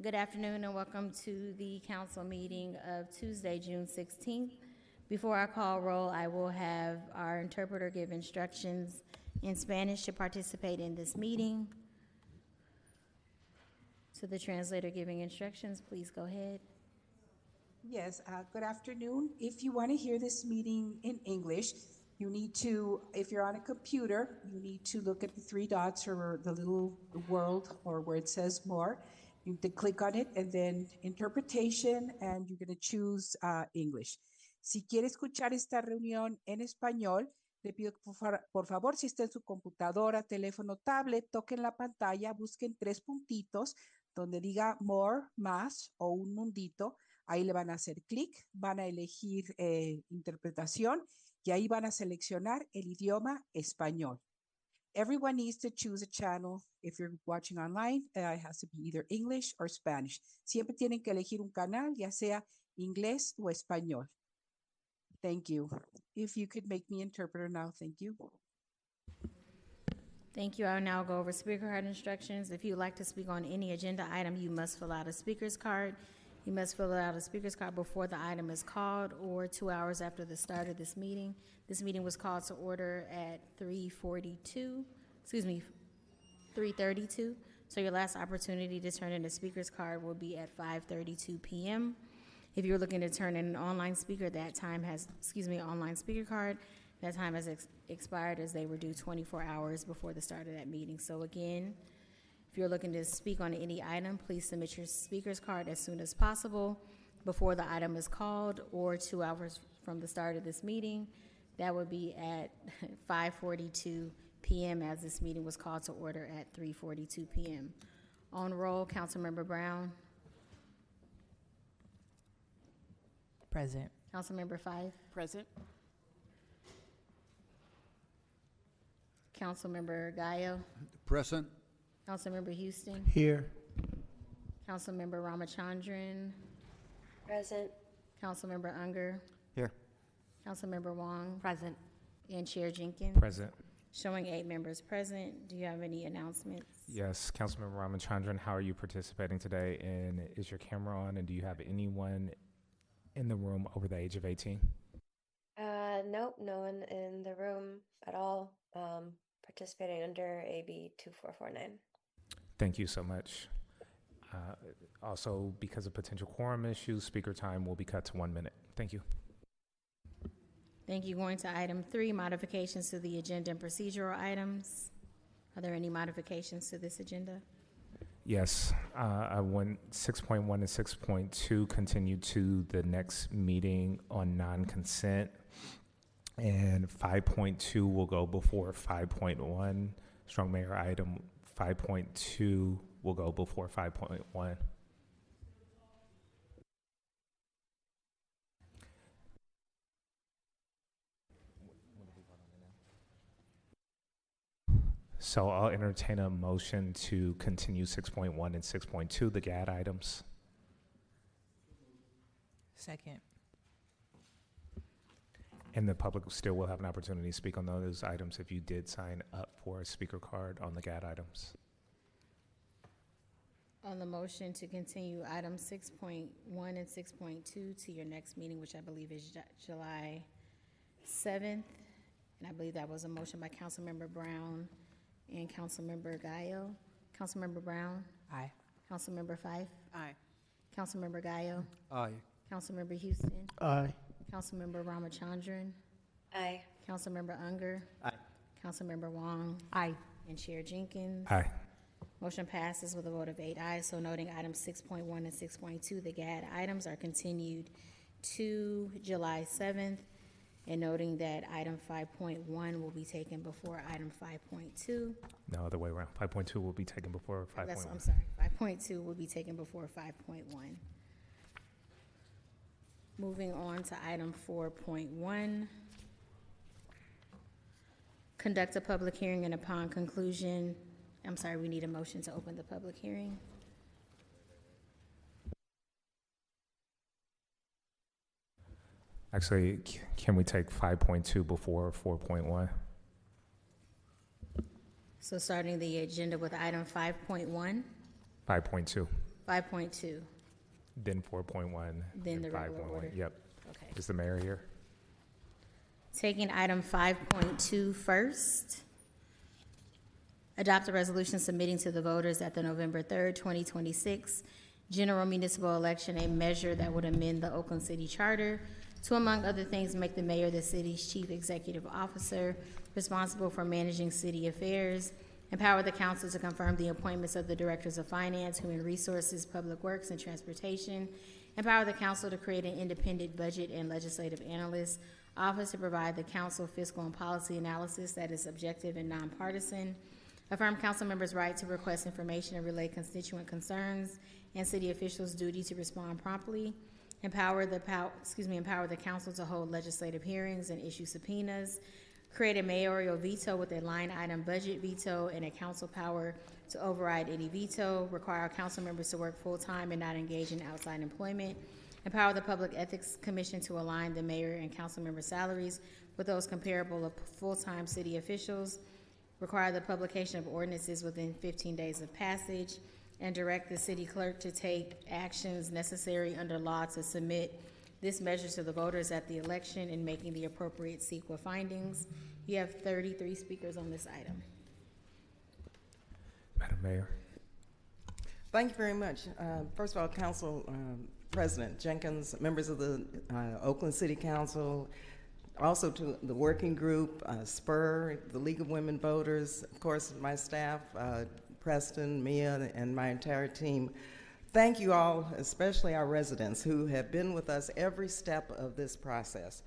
Good afternoon and welcome to the council meeting of Tuesday, June 16th. Before I call roll, I will have our interpreter give instructions in Spanish to participate in this meeting. To the translator giving instructions, please go ahead. Yes, good afternoon. If you want to hear this meeting in English, you need to, if you're on a computer, you need to look at the three dots or the little world or where it says more. You need to click on it and then interpretation, and you're going to choose English. Si quiere escuchar esta reunión en español, le pido que por favor, si está en su computadora, teléfono, tablet, toquen la pantalla, busquen tres puntitos donde diga more, más o un mundito. Ahí le van a hacer clic, van a elegir interpretación y ahí van a seleccionar el idioma español. Everyone needs to choose a channel. If you're watching online, it has to be either English or Spanish. Siempre tienen que elegir un canal, ya sea inglés o español. Thank you. If you could make me interpreter now, thank you. Thank you. I will now go over speaker card instructions. If you would like to speak on any agenda item, you must fill out a speaker's card. You must fill out a speaker's card before the item is called or 2 hours after the start of this meeting. This meeting was called to order at 3:32. So your last opportunity to turn in a speaker's card will be at 5:32 p.m. If you're looking to turn in an online speaker, that time has, online speaker card, that time has expired as they were due 24 hours before the start of that meeting. So again, if you're looking to speak on any item, please submit your speaker's card as soon as possible before the item is called or 2 hours from the start of this meeting. That would be at 5:42 p.m. as this meeting was called to order at 3:42 p.m. On roll, Councilmember Brown. Present. Councilmember Fife. Present. Councilmember Gallo. Present. Councilmember Houston. Here. Councilmember Ramachandran. Present. Councilmember Unger. Here. Councilmember Wong. Present. And Chair Jenkins. Present. Showing 8 members present. Do you have any announcements? Yes, Councilmember Ramachandran, how are you participating today? And is your camera on? And do you have anyone in the room over the age of 18? Nope, no one in the room at all. Participating under AB 2449. Thank you so much. Also, because of potential quorum issues, speaker time will be cut to 1 minute. Thank you. Thank you. Going to item 3, modifications to the agenda and procedural items. Are there any modifications to this agenda? Yes, I want 6.1 and 6.2 continue to the next meeting on non-consent, and 5.2 will go before 5.1. Strong Mayor item 5.2 will go before 5.1. So I'll entertain a motion to continue 6.1 and 6.2, the GAD items. Second. And the public still will have an opportunity to speak on those items if you did sign up for a speaker card on the GAD items. On the motion to continue items 6.1 and 6.2 to your next meeting, which I believe is July 7th. And I believe that was a motion by Councilmember Brown and Councilmember Gallo. Councilmember Brown? Aye. Councilmember Fife? Aye. Councilmember Gallo? Aye. Councilmember Houston? Aye. Councilmember Ramachandran? Aye. Councilmember Unger? Aye. Councilmember Wong? Aye. And Chair Jenkins? Aye. Motion passes with a vote of 8 ayes. So noting items 6.1 and 6.2, the GAD items are continued to July 7th. And noting that item 5.1 will be taken before item 5.2. No, other way around. 5.2 will be taken before 5.1. I'm sorry. 5.2 will be taken before 5.1. Moving on to item 4.1. Conduct a public hearing and upon conclusion, I'm sorry, we need a motion to open the public hearing. Actually, can we take 5.2 before 4.1? So starting the agenda with item 5.1. 5.2. 5.2. Then 4.1. Then and the regular 5.1. order. Yep. Okay. Is the mayor here? Taking item 5.2 first. Adopt a resolution submitting to the voters at the November 3rd, 2026 general municipal election a measure that would amend the Oakland City Charter to, among other things, make the mayor the city's chief executive officer responsible for managing city affairs, empower the council to confirm the appointments of the directors of finance, human resources, public works, and transportation, empower the council to create an independent budget and legislative analyst office to provide the council fiscal and policy analysis that is objective and nonpartisan, affirm council members' right to request information and relay constituent concerns and city officials' duty to respond promptly, empower the council to hold legislative hearings and issue subpoenas, create a mayoral veto with a line item budget veto and a council power to override any veto, require council members to work full-time and not engage in outside employment, empower the Public Ethics Commission to align the mayor and council member salaries with those comparable of full-time city officials, require the publication of ordinances within 15 days of passage, and direct the city clerk to take actions necessary under law to submit this measure to the voters at the election and making the appropriate CEQA findings. You have 33 speakers on this item. Madam Mayor. Thank you very much. First of all, Council President Jenkins, members of the Oakland City Council, also to the working group, SPUR, the League of Women Voters, of course, my staff, Preston, Mia, and my entire team. Thank you all, especially our residents who have been with us every step of this process.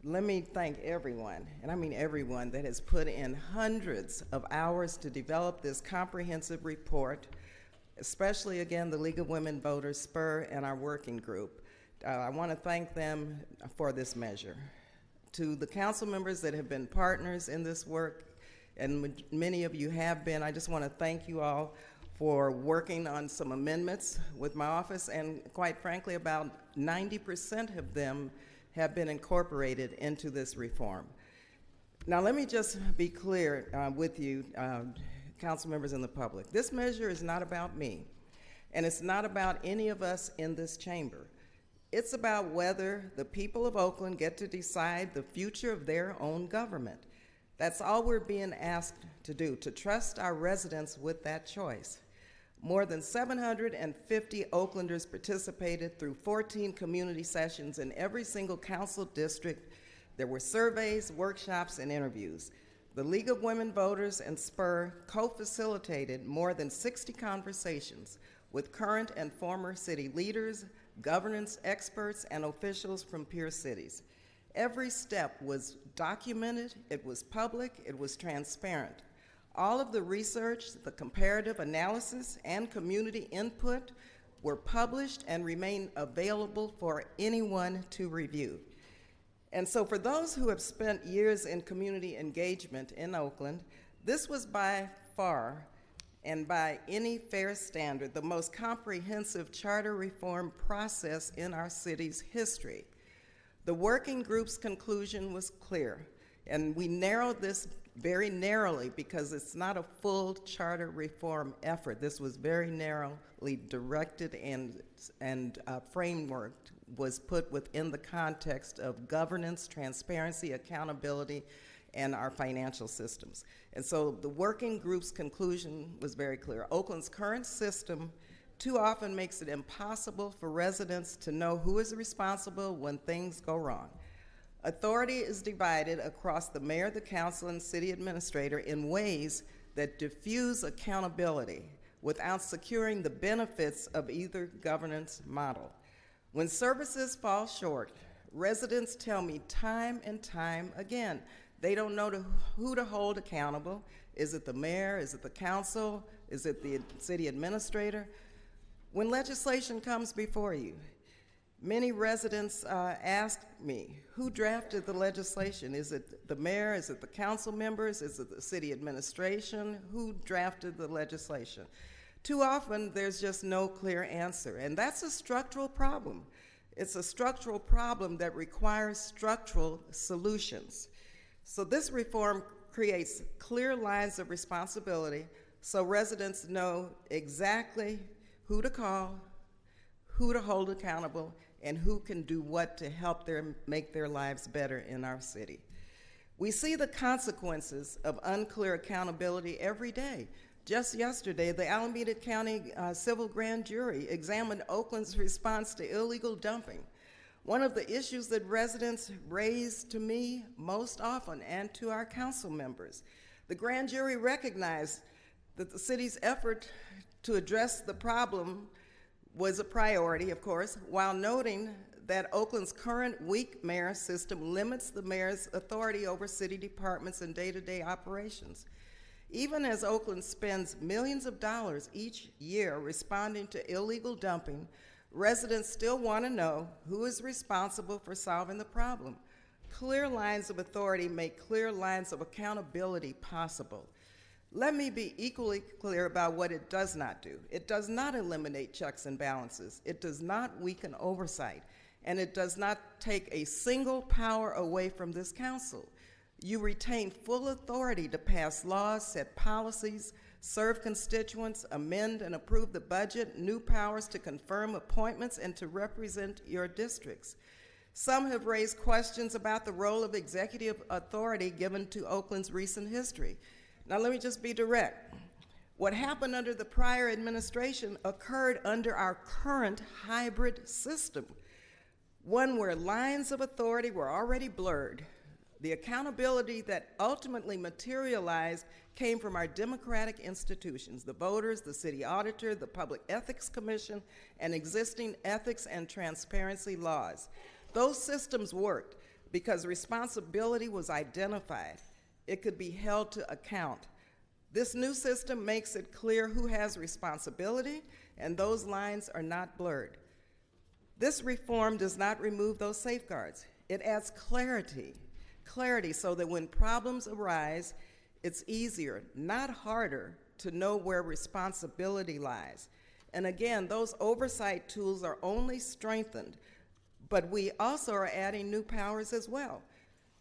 Let me thank everyone, and I mean everyone, that has put in hundreds of hours to develop this comprehensive report, especially, again, the League of Women Voters, SPUR, and our working group. I want to thank them for this measure. To the council members that have been partners in this work, and many of you have been, I just want to thank you all for working on some amendments with my office, and quite frankly, about 90% of them have been incorporated into this reform. Now, let me just be clear with you, council members and the public. This measure is not about me, and it's not about any of us in this chamber. It's about whether the people of Oakland get to decide the future of their own government. That's all we're being asked to do, to trust our residents with that choice. More than 750 Oaklanders participated through 14 community sessions in every single council district. There were surveys, workshops, and interviews. The League of Women Voters and SPUR co-facilitated more than 60 conversations with current and former city leaders, governance experts, and officials from peer cities. Every step was documented, it was public, it was transparent. All of the research, the comparative analysis, and community input were published and remain available for anyone to review. And so for those who have spent years in community engagement in Oakland, this was by far and by any fair standard the most comprehensive charter reform process in our city's history. The working group's conclusion was clear, and we narrowed this very narrowly because it's not a full charter reform effort. This was very narrowly directed, and framework was put within the context of governance, transparency, accountability, and our financial systems. And so the working group's conclusion was very clear. Oakland's current system too often makes it impossible for residents to know who is responsible when things go wrong. Authority is divided across the mayor, the council, and city administrator in ways that diffuse accountability without securing the benefits of either governance model. When services fall short, residents tell me time and time again, they don't know who to hold accountable. Is it the mayor? Is it the council? Is it the city administrator? When legislation comes before you, many residents ask me, who drafted the legislation? Is it the mayor? Is it the council members? Is it the city administration? Who drafted the legislation? Too often, there's just no clear answer, and that's a structural problem. It's a structural problem that requires structural solutions. So this reform creates clear lines of responsibility so residents know exactly who to call, who to hold accountable, and who can do what to help make their lives better in our city. We see the consequences of unclear accountability every day. Just yesterday, the Alameda County Civil Grand Jury examined Oakland's response to illegal dumping. One of the issues that residents raise to me most often and to our council members. The grand jury recognized that the city's effort to address the problem was a priority, of course, while noting that Oakland's current weak mayor system limits the mayor's authority over city departments and day-to-day operations. Even as Oakland spends millions of dollars each year responding to illegal dumping, residents still want to know who is responsible for solving the problem. Clear lines of authority make clear lines of accountability possible. Let me be equally clear about what it does not do. It does not eliminate checks and balances. It does not weaken oversight. And it does not take a single power away from this council. You retain full authority to pass laws, set policies, serve constituents, amend and approve the budget, new powers to confirm appointments, and to represent your districts. Some have raised questions about the role of executive authority given to Oakland's recent history. Now, let me just be direct. What happened under the prior administration occurred under our current hybrid system, one where lines of authority were already blurred. The accountability that ultimately materialized came from our democratic institutions, the voters, the city auditor, the Public Ethics Commission, and existing ethics and transparency laws. Those systems worked because responsibility was identified. It could be held to account. This new system makes it clear who has responsibility, and those lines are not blurred. This reform does not remove those safeguards. It adds clarity so that when problems arise, it's easier, not harder, to know where responsibility lies. And again, those oversight tools are only strengthened, but we also are adding new powers as well.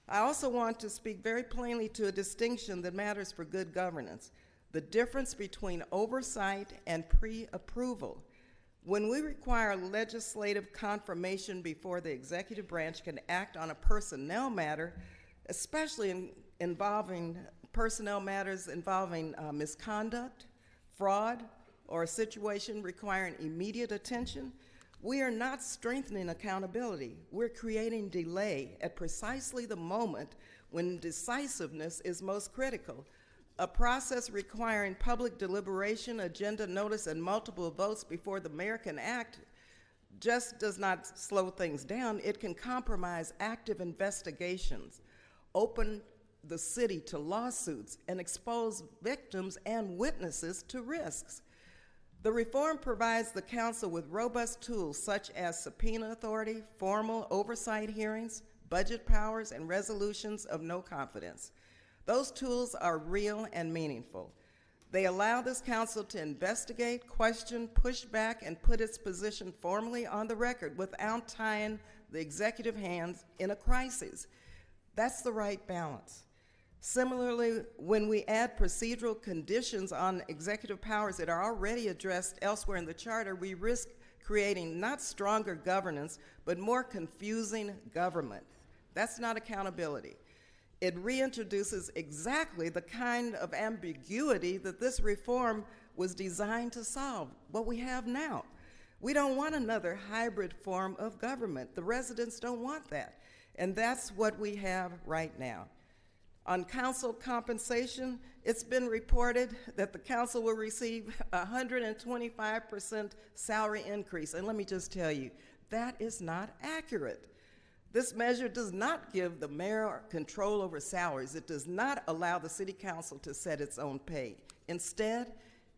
I also want to speak very plainly to a distinction that matters for good governance, the difference between oversight and pre-approval. When we require legislative confirmation before the executive branch can act on a personnel matter, especially involving personnel matters involving misconduct, fraud, or a situation requiring immediate attention, we are not strengthening accountability. We're creating delay at precisely the moment when decisiveness is most critical. A process requiring public deliberation, agenda notice, and multiple votes before the mayor can act just does not slow things down. It can compromise active investigations, open the city to lawsuits, and expose victims and witnesses to risks. The reform provides the council with robust tools such as subpoena authority, formal oversight hearings, budget powers, and resolutions of no confidence. Those tools are real and meaningful. They allow this council to investigate, question, push back, and put its position formally on the record without tying the executive hands in a crisis. That's the right balance. Similarly, when we add procedural conditions on executive powers that are already addressed elsewhere in the charter, we risk creating not stronger governance, but more confusing government. That's not accountability. It reintroduces exactly the kind of ambiguity that this reform was designed to solve, what we have now. We don't want another hybrid form of government. The residents don't want that. And that's what we have right now. On council compensation, it's been reported that the council will receive a 125% salary increase. And let me just tell you, that is not accurate. This measure does not give the mayor control over salaries. It does not allow the city council to set its own pay. Instead,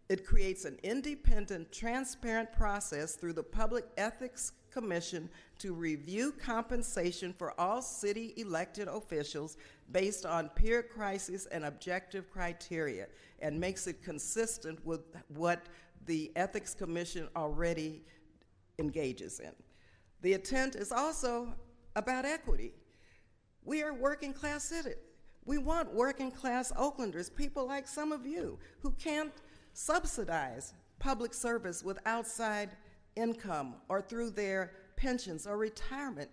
it creates an independent, transparent process through the Public Ethics Commission to review compensation for all city elected officials based on peer crisis and objective criteria, and makes it consistent with what the Ethics Commission already engages in. The intent is also about equity. We are working class city. We want working class Oaklanders, people like some of you, who can't subsidize public service with outside income or through their pensions or retirement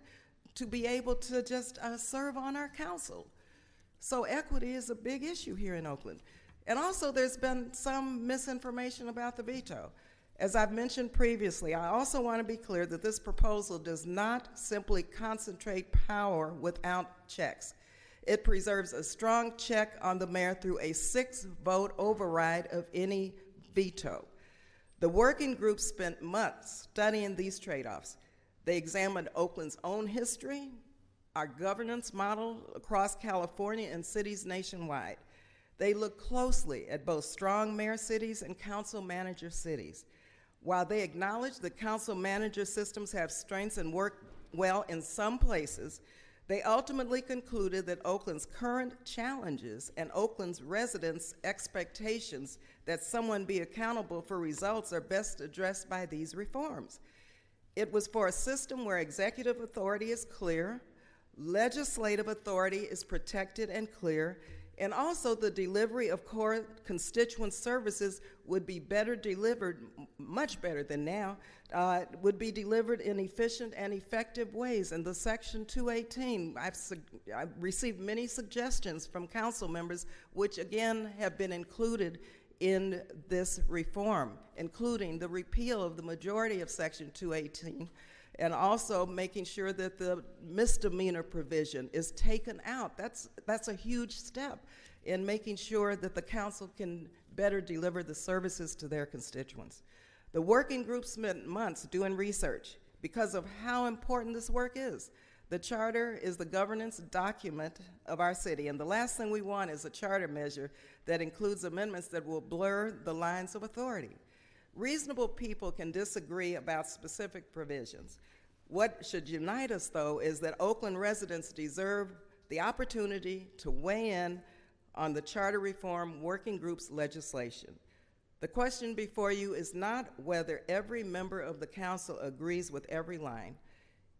to be able to just serve on our council. So equity is a big issue here in Oakland. And also there's been some misinformation about the veto. As I've mentioned previously, I also want to be clear that this proposal does not simply concentrate power without checks. It preserves a strong check on the mayor through a 6-vote override of any veto. The working group spent months studying these trade-offs. They examined Oakland's own history, our governance model across California and cities nationwide. They looked closely at both strong mayor cities and council manager cities. While they acknowledge that council manager systems have strengths and work well in some places, they ultimately concluded that Oakland's current challenges and Oakland's residents' expectations that someone be accountable for results are best addressed by these reforms. It was for a system where executive authority is clear, legislative authority is protected and clear, and also the delivery of core constituent services would be better delivered, much better than now, would be delivered in efficient and effective ways. In the Section 218, I've received many suggestions from council members, which again have been included in this reform, including the repeal of the majority of Section 218, and also making sure that the misdemeanor provision is taken out. That's a huge step in making sure that the council can better deliver the services to their constituents. The working group spent months doing research because of how important this work is. The charter is the governance document of our city, and the last thing we want is a charter measure that includes amendments that will blur the lines of authority. Reasonable people can disagree about specific provisions. What should unite us, though, is that Oakland residents deserve the opportunity to weigh in on the charter reform working group's legislation. The question before you is not whether every member of the council agrees with every line.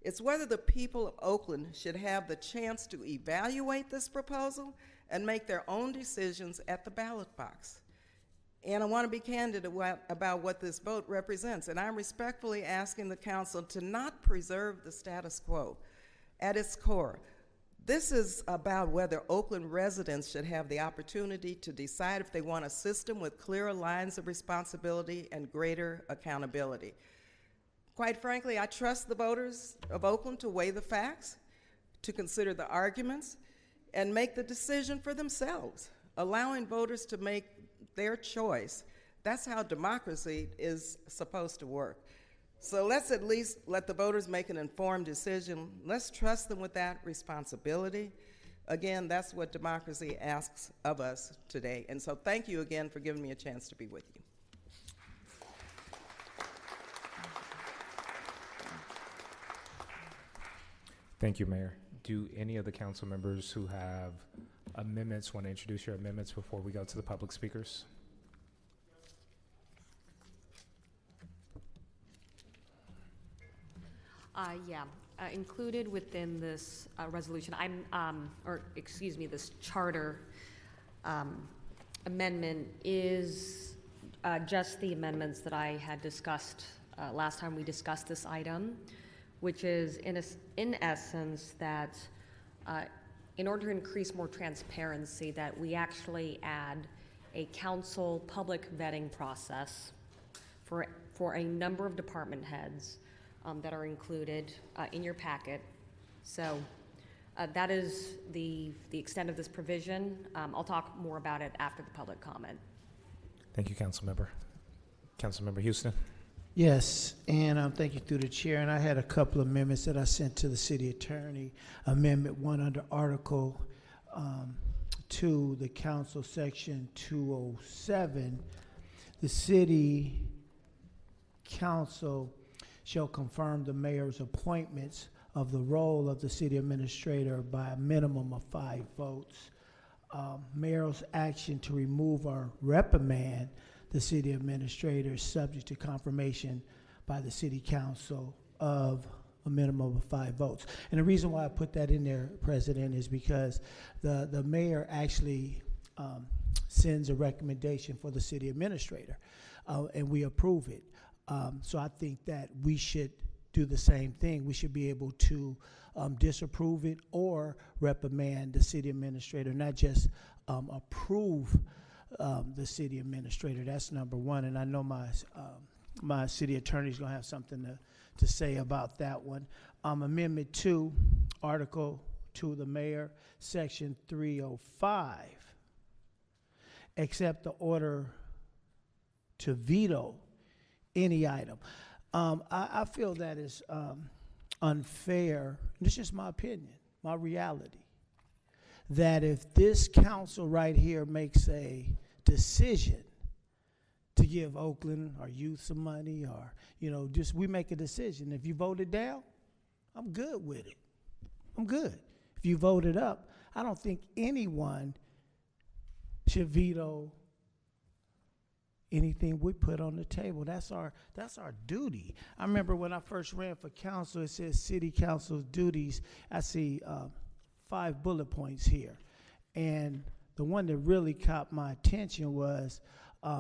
It's whether the people of Oakland should have the chance to evaluate this proposal and make their own decisions at the ballot box. And I want to be candid about what this vote represents. And I'm respectfully asking the council to not preserve the status quo. At its core, this is about whether Oakland residents should have the opportunity to decide if they want a system with clearer lines of responsibility and greater accountability. Quite frankly, I trust the voters of Oakland to weigh the facts, to consider the arguments, and make the decision for themselves, allowing voters to make their choice. That's how democracy is supposed to work. So let's at least let the voters make an informed decision. Let's trust them with that responsibility. Again, that's what democracy asks of us today. And so thank you again for giving me a chance to be with you. Thank you, Mayor. Do any of the council members who have amendments want to introduce your amendments before we go to the public speakers? Included within this resolution, this charter amendment is just the amendments that I had discussed last time we discussed this item, which is in essence that in order to increase more transparency, that we actually add a council public vetting process for a number of department heads that are included in your packet. So that is the extent of this provision. I'll talk more about it after the public comment. Thank you, Councilmember. Councilmember Houston. Yes, and thank you through the chair. And I had a couple of amendments that I sent to the city attorney. Amendment 1 under Article 2, the council section 207. The city council shall confirm the mayor's appointments of the role of the city administrator by a minimum of 5 votes. Mayor's action to remove or reprimand the city administrator is subject to confirmation by the city council of a minimum of 5 votes. And the reason why I put that in there, President, is because the mayor actually sends a recommendation for the city administrator, and we approve it. So I think that we should do the same thing. We should be able to disapprove it or reprimand the city administrator, not just approve the city administrator. That's number one. And I know my city attorney's gonna have something to say about that one. Amendment 2, Article 2, the mayor, Section 305, accept the order to veto any item. I feel that is unfair. This is just my opinion, my reality, that if this council right here makes a decision to give Oakland or youth some money, or, you know, just we make a decision. If you vote it down, I'm good with it. I'm good. If you vote it up, I don't think anyone should veto anything we put on the table. That's our duty. I remember when I first ran for council, it says city council's duties. I see 5 bullet points here. And the one that really caught my attention was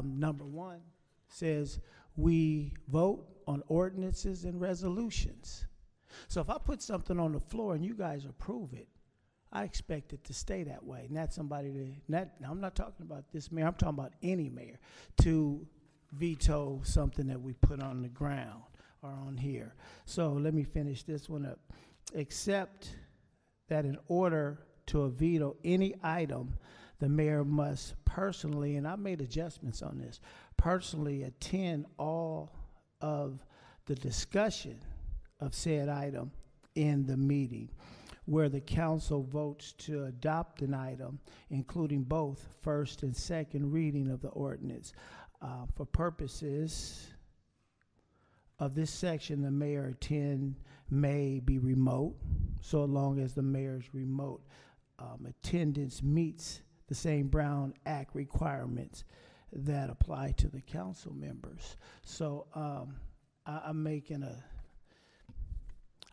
number 1 says we vote on ordinances and resolutions. So if I put something on the floor and you guys approve it, I expect it to stay that way. Not somebody to, I'm not talking about this mayor, I'm talking about any mayor, to veto something that we put on the ground or on here. So let me finish this one up. Except that in order to veto any item, the mayor must personally, and I made adjustments on this, personally attend all of the discussion of said item in the meeting, where the council votes to adopt an item, including both first and second reading of the ordinance. For purposes of this section, the mayor attend may be remote, so long as the mayor's remote attendance meets the same Brown Act requirements that apply to the council members. So I'm making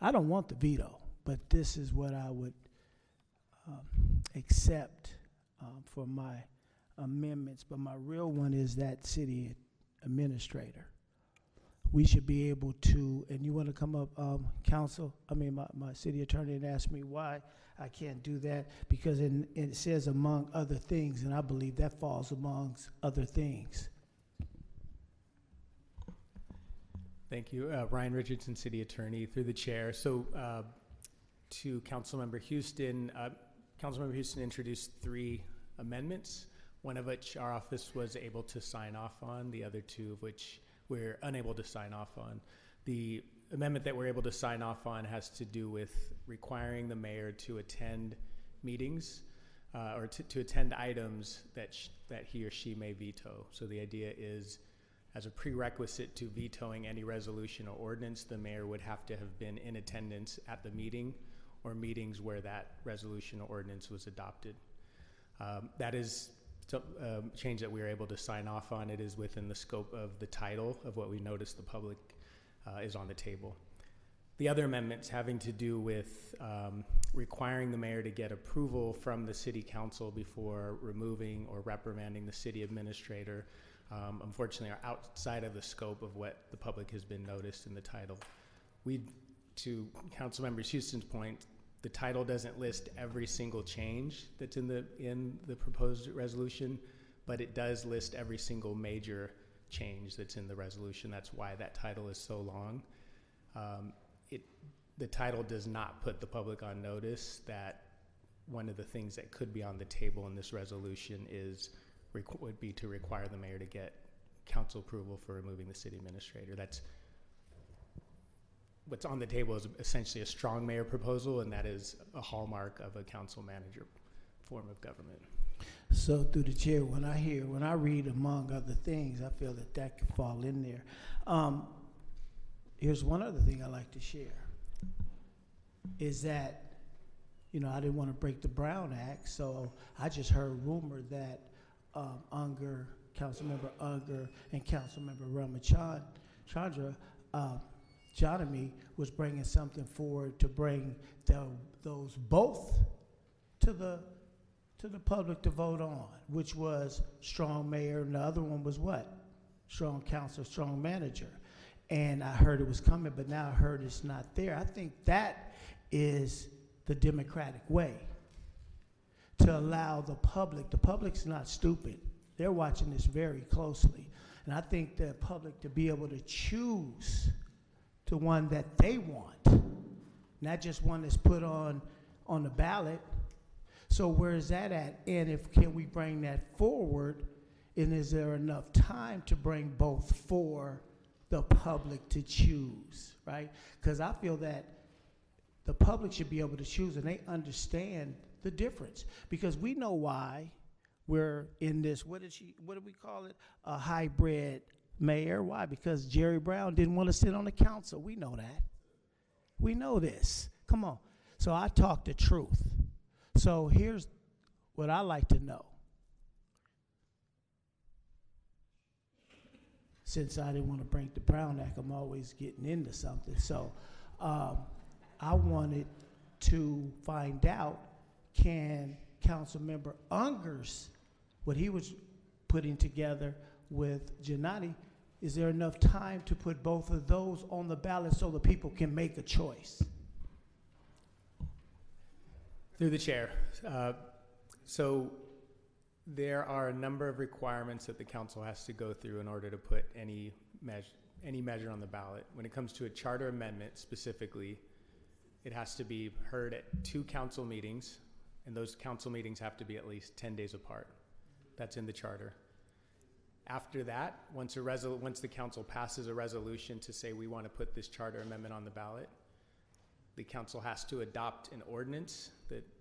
I don't want the veto, but this is what I would accept for my amendments. But my real one is that city administrator. We should be able to, and you want to come up, my city attorney, and ask me why I can't do that, because it says among other things, and I believe that falls amongst other things. Thank you. Ryan Richardson, City Attorney, through the chair. So to Councilmember Houston introduced 3 amendments, one of which our office was able to sign off on, the other 2 of which we're unable to sign off on. The amendment that we're able to sign off on has to do with requiring the mayor to attend meetings or to attend items that he or she may veto. So the idea is, as a prerequisite to vetoing any resolution or ordinance, the mayor would have to have been in attendance at the meeting or meetings where that resolution or ordinance was adopted. That is a change that we were able to sign off on. It is within the scope of the title of what we noticed the public is on the table. The other amendments having to do with requiring the mayor to get approval from the city council before removing or reprimanding the city administrator, unfortunately are outside of the scope of what the public has been noticed in the title. To Councilmember Houston's point, the title doesn't list every single change that's in the proposed resolution, but it does list every single major change that's in the resolution. That's why that title is so long. The title does not put the public on notice that one of the things that could be on the table in this resolution would be to require the mayor to get council approval for removing the city administrator. That's what's on the table is essentially a strong mayor proposal, and that is a hallmark of a council manager form of government. So through the chair, when I read among other things, I feel that could fall in there. Here's one other thing I like to share, is that, I didn't want to break the Brown Act, so I just heard rumor that Councilmember Unger and Councilmember Ramachandra, Johnamy was bringing something forward to bring those both to to the public to vote on, which was strong mayor, and the other one was what? Strong council, strong manager. And I heard it was coming, but now I heard it's not there. I think that is the democratic way, to allow the public's not stupid. They're watching this very closely. And I think the public to be able to choose the one that they want, not just one that's put on the ballot. So where is that at? And can we bring that forward? And is there enough time to bring both for the public to choose, right? Because I feel that the public should be able to choose, and they understand the difference. Because we know why we're in this, what did we call it? A hybrid mayor. Why? Because Jerry Brown didn't want to sit on the council. We know that. We know this. Come on. So I talk the truth. So here's what I like to know. Since I didn't want to bring the Brown Act, I'm always getting into something. So I wanted to find out, can Councilmember Unger's, what he was putting together with Janati, is there enough time to put both of those on the ballot so the people can make a choice? Through the chair. So there are a number of requirements that the council has to go through in order to put any measure on the ballot. When it comes to a charter amendment specifically, it has to be heard at 2 council meetings, and those council meetings have to be at least 10 days apart. That's in the charter. After that, once the council passes a resolution to say we want to put this charter amendment on the ballot, the council has to adopt an ordinance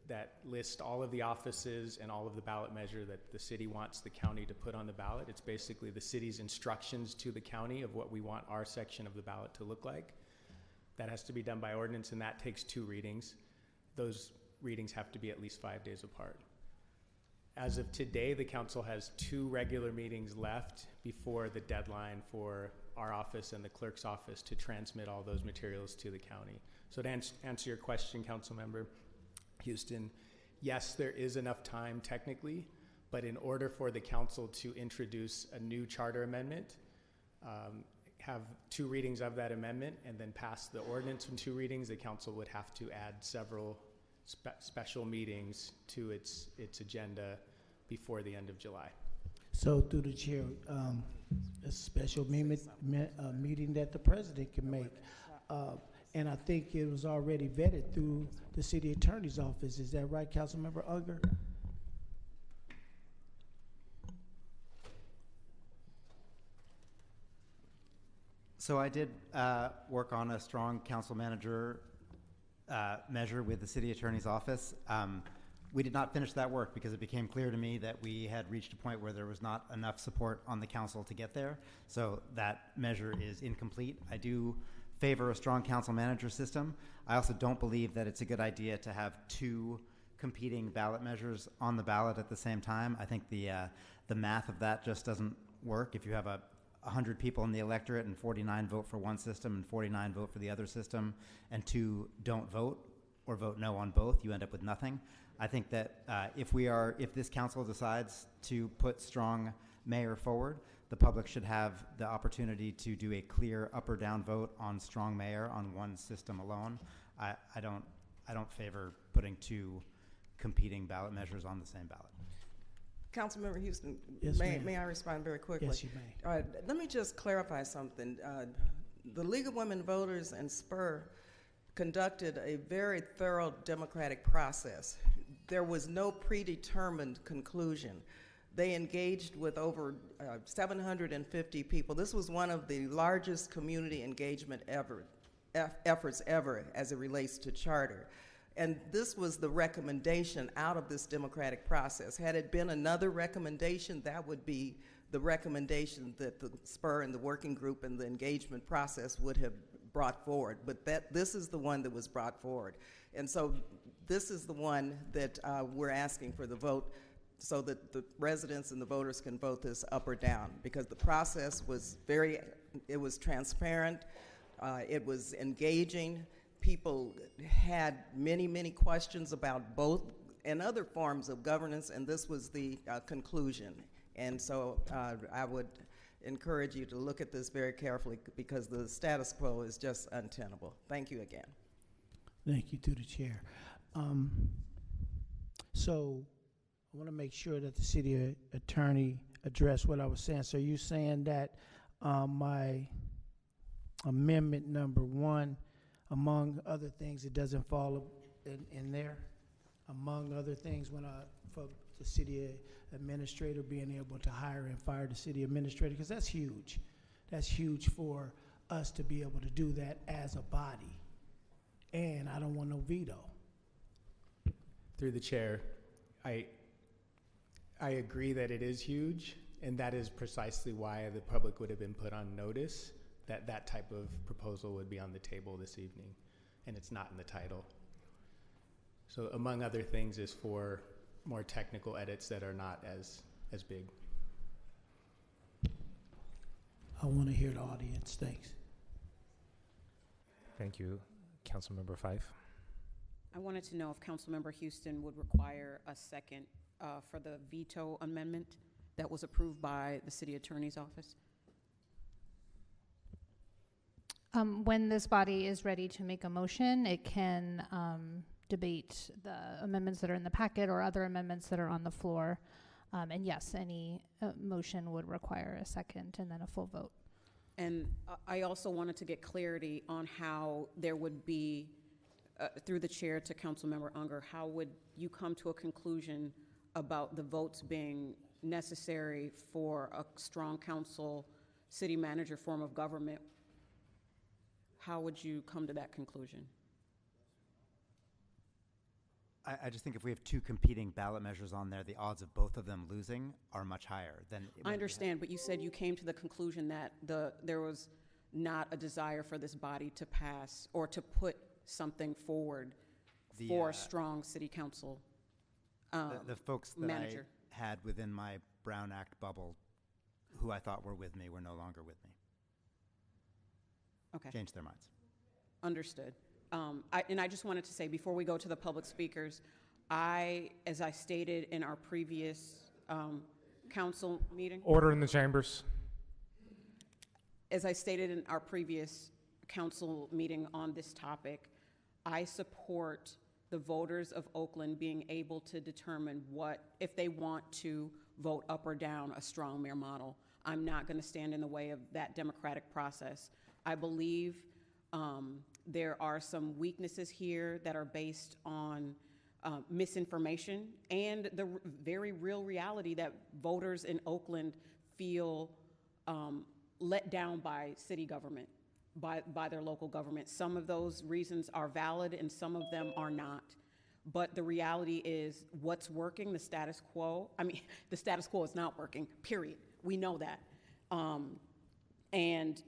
that lists all of the offices and all of the ballot measure that the city wants the county to put on the ballot. It's basically the city's instructions to the county of what we want our section of the ballot to look like. That has to be done by ordinance, and that takes 2 readings. Those readings have to be at least 5 days apart. As of today, the council has 2 regular meetings left before the deadline for our office and the clerk's office to transmit all those materials to the county. So to answer your question, Councilmember Houston, yes, there is enough time technically, but in order for the council to introduce a new charter amendment, have 2 readings of that amendment, and then pass the ordinance in 2 readings, the council would have to add several special meetings to its agenda before the end of July. So through the chair, a special meeting that the president can make. And I think it was already vetted through the city attorney's office. Is that right, Councilmember Unger? So I did work on a strong council manager measure with the city attorney's office. We did not finish that work because it became clear to me that we had reached a point where there was not enough support on the council to get there. So that measure is incomplete. I do favor a strong council manager system. I also don't believe that it's a good idea to have 2 competing ballot measures on the ballot at the same time. I think the math of that just doesn't work. If you have 100 people in the electorate and 49 vote for one system and 49 vote for the other system, and 2 don't vote or vote no on both, you end up with nothing. I think that if this council decides to put strong mayor forward, the public should have the opportunity to do a clear up or down vote on strong mayor on one system alone. I don't favor putting 2 competing ballot measures on the same ballot. Councilmember Houston, Yes, may I respond very quickly? Yes, you may. Let me just clarify something. The League of Women Voters and SPUR conducted a very thorough democratic process. There was no predetermined conclusion. They engaged with over 750 people. This was one of the largest community engagement efforts ever as it relates to charter. And this was the recommendation out of this democratic process. Had it been another recommendation, that would be the recommendation that the SPUR and the working group and the engagement process would have brought forward. But this is the one that was brought forward. And so this is the one that we're asking for the vote so that the residents and the voters can vote this up or down, because the process was it was transparent, it was engaging. People had many, many questions about both and other forms of governance, and this was the conclusion. And so I would encourage you to look at this very carefully because the status quo is just untenable. Thank you again. Thank you to the chair. So I want to make sure that the city attorney addressed what I was saying. So you're saying that my amendment number 1, among other things, it doesn't fall in there? Among other things, for the city administrator being able to hire and fire the city administrator, because that's huge. That's huge for us to be able to do that as a body. And I don't want no veto. Through the chair, I agree that it is huge, and that is precisely why the public would have been put on notice that that type of proposal would be on the table this evening, and it's not in the title. So among other things is for more technical edits that are not as big. I want to hear the audience. Thanks. Thank you. Councilmember Fife. I wanted to know if Councilmember Houston would require a second for the veto amendment that was approved by the City Attorney's Office. When this body is ready to make a motion, it can debate the amendments that are in the packet or other amendments that are on the floor. And yes, any motion would require a second and then a full vote. And I also wanted to get clarity on how there would be, through the chair to Councilmember Unger, how would you come to a conclusion about the votes being necessary for a strong council, city manager form of government? How would you come to that conclusion? I just think if we have 2 competing ballot measures on there, the odds of both of them losing are much higher than. I understand, but you said you came to the conclusion that there was not a desire for this body to pass or to put something forward for a strong city council the folks that manager. I had within my Brown Act bubble who I thought were with me were no longer with me. Okay. Changed their minds. Understood. And I just wanted to say, before we go to the public speakers, as I stated in our previous council meeting. Order in the chambers. As I stated in our previous council meeting on this topic, I support the voters of Oakland being able to determine if they want to vote up or down a strong mayor model. I'm not going to stand in the way of that democratic process. I believe there are some weaknesses here that are based on misinformation and the very real reality that voters in Oakland feel let down by city government, by their local government. Some of those reasons are valid and some of them are not. But the reality is what's working, the status quo, the status quo is not working, period. We know that. And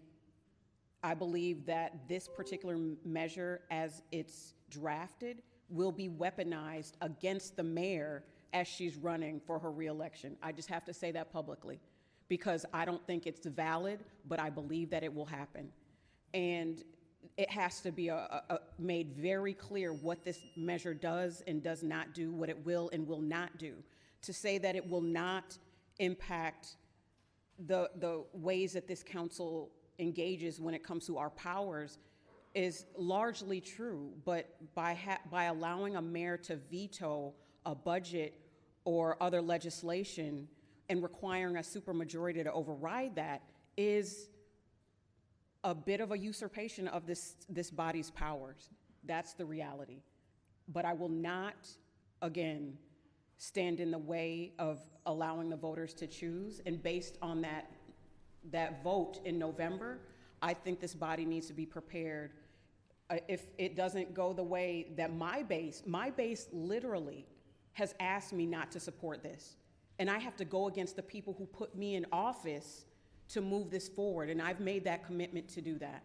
I believe that this particular measure, as it's drafted, will be weaponized against the mayor as she's running for her reelection. I just have to say that publicly because I don't think it's valid, but I believe that it will happen. And it has to be made very clear what this measure does and does not do, what it will and will not do. To say that it will not impact the ways that this council engages when it comes to our powers is largely true, but by allowing a mayor to veto a budget or other legislation and requiring a supermajority to override that is a bit of a usurpation of this body's powers. That's the reality. But I will not, again, stand in the way of allowing the voters to choose, and based on that vote in November, I think this body needs to be prepared. If it doesn't go the way that my base literally has asked me not to support this, and I have to go against the people who put me in office to move this forward, and I've made that commitment to do that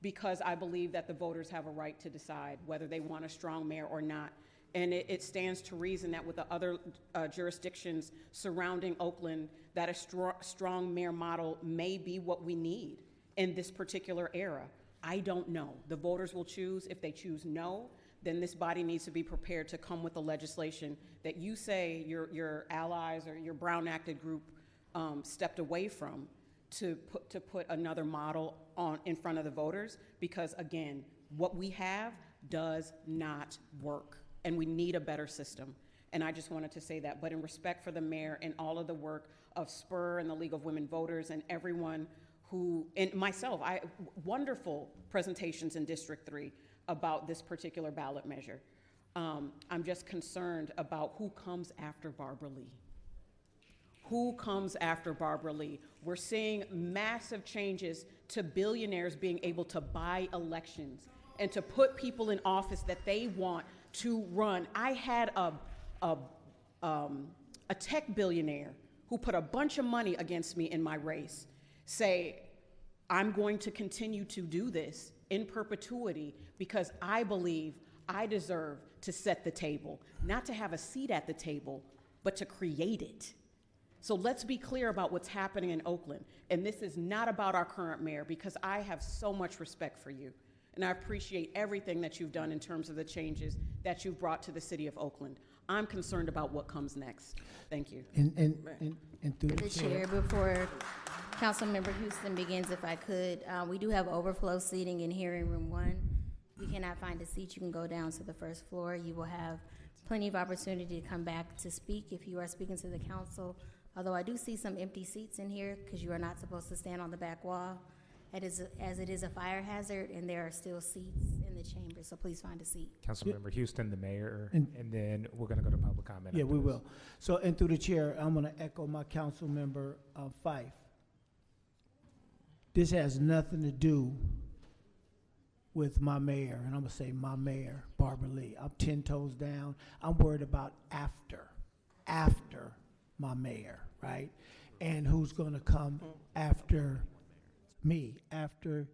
because I believe that the voters have a right to decide whether they want a strong mayor or not. And it stands to reason that with the other jurisdictions surrounding Oakland, that a strong mayor model may be what we need in this particular era. I don't know. The voters will choose. If they choose no, then this body needs to be prepared to come with the legislation that you say your allies or your Brown Acted group stepped away from to put another model in front of the voters, because again, what we have does not work, and we need a better system. And I just wanted to say that. But in respect for the mayor and all of the work of SPUR and the League of Women Voters and everyone who, and myself, wonderful presentations in District 3 about this particular ballot measure. I'm just concerned about who comes after Barbara Lee. Who comes after Barbara Lee? We're seeing massive changes to billionaires being able to buy elections and to put people in office that they want to run. I had a tech billionaire who put a bunch of money against me in my race say, I'm going to continue to do this in perpetuity because I believe I deserve to set the table, not to have a seat at the table, but to create it. So let's be clear about what's happening in Oakland. And this is not about our current mayor, because I have so much respect for you. And I appreciate everything that you've done in terms of the changes that you've brought to the city of Oakland. I'm concerned about what comes next. Thank you. And through The chair, before Councilmember Houston begins, if I could, we do have overflow seating in hearing room 1. If you cannot find a seat, you can go down to the first floor. You will have plenty of opportunity to come back to speak if you are speaking to the council. Although I do see some empty seats in here because you are not supposed to stand on the back wall, as it is a fire hazard, and there are still seats in the chamber, so please find a seat. Councilmember Houston, the mayor, and then we're going to go to public comment. Yeah, we will. So, and through the chair, I'm going to echo my council member Fife. This has nothing to do with my mayor, and I'm going to say my mayor, Barbara Lee. I'm 10 toes down. I'm worried about after my mayor, right? And who's going to come after me, after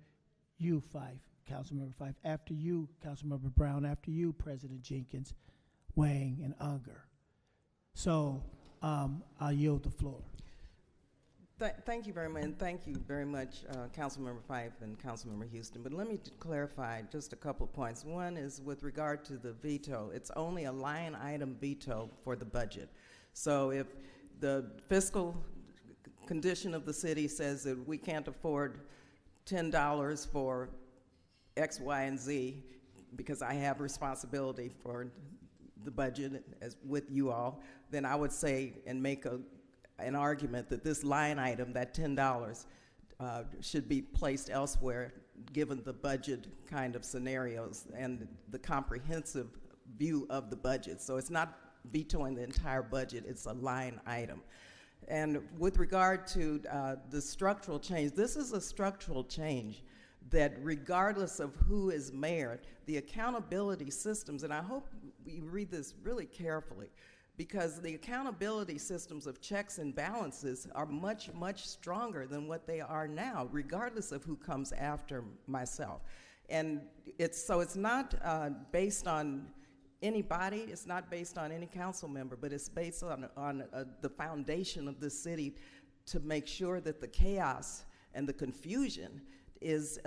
you, Fife, Councilmember Fife, after you, Councilmember Brown, after you, President Jenkins, Wang, and Unger. So I'll yield the floor. Thank you very much, and thank you very much, Councilmember Fife and Councilmember Houston. But let me clarify just a couple of points. One is with regard to the veto. It's only a line item veto for the budget. So if the fiscal condition of the city says that we can't afford $10 for X, Y, and Z, because I have responsibility for the budget as with you all, then I would say and make an argument that this line item, that $10, should be placed elsewhere given the budget kind of scenarios and the comprehensive view of the budget. So it's not vetoing the entire budget, it's a line item. And with regard to the structural change, this is a structural change that regardless of who is mayor, the accountability systems, and I hope we read this really carefully, because the accountability systems of checks and balances are much, much stronger than what they are now, regardless of who comes after myself. And it's not based on anybody, it's not based on any council member, but it's based on the foundation of this city to make sure that the chaos and the confusion is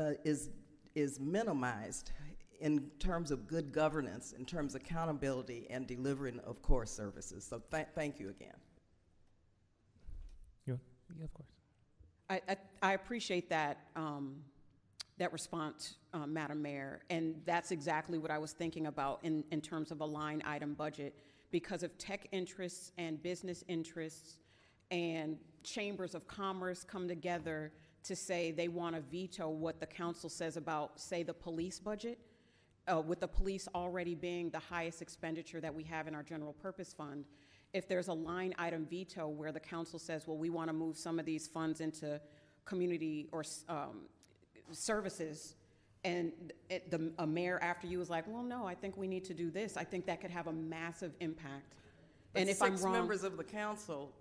minimized in terms of good governance, in terms of accountability and delivering of core services. So thank you again. Yeah, of course. I appreciate that that response, Madam Mayor, and that's exactly what I was thinking about in terms of a line item budget, because of tech interests and business interests and chambers of commerce come together to say they want to veto what the council says about, say, the police budget, with the police already being the highest expenditure that we have in our general purpose fund. If there's a line item veto where the council says, well, we want to move some of these funds into community or services, and a mayor after you is like, well, no, I think we need to do this, I think that could have a massive impact. But and if I'm wrong, members of the council,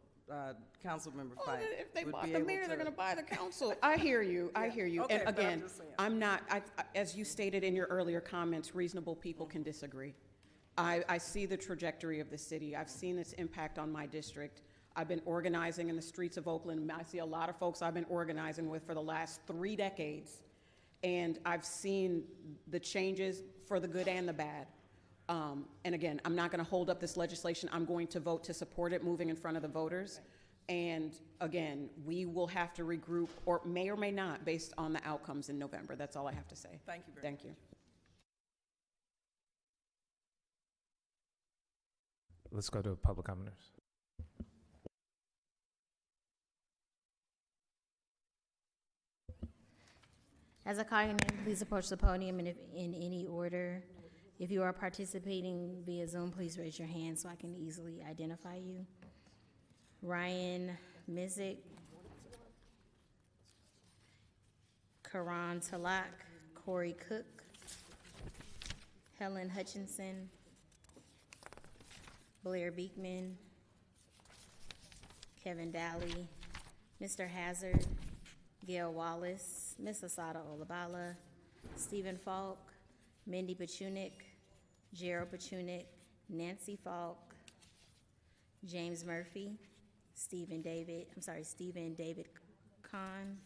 Councilmember Fife, if they would buy be the able mayor, to- they're going to buy the council. I hear you. I hear you. Okay, And but I'm again, just saying. I'm not. As you stated in your earlier comments, reasonable people can disagree. I see the trajectory of the city. I've seen its impact on my district. I've been organizing in the streets of Oakland. I see a lot of folks I've been organizing with for the last 3 decades, and I've seen the changes for the good and the bad. And again, I'm not going to hold up this legislation. I'm going to vote to support it moving in front of the voters. And again, we will have to regroup, or may not, based on the outcomes in November. That's all I have to say. Thank you very Thank you. Let's go to public commenters. As I call your name, please approach the podium in any order. If you are participating via Zoom, please raise your hand so I can easily identify you. Ryan Mizik, Karan Talak, Corey Cook, Helen Hutchinson, Blair Beekman, Kevin Daly, Mr. Hazard, Gail Wallace, Ms. Asada Olabala, Stephen Falk, Mindy Pachunik, Gerald Pachunik, Nancy Falk, James Murphy, Stephen David Kahn,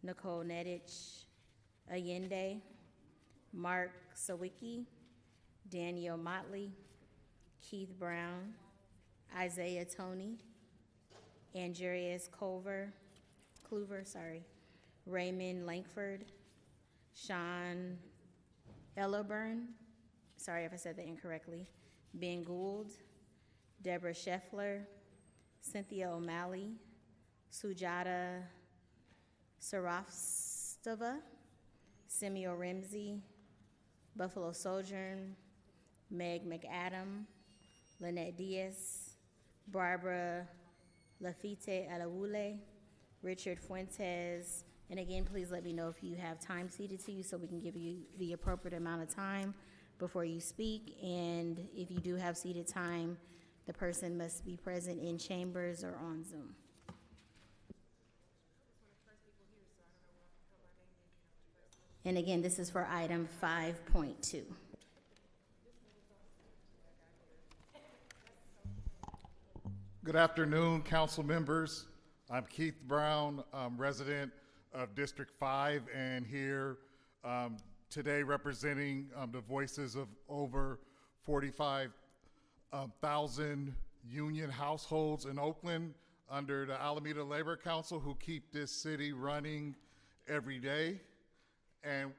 Nicole Nedich, Allende, Mark Sawicki, Daniel Motley, Keith Brown, Isaiah Toney, Andreas Clover, Raymond Langford, Sean Ellerburn, sorry if I said that incorrectly, Ben Gould, Deborah Scheffler, Cynthia O'Malley, Sujata Sarafstova, Samuel Ramsey, Buffalo Sojourn, Meg McAdam, Lynette Diaz, Barbara Lafite Alawule, Richard Fuentes, and again, please let me know if you have time ceded to you so we can give you the appropriate amount of time before you speak. And if you do have seated time, the person must be present in chambers or on Zoom. And again, this is for item 5.2. Good afternoon, council members. I'm Keith Brown, resident of District 5, and here today representing the voices of over 45,000 union households in Oakland under the Alameda Labor Council who keep this city running every day. And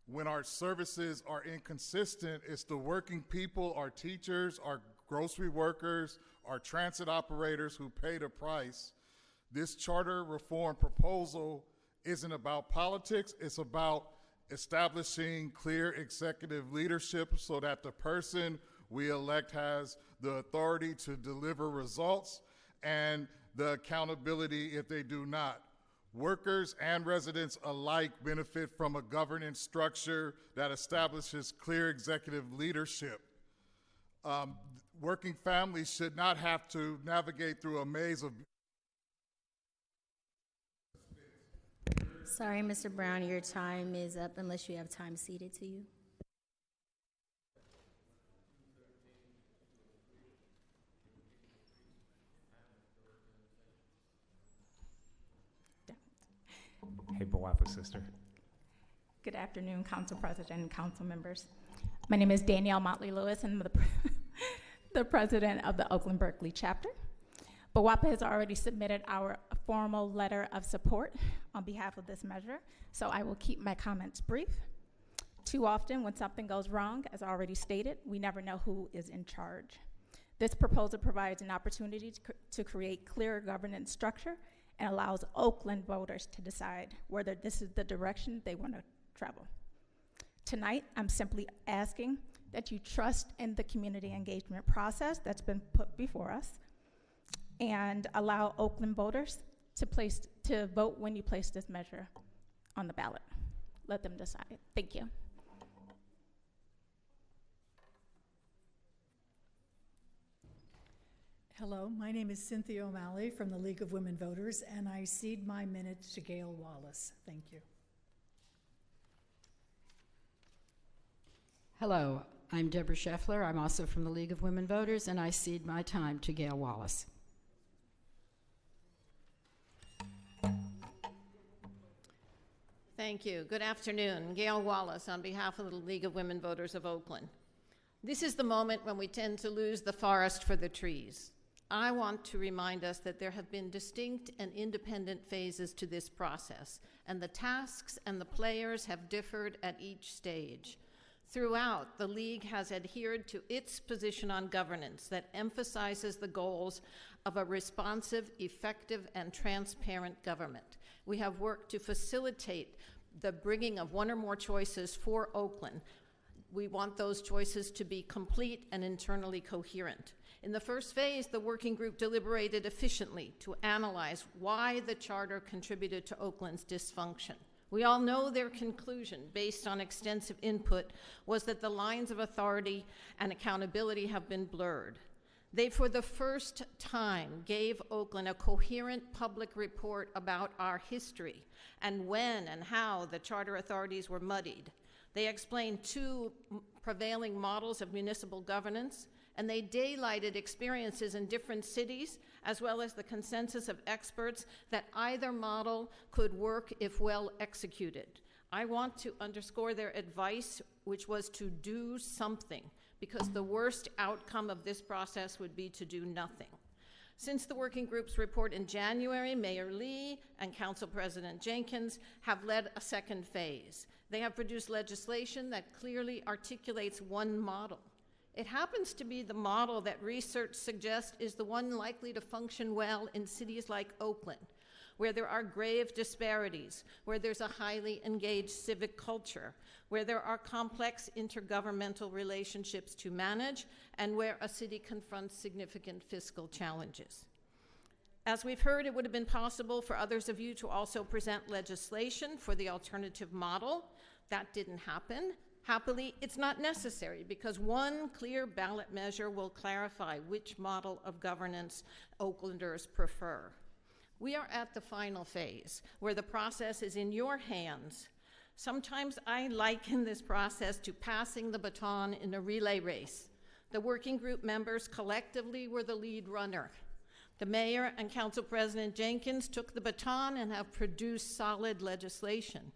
when our services are inconsistent, it's the working people, our teachers, our grocery workers, our transit operators who pay the price. This charter reform proposal isn't about politics, it's about establishing clear executive leadership so that the person we elect has the authority to deliver results and the accountability if they do not. Workers and residents alike benefit from a governance structure that establishes clear executive leadership. Working families should not have to navigate through a maze of. Sorry, Mr. Brown, your time is up unless you have time ceded to you. Hey, Bawapa sister. Good afternoon, Council President and council members. My name is Danielle Motley Lewis, and I'm the president of the Oakland Berkeley chapter. BAWAPA has already submitted our formal letter of support on behalf of this measure, so I will keep my comments brief. Too often, when something goes wrong, as already stated, we never know who is in charge. This proposal provides an opportunity to create clearer governance structure and allows Oakland voters to decide whether this is the direction they want to travel. Tonight, I'm simply asking that you trust in the community engagement process that's been put before us and allow Oakland voters to vote when you place this measure on the ballot. Let them decide. Thank you. Hello, my name is Cynthia O'Malley from the League of Women Voters, and I cede my minutes to Gail Wallace. Thank you. Hello, I'm Deborah Scheffler. I'm also from the League of Women Voters, and I cede my time to Gail Wallace. Thank you. Good afternoon. Gail Wallace on behalf of the League of Women Voters of Oakland. This is the moment when we tend to lose the forest for the trees. I want to remind us that there have been distinct and independent phases to this process, and the tasks and the players have differed at each stage. Throughout, the League has adhered to its position on governance that emphasizes the goals of a responsive, effective, and transparent government. We have worked to facilitate the bringing of one or more choices for Oakland. We want those choices to be complete and internally coherent. In the first phase, the working group deliberated efficiently to analyze why the charter contributed to Oakland's dysfunction. We all know their conclusion, based on extensive input, was that the lines of authority and accountability have been blurred. They, for the first time, gave Oakland a coherent public report about our history and when and how the charter authorities were muddied. They explained two prevailing models of municipal governance, and they daylighted experiences in different cities, as well as the consensus of experts that either model could work if well executed. I want to underscore their advice, which was to do something, because the worst outcome of this process would be to do nothing. Since the working group's report in January, Mayor Lee and Council President Jenkins have led a second phase. They have produced legislation that clearly articulates one model. It happens to be the model that research suggests is the one likely to function well in cities like Oakland, where there are grave disparities, where there's a highly engaged civic culture, where there are complex intergovernmental relationships to manage, and where a city confronts significant fiscal challenges. As we've heard, it would have been possible for others of you to also present legislation for the alternative model. That didn't happen. Happily, it's not necessary, because one clear ballot measure will clarify which model of governance Oaklanders prefer. We are at the final phase, where the process is in your hands. Sometimes I liken this process to passing the baton in a relay race. The working group members collectively were the lead runner. The mayor and Council President Jenkins took the baton and have produced solid legislation.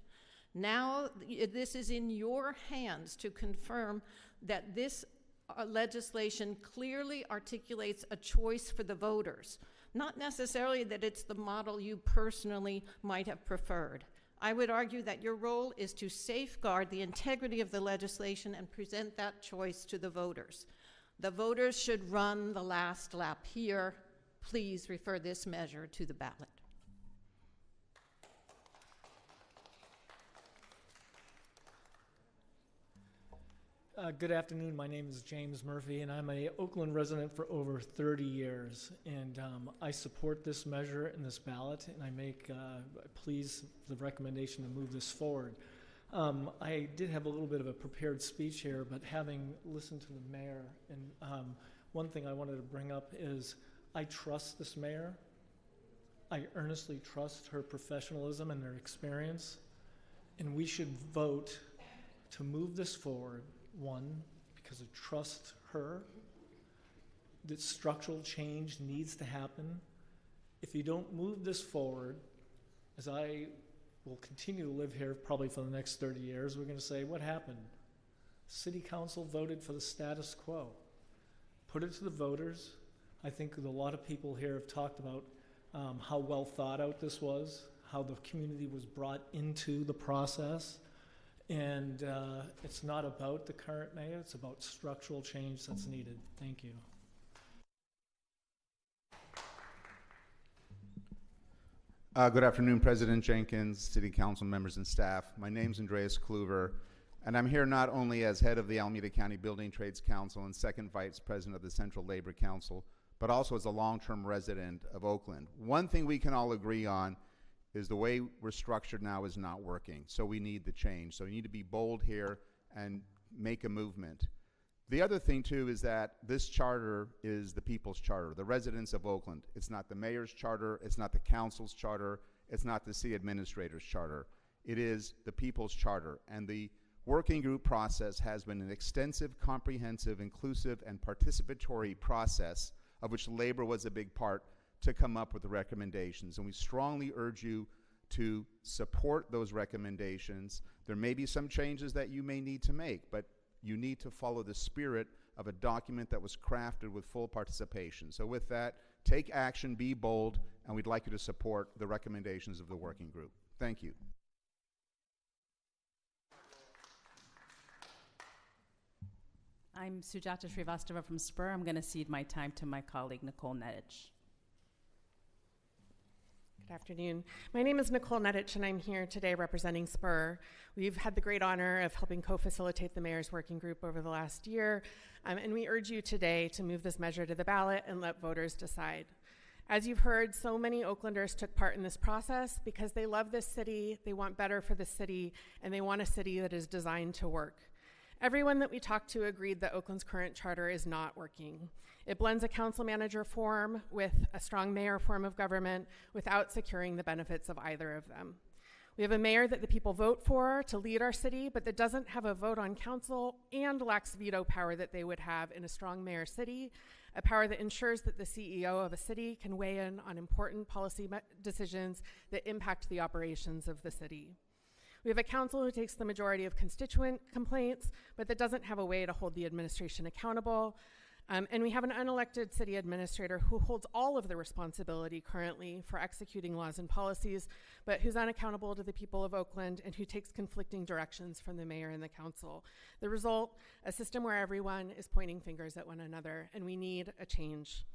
Now, this is in your hands to confirm that this legislation clearly articulates a choice for the voters, not necessarily that it's the model you personally might have preferred. I would argue that your role is to safeguard the integrity of the legislation and present that choice to the voters. The voters should run the last lap here. Please refer this measure to the ballot. Good afternoon. My name is James Murphy, and I'm an Oakland resident for over 30 years. And I support this measure and this ballot, and I please the recommendation to move this forward. I did have a little bit of a prepared speech here, but having listened to the mayor, and one thing I wanted to bring up is I trust this mayor. I earnestly trust her professionalism and her experience, and we should vote to move this forward. One, because I trust her, that structural change needs to happen. If you don't move this forward, as I will continue to live here probably for the next 30 years, we're going to say, what happened? City Council voted for the status quo. Put it to the voters. I think a lot of people here have talked about how well thought out this was, how the community was brought into the process. And it's not about the current mayor, it's about structural change that's needed. Thank you. Good afternoon, President Jenkins, City Council members and staff. My name's Andreas Kluver, and I'm here not only as head of the Alameda County Building Trades Council and second vice president of the Central Labor Council, but also as a long-term resident of Oakland. One thing we can all agree on is the way we're structured now is not working, so we need the change. So we need to be bold here and make a movement. The other thing, too, is that this charter is the people's charter, the residents of Oakland. It's not the mayor's charter, it's not the council's charter, it's not the city administrator's charter. It is the people's charter, and the working group process has been an extensive, comprehensive, inclusive, and participatory process of which labor was a big part, to come up with the recommendations. And we strongly urge you to support those recommendations. There may be some changes that you may need to make, but You need to follow the spirit of a document that was crafted with full participation. So with that, take action, be bold, and we'd like you to support the recommendations of the working group. Thank you. I'm Sujata Srivastava from Spur. I'm going to cede my time to my colleague, Nicole Nedich. Good afternoon. My name is Nicole Nedich, and I'm here today representing Spur. We've had the great honor of helping co-facilitate the mayor's working group over the last year, and we urge you today to move this measure to the ballot and let voters decide. As you've heard, so many Oaklanders took part in this process because they love this city, they want better for the city, and they want a city that is designed to work. Everyone that we talked to agreed that Oakland's current charter is not working. It blends a council manager form with a strong mayor form of government without securing the benefits of either of them. We have a mayor that the people vote for to lead our city, but that doesn't have a vote on council and lacks veto power that they would have in a strong mayor city, a power that ensures that the CEO of a city can weigh in on important policy decisions that impact the operations of the city. We have a council who takes the majority of constituent complaints, but that doesn't have a way to hold the administration accountable. And we have an unelected city administrator who holds all of the responsibility currently for executing laws and policies, but who's unaccountable to the people of Oakland and who takes conflicting directions from the mayor and the council. The result, a system where everyone is pointing fingers at one another, and we need a change.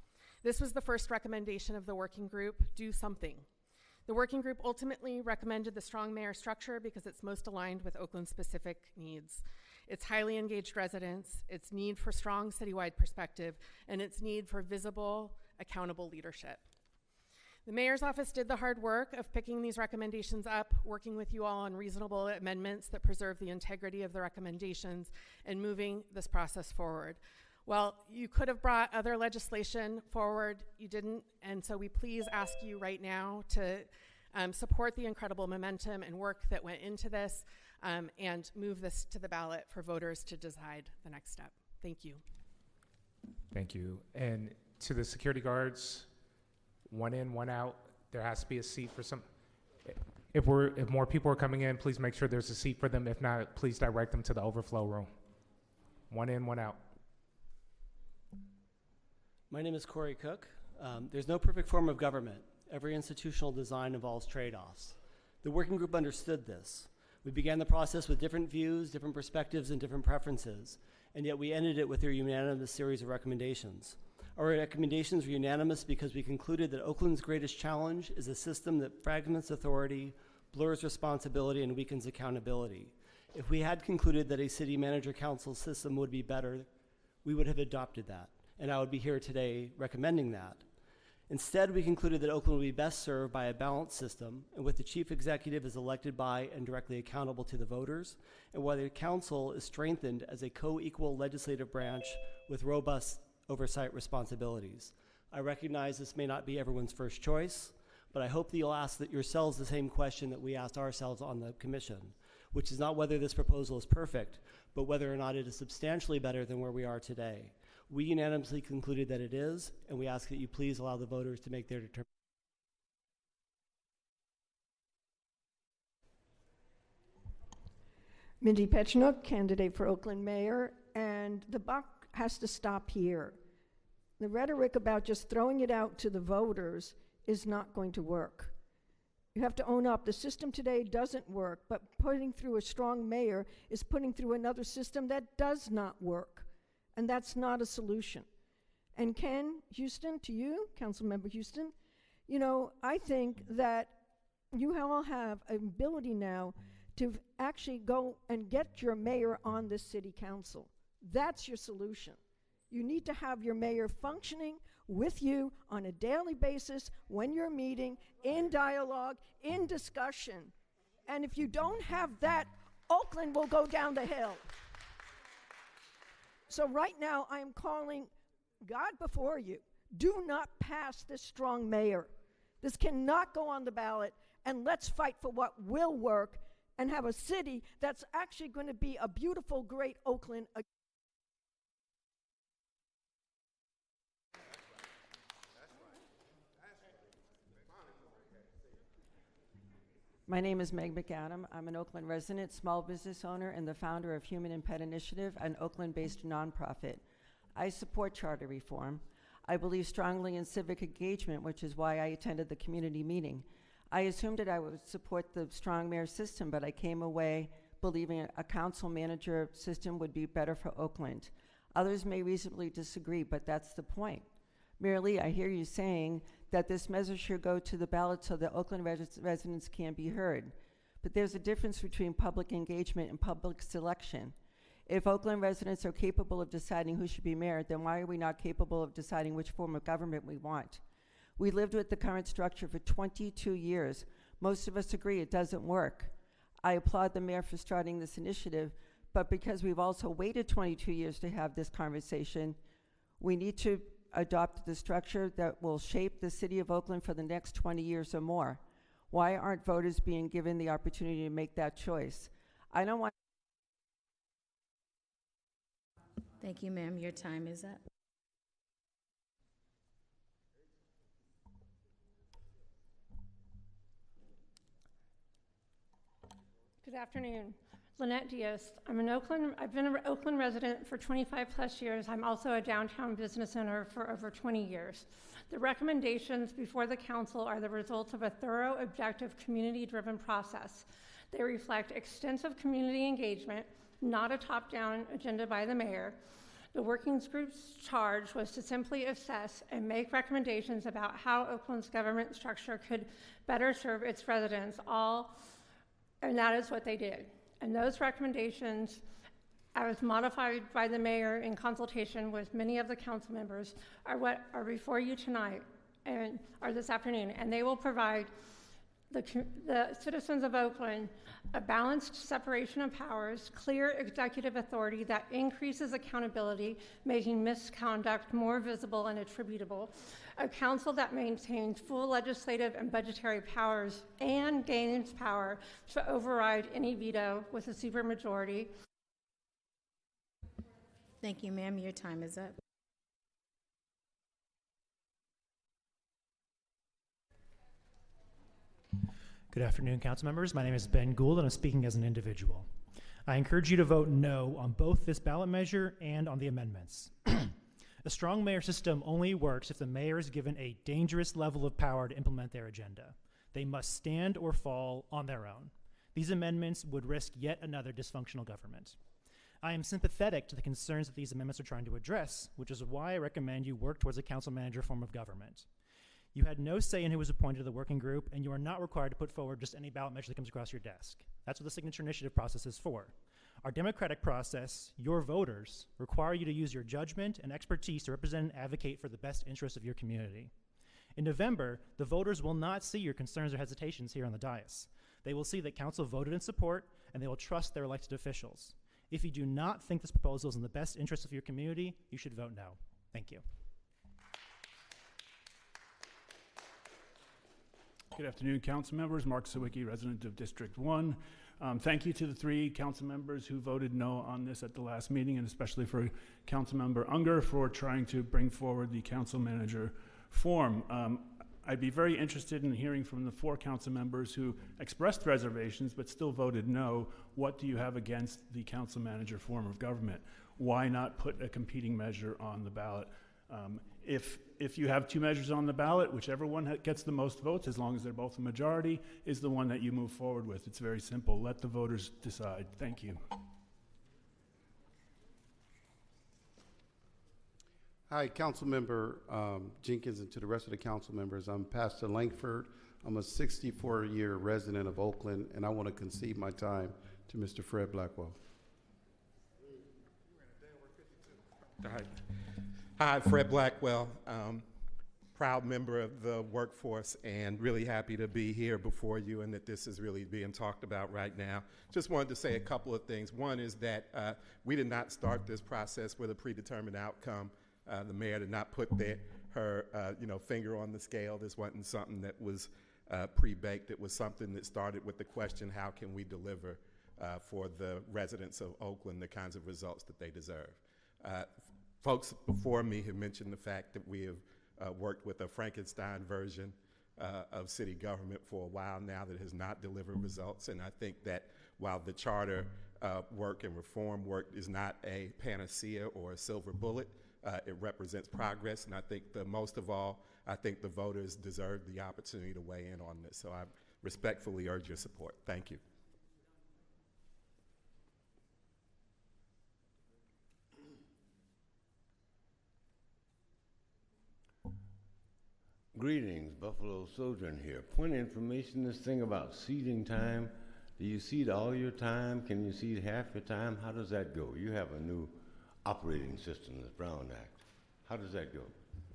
This was the first recommendation of the working group: do something. The working group ultimately recommended the strong mayor structure because it's most aligned with Oakland's specific needs. Its highly engaged residents, its need for strong citywide perspective, and its need for visible, accountable leadership. The mayor's office did the hard work of picking these recommendations up, working with you all on reasonable amendments that preserve the integrity of the recommendations, and moving this process forward. Well, you could have brought other legislation forward, you didn't, and so we please ask you right now to support the incredible momentum and work that went into this, and move this to the ballot for voters to decide the next step. Thank you. Thank you. And to the security guards, one in, one out, there has to be a seat for some. If more people are coming in, please make sure there's a seat for them. If not, please direct them to the overflow room. One in, one out. My name is Corey Cook. There's no perfect form of government. Every institutional design involves trade-offs. The working group understood this. We began the process with different views, different perspectives, and different preferences, and yet we ended it with a unanimous series of recommendations. Our recommendations were unanimous because we concluded that Oakland's greatest challenge is a system that fragments authority, blurs responsibility, and weakens accountability. If we had concluded that a city manager council system would be better, we would have adopted that, and I would be here today recommending that. Instead, we concluded that Oakland would be best served by a balanced system, in which the chief executive is elected by and directly accountable to the voters, and where the council is strengthened as a co-equal legislative branch with robust oversight responsibilities. I recognize this may not be everyone's first choice, but I hope that you'll ask yourselves the same question that we asked ourselves on the commission, which is not whether this proposal is perfect, but whether or not it is substantially better than where we are today. We unanimously concluded that it is, and we ask that you please allow the voters to make their determination. Mindy Petchnook, candidate for Oakland mayor, and the buck has to stop here. The rhetoric about just throwing it out to the voters is not going to work. You have to own up. The system today doesn't work, but putting through a strong mayor is putting through another system that does not work. And that's not a solution. And Ken Houston, to you, Councilmember Houston, you know, I think that you all have an ability now to actually go and get your mayor on this city council. That's your solution. You need to have your mayor functioning with you on a daily basis when you're meeting, in dialogue, in discussion. And if you don't have that, Oakland will go down the hill. So right now, I am calling God before you. Do not pass this strong mayor. This cannot go on the ballot, and let's fight for what will work and have a city that's actually going to be a beautiful, great Oakland. My name is Meg McAdam. I'm an Oakland resident, small business owner, and the founder of Human and Pet Initiative, an Oakland-based nonprofit. I support charter reform. I believe strongly in civic engagement, which is why I attended the community meeting. I assumed that I would support the strong mayor system, but I came away believing a council manager system would be better for Oakland. Others may reasonably disagree, but that's the point. Merely, I hear you saying that this measure should go to the ballot so that Oakland residents can be heard. But there's a difference between public engagement and public selection. If Oakland residents are capable of deciding who should be mayor, then why are we not capable of deciding which form of government we want? We lived with the current structure for 22 years. Most of us agree it doesn't work. I applaud the mayor for starting this initiative, but because we've also waited 22 years to have this conversation, we need to adopt the structure that will shape the city of Oakland for the next 20 years or more. Why aren't voters being given the opportunity to make that choice? I don't want. Thank you, ma'am. Your time is up. Good afternoon. Lynette Diaz. I've been an Oakland resident for 25 plus years. I'm also a downtown business owner for over 20 years. The recommendations before the council are the result of a thorough, objective, community-driven process. They reflect extensive community engagement, not a top-down agenda by the mayor. The working group's charge was to simply assess and make recommendations about how Oakland's government structure could better serve its residents, and that is what they did. And those recommendations, as modified by the mayor in consultation with many of the council members, are what are before you tonight or this afternoon, and they will provide the citizens of Oakland a balanced separation of powers, clear executive authority that increases accountability, making misconduct more visible and attributable, a council that maintains full legislative and budgetary powers and gains power to override any veto with a supermajority. Thank you, ma'am. Your time is up. Good afternoon, council members. My name is Ben Gould, and I'm speaking as an individual. I encourage you to vote no on both this ballot measure and on the amendments. A strong mayor system only works if the mayor is given a dangerous level of power to implement their agenda. They must stand or fall on their own. These amendments would risk yet another dysfunctional government. I am sympathetic to the concerns that these amendments are trying to address, which is why I recommend you work towards a council manager form of government. You had no say in who was appointed to the working group, and you are not required to put forward just any ballot measure that comes across your desk. That's what the signature initiative process is for. Our democratic process, your voters, require you to use your judgment and expertise to represent and advocate for the best interests of your community. In November, the voters will not see your concerns or hesitations here on the dais. They will see that council voted in support, and they will trust their elected officials. If you do not think this proposal is in the best interest of your community, you should vote no. Thank you. Good afternoon, council members. Mark Sawicki, resident of District 1. Thank you to the 3 council members who voted no on this at the last meeting, and especially for council member Unger for trying to bring forward the council manager form. I'd be very interested in hearing from the 4 council members who expressed reservations but still voted no. What do you have against the council manager form of government? Why not put a competing measure on the ballot? If you have 2 measures on the ballot, whichever one gets the most votes, as long as they're both a majority, is the one that you move forward with. It's very simple. Let the voters decide. Thank you. Hi, Councilmember Jenkins, and to the rest of the council members. I'm Pastor Langford. I'm a 64-year resident of Oakland, and I want to concede my time to Mr. Fred Blackwell. Hi, Fred Blackwell, proud member of the workforce, and really happy to be here before you and that this is really being talked about right now. Just wanted to say a couple of things. One is that we did not start this process with a predetermined outcome. The mayor did not put her finger on the scale. This wasn't something that was pre-baked. It was something that started with the question, how can we deliver for the residents of Oakland the kinds of results that they deserve? Folks before me have mentioned the fact that we have worked with a Frankenstein version of city government for a while now that has not delivered results. And I think that while the charter work and reform work is not a panacea or a silver bullet, it represents progress. And I think most of all, I think the voters deserve the opportunity to weigh in on this. So I respectfully urge your support. Thank you. Greetings, Buffalo Sojourn here. Point of information, this thing about seating time. Do you seat all your time? Can you seat half your time? How does that go? You have a new operating system, the Brown Act. How does that go?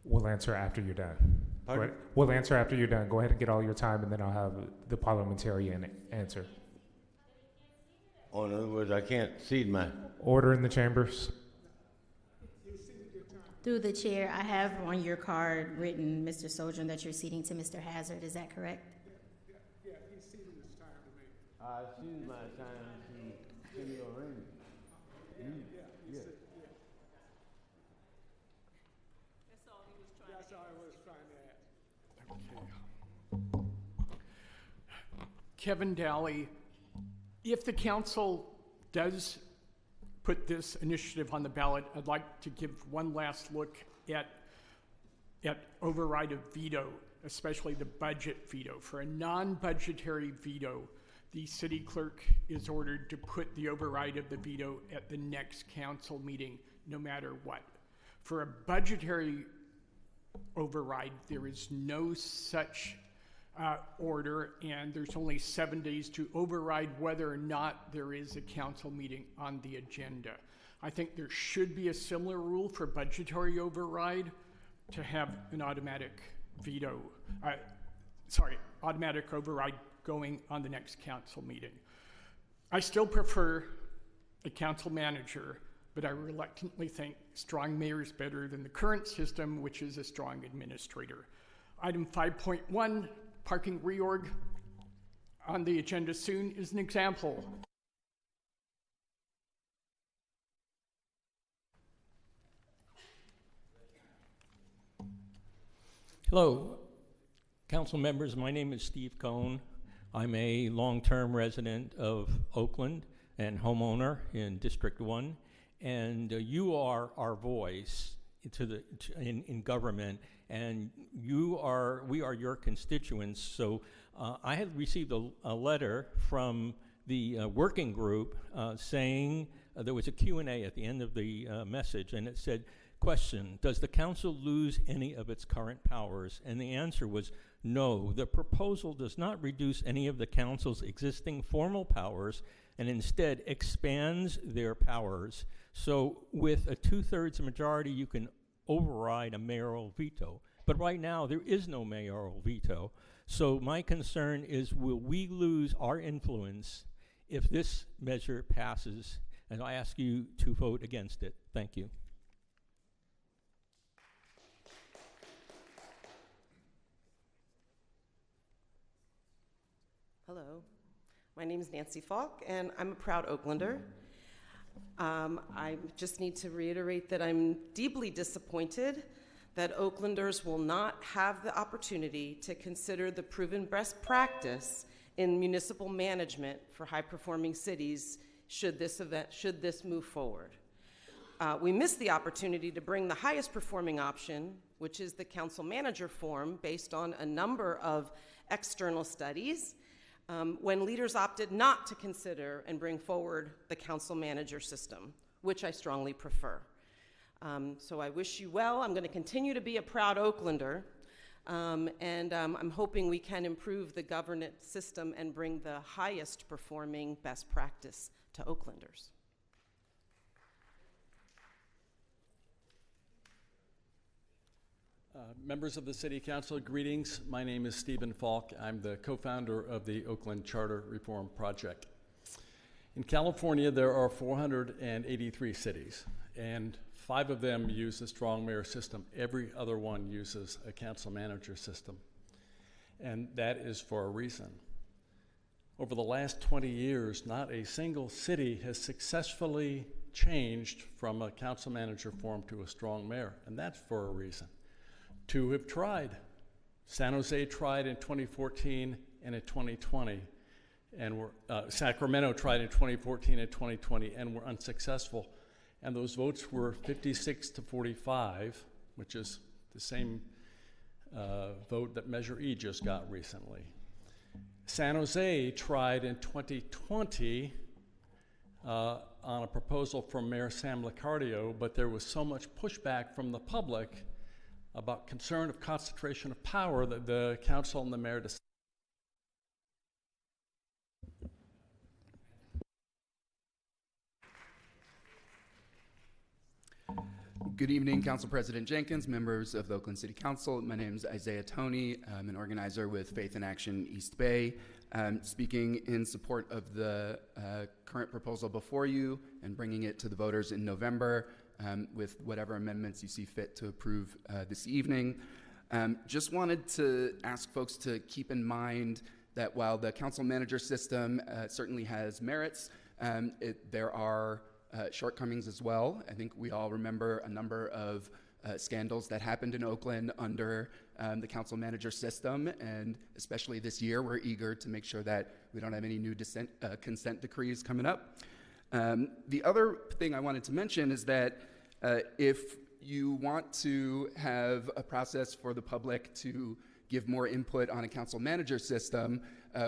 We'll answer after you're done. Pardon? We'll answer after you're done. Go ahead and get all your time, and then I'll have the parliamentarian answer. Oh, in other words, I can't seat my... Order in the chambers. Through the chair, I have on your card written, Mr. Sojourn, that you're ceding to Mr. Hazard. Is that correct? Yeah, he's ceding his time to me. I ceded my time to City O'Reilly. Yeah. That's all he was trying That's all I was trying to add. Okay. Kevin Daly, if the council does put this initiative on the ballot, I'd like to give one last look at override of veto, especially the budget veto. For a non-budgetary veto, the city clerk is ordered to put the override of the veto at the next council meeting, no matter what. For a budgetary override, there is no such order, and there's only 7 days to override whether or not there is a council meeting on the agenda. I think there should be a similar rule for budgetary override to have an automatic veto, automatic override going on the next council meeting. I still prefer a council manager, but I reluctantly think strong mayor is better than the current system, which is a strong administrator. Item 5.1, parking reorg, on the agenda soon, is an example. Hello, council members. My name is Steve Cohn. I'm a long-term resident of Oakland and homeowner in District 1, and you are our voice in government, and we are your constituents. So I had received a letter from the working group saying there was a Q&A at the end of the message, and it said, question, does the council lose any of its current powers? And the answer was no. The proposal does not reduce any of the council's existing formal powers and instead expands their powers. So with a 2/3 majority, you can override a mayoral veto. But right now, there is no mayoral veto. So my concern is, will we lose our influence if this measure passes? And I ask you to vote against it. Thank you. Hello, my name is Nancy Falk, and I'm a proud Oaklander. I just need to reiterate that I'm deeply disappointed that Oaklanders will not have the opportunity to consider the proven best practice in municipal management for high-performing cities should this move forward. We missed the opportunity to bring the highest performing option, which is the council manager form, based on a number of external studies, when leaders opted not to consider and bring forward the council manager system, which I strongly prefer. So I wish you well. I'm going to continue to be a proud Oaklander, and I'm hoping we can improve the governance system and bring the highest performing best practice to Oaklanders. Members of the City Council, greetings. My name is Stephen Falk. I'm the co-founder of the Oakland Charter Reform Project. In California, there are 483 cities, and 5 of them use a strong mayor system. Every other one uses a council manager system, and that is for a reason. Over the last 20 years, not a single city has successfully changed from a council manager form to a strong mayor, and that's for a reason. 2 have tried. San Jose tried in 2014 and in 2020, and Sacramento tried in 2014 and 2020 and were unsuccessful. And those votes were 56 to 45, which is the same vote that Measure E just got recently. San Jose tried in 2020 on a proposal from Mayor Sam Liccardio, but there was so much pushback from the public about concern of concentration of power that the council and the mayor decided. Good evening, Council President Jenkins, members of the Oakland City Council. My name is Isaiah Toney. I'm an organizer with Faith in Action East Bay. Speaking in support of the current proposal before you and bringing it to the voters in November with whatever amendments you see fit to approve this evening. Just wanted to ask folks to keep in mind that while the council manager system certainly has merits, there are shortcomings as well. I think we all remember a number of scandals that happened in Oakland under the council manager system, and especially this year, we're eager to make sure that we don't have any new consent decrees coming up. The other thing I wanted to mention is that if you want to have a process for the public to give more input on a council manager system,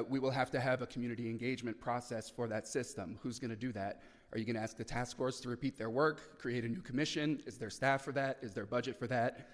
we will have to have a community engagement process for that system. Who's going to do that? Are you going to ask the task force to repeat their work, create a new commission? Is there staff for that? Is there budget for that?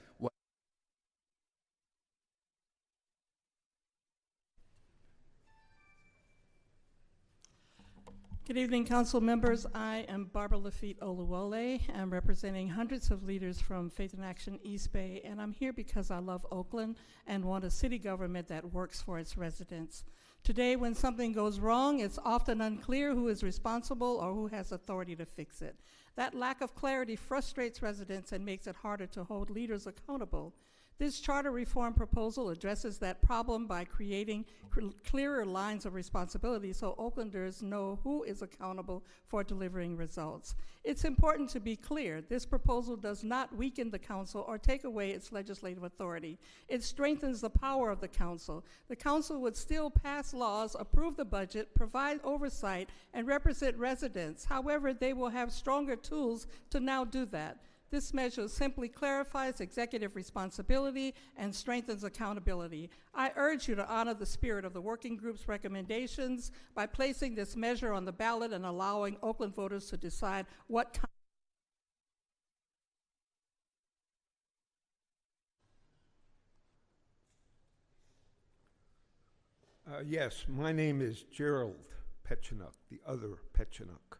Good evening, council members. I am Barbara Lafitte Oluwole. I'm representing hundreds of leaders from Faith in Action East Bay, and I'm here because I love Oakland and want a city government that works for its residents. Today, when something goes wrong, it's often unclear who is responsible or who has authority to fix it. That lack of clarity frustrates residents and makes it harder to hold leaders accountable. This charter reform proposal addresses that problem by creating clearer lines of responsibility so Oaklanders know who is accountable for delivering results. It's important to be clear, this proposal does not weaken the council or take away its legislative authority. It strengthens the power of the council. The council would still pass laws, approve the budget, provide oversight, and represent residents. However, they will have stronger tools to now do that. This measure simply clarifies executive responsibility and strengthens accountability. I urge you to honor the spirit of the working group's recommendations by placing this measure on the ballot and allowing Oakland voters to decide what kind. Yes, my name is Gerald Petchenuk, the other Petchenuk,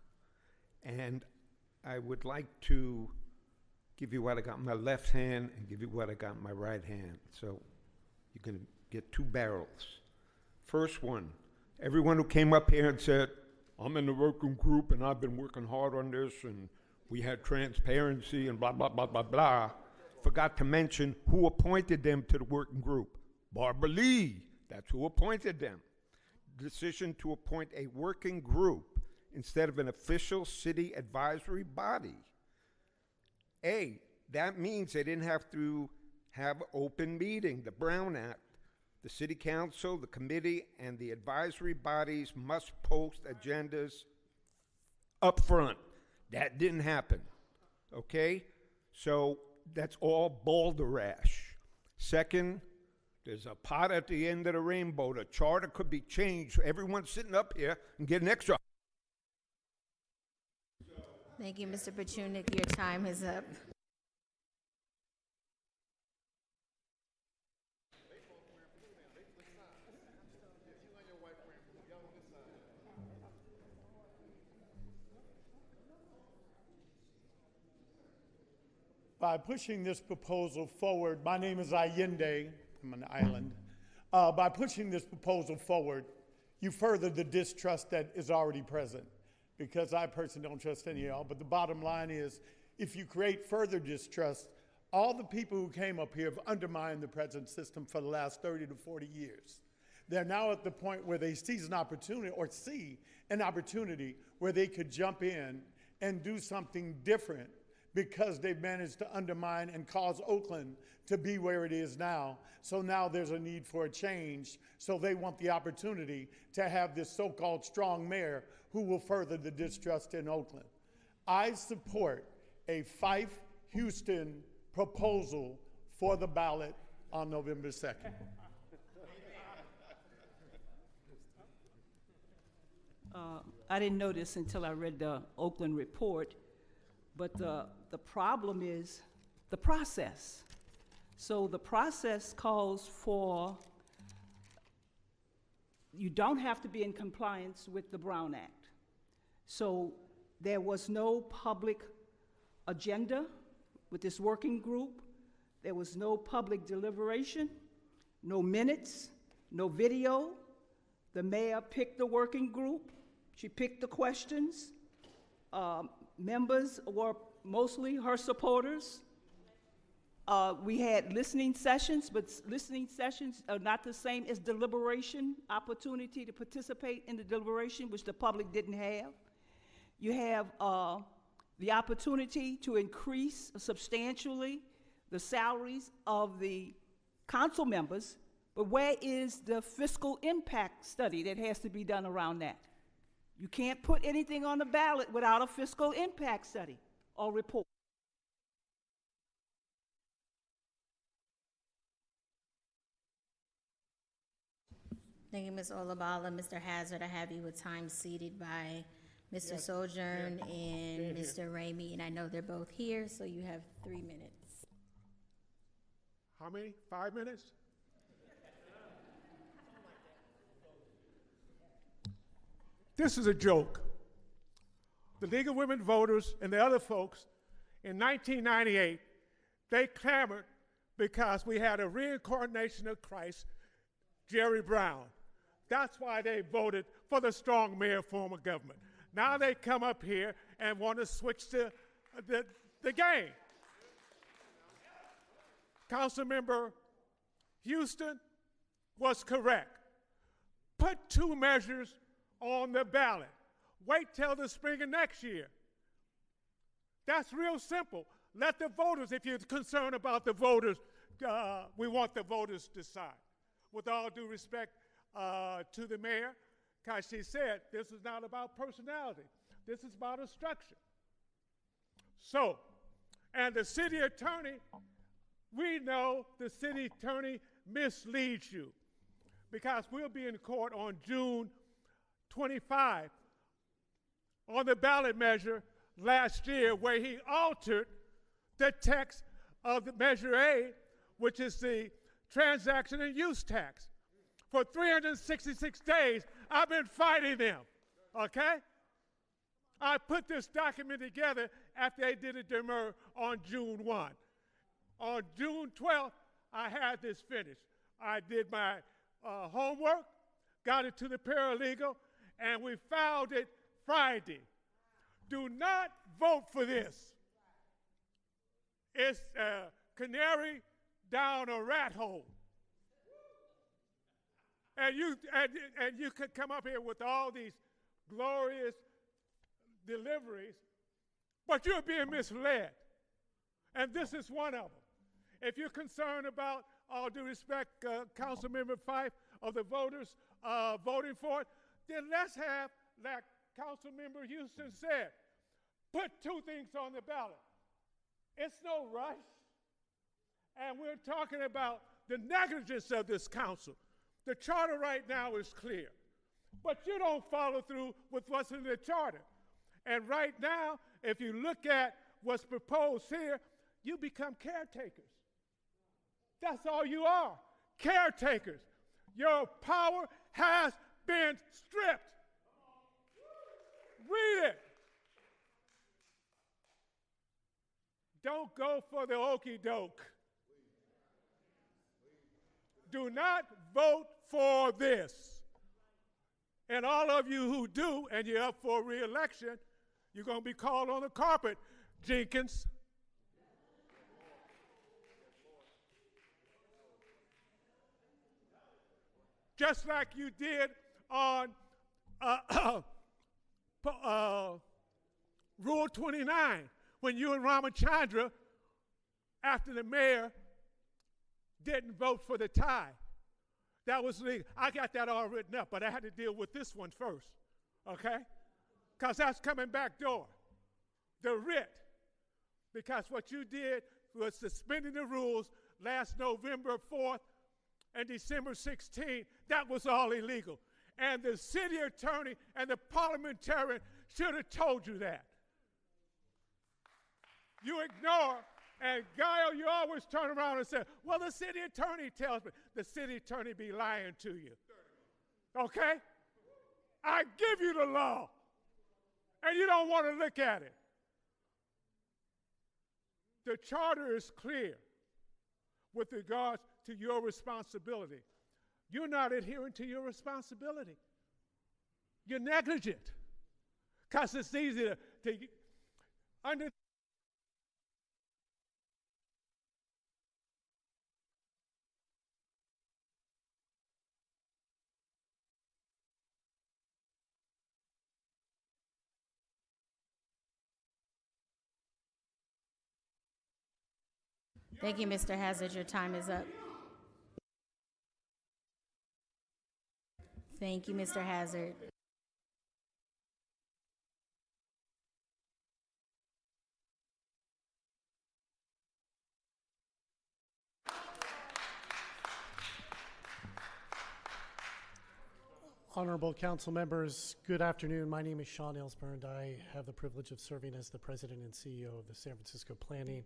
and I would like to give you what I got in my left hand and give you what I got in my right hand. So you're going to get two barrels. First one, everyone who came up here and said, I'm in the working group and I've been working hard on this and we had transparency and blah, blah, blah, blah, blah, forgot to mention who appointed them to the working group. Barbara Lee, that's who appointed them. Decision to appoint a working group instead of an official city advisory body. That means they didn't have to have open meeting, the Brown Act. The city council, the committee, and the advisory bodies must post agendas up front. That didn't happen, okay? So that's all balderdash. Second, there's a pot at the end of the rainbow. The charter could be changed so everyone sitting up here and get an extra. Thank you, Mr. Pachunik. Your time is up. By pushing this proposal forward, my name is Allende, I'm on an island. By pushing this proposal forward, you further the distrust that is already present. Because I personally don't trust any of y'all, but the bottom line is, if you create further distrust, all the people who came up here have undermined the present system for the last 30 to 40 years. They're now at the point where they see an opportunity where they could jump in and do something different because they've managed to undermine and cause Oakland to be where it is now. So now there's a need for a change. So they want the opportunity to have this so-called strong mayor who will further the distrust in Oakland. I support a Fife-Houston proposal for the ballot on November 2nd. I didn't know this until I read the Oakland report, but the problem is the process. So the process calls for, you don't have to be in compliance with the Brown Act. So there was no public agenda with this working group. There was no public deliberation, no minutes, no video. The mayor picked the working group. She picked the questions. Members were mostly her supporters. We had listening sessions, but listening sessions are not the same as deliberation, opportunity to participate in the deliberation, which the public didn't have. You have the opportunity to increase substantially the salaries of the council members, but where is the fiscal impact study that has to be done around that? You can't put anything on the ballot without a fiscal impact study or report. Thank you, Ms. Olabala. Mr. Hazard, I have you with time ceded by Mr. Yes, Sojourn yeah. and They're Mr. Ramey, and I know they're both here, so you have 3 minutes. How many? 5 minutes? This is a joke. The League of Women Voters and the other folks in 1998, they clamored because we had a reincarnation of Christ, Jerry Brown. That's why they voted for the strong mayor form of government. Now they come up here and want to switch the game. Councilmember Houston was correct. Put 2 measures on the ballot. Wait till the spring of next year. That's real simple. Let the voters, if you're concerned about the voters, we want the voters to decide. With all due respect to the mayor, because she said this is not about personality. This is about a structure. So, and the city attorney, we know the city attorney misleads you, because we'll be in court on June 25 on the ballot measure last year, where he altered the text of the Measure A, which is the transaction and use tax. For 366 days, I've been fighting them, okay? I put this document together after they did a demur on June 1. On June 12th, I had this finished. I did my homework, got it to the paralegal, and we filed it Friday. Do not vote for this. It's a canary down a rat hole. And you could come up here with all these glorious deliveries, but you're being misled. And this is one of them. If you're concerned about, all due respect, Councilmember Fife, of the voters voting for it, then let's have, like Councilmember Houston said, put 2 things on the ballot. It's no rush. And we're talking about the negligence of this council. The charter right now is clear, but you don't follow through with what's in the charter. And right now, if you look at what's proposed here, you become caretakers. That's all you are, caretakers. Your power has been stripped. Read it. Don't go for the okie doke. Do not vote for this. And all of you who do, and you're up for re-election, you're going to be called on the carpet, Jenkins. Just like you did on Rule 29, when you and Ramachandra, after the mayor, didn't vote for the tie. That was legal. I got that all written up, but I had to deal with this one first, okay? Because that's coming back door. The writ. Because what you did was suspending the rules last November 4th and December 16th. That was all illegal. And the city attorney and the parliamentarian should have told you that. You ignore, and Gail, you always turn around and say, well, the city attorney tells me. The city attorney be lying to you. Okay? I give you the law, and you don't want to look at it. The charter is clear with regards to your responsibility. You're not adhering to your responsibility. You're negligent. Because it's easy to under. Thank you, Mr. Hazard. Your time is up. Thank you, Mr. Hazard. Honorable council members, good afternoon. My name is Sean Aylesbury, and I have the privilege of serving as the president and CEO of the San Francisco Planning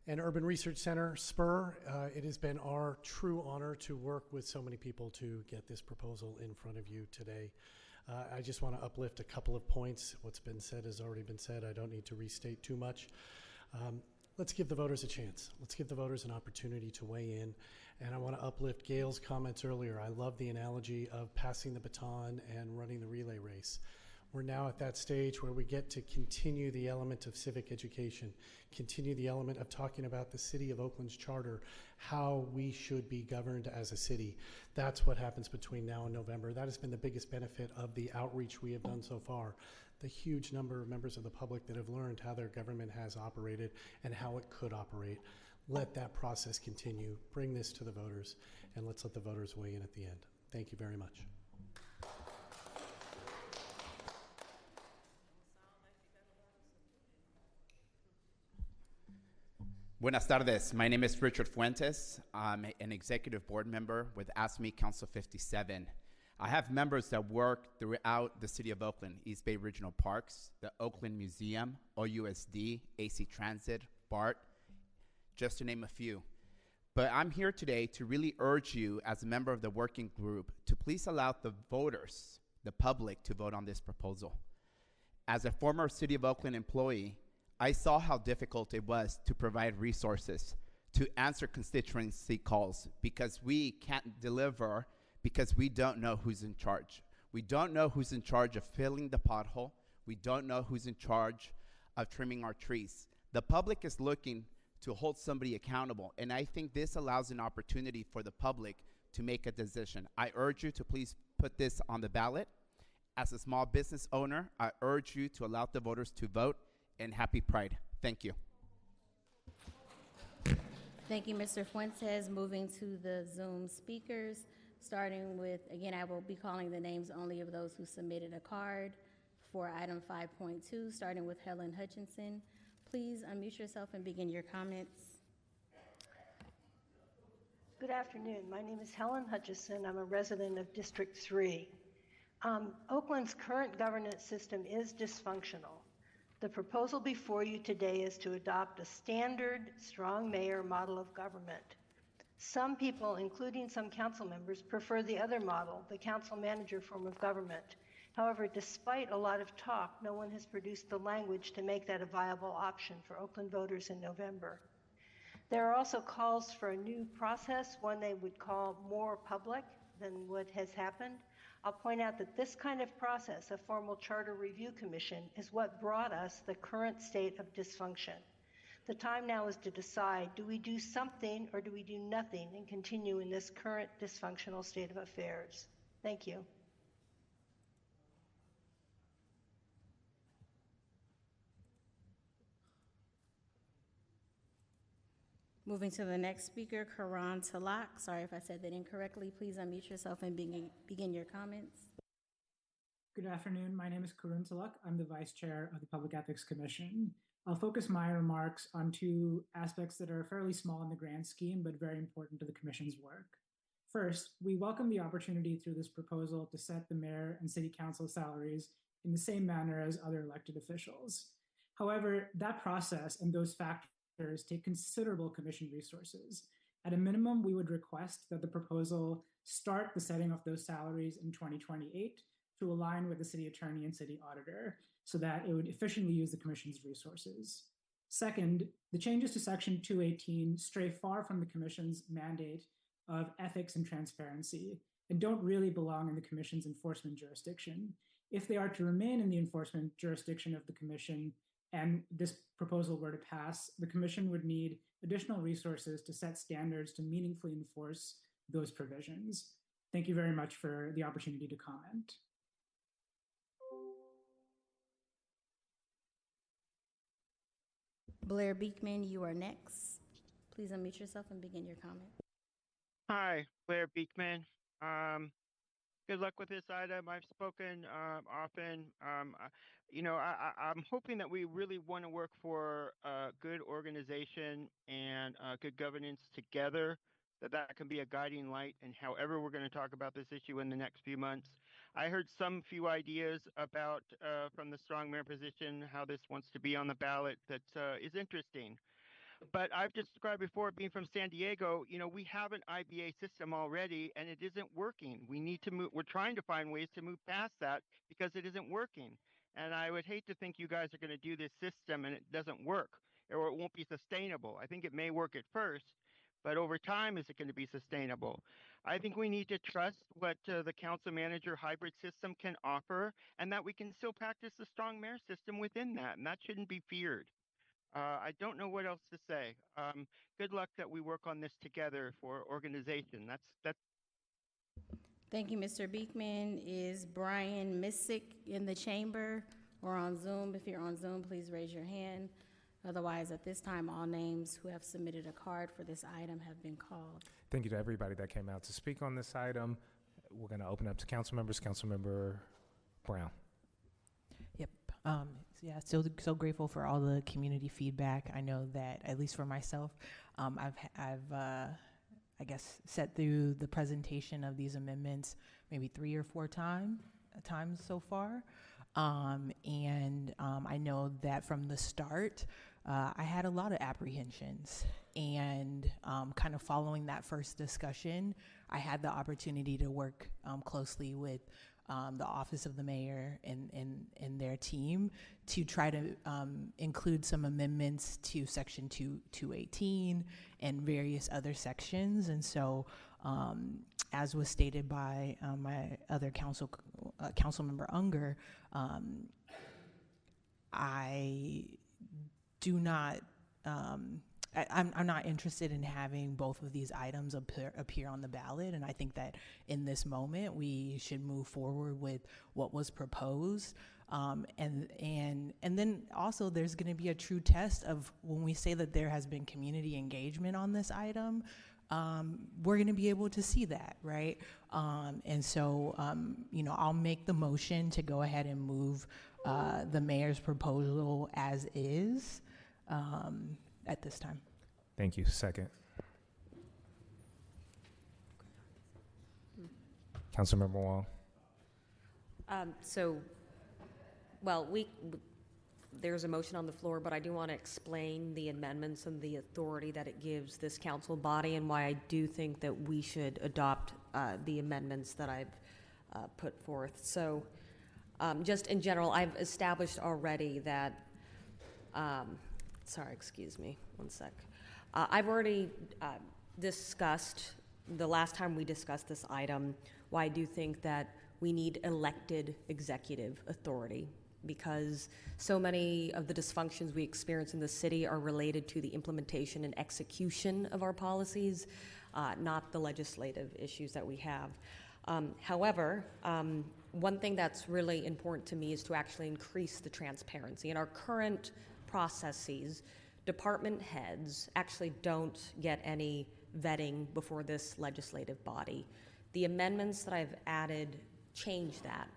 and Urban Research Center, SPUR. It has been our true honor to work with so many people to get this proposal in front of you today. I just want to uplift a couple of points. What's been said has already been said. I don't need to restate too much. Let's give the voters a chance. Let's give the voters an opportunity to weigh in. And I want to uplift Gail's comments earlier. I love the analogy of passing the baton and running the relay race. We're now at that stage where we get to continue the element of civic education, continue the element of talking about the City of Oakland's charter, how we should be governed as a city. That's what happens between now and November. That has been the biggest benefit of the outreach we have done so far. The huge number of members of the public that have learned how their government has operated and how it could operate. Let that process continue. Bring this to the voters, and let's let the voters weigh in at the end. Thank you very much. Buenas tardes. My name is Richard Fuentes. I'm an executive board member with ASME Council 57. I have members that work throughout the city of Oakland, East Bay Regional Parks, the Oakland Museum, OUSD, AC Transit, BART, just to name a few. But I'm here today to really urge you as a member of the working group to please allow the voters, the public, to vote on this proposal. As a former City of Oakland employee, I saw how difficult it was to provide resources, to answer constituency calls, because we can't deliver because we don't know who's in charge. We don't know who's in charge of filling the pothole. We don't know who's in charge of trimming our trees. The public is looking to hold somebody accountable, and I think this allows an opportunity for the public to make a decision. I urge you to please put this on the ballot. As a small business owner, I urge you to allow the voters to vote, and happy Pride. Thank you. Thank you, Mr. Fuentes. Moving to the Zoom speakers, starting with, again, I will be calling the names only of those who submitted a card for item 5.2, starting with Helen Hutchinson. Please unmute yourself and begin your comments. Good afternoon. My name is Helen Hutchison. I'm a resident of District 3. Oakland's current governance system is dysfunctional. The proposal before you today is to adopt a standard strong mayor model of government. Some people, including some council members, prefer the other model, the council manager form of government. However, despite a lot of talk, no one has produced the language to make that a viable option for Oakland voters in November. There are also calls for a new process, one they would call more public than what has happened. I'll point out that this kind of process, a formal charter review commission, is what brought us the current state of dysfunction. The time now is to decide, do we do something or do we do nothing and continue in this current dysfunctional state of affairs? Thank you. Moving to the next speaker, Karan Talak. Sorry if I said that incorrectly. Please unmute yourself and begin your comments. Good afternoon. My name is Karun Talak. I'm the Vice Chair of the Public Ethics Commission. I'll focus my remarks on two aspects that are fairly small in the grand scheme, but very important to the Commission's work. First, we welcome the opportunity through this proposal to set the mayor and city council salaries in the same manner as other elected officials. However, that process and those factors take considerable Commission resources. At a minimum, we would request that the proposal start the setting of those salaries in 2028 to align with the city attorney and city auditor so that it would efficiently use the Commission's resources. Second, the changes to Section 218 stray far from the Commission's mandate of ethics and transparency and don't really belong in the Commission's enforcement jurisdiction. If they are to remain in the enforcement jurisdiction of the Commission and this proposal were to pass, the Commission would need additional resources to set standards to meaningfully enforce those provisions. Thank you very much for the opportunity to comment. Blair Beekman, you are next. Please unmute yourself and begin your comment. Hi, Blair Beekman. Good luck with this item. I've spoken often. I'm hoping that we really want to work for good organization and good governance together, that can be a guiding light in however we're going to talk about this issue in the next few months. I heard few ideas about from the strong mayor position, how this wants to be on the ballot that is interesting. But I've described before, being from San Diego, we have an IBA system already and it isn't working. We need to move, we're trying to find ways to move past that because it isn't working. And I would hate to think you guys are going to do this system and it doesn't work or it won't be sustainable. I think it may work at first, but over time, is it going to be sustainable? I think we need to trust what the council manager hybrid system can offer and that we can still practice the strong mayor system within that, and that shouldn't be feared. I don't know what else to say. Good luck that we work on this together for organization. That's. Thank you, Mr. Beekman. Is Brian Missick in the chamber or on Zoom? If you're on Zoom, please raise your hand. Otherwise, at this time, all names who have submitted a card for this item have been called. Thank you to everybody that came out to speak on this item. We're going to open up to council members. Councilmember Brown. Yep. Yeah, so grateful for all the community feedback. I know that, at least for myself, I've I guess, set through the presentation of these amendments maybe 3 or 4 times so far. And I know that from the start, I had a lot of apprehensions. And kind of following that first discussion, I had the opportunity to work closely with the Office of the Mayor and their team to try to include some amendments to Section 218 and various other sections. And so, as was stated by my other council member Unger, I do not. I'm not interested in having both of these items appear on the ballot, and I think that in this moment we should move forward with what was proposed, and then also there's going to be a true test of when we say that there has been community engagement on this item. We're going to be able to see that, right? And so, I'll make the motion to go ahead and move the mayor's proposal as is. At this time. Thank you. Second. Councilmember Wong. There's a motion on the floor, but I do want to explain the amendments and the authority that it gives this council body and why I do think that we should adopt the amendments that I've put forth. So just in general, I've established already that sorry, excuse me, one sec. I've already discussed, the last time we discussed this item, why I do think that we need elected executive authority, because so many of the dysfunctions we experience in the city are related to the implementation and execution of our policies, not the legislative issues that we have. However, one thing that's really important to me is to actually increase the transparency. In our current processes department heads actually don't get any vetting before this legislative body. The amendments that I've added change that.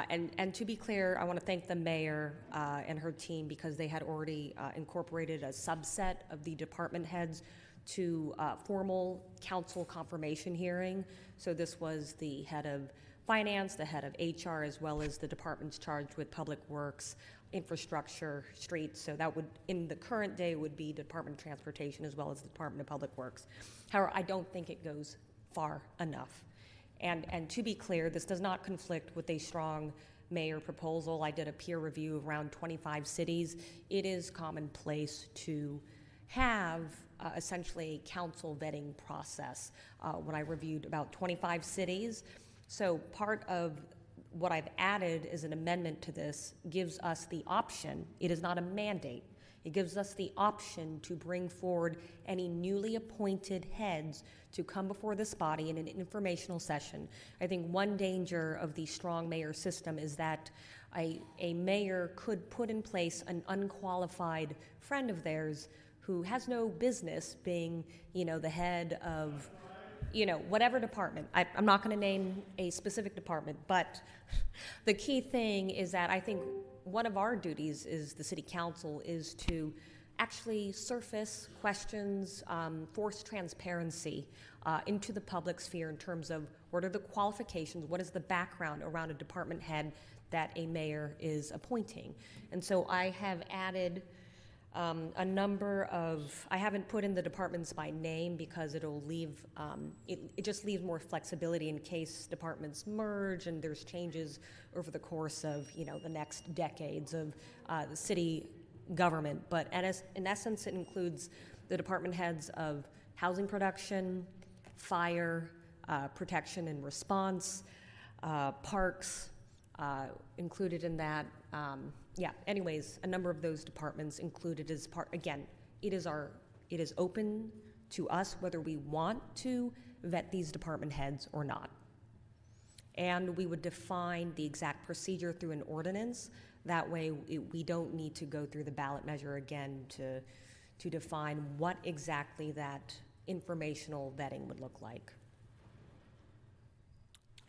And to be clear, I want to thank the mayor and her team because they had already incorporated a subset of the department heads to formal council confirmation hearing. So this was the head of finance, the head of HR, as well as the departments charged with public works, infrastructure, streets. So that would, in the current day, would be Department of Transportation as well as the Department of Public Works. However, I don't think it goes far enough. And to be clear, this does not conflict with a strong mayor proposal. I did a peer review of around 25 cities. It is commonplace to have essentially a council vetting process when I reviewed about 25 cities. So part of what I've added as an amendment to this gives us the option. It is not a mandate. It gives us the option to bring forward any newly appointed heads to come before this body in an informational session. I think one danger of the strong mayor system is that a mayor could put in place an unqualified friend of theirs who has no business being, the head of, whatever department. I'm not going to name a specific department, but the key thing is that I think one of our duties as the city council is to actually surface questions, force transparency into the public sphere in terms of what are the qualifications, what is the background around a department head that a mayor is appointing. And so I have added a number of, I haven't put in the departments by name because it'll leave, it just leaves more flexibility in case departments merge and there's changes over the course of, the next decades of the city government. But in essence, it includes the department heads of housing production, fire, protection and response, parks, included in that. Anyways, a number of those departments included as part. Again, it is open to us whether we want to vet these department heads or not. And we would define the exact procedure through an ordinance. That way, we don't need to go through the ballot measure again to define what exactly that informational vetting would look like.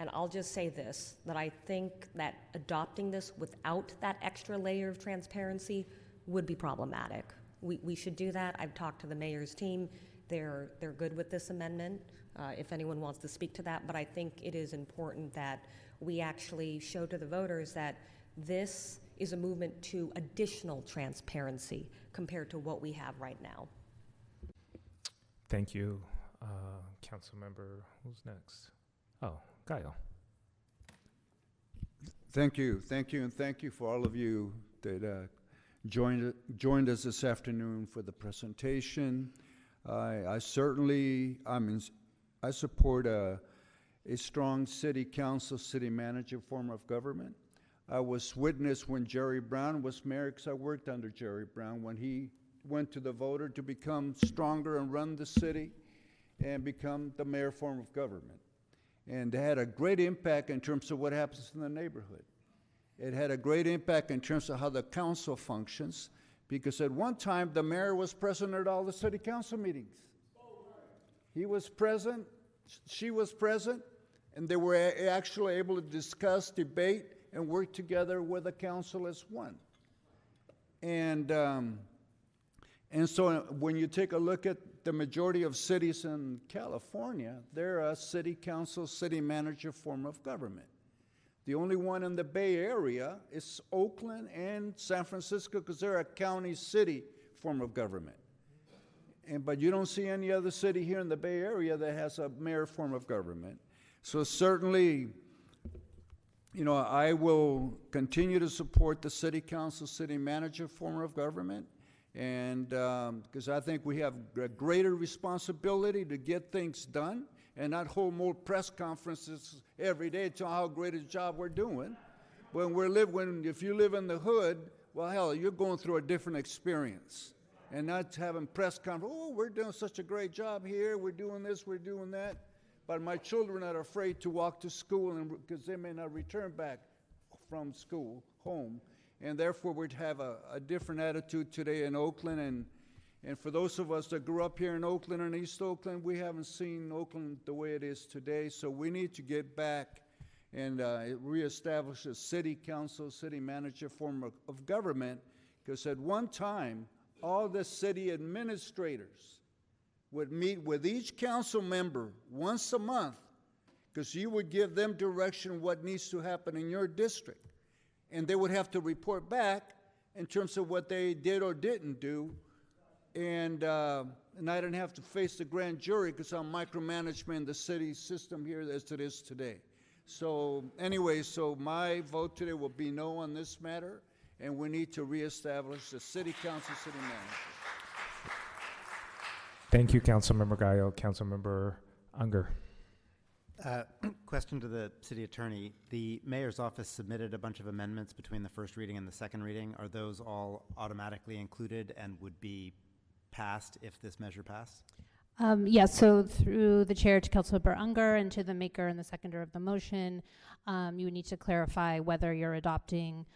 And I'll just say this, that I think that adopting this without that extra layer of transparency would be problematic. We should do that. I've talked to the mayor's team. They're good with this amendment, if anyone wants to speak to that. But I think it is important that we actually show to the voters that this is a movement to additional transparency compared to what we have right now. Thank you. Council member, who's next? Oh, Kyle. Thank you, and thank you for all of you that joined us this afternoon for the presentation. I support a strong city council, city manager form of government. I was witness when Jerry Brown was mayor, because I worked under Jerry Brown, when he went to the voter to become stronger and run the city and become the mayor form of government. And it had a great impact in terms of what happens in the neighborhood. It had a great impact in terms of how the council functions, because at one time the mayor was present at all the city council meetings. He was present, she was present, and they were actually able to discuss, debate, and work together with the council as one. And so when you take a look at the majority of cities in California, they're a city council, city manager form of government. The only one in the Bay Area is Oakland and San Francisco, because they're a county city form of government. But you don't see any other city here in the Bay Area that has a mayor form of government. So certainly, I will continue to support the city council, city manager form of government. And because I think we have a greater responsibility to get things done and not hold more press conferences every day to how great a job we're doing. If you live in the hood, well, hell, you're going through a different experience. And not having press conference, oh, we're doing such a great job here, we're doing this, we're doing that. But my children are afraid to walk to school because they may not return back from school home. and therefore we'd have a different attitude today in Oakland. And for those of us that grew up here in Oakland and East Oakland, we haven't seen Oakland the way it is today. So we need to get back and reestablish a city council, city manager form of government, because at one time, all the city administrators would meet with each council member once a month, because you would give them direction what needs to happen in your district. And they would have to report back in terms of what they did or didn't do. And I didn't have to face the grand jury because I'm micromanaging the city system here as it is today. So anyway, so my vote today will be no on this matter, and we need to reestablish the city council, city manager. Thank you, Councilmember Gallo. Councilmember Unger. Question to the city attorney. The mayor's office submitted a bunch of amendments between the first reading and the second reading. Are those all automatically included and would be passed if this measure passed? Yes, so through the chair to Councilmember Unger and to the maker and the seconder of the motion, you would need to clarify whether you're adopting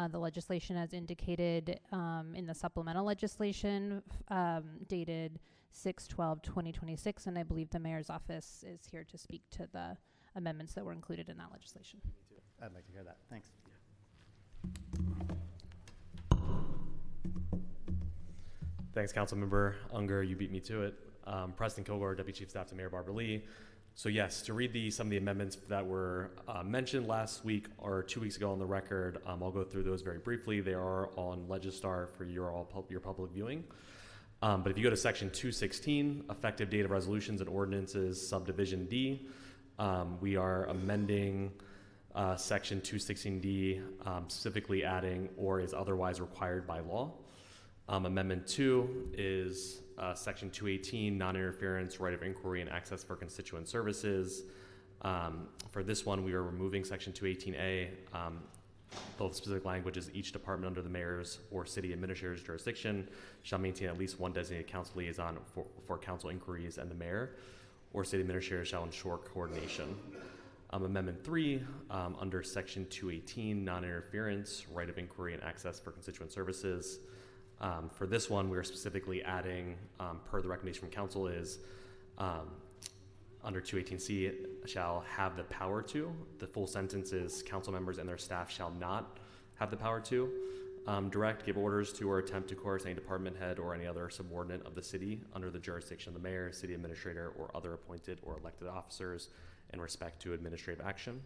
the legislation as indicated in the supplemental legislation dated 6/12/2026, and I believe the mayor's office is here to speak to the amendments that were included in that legislation. I'd like to hear that. Thanks. Thanks, Councilmember Unger. You beat me to it. Preston Kilgore, Deputy Chief of Staff to Mayor Barbara Lee. So yes, to read some of the amendments that were mentioned last week or 2 weeks ago on the record, I'll go through those very briefly. They are on Legistar for your public viewing. But if you go to section 216, effective date of resolutions and ordinances, subdivision D, we are amending section 216D, specifically adding or is otherwise required by law. Amendment 2 is section 218, non-interference, right of inquiry and access for constituent services. For this one, we are removing section 218A. The specific language is each department under the mayor's or city administrator's jurisdiction shall maintain at least one designated council liaison for council inquiries, and the mayor or city administrator shall ensure coordination. Amendment 3, under section 218, non-interference, right of inquiry and access for constituent services. For this one, we're specifically adding, per the recommendation from council, is under 218C shall have the power to. The full sentence is council members and their staff shall not have the power to direct, give orders to, or attempt to coerce any department head or any other subordinate of the city under the jurisdiction of the mayor, city administrator, or other appointed or elected officers in respect to administrative action.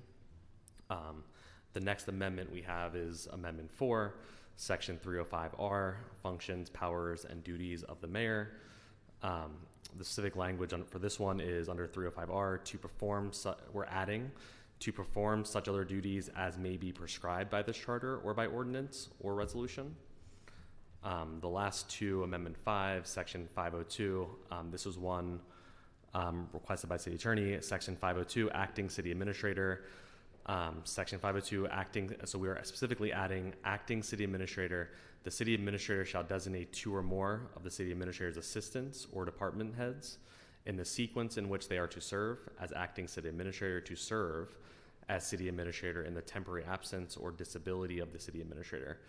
The next amendment we have is Amendment 4, Section 305R, functions, powers, and duties of the mayor. The specific language for this one is under 305R, to perform, we're adding, to perform such other duties as may be prescribed by this charter or by ordinance or resolution. The last two, Amendment 5, Section 502, this was one requested by city attorney. Section 502, acting city administrator. Section 502, acting, so we are specifically adding acting city administrator. The city administrator shall designate 2 or more of the city administrator's assistants or department heads in the sequence in which they are to serve as acting city administrator to serve as city administrator in the temporary absence or disability of the city administrator.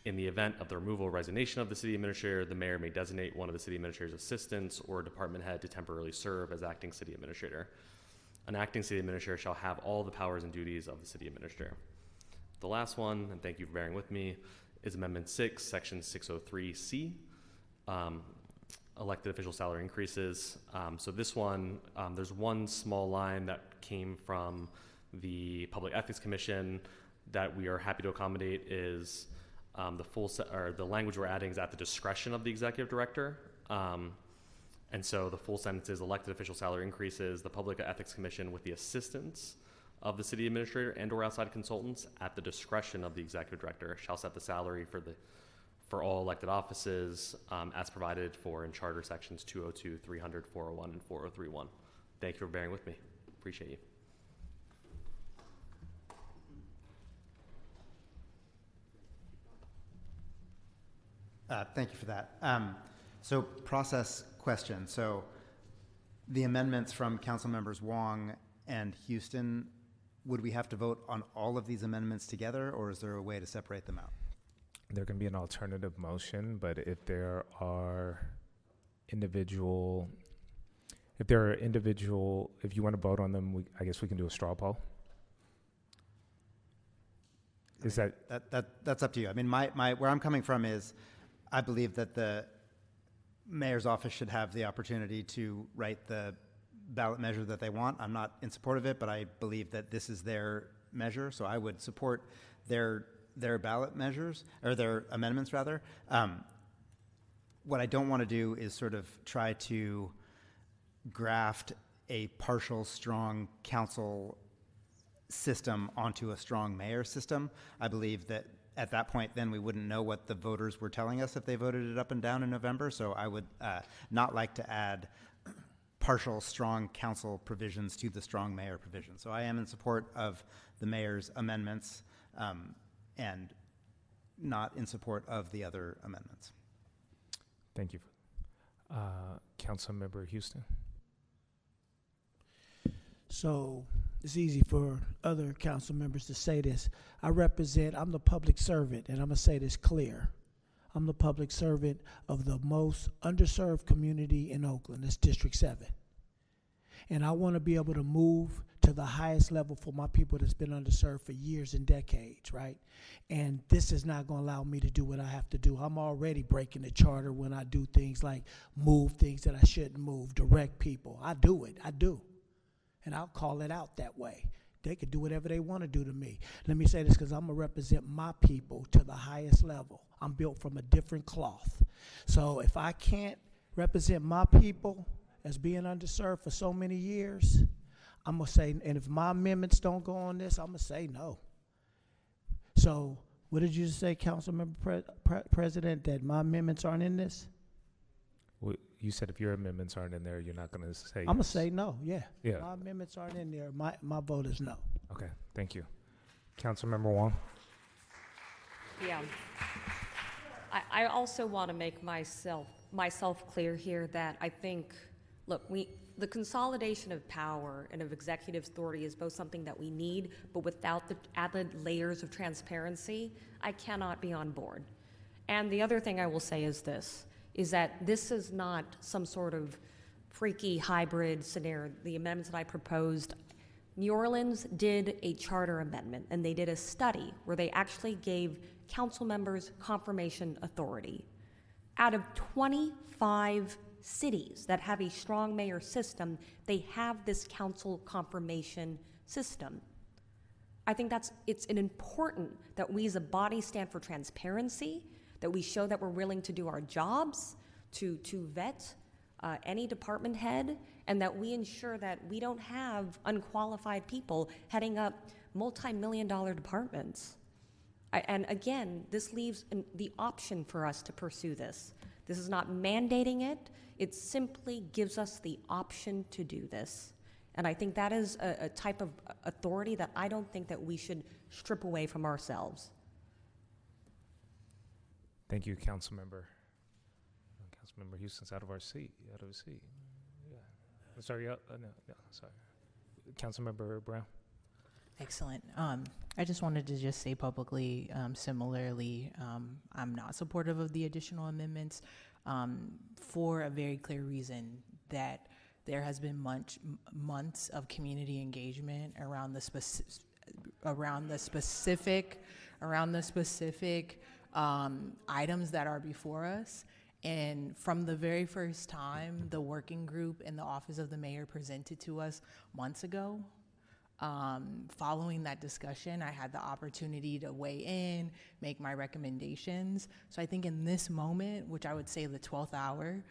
In the event of the removal or resignation of the city administrator, the mayor may designate one of the city administrator's assistants or department head to temporarily serve as acting city administrator. An acting city administrator shall have all the powers and duties of the city administrator. The last one, and thank you for bearing with me, is Amendment 6, Section 603C, elected official salary increases. So this one, there's one small line that came from the Public Ethics Commission that we are happy to accommodate is the language we're adding is at the discretion of the executive director. And so the full sentence is elected official salary increases, the Public Ethics Commission with the assistance of the city administrator and or outside consultants at the discretion of the executive director shall set the salary for all elected offices as provided for in charter sections 202, 300, 401, and 4031. Thank you for bearing with me. Appreciate you. Thank you for that. So process question. So the amendments from council members Wong and Houston, would we have to vote on all of these amendments together, or is there a way to separate them out? there can be an alternative motion, but if there are individual, if you want to vote on them, I guess we can do a straw poll. Is that's up to you. I mean, where I'm coming from is, I believe that the mayor's office should have the opportunity to write the ballot measure that they want. I'm not in support of it, but I believe that this is their measure, so I would support their ballot measures, or their amendments rather. What I don't want to do is sort of try to graft a partial strong council system onto a strong mayor system. I believe that at that point, then we wouldn't know what the voters were telling us if they voted it up and down in November. So I would not like to add partial strong council provisions to the strong mayor provision. So I am in support of the mayor's amendments and not in support of the other amendments. Thank you. Councilmember Houston. So it's easy for other council members to say this. I'm the public servant, and I'm going to say this clear. I'm the public servant of the most underserved community in Oakland. That's District 7. And I want to be able to move to the highest level for my people that's been underserved for years and decades, right? And this is not going to allow me to do what I have to do. I'm already breaking the charter when I do things like move things that I shouldn't move, direct people. I do. And I'll call it out that way. They could do whatever they want to do to me. Let me say this because I'm going to represent my people to the highest level. I'm built from a different cloth. So if I can't represent my people as being underserved for so many years, I'm going to say, and if my amendments don't go on this, I'm going to say no. So what did you just say, Councilmember President, that my amendments aren't in this? Well, you said if your amendments aren't in there, you're not going to say I'm going to yes. say no, yeah. Yeah. My amendments aren't in there. My vote is no. Okay, thank you. Councilmember Wong. Yeah. I also want to make myself clear here that I think, look, the consolidation of power and of executive authority is both something that we need, but without the added layers of transparency, I cannot be on board. And the other thing I will say is this, is that this is not some sort of freaky hybrid scenario. The amendments that I proposed, New Orleans did a charter amendment, and they did a study where they actually gave council members confirmation authority. Out of 25 cities that have a strong mayor system, they have this council confirmation system. I think it's important that we as a body stand for transparency, that we show that we're willing to do our jobs, to vet any department head, and that we ensure that we don't have unqualified people heading up multi-million-dollar departments. And again, this leaves the option for us to pursue this. This is not mandating it. It simply gives us the option to do this. And I think that is a type of authority that I don't think that we should strip away from ourselves. Thank you, Councilmember. Councilmember Houston's out of his seat. Yeah. I'm sorry. No, sorry. Councilmember Brown. Excellent. I just wanted to just say publicly, similarly, I'm not supportive of the additional amendments for a very clear reason, that there has been months of community engagement around the specific items that are before us. And from the very first time the working group in the Office of the Mayor presented to us months ago, following that discussion, I had the opportunity to weigh in, make my recommendations. So I think in this moment, which I would say the 12th hour,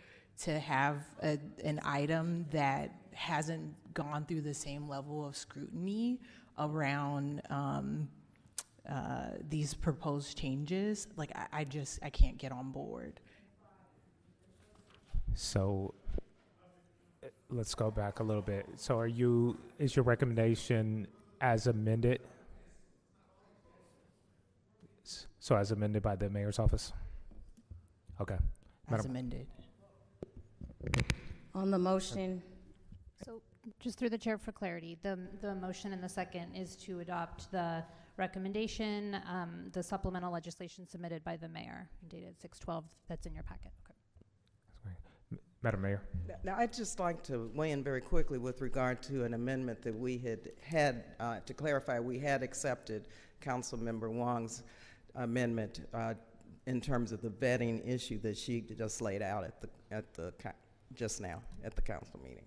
to have an item that hasn't gone through the same level of scrutiny around these proposed changes, like I can't get on board. So let's go back a little bit. So is your recommendation as amended? So as amended by the mayor's office? Okay. As amended. On the motion. So just through the chair for clarity, the motion in the second is to adopt the recommendation, the supplemental legislation submitted by the mayor, dated 6/12, that's in your packet. Okay. Madam Mayor. Now, I'd just like to weigh in very quickly with regard to an amendment that we had to clarify, we had accepted Councilmember Wong's amendment in terms of the vetting issue that she just laid out just now at the council meeting.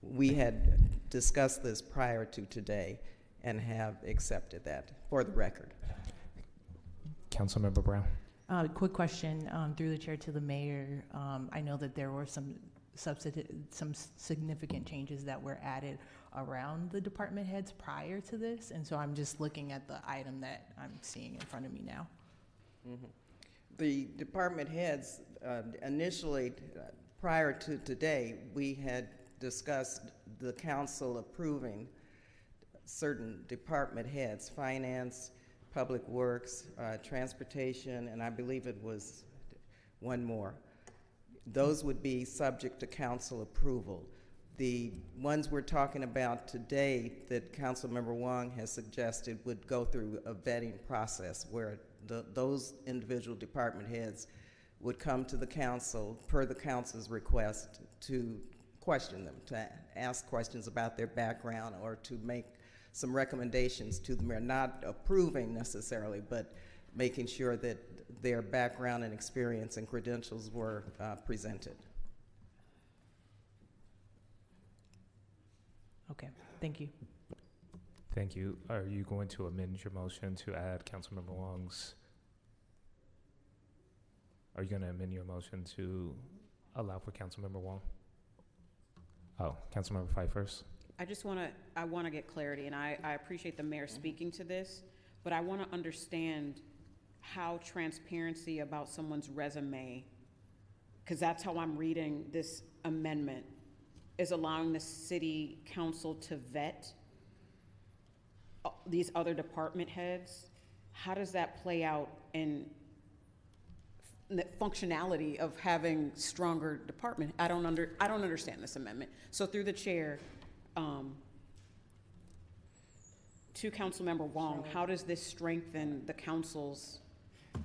We had discussed this prior to today and have accepted that, for the record. Councilmember Brown. Quick question through the chair to the mayor. I know that there were some significant changes that were added around the department heads prior to this, and so I'm just looking at the item that I'm seeing in front of me now. Mm-hmm. The department heads, initially, prior to today, we had discussed the council approving certain department heads, finance, public works, transportation, and I believe it was one more. Those would be subject to council approval. The ones we're talking about today that Councilmember Wong has suggested would go through a vetting process where those individual department heads would come to the council per the council's request to question them, to ask questions about their background or to make some recommendations to the mayor, not approving necessarily, but making sure that their background and experience and credentials were presented. Okay, thank you. Thank you. Are you going to amend your motion to add Councilmember Wong's? Are you going to amend your motion to allow for Councilmember Wong? Oh, Councilmember Fife first. I want to get clarity, and I appreciate the mayor speaking to this, but I want to understand how transparency about someone's resume, because that's how I'm reading this amendment, is allowing the city council to vet these other department heads. How does that play out in the functionality of having stronger department? I don't understand this amendment. So through the chair, to Councilmember Wong, how does this strengthen the council's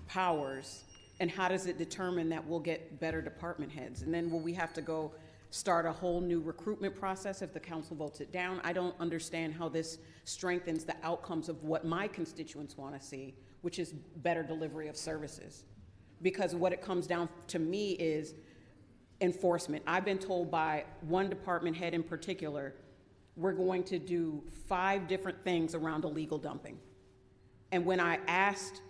powers, and how does it determine that we'll get better department heads? And then will we have to go start a whole new recruitment process if the council votes it down? I don't understand how this strengthens the outcomes of what my constituents want to see, which is better delivery of services. Because what it comes down to me is enforcement. I've been told by one department head in particular, we're going to do 5 different things around illegal dumping. And when I asked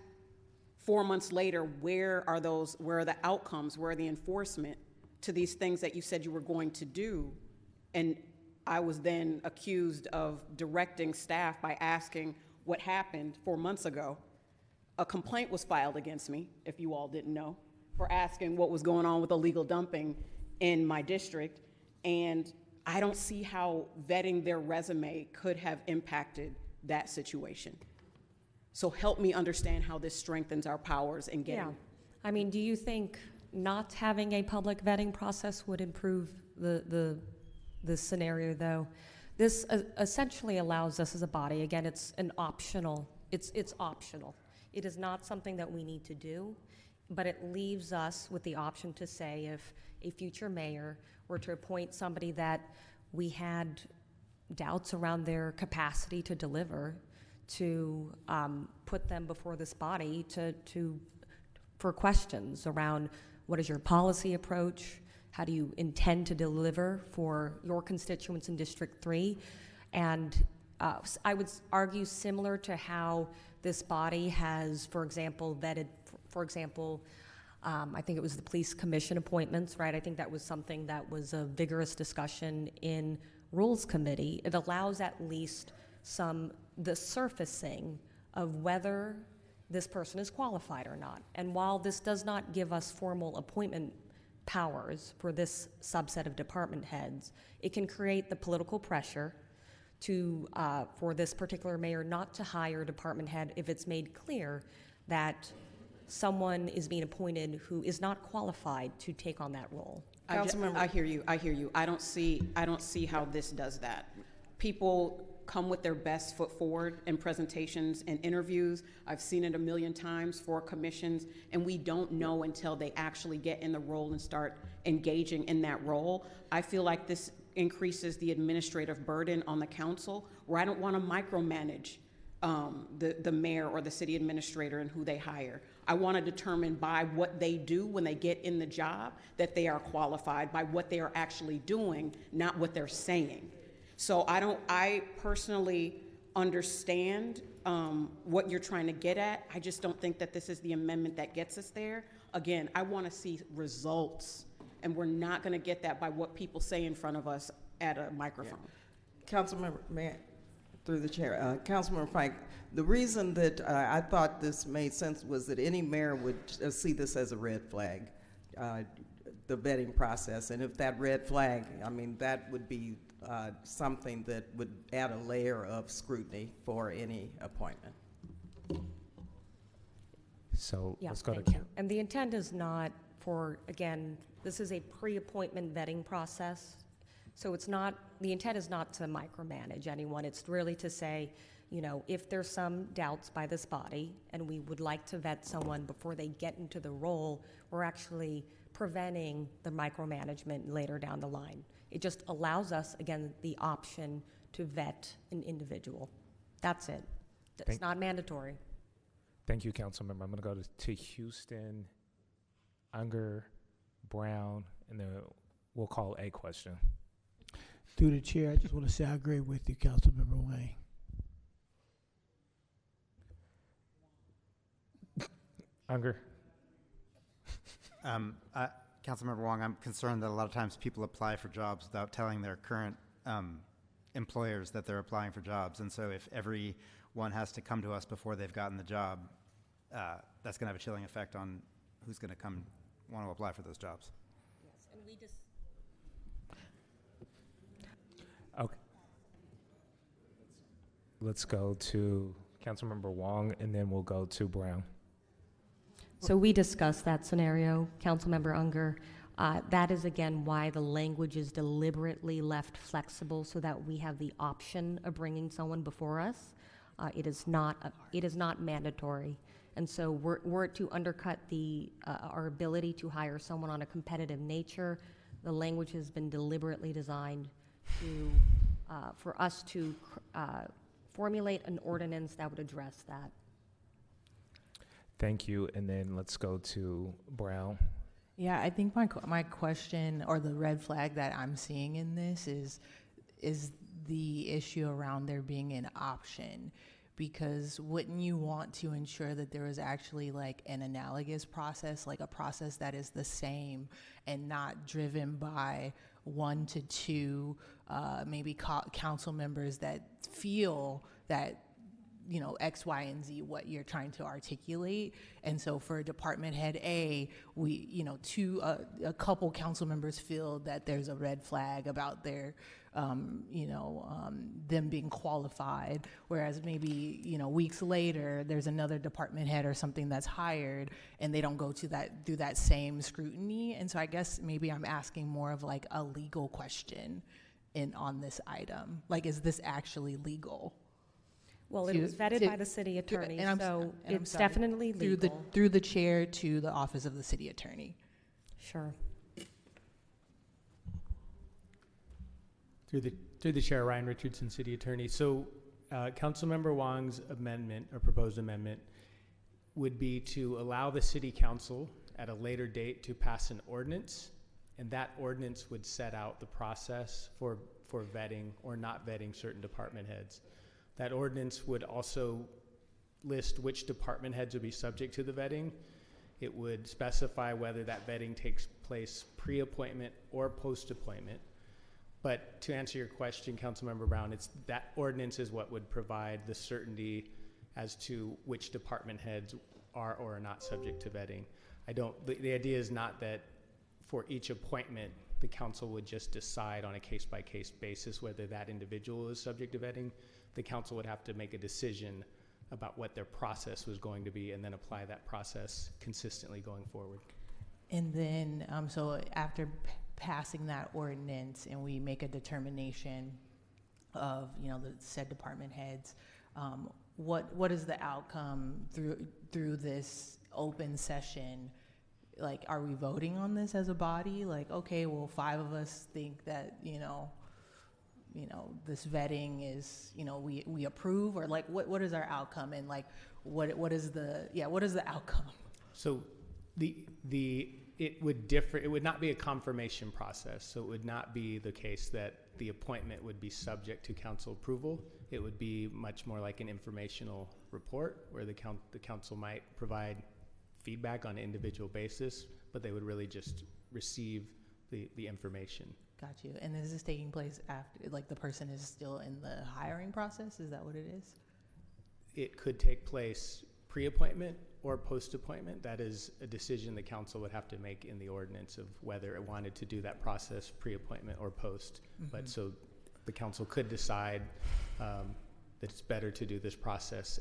4 months later, where are the outcomes, where are the enforcement to these things that you said you were going to do? And I was then accused of directing staff by asking what happened 4 months ago. A complaint was filed against me, if you all didn't know, for asking what was going on with illegal dumping in my district. And I don't see how vetting their resume could have impacted that situation. So help me understand how this strengthens our powers in getting. Yeah. I mean, do you think not having a public vetting process would improve the scenario, though? This essentially allows us as a body, again, it's optional. It is not something that we need to do, but it leaves us with the option to say if a future mayor were to appoint somebody that we had doubts around their capacity to deliver, to put them before this body for questions around what is your policy approach, how do you intend to deliver for your constituents in District 3, and I would argue similar to how this body has, for example, vetted, I think it was the police commission appointments, right? I think that was something that was a vigorous discussion in Rules Committee. It allows at least the surfacing of whether this person is qualified or not. And while this does not give us formal appointment powers for this subset of department heads, it can create the political pressure for this particular mayor not to hire a department head if it's made clear that someone is being appointed who is not qualified to take on that role. I hear you. I don't see how this does that. People come with their best foot forward in presentations and interviews. I've seen it a million times for commissions, and we don't know until they actually get in the role and start engaging in that role. I feel like this increases the administrative burden on the council, where I don't want to micromanage the mayor or the city administrator and who they hire. I want to determine by what they do when they get in the job that they are qualified, by what they are actually doing, not what they're saying. So I personally understand what you're trying to get at. I just don't think that this is the amendment that gets us there. Again, I want to see results, and we're not going to get that by what people say in front of us at a microphone. Yeah. Councilmember, through the chair, Councilmember Frank, the reason that I thought this made sense was that any mayor would see this as a red flag, the vetting process. And if that red flag, I mean, that would be something that would add a layer of scrutiny for any appointment. So Yeah, let's go to thank you. And the intent is not for, again, this is a pre-appointment vetting process. So it's not, the intent is not to micromanage anyone. It's really to say, you know, if there's some doubts by this body and we would like to vet someone before they get into the role, we're actually preventing the micromanagement later down the line. It just allows us, again, the option to vet an individual. That's it. It's not mandatory. Thank you, Councilmember. I'm going to go to Houston, Unger, Brown, and then we'll call a question. Through the chair, I just want to say I agree with you, Councilmember Wayne. Unger. Councilmember Wong, I'm concerned that a lot of times people apply for jobs without telling their current employers that they're applying for jobs. And so if everyone has to come to us before they've gotten the job, that's going to have a chilling effect on who's going to come want to apply for those jobs. Yes, and we just... Okay. Let's go to Councilmember Wong, and then we'll go to Brown. So we discussed that scenario, Councilmember Unger. That is, again, why the language is deliberately left flexible so that we have the option of bringing someone before us. It is not mandatory. And so were it to undercut our ability to hire someone on a competitive nature, the language has been deliberately designed for us to formulate an ordinance that would address that. Thank you, and then let's go to Brown. Yeah, I think my question or the red flag that I'm seeing in this is the issue around there being an option. Because wouldn't you want to ensure that there is actually like an analogous process, like a process that is the same and not driven by 1 to 2 maybe council members that feel that, you know, X, Y, and Z, what you're trying to articulate. And so for Department Head A, we, you know, a couple council members feel that there's a red flag about their, them being qualified. Whereas maybe, you know, weeks later, there's another department head or something that's hired and they don't go to do that same scrutiny. And so I guess maybe I'm asking more of like a legal question on this item. Like, is this actually legal? Well, it was vetted by the city attorney, so it's definitely legal. Through the chair to the office of the city attorney. Sure. Through the chair, Ryan Richardson, city attorney. So Councilmember Wong's amendment or proposed amendment would be to allow the city council at a later date to pass an ordinance, and that ordinance would set out the process for vetting or not vetting certain department heads. That ordinance would also list which department heads would be subject to the vetting. It would specify whether that vetting takes place pre-appointment or post-appointment. But to answer your question, Councilmember Brown, that ordinance is what would provide the certainty as to which department heads are or are not subject to vetting. The idea is not that for each appointment, the council would just decide on a case-by-case basis whether that individual is subject to vetting. The council would have to make a decision about what their process was going to be and then apply that process consistently going forward. And then, so after passing that ordinance and we make a determination of, you know, the said department heads. What is the outcome through this open session? Like, are we voting on this as a body? Like, okay, well, 5 of us think that, you know, this vetting is, you know, we approve, or like, what is our outcome, and like, what is the outcome? So it would differ. It would not be a confirmation process. So it would not be the case that the appointment would be subject to council approval. It would be much more like an informational report where the council might provide feedback on an individual basis, but they would really just receive the information. Got you. And is this taking place after, like, the person is still in the hiring process? Is that what it is? It could take place pre-appointment or post-appointment. That is a decision the council would have to make in the ordinance of whether it wanted to do that process pre-appointment or post. But so the council could decide that it's better to do this process,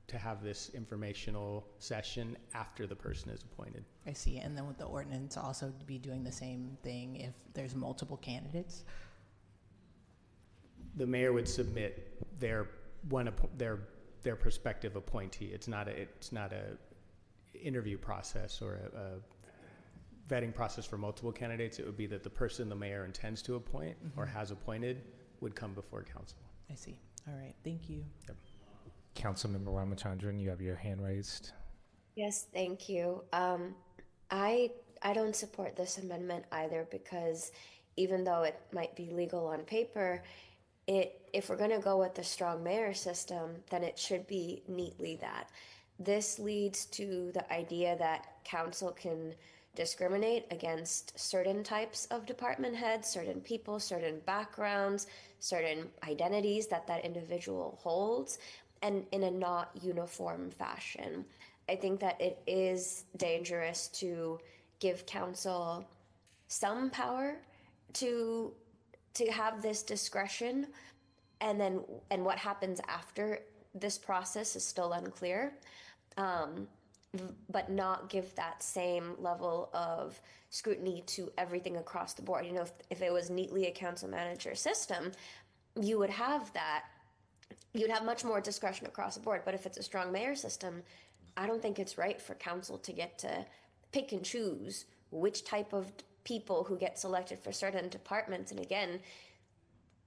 to have this informational session after the person is appointed. I see. And then with the ordinance also be doing the same thing if there's multiple candidates? The mayor would submit their prospective appointee. It's not a interview process or a vetting process for multiple candidates. It would be that the person the mayor intends to appoint or has appointed would come before council. I see. All right. Thank you. Yep. Councilmember Ramachandran, you have your hand raised. Yes, thank you. I don't support this amendment either, because even though it might be legal on paper, if we're going to go with the strong mayor system, then it should be neatly that. This leads to the idea that council can discriminate against certain types of department heads, certain people, certain backgrounds, certain identities that individual holds, and in a not uniform fashion. I think that it is dangerous to give council some power to have this discretion, and what happens after this process is still unclear, but not give that same level of scrutiny to everything across the board. You know, if it was neatly a council manager system, you would have that. You'd have much more discretion across the board. But if it's a strong mayor system, I don't think it's right for council to get to pick and choose which type of people who get selected for certain departments. And again,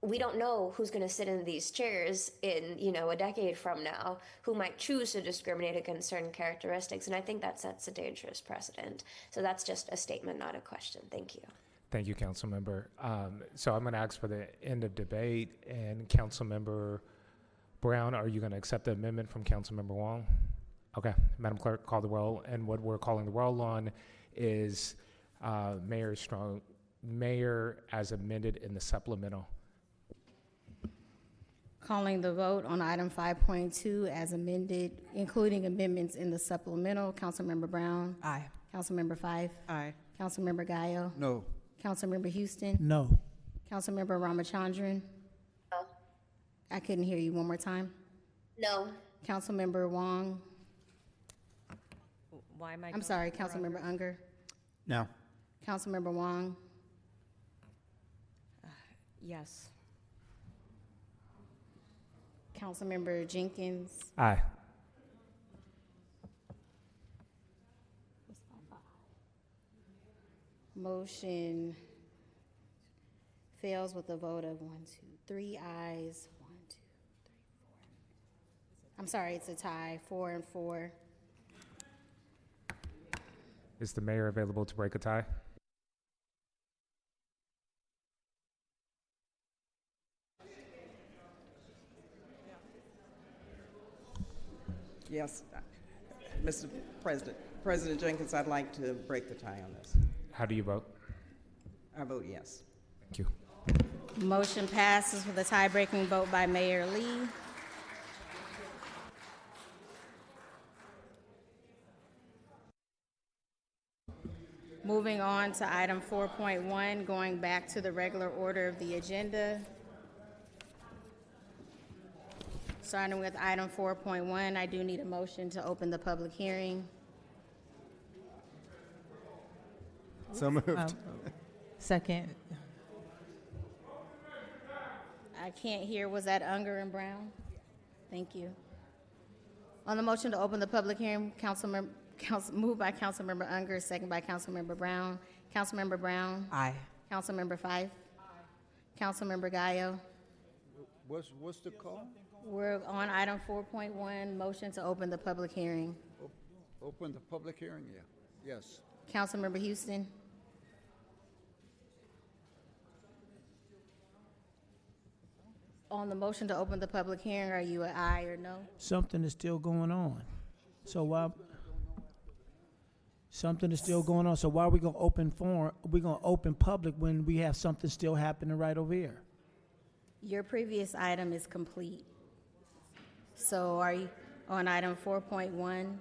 we don't know who's going to sit in these chairs in, a decade from now, who might choose to discriminate against certain characteristics. And I think that sets a dangerous precedent. So that's just a statement, not a question. Thank you. Thank you, Councilmember. So I'm going to ask for the end of debate. And Councilmember Brown, are you going to accept the amendment from Councilmember Wong? Okay. Madam Clerk, call the roll. And what we're calling the roll on is Mayor as amended in the supplemental. Calling the vote on item 5.2 as amended, including amendments in the supplemental. Councilmember Brown? Aye. Councilmember Fife? Aye. Councilmember Gallo? No. Councilmember Houston? No. Councilmember Ramachandran? No. I couldn't hear you. One more time. No. Councilmember Wong? Why am I? I'm sorry, Councilmember Unger? No. Councilmember Wong? Yes. Councilmember Jenkins? Aye. Motion fails with a vote of 3 ayes. 1, 2, 3, 4. I'm sorry, it's a tie, 4 and 4. Is the mayor available to break a tie? Yes, Mr. President. President Jenkins, I'd like to break the tie on this. How do you vote? I vote yes. Thank you. Motion passes with a tie-breaking vote by Mayor Lee. Moving on to item 4.1, going back to the regular order of the agenda. Starting with item 4.1, I do need a motion to open the public hearing. So moved. Second. I can't hear. Was that Unger and Brown? Thank you. On the motion to open the public hearing, moved by Councilmember Unger, second by Councilmember Brown. Councilmember Brown? Aye. Councilmember Fife? Aye. Councilmember Gallo? What's the call? We're on item 4.1, motion to open the public hearing. Open the public hearing, yeah. Yes. Councilmember Houston? On the motion to open the public hearing, are you an aye or no? Something is still going on. So why? Something is still going on. So why are we gonna open forum? We're gonna open public when we have something still happening right over here. Your previous item is complete. So are you, on item 4.1,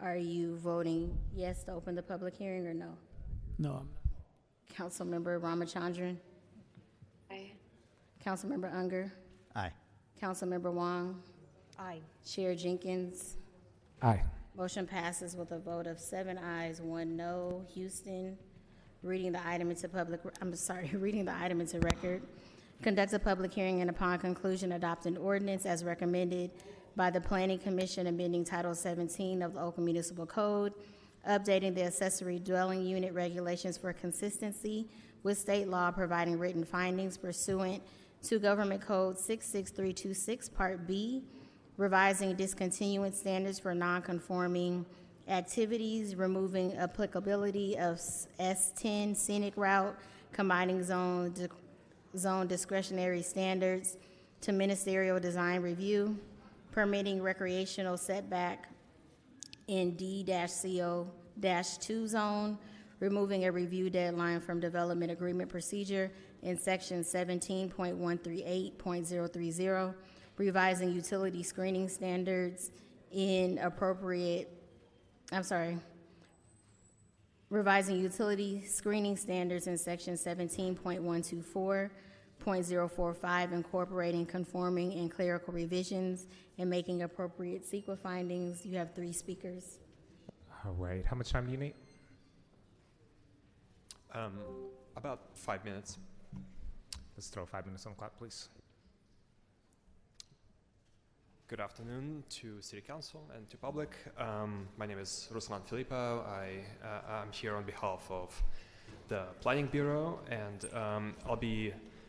are you voting yes to open the public hearing or no? No. Councilmember Ramachandran? Aye. Councilmember Unger? Aye. Councilmember Wong? Aye. Chair Jenkins? Aye. Motion passes with a vote of 7 ayes, 1 no. Houston, reading the item into record. Conduct a public hearing and upon conclusion adopt an ordinance as recommended by the Planning Commission amending Title 17 of the Oakland Municipal Code, updating the accessory dwelling unit regulations for consistency with state law, providing written findings pursuant to Government Code 66326 Part B, revising discontinuance standards for non-conforming activities, removing applicability of S10 scenic route, combining zone discretionary standards to ministerial design review, permitting recreational setback in D-CO-2 zone, removing a review deadline from development agreement procedure in section 17.138.030, revising utility screening standards revising utility screening standards in section 17.124.045, incorporating conforming and clerical revisions and making appropriate CEQA findings. You have 3 speakers. All right. How much time do you need? About 5 minutes. Let's throw 5 minutes on the clock, please. Good afternoon to City Council and to public. My name is Ruslan Filippo. I'm here on behalf of the Planning Bureau, and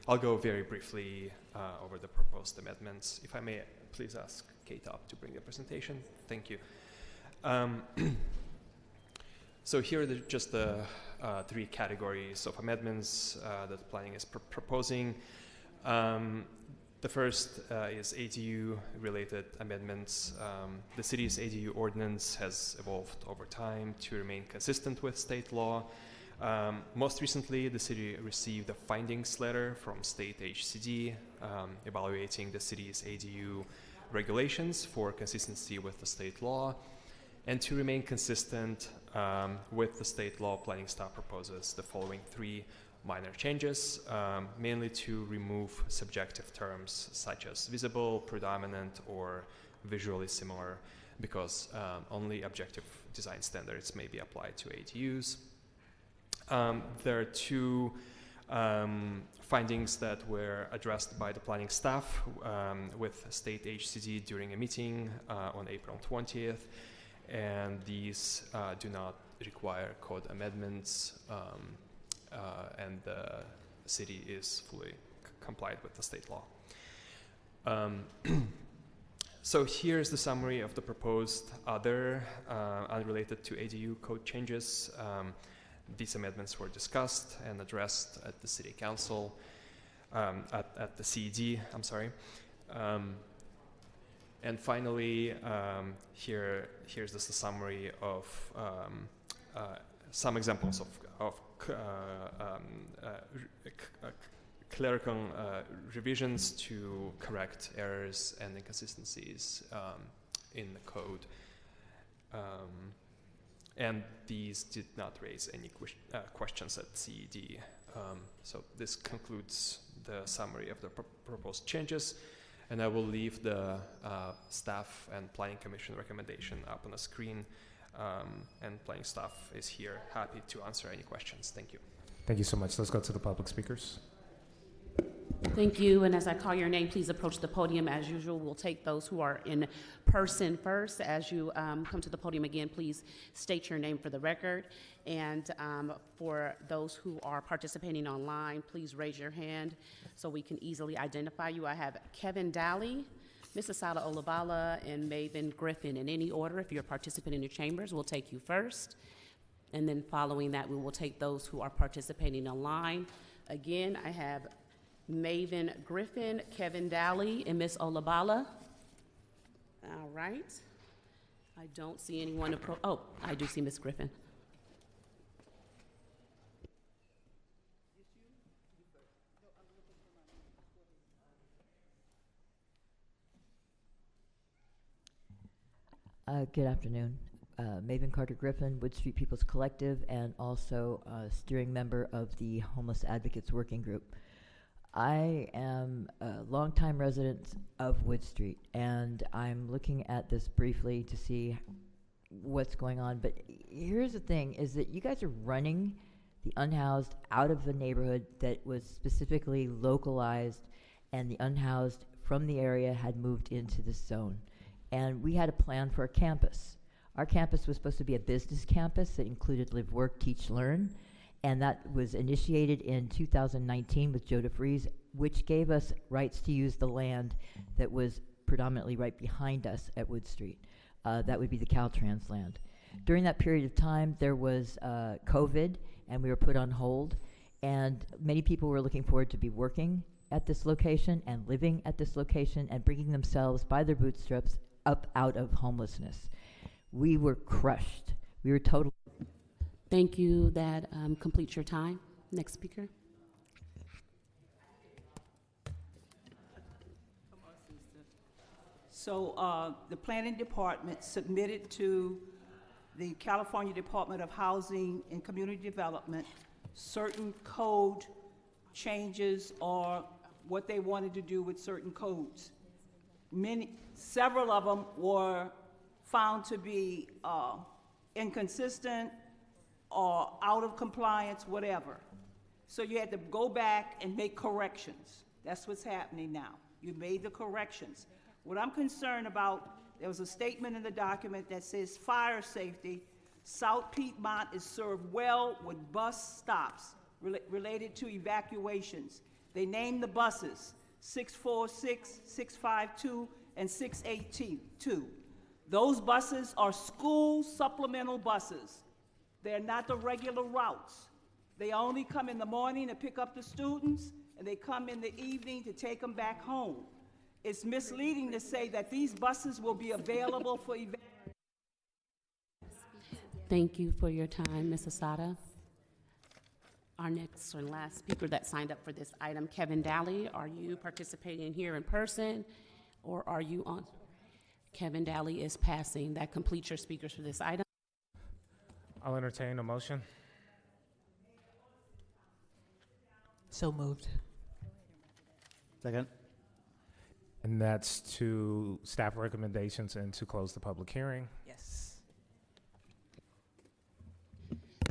I'll go very briefly over the proposed amendments. If I may, please ask Kate up to bring the presentation. Thank you. So here are just the 3 categories of amendments that planning is proposing. The first is ADU-related amendments. The city's ADU ordinance has evolved over time to remain consistent with state law. Most recently, the city received a findings letter from state HCD evaluating the city's ADU regulations for consistency with the state law. And to remain consistent with the state law, planning staff proposes the following 3 minor changes, mainly to remove subjective terms such as visible, predominant, or visually similar, because only objective design standards may be applied to ADUs. There are 2 findings that were addressed by the planning staff with state HCD during a meeting on April 20th, and these do not require code amendments, and the city is fully complied with the state law. So here's the summary of the proposed other unrelated to ADU code changes. These amendments were discussed and addressed at the City Council, at the CED, I'm sorry. And finally, here's just a summary of some examples of clerical revisions to correct errors and inconsistencies in the code. And these did not raise any questions at CED. So this concludes the summary of the proposed changes, and I will leave the staff and Planning Commission recommendation up on the screen. And planning staff is here, happy to answer any questions. Thank you. Thank you so much. Let's go to the public speakers. Thank you, and as I call your name, please approach the podium. As usual, we'll take those who are in person first. As you come to the podium again, please state your name for the record. And for those who are participating online, please raise your hand so we can easily identify you. I have Kevin Daly, Ms. Asada Olabala, and Maven Griffin. In any order, if you're participating in your chambers, we'll take you first. And then following that, we will take those who are participating online. Again, I have Maven Griffin, Kevin Daly, and Ms. Olabala. All right. I don't see anyone oh, I do see Ms. Griffin. Good afternoon. Maven Carter Griffin, Wood Street People's Collective, and also a steering member of the Homeless Advocates Working Group. I am a longtime resident of Wood Street, and I'm looking at this briefly to see what's going on. But here's the thing, is that you guys are running the unhoused out of a neighborhood that was specifically localized, and the unhoused from the area had moved into this zone. And we had a plan for a campus. Our campus was supposed to be a business campus that included live, work, teach, learn. And that was initiated in 2019 with Joe DeFries, which gave us rights to use the land that was predominantly right behind us at Wood Street. That would be the Caltrans land. During that period of time, there was COVID, and we were put on hold. And many people were looking forward to be working at this location and living at this location and bringing themselves by their bootstraps up out of homelessness. We were crushed. We were totally. Thank you. That completes your time. Next speaker. So the planning department submitted to the California Department of Housing and Community Development certain code changes or what they wanted to do with certain codes. Several of them were found to be inconsistent or out of compliance, whatever. So you had to go back and make corrections. That's what's happening now. You made the corrections. What I'm concerned about, there was a statement in the document that says fire safety, South Piedmont is served well with bus stops related to evacuations. They named the buses, 646, 652, and 682. Those buses are school supplemental buses. They're not the regular routes. They only come in the morning to pick up the students, and they come in the evening to take them back home. It's misleading to say that these buses will be available for evacuation. Thank you for your time, Ms. Asada. Our next and last speaker that signed up for this item, Kevin Daly. Are you participating here in person, or are you on? Kevin Daly is passing. That completes your speakers for this item. I'll entertain a motion. So moved. Second. And that's to staff recommendations and to close the public hearing. Yes.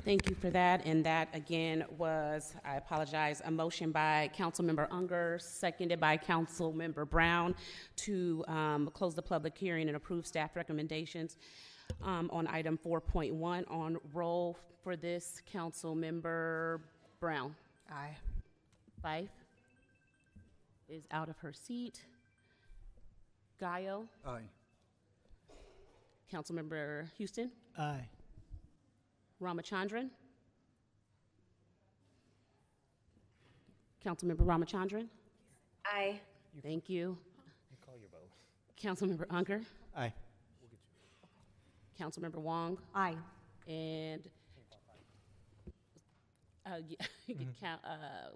Thank you for that. And that, again, was, I apologize, a motion by Councilmember Unger, seconded by Councilmember Brown to close the public hearing and approve staff recommendations on item 4.1. On roll for this, Councilmember Brown. Aye. Fife is out of her seat. Gaio. Aye. Councilmember Houston. Aye. Ramachandran. Councilmember Ramachandran. Aye. Thank you. You call your vote. Councilmember Unger. Aye. Councilmember Wong. Aye. And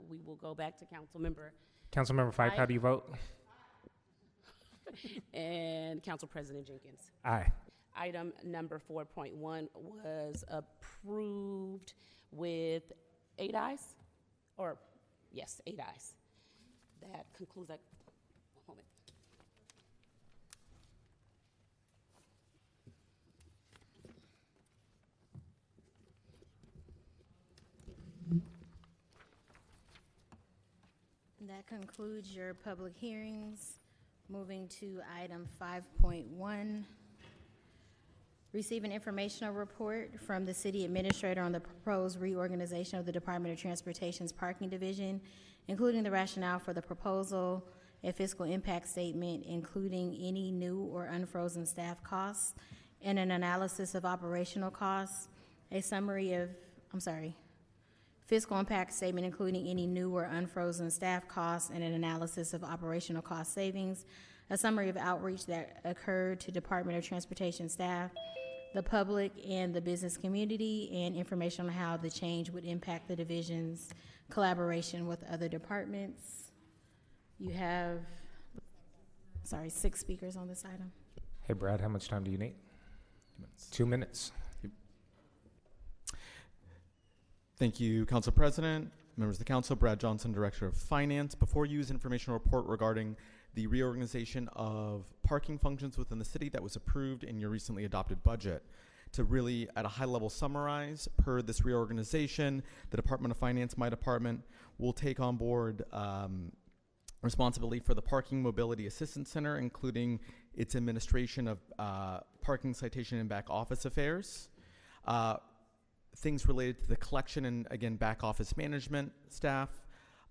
we will go back to Councilmember Fife, how do you vote? And Council President Jenkins. Aye. Item number 4.1 was approved with 8 ayes, or yes, 8 ayes. That concludes that. One moment. That That concludes your public hearings. Moving to item 5.1. Receive an informational report from the city administrator on the proposed reorganization of the Department of Transportation's parking division, including the rationale for the proposal, a fiscal impact statement, including any new or unfrozen staff costs, and an analysis of operational costs, fiscal impact statement including any new or unfrozen staff costs and an analysis of operational cost savings, a summary of outreach that occurred to Department of Transportation staff, the public, and the business community, and information on how the change would impact the division's collaboration with other departments. You have, 6 speakers on this item. Hey, Brad, how much time do you need? 2 minutes. Thank you, Council President, members of the Council. Brad Johnson, Director of Finance. Before you use informational report regarding the reorganization of parking functions within the city that was approved in your recently adopted budget. To really, at a high level, summarize, per this reorganization, the Department of Finance, my department, will take on board responsibility for the Parking Mobility Assistance Center, including its administration of parking citation and back office affairs. Things related to the collection and, again, back office management staff,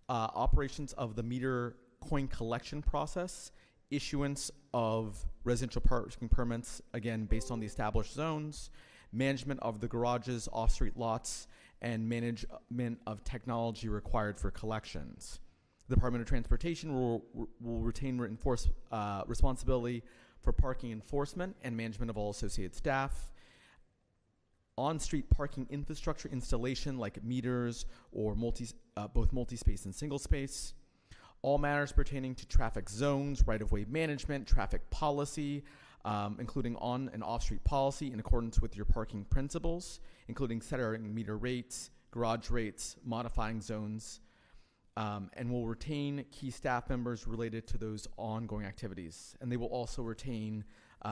operations of the meter coin collection process, issuance of residential parking permits, again, based on the established zones, management of the garages, off-street lots, and management of technology required for collections. The Department of Transportation will retain responsibility for parking enforcement and management of all associated staff. On-street parking infrastructure installation like meters or both multi-space and single-space. All matters pertaining to traffic zones, right-of-way management, traffic policy, including on- and off-street policy in accordance with your parking principles, including setting meter rates, garage rates, modifying zones, and will retain key staff members related to those ongoing activities. And they will also retain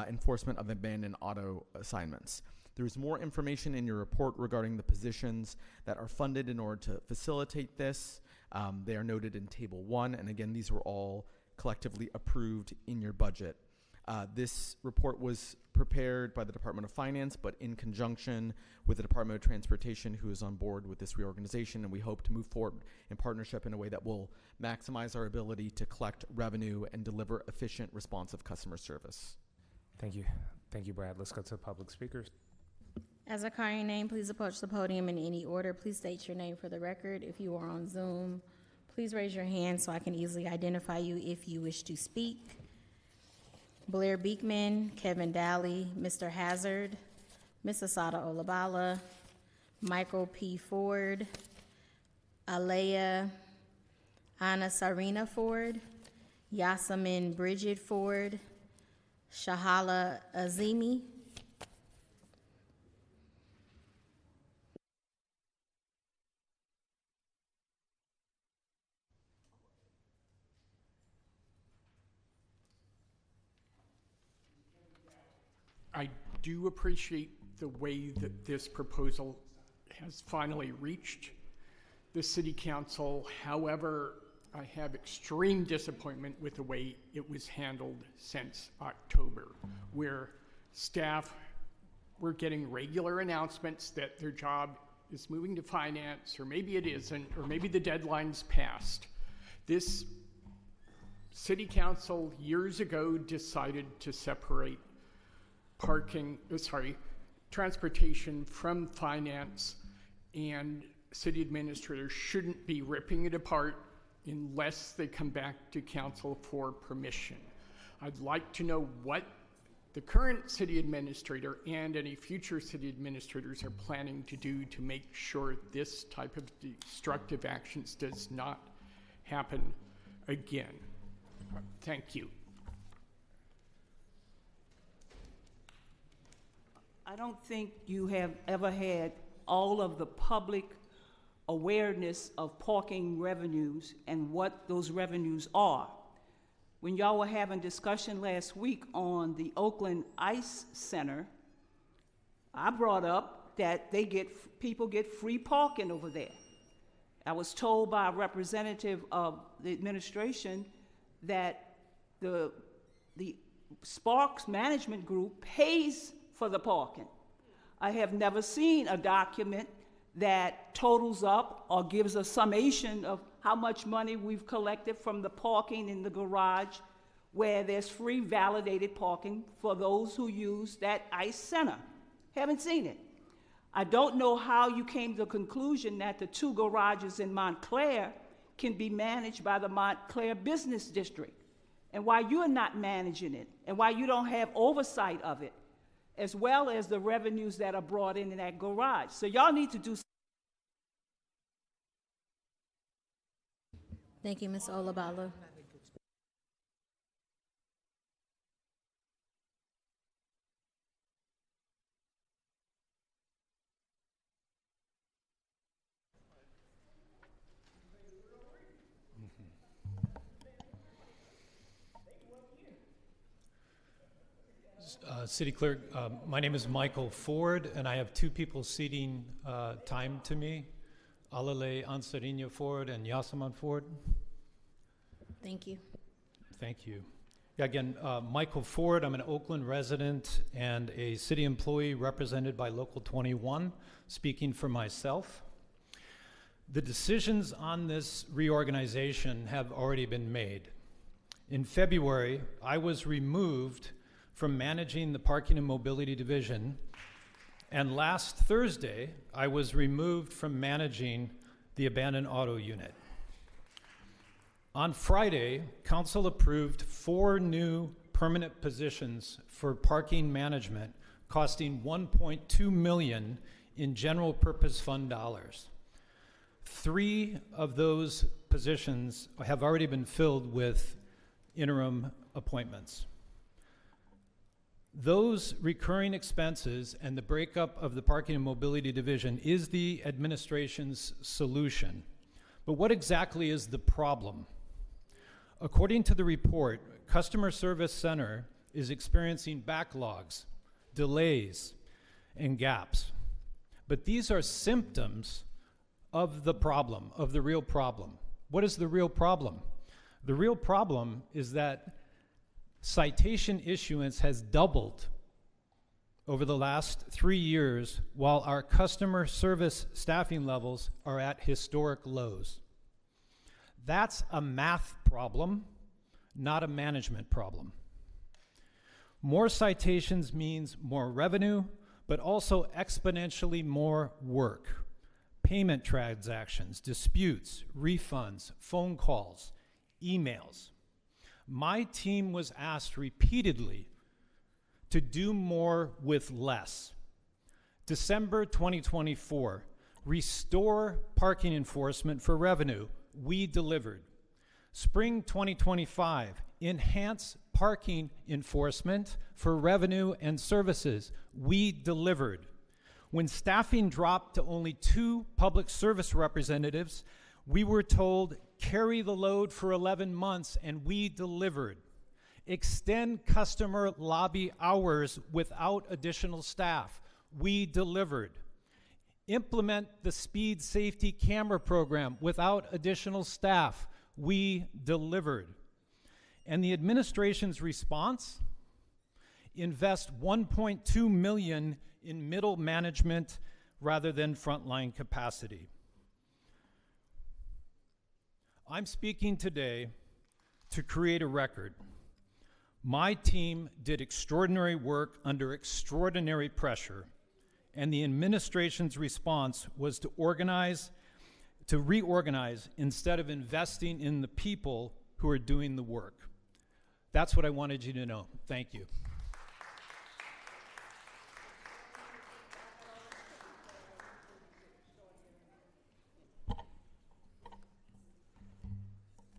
enforcement of abandoned auto assignments. There's more information in your report regarding the positions that are funded in order to facilitate this. They are noted in Table 1, and again, these were all collectively approved in your budget. This report was prepared by the Department of Finance, but in conjunction with the Department of Transportation, who is on board with this reorganization, and we hope to move forward in partnership in a way that will maximize our ability to collect revenue and deliver efficient, responsive customer service. Thank you. Thank you, Brad. Let's go to public speakers. As I call your name, please approach the podium in any order. Please state your name for the record. If you are on Zoom, please raise your hand so I can easily identify you if you wish to speak. Blair Beekman, Kevin Daly, Mr. Hazard, Ms. Asada Olabala, Michael P. Ford, Alea Anna Sarina Ford, Yasamin Bridget Ford, Shahala Azimi, I do appreciate the way that this proposal has finally reached the City Council. However, I have extreme disappointment with the way it was handled since October, where staff were getting regular announcements that their job is moving to finance, or maybe it isn't, or maybe the deadline's passed. This City Council years ago decided to separate transportation from finance, and city administrators shouldn't be ripping it apart unless they come back to council for permission. I'd like to know what the current city administrator and any future city administrators are planning to do to make sure this type of destructive actions does not happen again. Thank you. I don't think you have ever had all of the public awareness of parking revenues and what those revenues are. When y'all were having discussion last week on the Oakland Ice Center, I brought up that people get free parking over there. I was told by a representative of the administration that the Sparks Management Group pays for the parking. I have never seen a document that totals up or gives a summation of how much money we've collected from the parking in the garage where there's free validated parking for those who use that ICE center. Haven't seen it. I don't know how you came to the conclusion that the 2 garages in Montclair can be managed by the Montclair Business District, and why you're not managing it, and why you don't have oversight of it, as well as the revenues that are brought in that garage. So y'all need to do. Thank you, Ms. Olabalo. City Clerk, my name is Michael Ford, and I have 2 people ceding time to me, Alale Ansarino Ford and Yasaman Ford. Thank you. Thank you. Yeah, again, Michael Ford, I'm an Oakland resident and a city employee represented by Local 21, speaking for myself. The decisions on this reorganization have already been made. In February, I was removed from managing the Parking and Mobility Division, and last Thursday, I was removed from managing the Abandoned Auto Unit. On Friday, Council approved 4 new permanent positions for parking management, costing $1.2 million in general purpose fund dollars. 3 of those positions have already been filled with interim appointments. Those recurring expenses and the breakup of the Parking and Mobility Division is the administration's solution. But what exactly is the problem? According to the report, Customer Service Center is experiencing backlogs, delays, and gaps. But these are symptoms of the problem, of the real problem. What is the real problem? The real problem is that citation issuance has doubled over the last 3 years, while our customer service staffing levels are at historic lows. That's a math problem, not a management problem. More citations means more revenue, but also exponentially more work. Payment transactions, disputes, refunds, phone calls, emails. My team was asked repeatedly to do more with less. December 2024, restore parking enforcement for revenue. We delivered. Spring 2025, enhance parking enforcement for revenue and services. We delivered. When staffing dropped to only 2 public service representatives, we were told, carry the load for 11 months, and we delivered. Extend customer lobby hours without additional staff. We delivered. Implement the speed safety camera program without additional staff. We delivered. And the administration's response? Invest $1.2 million in middle management rather than frontline capacity. I'm speaking today to create a record. My team did extraordinary work under extraordinary pressure, and the administration's response was to reorganize instead of investing in the people who are doing the work. That's what I wanted you to know. Thank you.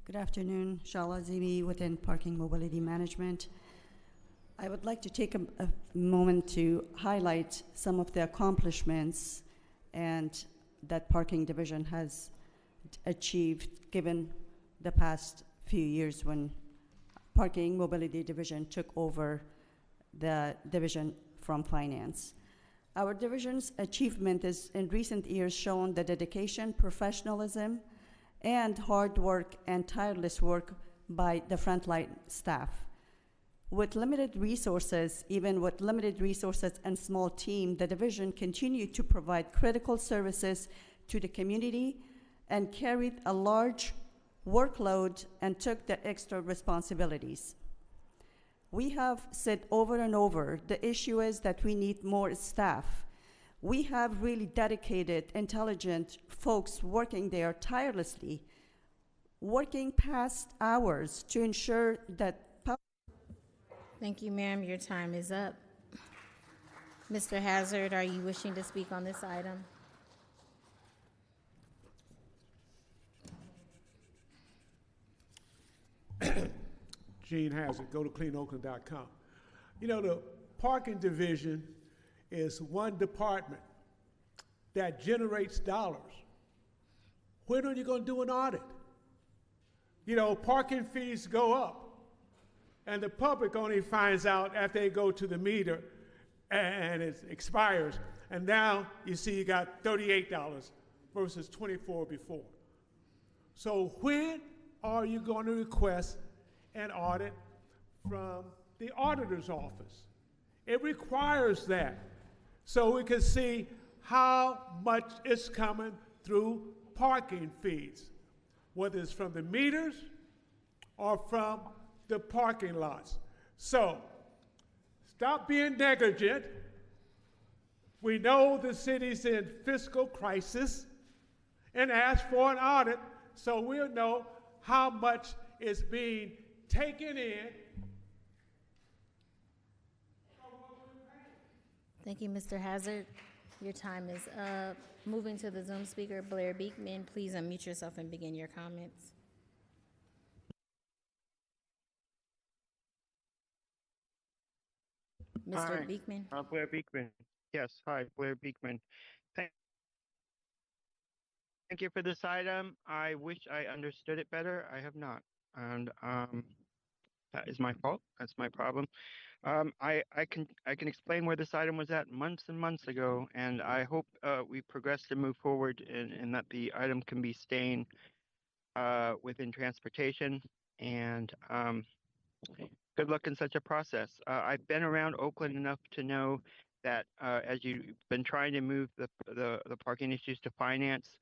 Good afternoon, Shala Zimi within Parking Mobility Management. I would like to take a moment to highlight some of the accomplishments and that Parking Division has achieved given the past few years when Parking Mobility Division took over the division from Finance. Our division's achievement is in recent years shown the dedication, professionalism, and hard work and tireless work by the frontline staff. With limited resources, even with limited resources and small team, the division continued to provide critical services to the community and carried a large workload and took the extra responsibilities. We have said over and over, the issue is that we need more staff. We have really dedicated, intelligent folks working there tirelessly, working past hours to ensure that. Thank you, ma'am. Your time is up. Mr. Hazard, are you wishing to speak on this item? Gene Hazard, go to cleanoakland.com. You know, the parking division is one department that generates dollars. When are you going to do an audit? You know, parking fees go up, and the public only finds out after they go to the meter and it expires. And now you see you got $38 versus $24 before. So when are you going to request an audit from the auditor's office? It requires that so we can see how much is coming through parking fees, whether it's from the meters or from the parking lots. So stop being negligent. We know the city's in fiscal crisis, and ask for an audit so we'll know how much is being taken in. Thank you, Mr. Hazard. Your time is up. Moving to the Zoom speaker, Blair Beekman, please unmute yourself and begin your comments. Mr. Hi, Beekman. Blair Beekman. Yes, hi, Blair Beekman. Thank you for this item. I wish I understood it better. I have not, and that is my fault. That's my problem. I can explain where this item was at months and months ago, and I hope we progress to move forward and that the item can be staying within transportation. And good luck in such a process. I've been around Oakland enough to know that as you've been trying to move the parking issues to finance,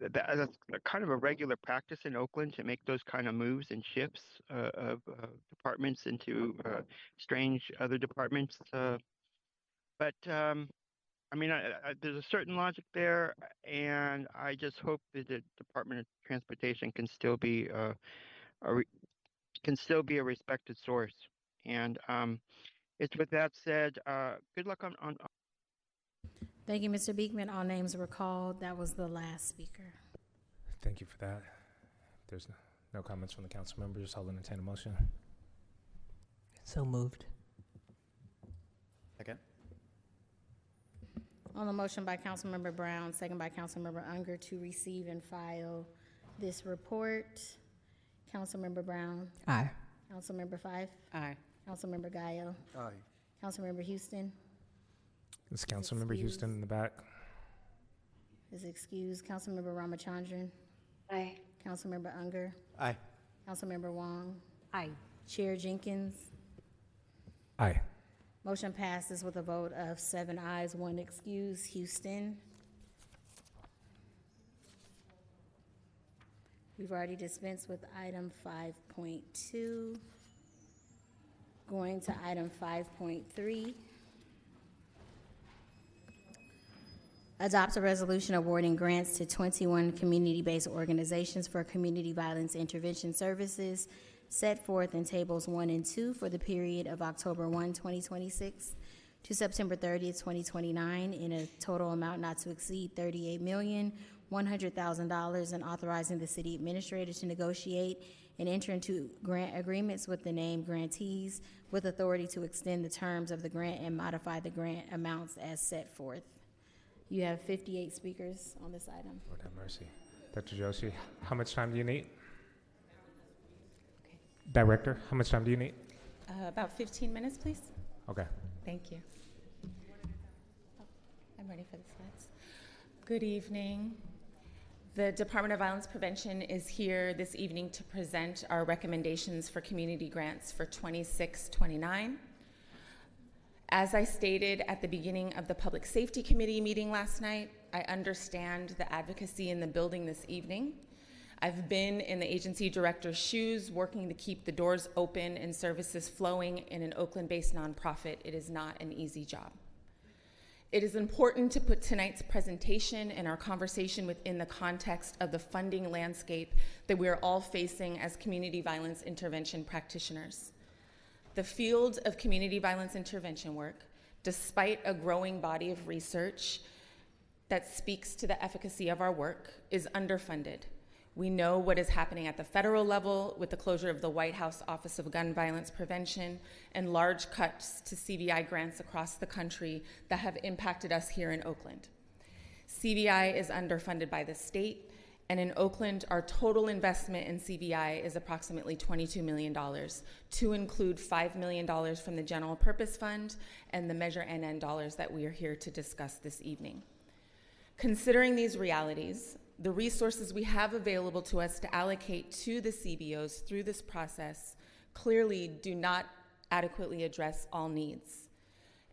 that's kind of a regular practice in Oakland to make those kind of moves and shifts of departments into strange other departments. But I mean, there's a certain logic there, and I just hope that the Department of Transportation can still be a respected source. And it's with that said, good luck on. Thank you, Mr. Beekman. All names were called. That was the last speaker. Thank you for that. There's no comments from the council members. I'll entertain a motion. So moved. Second. On the motion by Councilmember Brown, second by Councilmember Unger to receive and file this report. Councilmember Brown. Aye. Councilmember Fife. Aye. Councilmember Gallo. Aye. Councilmember Houston. This Councilmember Houston in the back. Is excused. Councilmember Ramachandran. Aye. Councilmember Unger. Aye. Councilmember Wong. Aye. Chair Jenkins. Aye. Motion passes with a vote of 7 ayes, 1 excuse. Houston. We've already dispensed with item 5.2. Going to item 5.3. Adopt a resolution awarding grants to 21 community-based organizations for community violence intervention services set forth in tables 1 and 2 for the period of October 1, 2026 to September 30th, 2029 in a total amount not to exceed $38,100,000 and authorizing the city administrator to negotiate and enter into grant agreements with the named grantees with authority to extend the terms of the grant and modify the grant amounts as set forth. You have 58 speakers on this item. Lord have mercy. Dr. Joshi, how much time do you need? Okay. Director, how much time do you need? About 15 minutes, please. Okay. Thank you. I'm ready for the slides. Good evening. The Department of Violence Prevention is here this evening to present our recommendations for community grants for 26-29. As I stated at the beginning of the Public Safety Committee meeting last night, I understand the advocacy in the building this evening. I've been in the agency director's shoes, working to keep the doors open and services flowing in an Oakland-based nonprofit. It is not an easy job. It is important to put tonight's presentation and our conversation within the context of the funding landscape that we are all facing as community violence intervention practitioners. The field of community violence intervention work, despite a growing body of research that speaks to the efficacy of our work, is underfunded. We know what is happening at the federal level with the closure of the White House Office of Gun Violence Prevention and large cuts to CVI grants across the country that have impacted us here in Oakland. CVI is underfunded by the state, and in Oakland, our total investment in CVI is approximately $22 million, to include $5 million from the General Purpose Fund and the Measure NN dollars that we are here to discuss this evening. Considering these realities, the resources we have available to us to allocate to the CBOs through this process clearly do not adequately address all needs.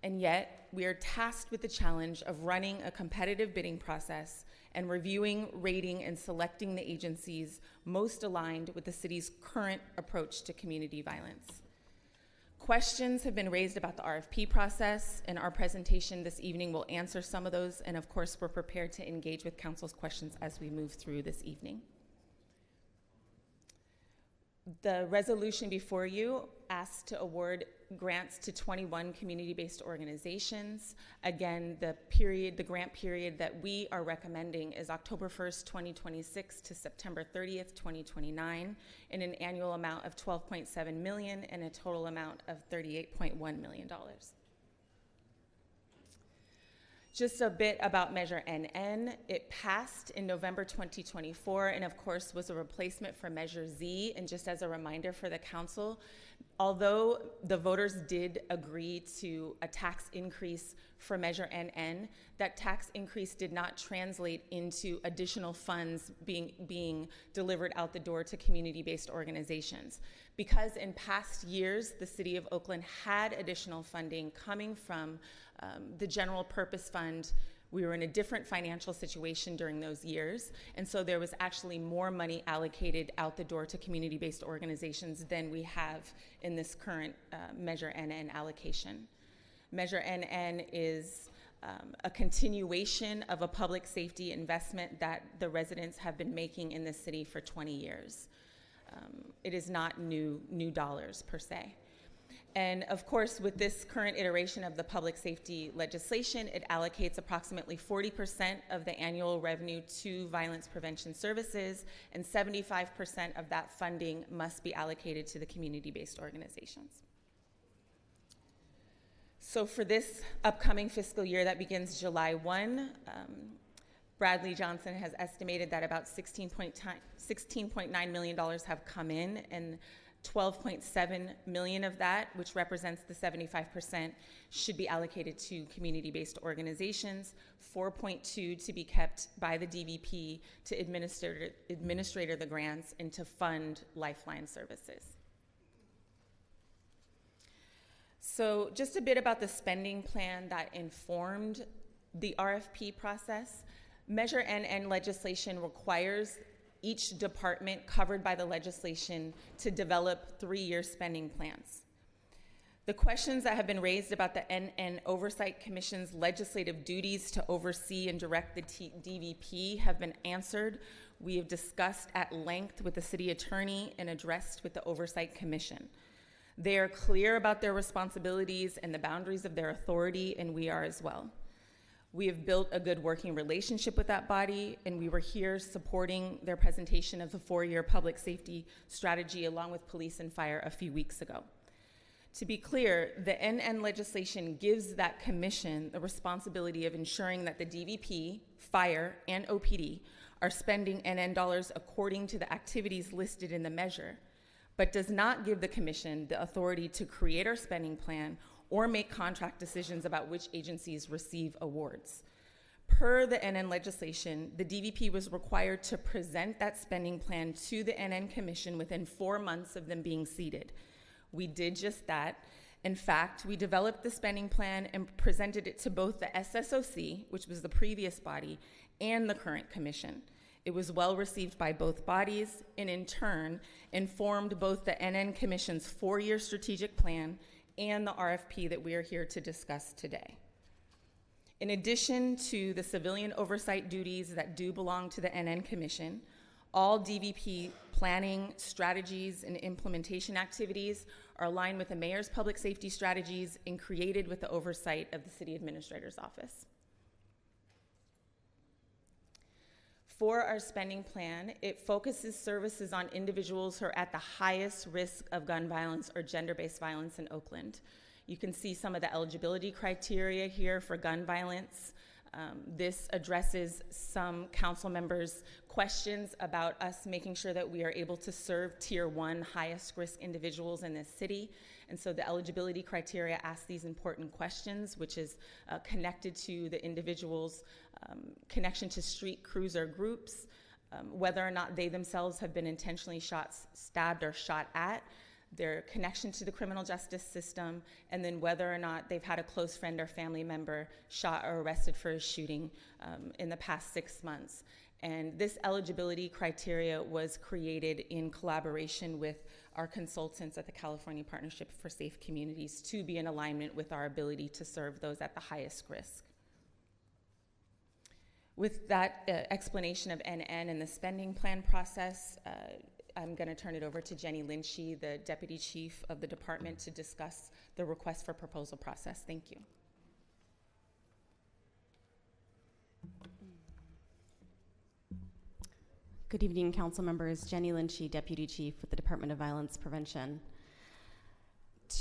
And yet, we are tasked with the challenge of running a competitive bidding process and reviewing, rating, and selecting the agencies most aligned with the city's current approach to community violence. Questions have been raised about the RFP process, and our presentation this evening will answer some of those, and of course, we're prepared to engage with council's questions as we move through this evening. The resolution before you asks to award grants to 21 community-based organizations. Again, the grant period that we are recommending is October 1st, 2026 to September 30th, 2029, in an annual amount of $12.7 million and a total amount of $38.1 million. Just a bit about Measure NN. It passed in November 2024 and of course was a replacement for Measure Z. And just as a reminder for the council, although the voters did agree to a tax increase for Measure NN, that tax increase did not translate into additional funds being delivered out the door to community-based organizations. Because in past years, the City of Oakland had additional funding coming from the General Purpose Fund. We were in a different financial situation during those years, and so there was actually more money allocated out the door to community-based organizations than we have in this current Measure NN allocation. Measure NN is a continuation of a public safety investment that the residents have been making in this city for 20 years. It is not new dollars per se. And of course, with this current iteration of the public safety legislation, it allocates approximately 40% of the annual revenue to violence prevention services, and 75% of that funding must be allocated to the community-based organizations. So for this upcoming fiscal year that begins July 1, Bradley Johnson has estimated that about $16.9 million have come in, and 12.7 million of that, which represents the 75%, should be allocated to community-based organizations, 4.2 to be kept by the DVP to administrator the grants and to fund Lifeline services. So just a bit about the spending plan that informed the RFP process. Measure NN legislation requires each department covered by the legislation to develop 3-year spending plans. The questions that have been raised about the NN Oversight Commission's legislative duties to oversee and direct the DVP have been answered. We have discussed at length with the city attorney and addressed with the Oversight Commission. They are clear about their responsibilities and the boundaries of their authority, and we are as well. We have built a good working relationship with that body, and we were here supporting their presentation of the 4-year public safety strategy along with police and fire a few weeks ago. To be clear, the NN legislation gives that commission the responsibility of ensuring that the DVP, fire, and OPD are spending NN dollars according to the activities listed in the measure, but does not give the commission the authority to create our spending plan or make contract decisions about which agencies receive awards. Per the NN legislation, the DVP was required to present that spending plan to the NN Commission within 4 months of them being seated. We did just that. In fact, we developed the spending plan and presented it to both the SSOC, which was the previous body, and the current commission. It was well received by both bodies and in turn informed both the NN Commission's 4-year strategic plan and the RFP that we are here to discuss today. In addition to the civilian oversight duties that do belong to the NN Commission, all DVP planning, strategies, and implementation activities are aligned with the mayor's public safety strategies and created with the oversight of the city administrator's office. For our spending plan, it focuses services on individuals who are at the highest risk of gun violence or gender-based violence in Oakland. You can see some of the eligibility criteria here for gun violence. This addresses some council members' questions about us making sure that we are able to serve Tier 1 highest risk individuals in this city. And so the eligibility criteria asks these important questions, which is connected to the individual's connection to street cruiser groups, whether or not they themselves have been intentionally stabbed or shot at, their connection to the criminal justice system, and then whether or not they've had a close friend or family member shot or arrested for a shooting in the past 6 months. And this eligibility criteria was created in collaboration with our consultants at the California Partnership for Safe Communities to be in alignment with our ability to serve those at the highest risk. With that explanation of NN and the spending plan process, I'm going to turn it over to Jenny Lynchy, the Deputy Chief of the department, to discuss the request for proposal process. Thank you. Good evening, council members. Jenny Lynchy, Deputy Chief with the Department of Violence Prevention.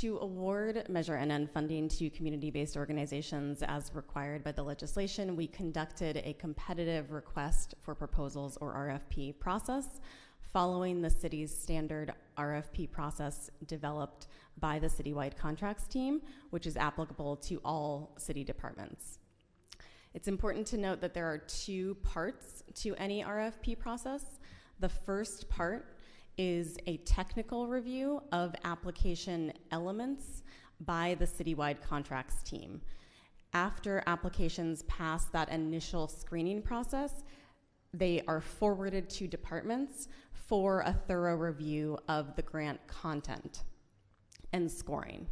To award Measure NN funding to community-based organizations as required by the legislation, we conducted a competitive request for proposals or RFP process following the city's standard RFP process developed by the citywide contracts team, which is applicable to all city departments. It's important to note that there are 2 parts to any RFP process. The first part is a technical review of application elements by the citywide contracts team. After applications pass that initial screening process, they are forwarded to departments for a thorough review of the grant content and scoring.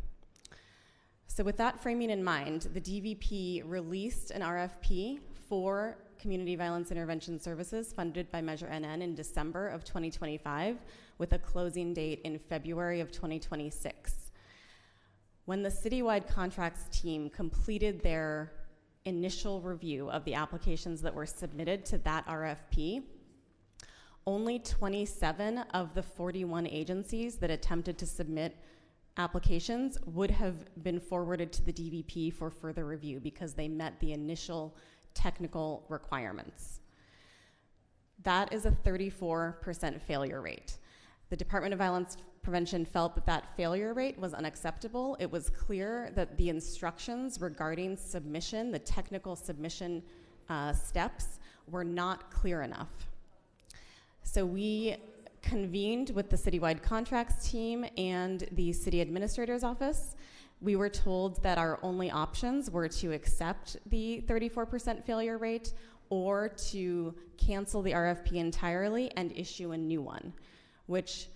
So with that framing in mind, the DVP released an RFP for community violence intervention services funded by Measure NN in December of 2025 with a closing date in February of 2026. When the citywide contracts team completed their initial review of the applications that were submitted to that RFP, only 27 of the 41 agencies that attempted to submit applications would have been forwarded to the DVP for further review because they met the initial technical requirements. That is a 34% failure rate. The Department of Violence Prevention felt that that failure rate was unacceptable. It was clear that the instructions regarding submission, the technical submission steps, were not clear enough. So we convened with the citywide contracts team and the city administrator's office. We were told that our only options were to accept the 34% failure rate or to cancel the RFP entirely and issue a new one, which,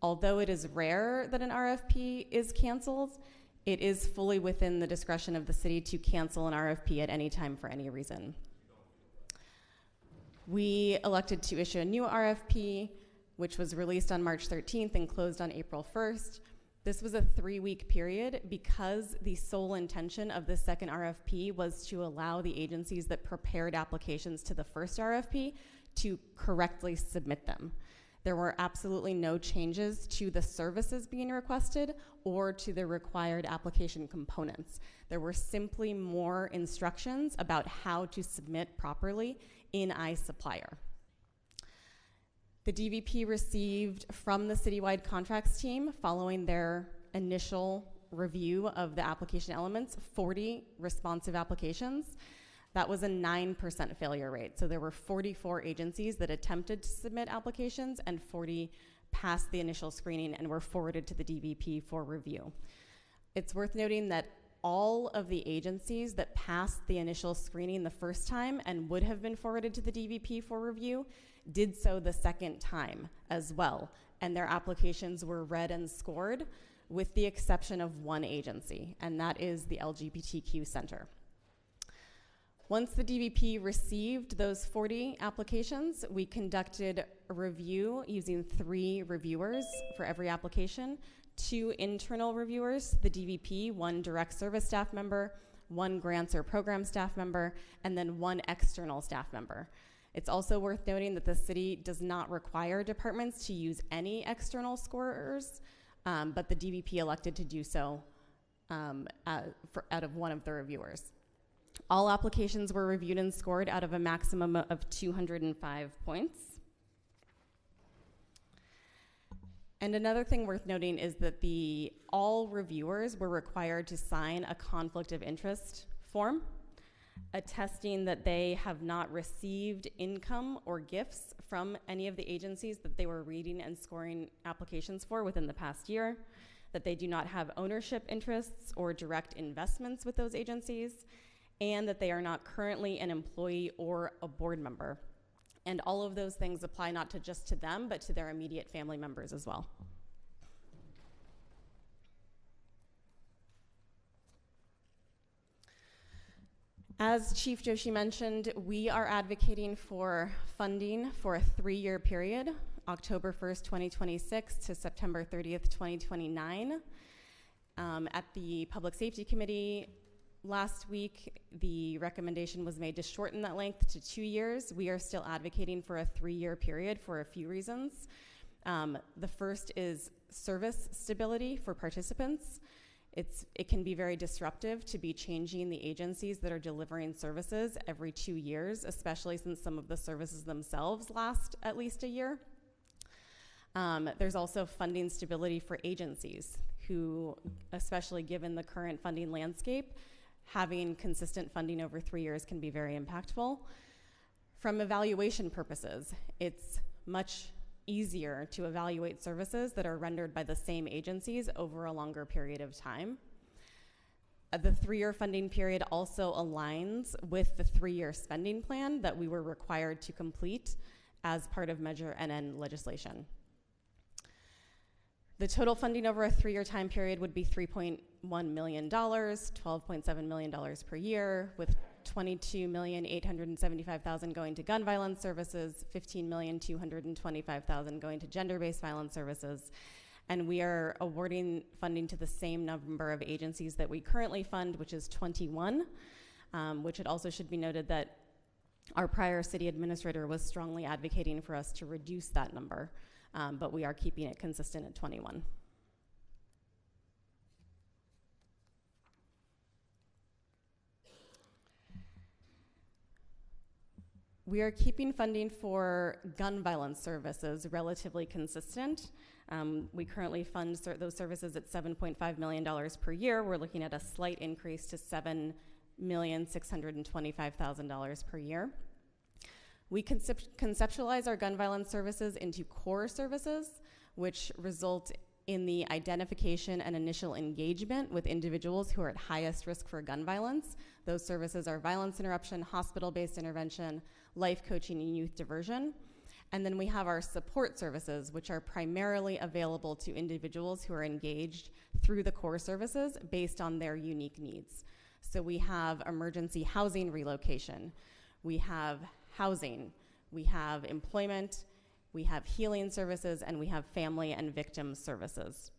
although it is rare that an RFP is canceled, it is fully within the discretion of the city to cancel an RFP at any time for any reason. We elected to issue a new RFP, which was released on March 13th and closed on April 1st. This was a 3-week period because the sole intention of the second RFP was to allow the agencies that prepared applications to the first RFP to correctly submit them. There were absolutely no changes to the services being requested or to the required application components. There were simply more instructions about how to submit properly in iSupplier. The DVP received from the citywide contracts team, following their initial review of the application elements, 40 responsive applications. That was a 9% failure rate. So there were 44 agencies that attempted to submit applications, and 40 passed the initial screening and were forwarded to the DVP for review. It's worth noting that all of the agencies that passed the initial screening the first time and would have been forwarded to the DVP for review did so the second time as well, and their applications were read and scored, with the exception of one agency, and that is the LGBTQ Center. Once the DVP received those 40 applications, we conducted a review using 3 reviewers for every application, 2 internal reviewers, the DVP, 1 direct service staff member, 1 grants or program staff member, and then 1 external staff member. It's also worth noting that the city does not require departments to use any external scorers, but the DVP elected to do so out of 1 of the reviewers. All applications were reviewed and scored out of a maximum of 205 points. And another thing worth noting is that all reviewers were required to sign a conflict of interest form, attesting that they have not received income or gifts from any of the agencies that they were reading and scoring applications for within the past year, that they do not have ownership interests or direct investments with those agencies, and that they are not currently an employee or a board member. And all of those things apply not just to them, but to their immediate family members as well. As Chief Joshi mentioned, we are advocating for funding for a 3-year period, October 1st, 2026 to September 30th, 2029. At the Public Safety Committee last week, the recommendation was made to shorten that length to 2 years. We are still advocating for a 3-year period for a few reasons. The first is service stability for participants. It can be very disruptive to be changing the agencies that are delivering services every 2 years, especially since some of the services themselves last at least a year. There's also funding stability for agencies who, especially given the current funding landscape, having consistent funding over 3 years can be very impactful. From evaluation purposes, it's much easier to evaluate services that are rendered by the same agencies over a longer period of time. The 3-year funding period also aligns with the 3-year spending plan that we were required to complete as part of Measure NN legislation. The total funding over a 3-year time period would be $3.1 million, $12.7 million per year, with $22,875,000 going to gun violence services, $15,225,000 going to gender-based violence services, and we are awarding funding to the same number of agencies that we currently fund, which is 21, which it also should be noted that our prior city administrator was strongly advocating for us to reduce that number. But we are keeping it consistent at 21. We are keeping funding for gun violence services relatively consistent. We currently fund those services at $7.5 million per year. We're looking at a slight increase to $7,625,000 per year. We conceptualize our gun violence services into core services, which result in the identification and initial engagement with individuals who are at highest risk for gun violence. Those services are violence interruption, hospital-based intervention, life coaching, and youth diversion. And then we have our support services, which are primarily available to individuals who are engaged through the core services based on their unique needs. So we have emergency housing relocation, we have housing, we have employment, we have healing services, and we have family and victim services.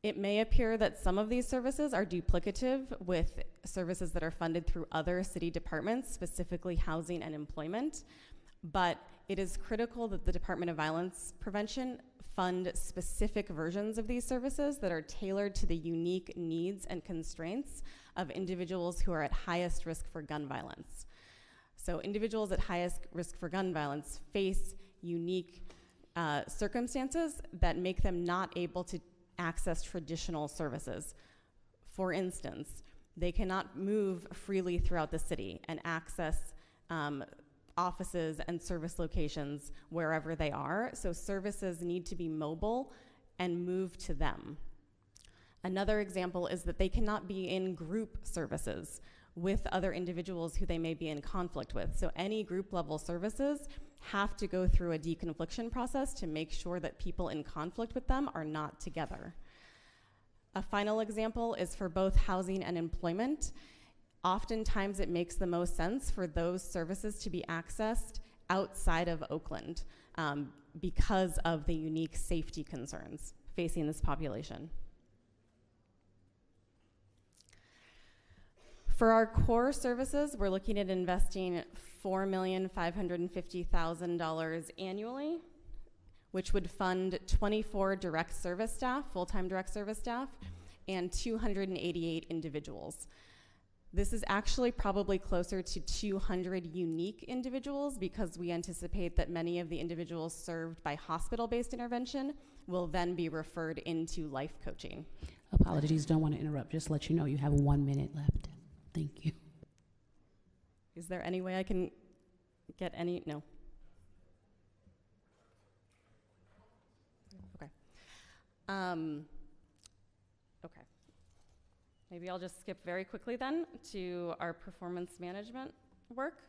It may appear that some of these services are duplicative with services that are funded through other city departments, specifically housing and employment, but it is critical that the Department of Violence Prevention fund specific versions of these services that are tailored to the unique needs and constraints of individuals who are at highest risk for gun violence. So individuals at highest risk for gun violence face unique circumstances that make them not able to access traditional services. For instance, They cannot move freely throughout the city and access offices and service locations wherever they are. So services need to be mobile and move to them. Another example is that they cannot be in group services with other individuals who they may be in conflict with. So any group level services have to go through a deconfliction process to make sure that people in conflict with them are not together. A final example is for both housing and employment. Oftentimes it makes the most sense for those services to be accessed outside of Oakland because of the unique safety concerns facing this population. For our core services, we're looking at investing $4,550,000 annually, which would fund 24 direct service staff, full-time direct service staff, and 288 individuals. This is actually probably closer to 200 unique individuals because we anticipate that many of the individuals served by hospital-based intervention will then be referred into life coaching. Apologies, don't want to interrupt. Just let you know you have 1 minute left. Thank you. Is there any way I can get any? No. Okay. Okay. Maybe I'll just skip very quickly then to our performance management work.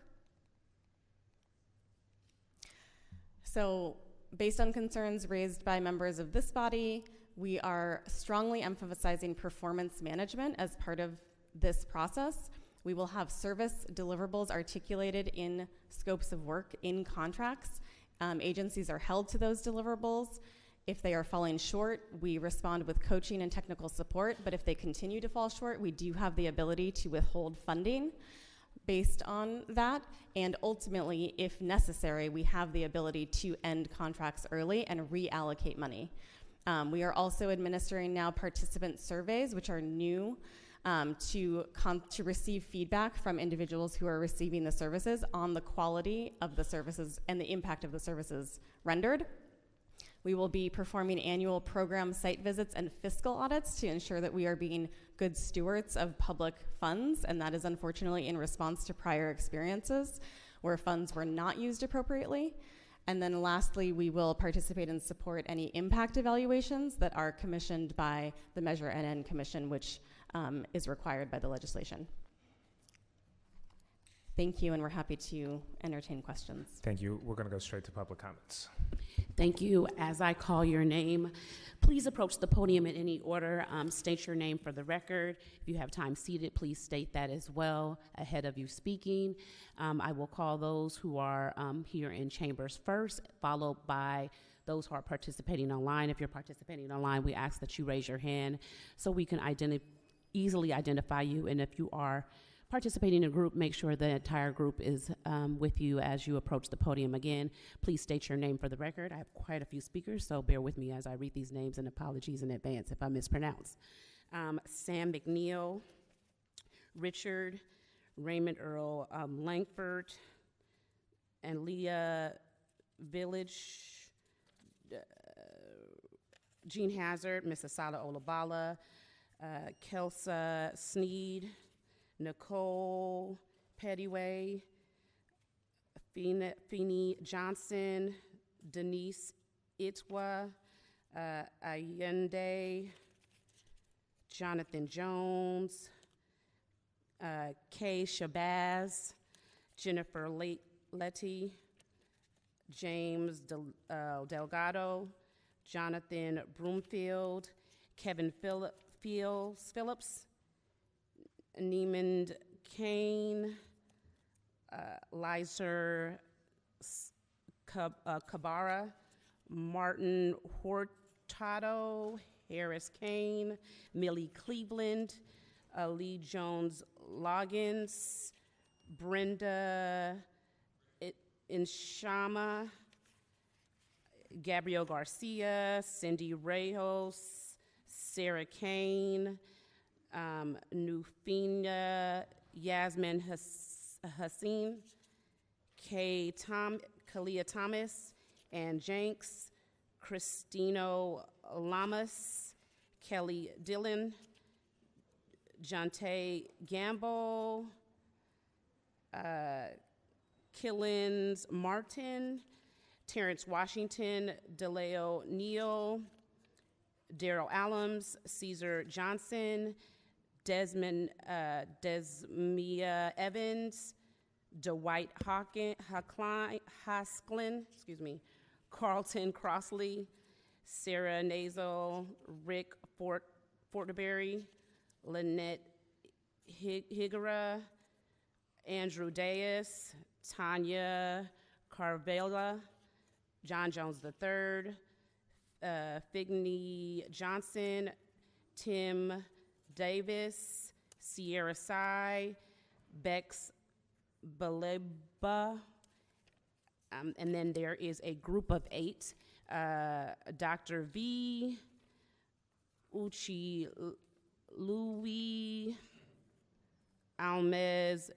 So, based on concerns raised by members of this body, we are strongly emphasizing performance management as part of this process. We will have service deliverables articulated in scopes of work in contracts. Agencies are held to those deliverables. If they are falling short, we respond with coaching and technical support, but if they continue to fall short, we do have the ability to withhold funding based on that, and ultimately, if necessary, we have the ability to end contracts early and reallocate money. We are also administering now participant surveys, which are new, to receive feedback from individuals who are receiving the services on the quality of the services and the impact of the services rendered. We will be performing annual program site visits and fiscal audits to ensure that we are being good stewards of public funds, and that is unfortunately in response to prior experiences where funds were not used appropriately. And then lastly, we will participate and support any impact evaluations that are commissioned by the Measure NN Commission, which is required by the legislation. Thank you, and we're happy to entertain questions. Thank you. We're going to go straight to public comments. Thank you. As I call your name, please approach the podium in any order. State your name for the record. If you have time seated, please state that as well ahead of you speaking. I will call those who are here in chambers first, followed by those who are participating online. If you're participating online, we ask that you raise your hand so we can easily identify you. And if you are participating in a group, make sure the entire group is with you as you approach the podium. Again, please state your name for the record. I have quite a few speakers, so bear with me as I read these names, and apologies in advance if I mispronounce. Sam McNeil, Richard, Raymond Earl Langford, and Leah Village, Jean Hazard, Ms. Asala Olabala, Kelsa Sneed, Nicole Pettyway, Feeny Johnson, Denise Itwa, Allende, Jonathan Jones, Kay Shabazz, Jennifer Letty, James Delgado, Jonathan Broomfield, Kevin Phillips, Neiman Kane, Lizer Cabara, Martin Hurtado, Harris Kane, Millie Cleveland, Lee Jones Loggins, Brenda Inshama, Gabrielle Garcia, Cindy Reyes, Sarah Kane, Nufina Yasmin Hassan, Kalia Thomas, Ann Jenks, Christino Lamas, Kelly Dillon, Jonte Gamble, Killens Martin, Terrence Washington, DeLeo Neal, Daryl Allums, Caesar Johnson, Desmia Evans, Dwight Hosklin, Carlton Crossley, Sarah Nazel, Rick Fortenberry, Lynette Higuera, Andrew Dias, Tanya Carvela, John Jones III, Figney Johnson, Tim Davis, Sierra Sai, Bex Baleba, and then there is a group of 8, Dr. V, Uchi Louis, Almez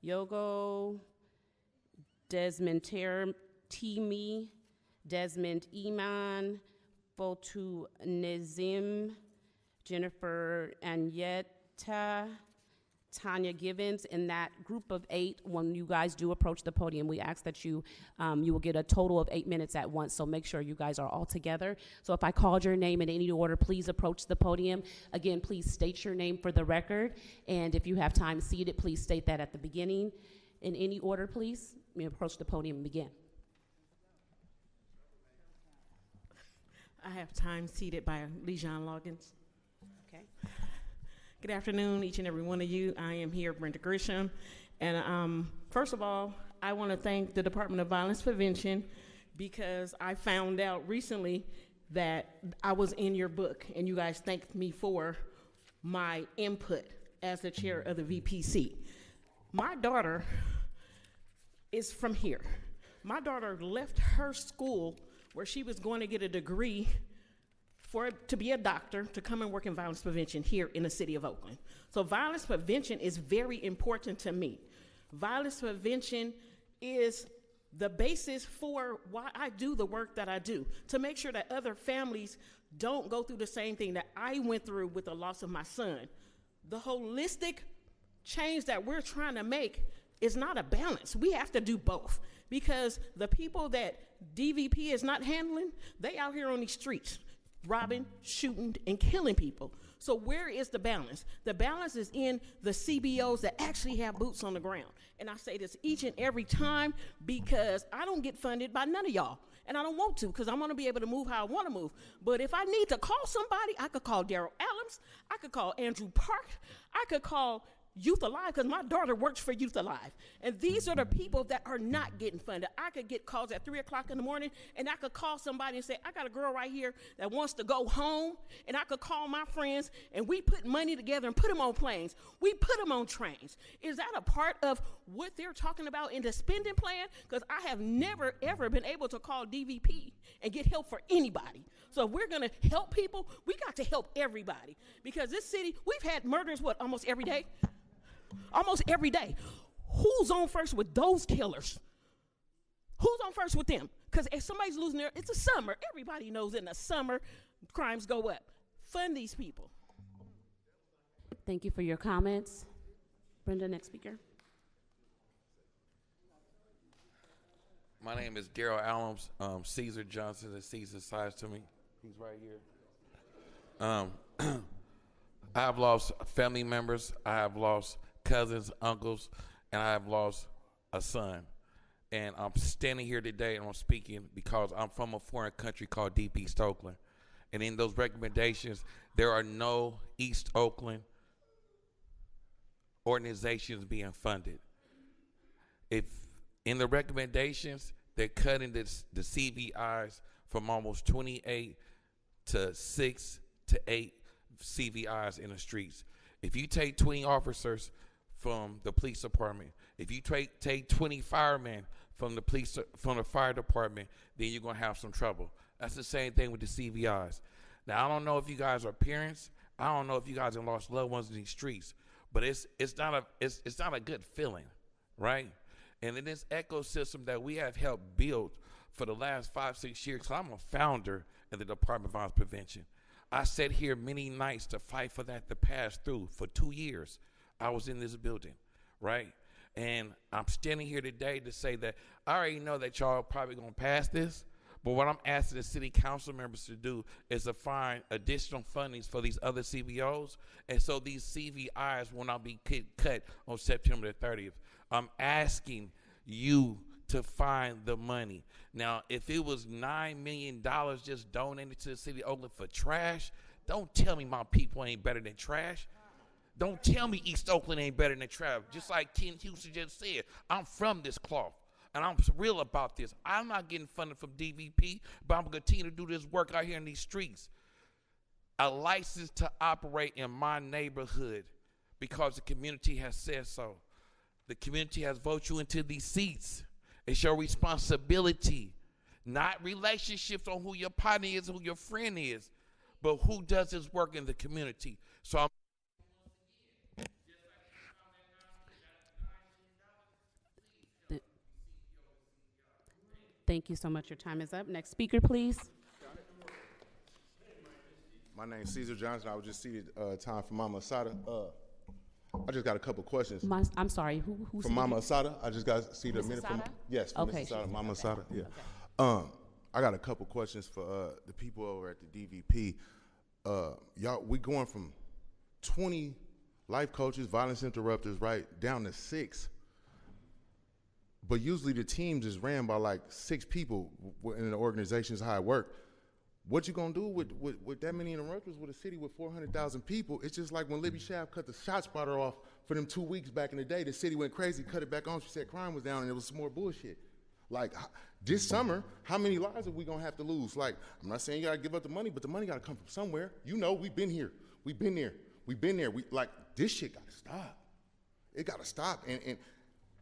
Yogo, Desmond Timi, Desmond Iman, Fotu Nazim, Jennifer Anyeta, Tanya Givens. In that group of 8, when you guys do approach the podium, we ask that you will get a total of 8 minutes at once, so make sure you guys are all together. So if I called your name in any order, please approach the podium. Again, please state your name for the record, and if you have time seated, please state that at the beginning. In any order, please. You approach the podium and begin. I have time seated by Lejean Loggins. Okay. Good afternoon, each and every one of you. I am here, Brenda Grisham. And first of all, I want to thank the Department of Violence Prevention, because I found out recently that I was in your book, and you guys thanked me for my input as the chair of the VPC. My daughter is from here. My daughter left her school where she was going to get a degree to be a doctor, to come and work in violence prevention here in the city of Oakland. So violence prevention is very important to me. Violence prevention is the basis for why I do the work that I do, to make sure that other families don't go through the same thing that I went through with the loss of my son. The holistic change that we're trying to make is not a balance. We have to do both, because the people that DVP is not handling, they out here on these streets, robbing, shooting, and killing people. So where is the balance? The balance is in the CBOs that actually have boots on the ground. And I say this each and every time, because I don't get funded by none of y'all. And I don't want to, because I'm going to be able to move how I want to move. But if I need to call somebody, I could call Daryl Allums, I could call Andrew Park, I could call Youth Alive, because my daughter works for Youth Alive. And these are the people that are not getting funded. I could get calls at 3 o'clock in the morning, and I could call somebody and say, I got a girl right here that wants to go home, and I could call my friends, and we put money together and put them on planes. We put them on trains. Is that a part of what they're talking about in the spending plan? Because I have never, ever been able to call DVP and get help for anybody. So if we're going to help people, we got to help everybody. Because this city, we've had murders, almost every day? Almost every day. Who's on first with those killers? Who's on first with them? Because if somebody's losing it's the summer. Everybody knows in the summer, crimes go up. Fund these people. Thank you for your comments. Brenda, next speaker. My name is Daryl Allums. Caesar Johnson is Caesar size to me. He's right here. I have lost family members. I have lost cousins, uncles, and I have lost a son. And I'm standing here today and I'm speaking because I'm from a foreign country called Deep East Oakland. And in those recommendations, there are no East Oakland organizations being funded. If in the recommendations, they're cutting the CVIs from almost 28 to 6 to 8 CVIs in the streets. If you take 20 officers from the police department, if you take 20 firemen from the fire department, then you're gonna have some trouble. That's the same thing with the CVIs. Now I don't know if you guys are parents. I don't know if you guys have lost loved ones in these streets, but it's not a good feeling, right? And in this ecosystem that we have helped build for the last 5-6 years, 'cause I'm a founder of the Department of Violence Prevention. I sat here many nights to fight for that to pass through. For 2 years, I was in this building, right? And I'm standing here today to say that I already know that y'all probably going to pass this, but what I'm asking the city council members to do is to find additional fundings for these other CVOs, and so these CVIs will not be cut on September the 30th. I'm asking you to find the money. Now, if it was $9 million just donated to the city of Oakland for trash, don't tell me my people ain't better than trash. Don't tell me East Oakland ain't better than trash. Just like Ken Houston just said, I'm from this cloth, and I'm real about this. I'm not getting funded from DVP, but I'm going to continue to do this work out here in these streets. A license to operate in my neighborhood because the community has said so. The community has voted you into these seats. It's your responsibility, not relationships on who your partner is, who your friend is, but who does this work in the community. So I'm Thank you so much. Your time is up. Next speaker, please. My name's Caesar Johnson. I was just seated time for Mama Asada. I just got a couple questions. I'm sorry, who's from Mama Asada? I just got seated a minute from yes, from okay, Mrs. Asada, Mama okay. Asada. Yeah. Okay. I got a couple questions for the people over at the DVP. Y'all, we going from 20 life coaches, violence interrupters, right, down to 6. But usually the teams is ran by like 6 people in the organizations how it work. What you gonna do with that many interrupters with a city with 400,000 people? It's just like when Libby Schaaf cut the shot spotter off for them 2 weeks back in the day. The city went crazy, cut it back on. She said crime was down and it was some more bullshit. Like this summer, how many lives are we gonna have to lose? Like, I'm not saying you gotta give up the money, but the money gotta come from somewhere. You know, we've been here, we've been there, we've been there. We like this shit gotta stop. It gotta stop, and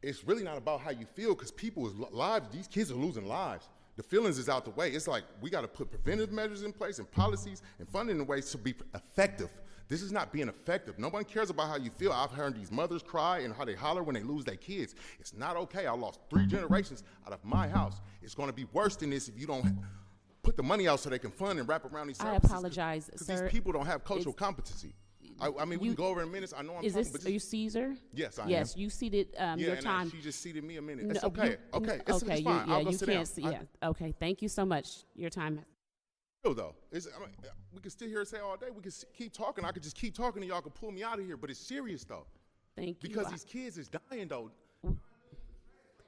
it's really not about how you feel, because people's lives, these kids are losing lives. The feelings is out the way. It's like we got to put preventive measures in place and policies and funding in ways to be effective. This is not being effective. Nobody cares about how you feel. I've heard these mothers cry and how they holler when they lose their kids. It's not okay. I lost 3 generations out of my house. It's going to be worse than this if you don't put the money out so they can fund and wrap around these services. I apologize, because sir. these people don't have cultural competency. I mean, we can go over in minutes. I know I'm talking, but are you Caesar? Yes, I am. Yes, you seated your time. She just seated me a minute. No, It's okay. Okay, it's fine. You, I'll go you sit can't down. see. Okay, thank you so much. Your time. Though, I mean, we can sit here and say all day. We can keep talking. I could just keep talking, and y'all can pull me out of here. But it's serious though. Thank you. Because these kids is dying though.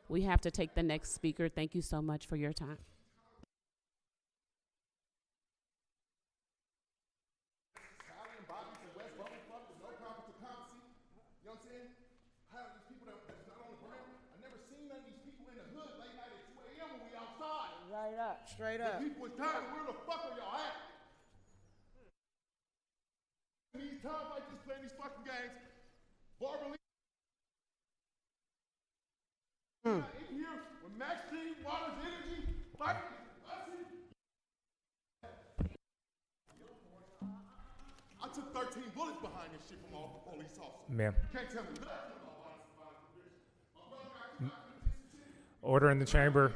We have to take the next speaker. Thank you so much for your time. Straight up. The people is dying. Where the fuck are y'all at? In these times like this, playing these fucking games, Barbara Lee. In here with Maxine, Waters, Energy, fighting I took 13 bullets behind this shit from all the police officers. Ma'am. You can't tell me that. Order in the chamber.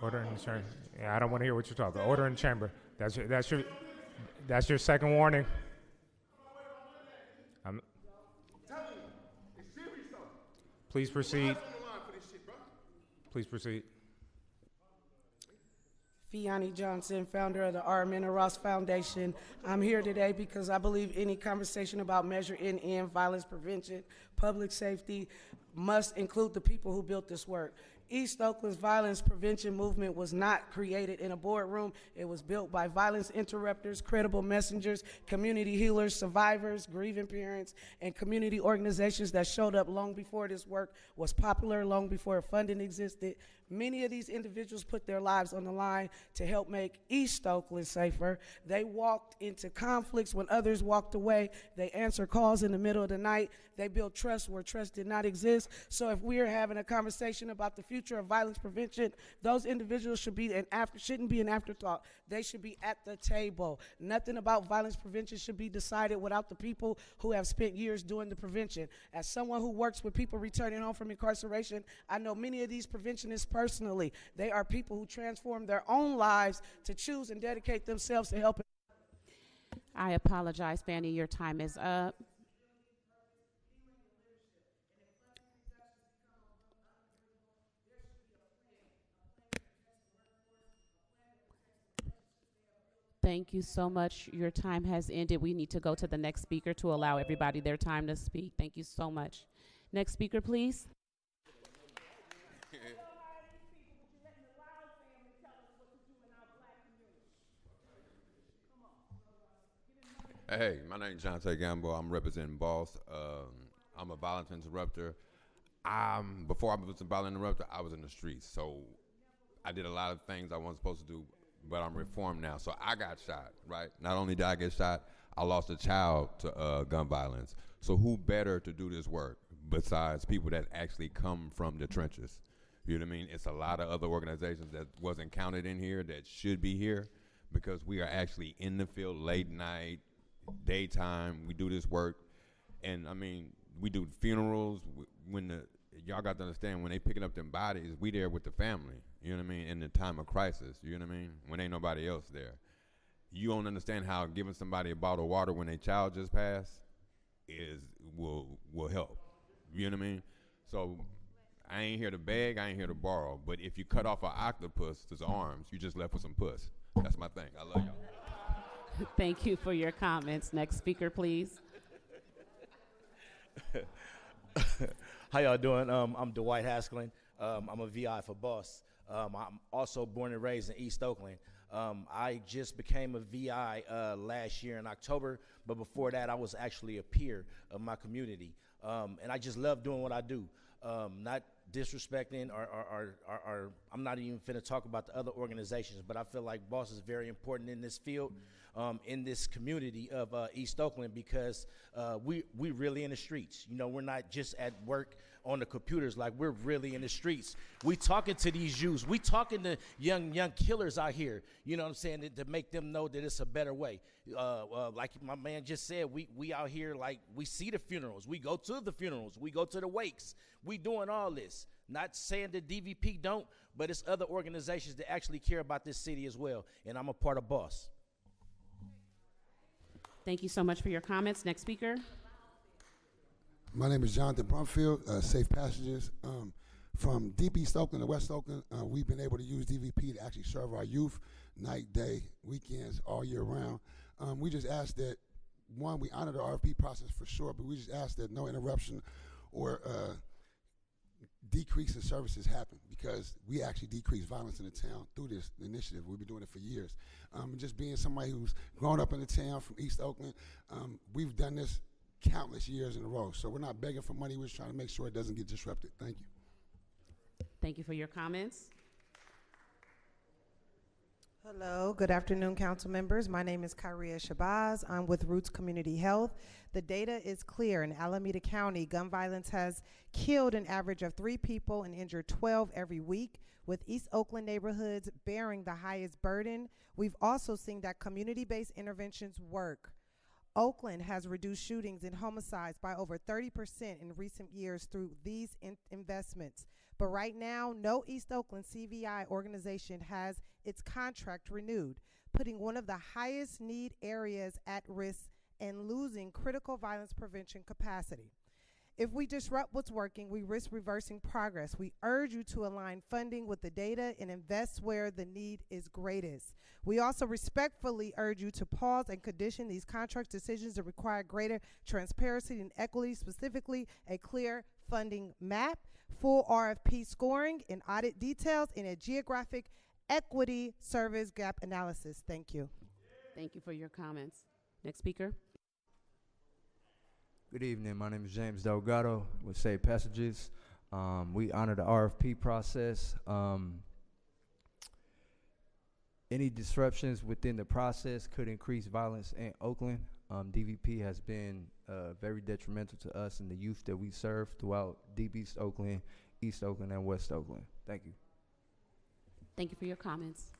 Order in the chamber. Yeah, I don't want to hear what you're talking. Order in the chamber. That's your second warning. Please proceed. Please proceed. Fiani Johnson, founder of the Armin Ross Foundation. I'm here today because I believe any conversation about Measure NN, violence prevention, public safety, must include the people who built this work. East Oakland's violence prevention movement was not created in a boardroom. It was built by violence interrupters, credible messengers, community healers, survivors, grieving parents, and community organizations that showed up long before this work was popular, long before funding existed. Many of these individuals put their lives on the line to help make East Oakland safer. They walked into conflicts when others walked away. They answered calls in the middle of the night. They built trust where trust did not exist. So if we are having a conversation about the future of violence prevention, those individuals shouldn't be an afterthought. They should be at the table. Nothing about violence prevention should be decided without the people who have spent years doing the prevention. As someone who works with people returning home from incarceration, I know many of these preventionists personally. They are people who transform their own lives to choose and dedicate themselves to helping. I apologize, Fanny, your time is up. Thank you so much. Your time has ended. We need to go to the next speaker to allow everybody their time to speak. Thank you so much. Next speaker, please. Hey, my name is Jonte Gamble. I'm representing Boss. I'm a violent interrupter. Before I was a violent interrupter, I was in the streets. So I did a lot of things I wasn't supposed to do, but I'm reformed now. So I got shot, right? Not only did I get shot, I lost a child to gun violence. So who better to do this work besides people that actually come from the trenches? You know what I mean? It's a lot of other organizations that wasn't counted in here that should be here because we are actually in the field late night, daytime. We do this work. And I mean, we do funerals. Y'all got to understand, when they picking up them bodies, we there with the family, you know what I mean, in the time of crisis, you know what I mean, when ain't nobody else there. You don't understand how giving somebody a bottle of water when their child just passed will help, you know what I mean? So I ain't here to beg, I ain't here to borrow, but if you cut off an octopus's arms, you just left with some puss. That's my thing. I love y'all. Thank you for your comments. Next speaker, please. How y'all doing? I'm Dwight Haskelin. I'm a VI for Boss. I'm also born and raised in East Oakland. I just became a VI last year in October, but before that I was actually a peer of my community. And I just love doing what I do. Not disrespecting or I'm not even finna talk about the other organizations, but I feel like Boss is very important in this field, in this community of East Oakland, because we really in the streets. You know, we're not just at work on the computers, like we're really in the streets. We talking to these youths. We talking to young killers out here, you know what I'm saying, to make them know that it's a better way. Like my man just said, we out here, like, we see the funerals. We go to the funerals. We go to the wakes. We doing all this. Not saying that DVP don't, but it's other organizations that actually care about this city as well, and I'm a part of Boss. Thank you so much for your comments. Next speaker. My name is Jonathan Brumfield, Safe Passages. From Deep East Oakland to West Oakland, we've been able to use DVP to actually serve our youth, night, day, weekends, all year round. We just ask that, one, we honor the RFP process for sure, but we just ask that no interruption or decrease in services happen, because we actually decrease violence in the town through this initiative. We've been doing it for years. Just being somebody who's grown up in the town from East Oakland, we've done this countless years in a row. So we're not begging for money. We're just trying to make sure it doesn't get disrupted. Thank you. Thank you for your comments. Hello, good afternoon, council members. My name is Kyria Shabazz. I'm with Roots Community Health. The data is clear. In Alameda County, gun violence has killed an average of 3 people and injured 12 every week, with East Oakland neighborhoods bearing the highest burden. We've also seen that community-based interventions work. Oakland has reduced shootings and homicides by over 30% in recent years through these investments. But right now, no East Oakland CVI organization has its contract renewed, putting one of the highest need areas at risk and losing critical violence prevention capacity. If we disrupt what's working, we risk reversing progress. We urge you to align funding with the data and invest where the need is greatest. We also respectfully urge you to pause and condition these contract decisions that require greater transparency and equity, specifically a clear funding map, full RFP scoring and audit details, and a geographic equity service gap analysis. Thank you. Thank you for your comments. Next speaker. Good evening. My name is James Delgado with Safe Passages. We honor the RFP process. Any disruptions within the process could increase violence in Oakland. DVP has been very detrimental to us and the youth that we serve throughout Deep East Oakland, and West Oakland. Thank you. Thank you for your comments.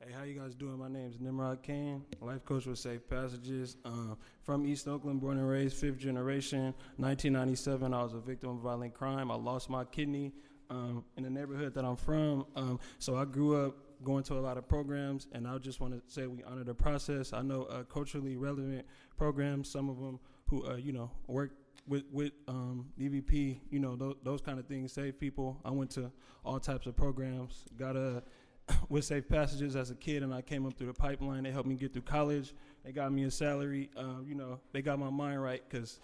Hey, how you guys doing? My name is Nimrod Kane, life coach with Safe Passages. From East Oakland, born and raised, 5th generation. 1997, I was a victim of violent crime. I lost my kidney in the neighborhood that I'm from. So I grew up going to a lot of programs, and I just want to say we honor the process. I know culturally relevant programs, some of them who, work with DVP, those kind of things save people. I went to all types of programs, got with Safe Passages as a kid, and I came up through the pipeline. They helped me get through college. They got me a salary. They got my mind right because,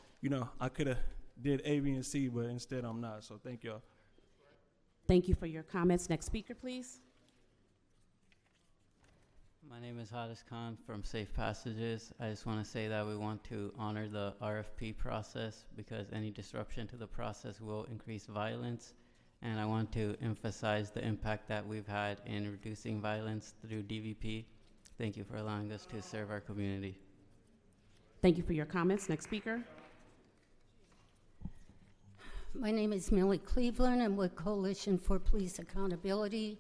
I could have did A, B, and C, but instead I'm not. So thank y'all. Thank you for your comments. Next speaker, please. My name is Haris Khan from Safe Passages. I just want to say that we want to honor the RFP process because any disruption to the process will increase violence. And I want to emphasize the impact that we've had in reducing violence through DVP. Thank you for allowing us to serve our community. Thank you for your comments. Next speaker. My name is Millie Cleveland. I'm with Coalition for Police Accountability.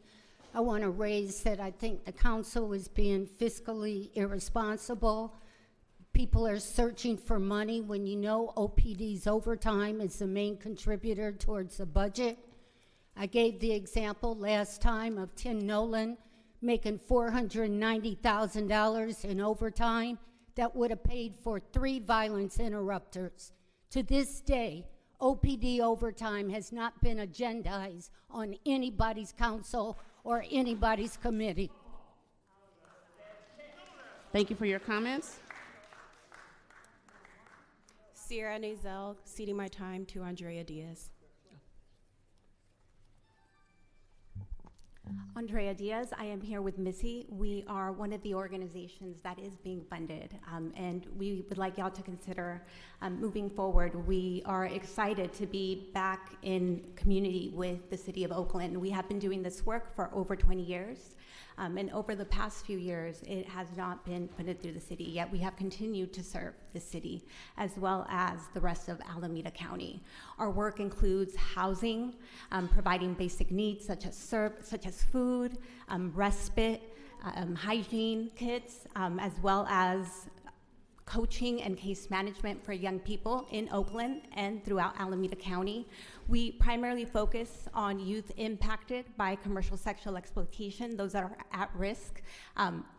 I want to raise that I think the council is being fiscally irresponsible. People are searching for money when OPD's overtime is the main contributor towards the budget. I gave the example last time of Tim Nolan making $490,000 in overtime that would have paid for 3 violence interrupters. To this day, OPD overtime has not been agendized on anybody's council or anybody's committee. Thank you for your comments. Sierra Nazel, ceding my time to Andrea Diaz. Andrea Diaz, I am here with Missy. We are one of the organizations that is being funded, and we would like y'all to consider moving forward. We are excited to be back in community with the city of Oakland. We have been doing this work for over 20 years, and over the past few years, it has not been funded through the city, yet we have continued to serve the city as well as the rest of Alameda County. Our work includes housing, providing basic needs such as food, respite, hygiene kits, as well as coaching and case management for young people in Oakland and throughout Alameda County. We primarily focus on youth impacted by commercial sexual exploitation, those that are at risk,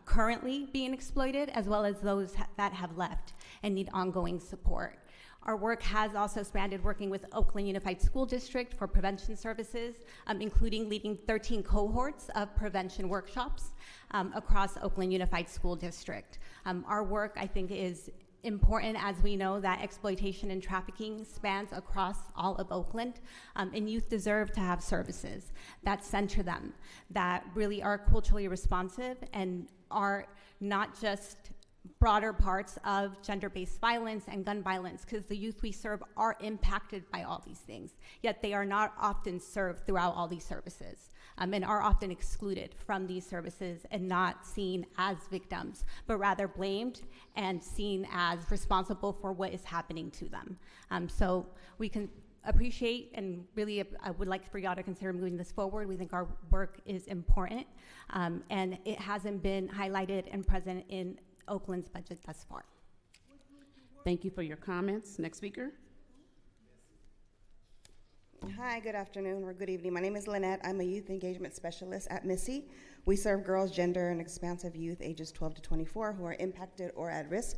currently being exploited, as well as those that have left and need ongoing support. Our work has also expanded working with Oakland Unified School District for prevention services, including leading 13 cohorts of prevention workshops across Oakland Unified School District. Our work, I think, is important as we know that exploitation and trafficking spans across all of Oakland, and youth deserve to have services that center them, that really are culturally responsive and are not just broader parts of gender-based violence and gun violence, because the youth we serve are impacted by all these things, yet they are not often served throughout all these services, and are often excluded from these services and not seen as victims, but rather blamed and seen as responsible for what is happening to them. So we can appreciate and really I would like for y'all to consider moving this forward. We think our work is important, and it hasn't been highlighted and present in Oakland's budget thus far. Thank you for your comments. Next speaker. Hi, good afternoon or good evening. My name is Lynette. I'm a youth engagement specialist at Missy. We serve girls, gender, and expansive youth ages 12 to 24 who are impacted or at risk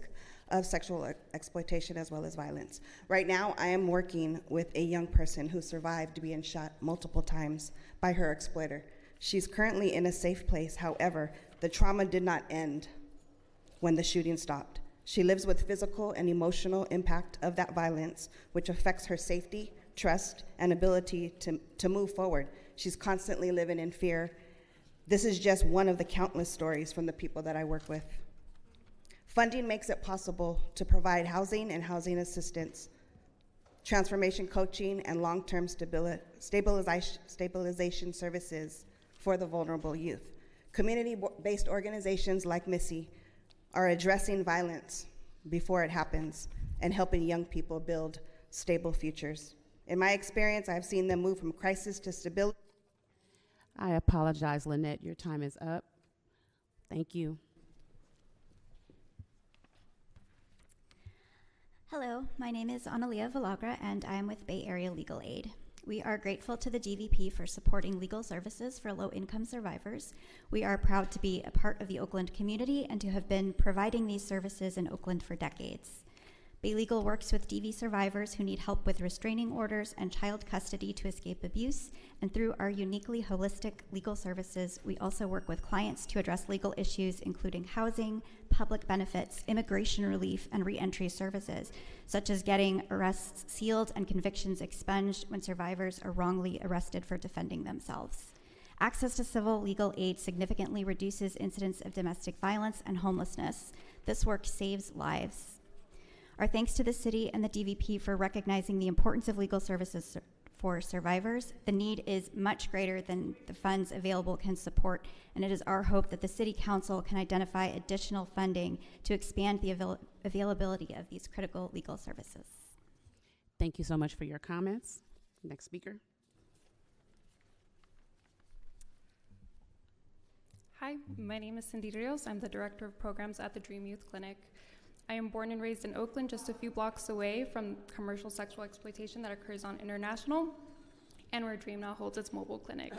of sexual exploitation as well as violence. Right now, I am working with a young person who survived being shot multiple times by her exploiter. She's currently in a safe place. However, the trauma did not end when the shooting stopped. She lives with physical and emotional impact of that violence, which affects her safety, trust, and ability to move forward. She's constantly living in fear. This is just one of the countless stories from the people that I work with. Funding makes it possible to provide housing and housing assistance, transformation coaching, and long-term stabilization services for the vulnerable youth. Community-based organizations like Missy are addressing violence before it happens and helping young people build stable futures. In my experience, I've seen them move from crisis to stability. I apologize, Lynette. Your time is up. Thank you. Hello, my name is Analia Villagra, and I am with Bay Area Legal Aid. We are grateful to the DVP for supporting legal services for low-income survivors. We are proud to be a part of the Oakland community and to have been providing these services in Oakland for decades. Bay Legal works with DV survivors who need help with restraining orders and child custody to escape abuse, and through our uniquely holistic legal services, we also work with clients to address legal issues including housing, public benefits, immigration relief, and reentry services, such as getting arrests sealed and convictions expunged when survivors are wrongly arrested for defending themselves. Access to civil legal aid significantly reduces incidents of domestic violence and homelessness. This work saves lives. Our thanks to the city and the DVP for recognizing the importance of legal services for survivors. The need is much greater than the funds available can support, and it is our hope that the City Council can identify additional funding to expand the availability of these critical legal services. Thank you so much for your comments. Next speaker. Hi, my name is Cindy Rios. I'm the Director of Programs at the Dream Youth Clinic. I am born and raised in Oakland, just a few blocks away from commercial sexual exploitation that occurs on International, and where Dream now holds its mobile clinic.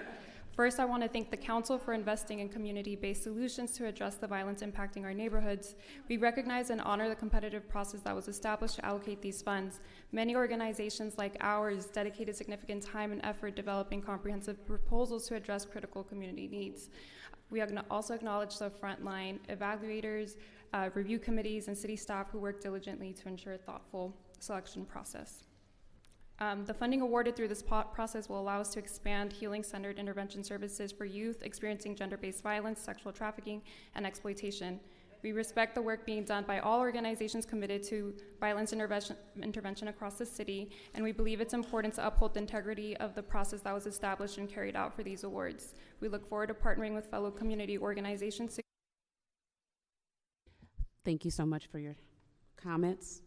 First, I want to thank the Council for investing in community-based solutions to address the violence impacting our neighborhoods. We recognize and honor the competitive process that was established to allocate these funds. Many organizations like ours dedicated significant time and effort developing comprehensive proposals to address critical community needs. We also acknowledge the frontline evaluators, review committees, and city staff who work diligently to ensure a thoughtful selection process. The funding awarded through this process will allow us to expand healing-centered intervention services for youth experiencing gender-based violence, sexual trafficking, and exploitation. We respect the work being done by all organizations committed to violence intervention across the city, and we believe it's important to uphold the integrity of the process that was established and carried out for these awards. We look forward to partnering with fellow community organizations. Thank you so much for your comments.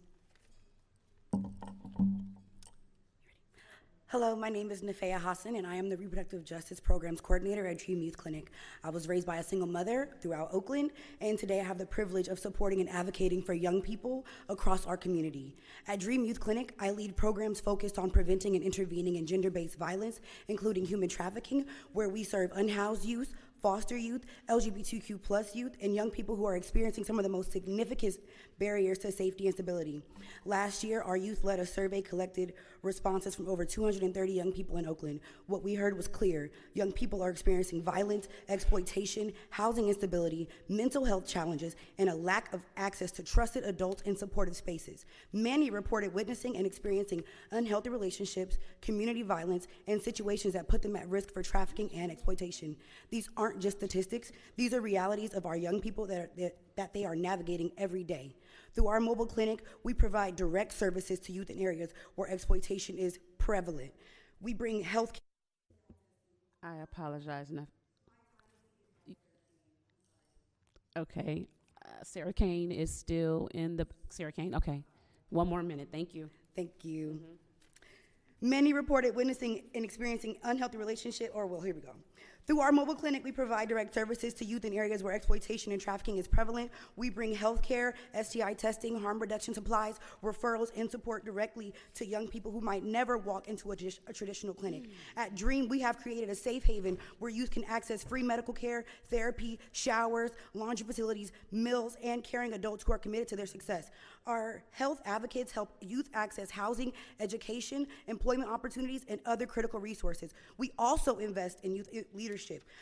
Hello, my name is Nafea Hassan, and I am the Reproductive Justice Programs Coordinator at Dream Youth Clinic. I was raised by a single mother throughout Oakland, and today I have the privilege of supporting and advocating for young people across our community. At Dream Youth Clinic, I lead programs focused on preventing and intervening in gender-based violence, including human trafficking, where we serve unhoused youth, foster youth, LGBTQ+ youth, and young people who are experiencing some of the most significant barriers to safety and stability. Last year, our youth led a survey, collected responses from over 230 young people in Oakland. What we heard was clear. Young people are experiencing violence, exploitation, housing instability, mental health challenges, and a lack of access to trusted adults and supportive spaces. Many reported witnessing and experiencing unhealthy relationships, community violence, and situations that put them at risk for trafficking and exploitation. These aren't just statistics. These are realities of our young people that they are navigating every day. Through our mobile clinic, we provide direct services to youth in areas where exploitation is prevalent. We bring health care. I apologize. Okay. Sarah Kane is still in the, Sarah Kane, okay. One more minute, thank you. Thank you. Many reported witnessing and experiencing unhealthy relationship, here we go. Through our mobile clinic, we provide direct services to youth in areas where exploitation and trafficking is prevalent. We bring health care, STI testing, harm reduction supplies, referrals, and support directly to young people who might never walk into a traditional clinic. At Dream, we have created a safe haven where youth can access free medical care, therapy, showers, laundry facilities, meals, and caring adults who are committed to their success. Our health advocates help youth access housing, education, employment opportunities, and other critical resources. We also invest in youth leadership.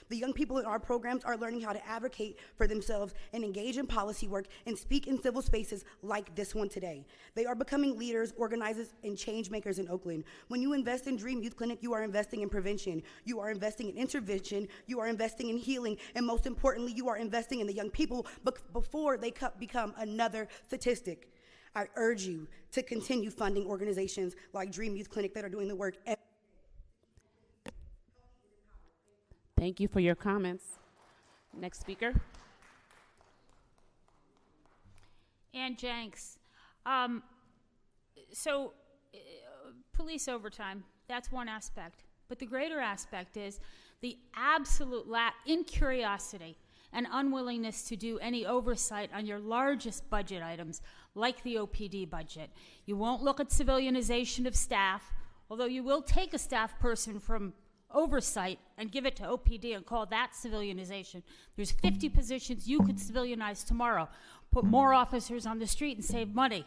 The young people in our programs are learning how to advocate for themselves and engage in policy work and speak in civil spaces like this one today. They are becoming leaders, organizers, and change makers in Oakland. When you invest in Dream Youth Clinic, you are investing in prevention, you are investing in intervention, you are investing in healing, and most importantly, you are investing in the young people before they become another statistic. I urge you to continue funding organizations like Dream Youth Clinic that are doing the work. Thank you for your comments. Next speaker. Ann Jenks. Police overtime, that's one aspect. But the greater aspect is the absolute incuriosity and unwillingness to do any oversight on your largest budget items, like the OPD budget. You won't look at civilianization of staff Although you will take a staff person from oversight and give it to OPD and call that civilianization. There's 50 positions you could civilianize tomorrow. Put more officers on the street and save money.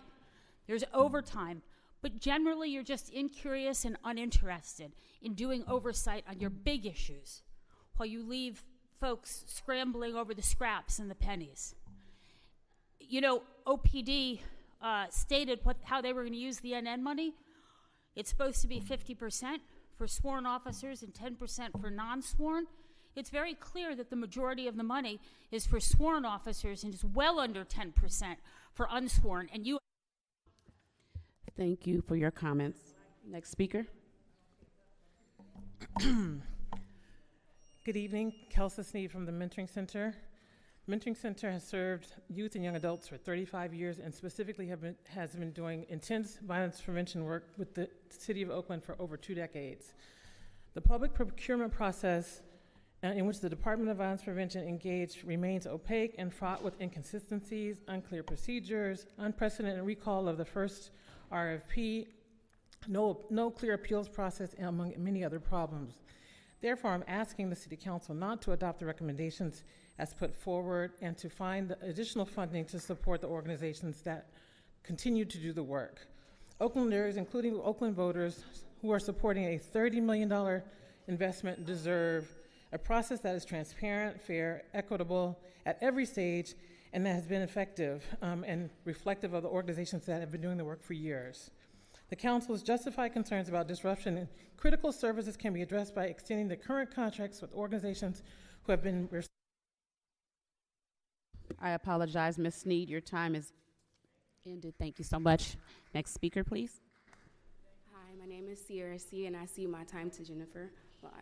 There's overtime. But generally, you're just incurious and uninterested in doing oversight on your big issues while you leave folks scrambling over the scraps and the pennies. You know, OPD stated how they were going to use the NN money. It's supposed to be 50% for sworn officers and 10% for non-sworn. It's very clear that the majority of the money is for sworn officers and is well under 10% for unsworn. And you. Thank you for your comments. Next speaker. Good evening, Kelsa Sneed from the Mentoring Center. Mentoring Center has served youth and young adults for 35 years and specifically has been doing intense violence prevention work with the City of Oakland for over 2 decades. The public procurement process in which the Department of Violence Prevention engaged remains opaque and fraught with inconsistencies, unclear procedures, unprecedented recall of the first RFP, no clear appeals process, among many other problems. Therefore, I'm asking the City Council not to adopt the recommendations as put forward and to find additional funding to support the organizations that continue to do the work. Oaklanders, including Oakland voters who are supporting a $30 million investment, deserve a process that is transparent, fair, equitable at every stage, and that has been effective and reflective of the organizations that have been doing the work for years. The Council's justified concerns about disruption in critical services can be addressed by extending the current contracts with organizations who have been. I apologize, Ms. Sneed, your time is ended. Thank you so much. Next speaker, please. Hi, my name is Sierra C, and I cede my time to Jennifer Lyle.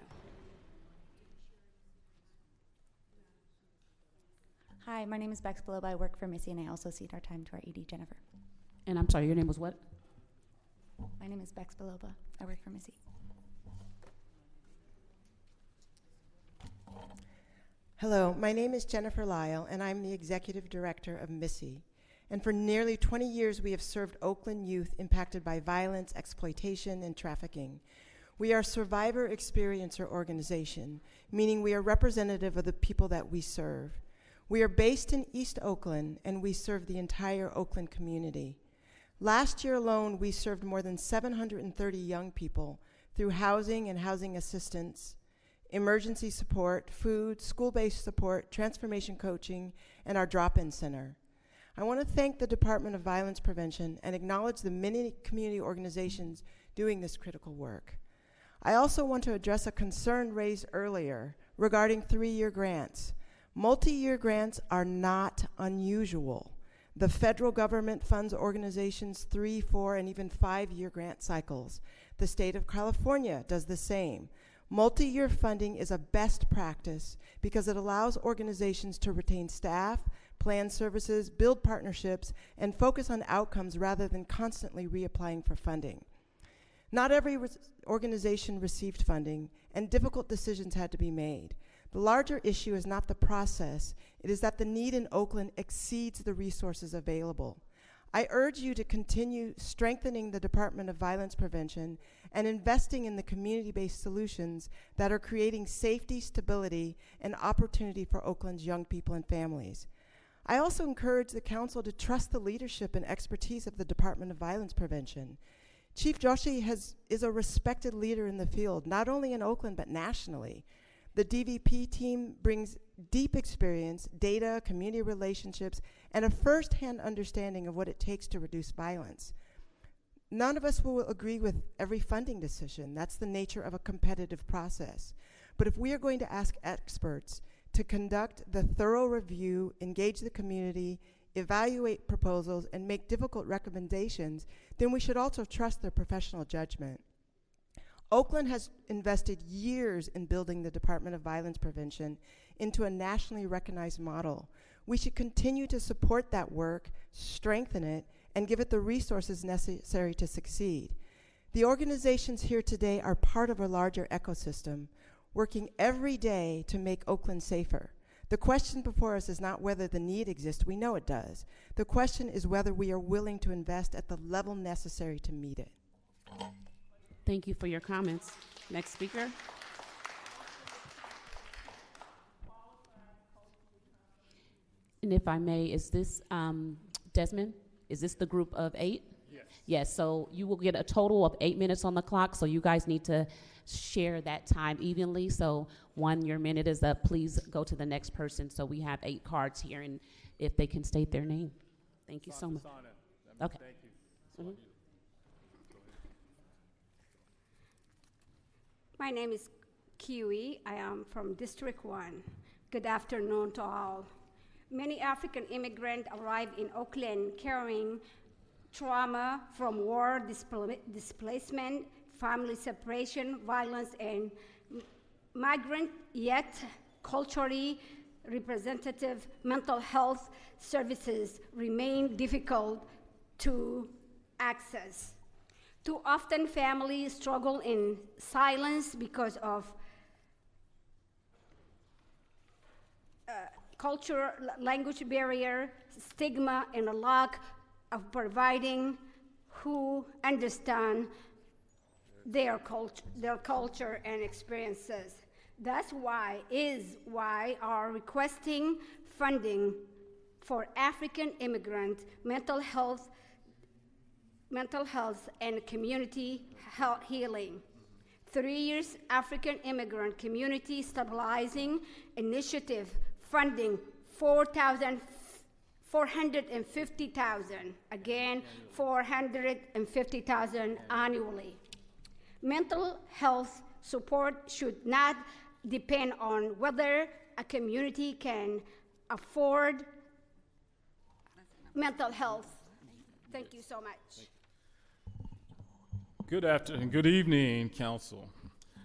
Hi, my name is Bex Beloba. I work for Missy, and I also cede our time to our ED, Jennifer. And I'm sorry, your name was what? My name is Bex Beloba. I work for Missy. Hello, my name is Jennifer Lyle, and I'm the Executive Director of Missy. And for nearly 20 years, we have served Oakland youth impacted by violence, exploitation, and trafficking. We are a survivor experiencer organization, meaning we are representative of the people that we serve. We are based in East Oakland, and we serve the entire Oakland community. Last year alone, we served more than 730 young people through housing and housing assistance, emergency support, food, school-based support, transformation coaching, and our drop-in center. I want to thank the Department of Violence Prevention and acknowledge the many community organizations doing this critical work. I also want to address a concern raised earlier regarding 3-year grants. Multi-year grants are not unusual. The federal government funds organizations 3, 4, and even 5-year grant cycles. The state of California does the same. Multi-year funding is a best practice because it allows organizations to retain staff, plan services, build partnerships, and focus on outcomes rather than constantly reapplying for funding. Not every organization received funding, and difficult decisions had to be made. The larger issue is not the process, it is that the need in Oakland exceeds the resources available. I urge you to continue strengthening the Department of Violence Prevention and investing in the community-based solutions that are creating safety, stability, and opportunity for Oakland's young people and families. I also encourage the council to trust the leadership and expertise of the Department of Violence Prevention. Chief Joshi is a respected leader in the field, not only in Oakland, but nationally. The DVP team brings deep experience, data, community relationships, and a first-hand understanding of what it takes to reduce violence. None of us will agree with every funding decision. That's the nature of a competitive process. But if we are going to ask experts to conduct the thorough review, engage the community, evaluate proposals, and make difficult recommendations, then we should also trust their professional judgment. Oakland has invested years in building the Department of Violence Prevention into a nationally recognized model. We should continue to support that work, strengthen it, and give it the resources necessary to succeed. The organizations here today are part of a larger ecosystem, working every day to make Oakland safer. The question before us is not whether the need exists, we know it does. The question is whether we are willing to invest at the level necessary to meet it. Thank you for your comments. Next speaker. And if I may, is this Desmond? Is this the group of 8? Yes. Yes, so you will get a total of 8 minutes on the clock, so you guys need to share that time evenly. So when your minute is up, please go to the next person. So we have 8 cards here, and if they can state their name. Thank you so much. Okay. Thank you. My name is Kiwi. I am from District 1. Good afternoon to all. Many African immigrants arrive in Oakland carrying trauma from war, displacement, family separation, violence, and migrant, yet culturally representative mental health services remain difficult to access. Too often, families struggle in silence because of culture, language barrier, stigma, and a lack of providing who understand their culture and experiences. That's why are requesting funding for African immigrant mental health and community healing. 3 years African immigrant community stabilizing initiative funding $450,000, again, $450,000 annually. Mental health support should not depend on whether a community can afford mental health. Thank you so much. Good afternoon, good evening, Council.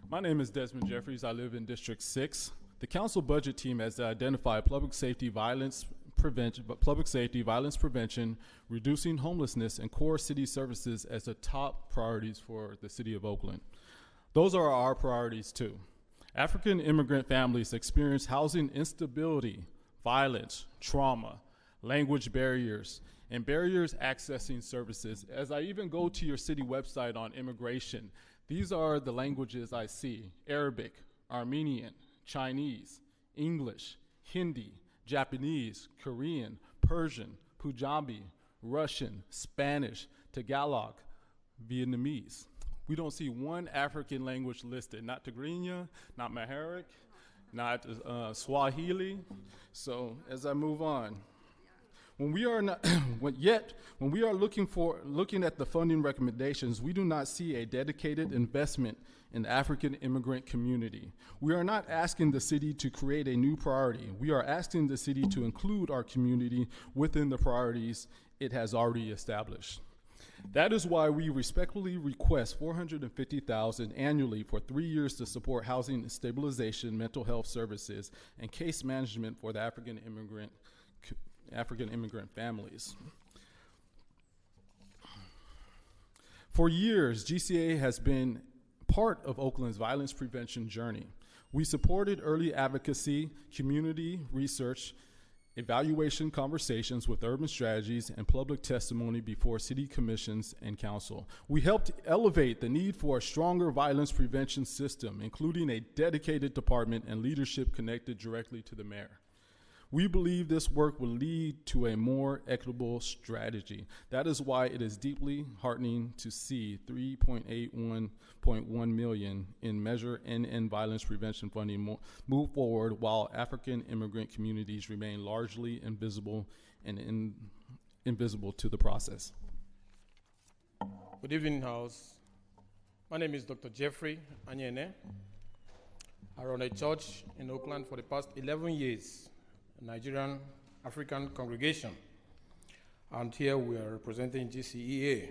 My name is Desmond Jeffries. I live in District 6. The Council Budget Team has identified public safety, violence prevention, reducing homelessness, and core city services as the top priorities for the City of Oakland. Those are our priorities too. African immigrant families experience housing instability, violence, trauma, language barriers, and barriers accessing services. As I even go to your city website on immigration, these are the languages I see: Arabic, Armenian, Chinese, English, Hindi, Japanese, Korean, Persian, Punjabi, Russian, Spanish, Tagalog, Vietnamese. We don't see one African language listed, not Tigrinya, not Amharic, not Swahili. So as I move on, when we are not, when we are looking at the funding recommendations, we do not see a dedicated investment in the African immigrant community. We are not asking the city to create a new priority. We are asking the city to include our community within the priorities it has already established. That is why we respectfully request $450,000 annually for 3 years to support housing stabilization, mental health services, and case management for the African immigrant families. For years, GCA has been part of Oakland's violence prevention journey. We supported early advocacy, community research, evaluation conversations with urban strategies, and public testimony before city commissions and council. We helped elevate the need for a stronger violence prevention system, including a dedicated department and leadership connected directly to the mayor. We believe this work will lead to a more equitable strategy. That is why it is deeply heartening to see $3.81.1 million in Measure NN violence prevention funding move forward, while African immigrant communities remain largely invisible and invisible to the process. Good evening, House. My name is Dr. Jeffrey Anyene. I run a church in Oakland for the past 11 years. Nigerian African congregation, and here we are representing GCEA.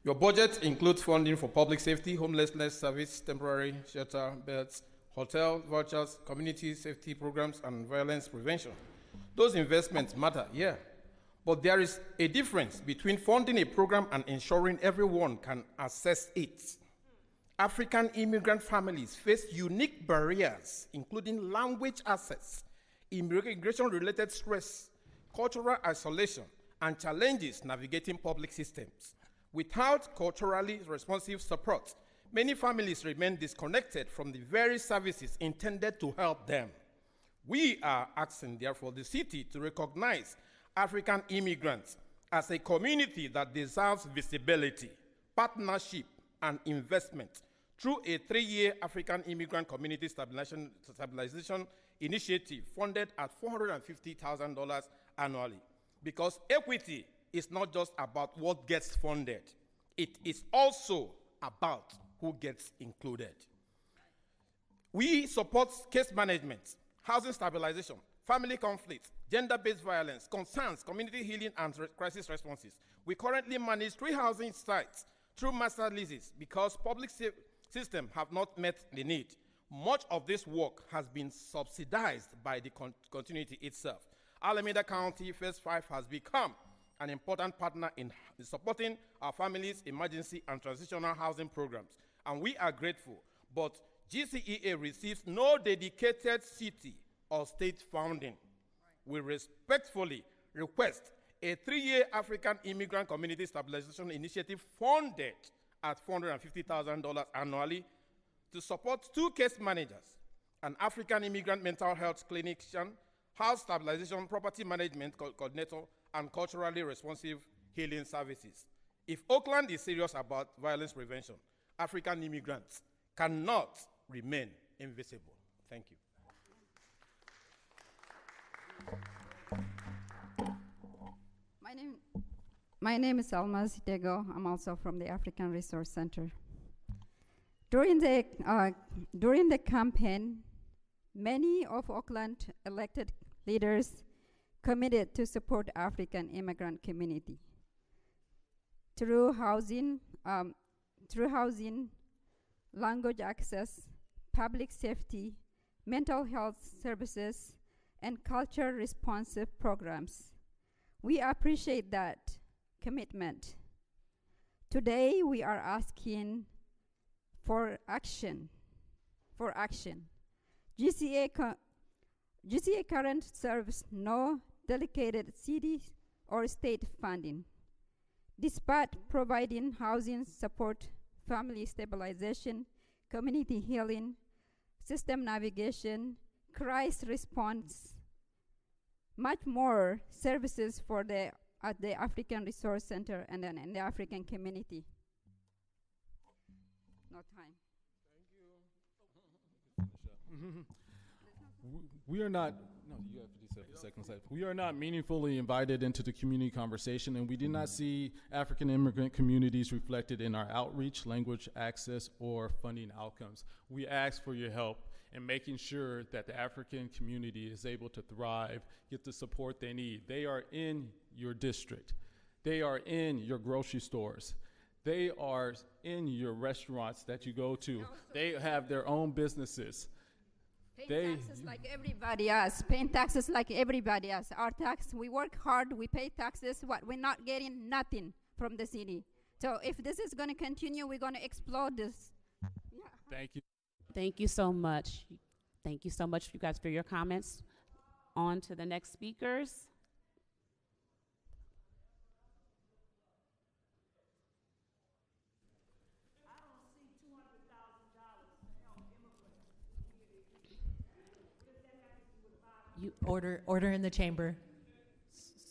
Your budget includes funding for public safety, homelessness service, temporary shelter beds, hotel vouchers, community safety programs, and violence prevention. Those investments matter, yeah, but there is a difference between funding a program and ensuring everyone can access it. African immigrant families face unique barriers, including language access, immigration-related stress, cultural isolation, and challenges navigating public systems. Without culturally responsive support, Many families remain disconnected from the very services intended to help them. We are asking, therefore, the city to recognize African immigrants as a community that deserves visibility, partnership, and investment through a 3-year African Immigrant Community Stabilization Initiative funded at $450,000 annually. Because equity is not just about what gets funded, it is also about who gets included. We support case management, housing stabilization, family conflict, gender-based violence, concerns, community healing, and crisis responses. We currently manage 3 housing sites through master leases because public systems have not met the need. Much of this work has been subsidized by the continuity itself. Alameda County Phase 5 has become an important partner in supporting our families' emergency and transitional housing programs, and we are grateful, but GCEA receives no dedicated city or state funding. We respectfully request a 3-year African Immigrant Community Stabilization Initiative funded at $450,000 annually to support 2 case managers, an African immigrant mental health clinician, house stabilization, property management coordinator, and culturally responsive healing services. If Oakland is serious about violence prevention, African immigrants cannot remain invisible. Thank you. My name is Almaz Dego. I'm also from the African Resource Center. During the campaign, many of Oakland elected leaders committed to support African immigrant community through housing, language access, public safety, mental health services, and culture responsive programs. We appreciate that commitment. Today, we are asking for action. GCA current serves no dedicated city or state funding. Despite providing housing support, family stabilization, community healing, system navigation, crisis response, much more services for at the African Resource Center and then in the African community. No time. We are not, no, you have 57 seconds left. We are not meaningfully invited into the community conversation, and we did not see African immigrant communities reflected in our outreach, language access, or funding outcomes. We ask for your help in making sure that the African community is able to thrive, get the support they need. They are in your district. They are in your grocery stores. They are in your restaurants that you go to. They have their own businesses. Paying taxes like everybody else. Paying taxes like everybody else. Our tax, we work hard, we pay taxes. What? We're not getting nothing from the city. So if this is going to continue, we're going to explode this. Yeah. Thank you. Thank you so much. Thank you so much, you guys, for your comments. On to the next speakers. Order in the chamber.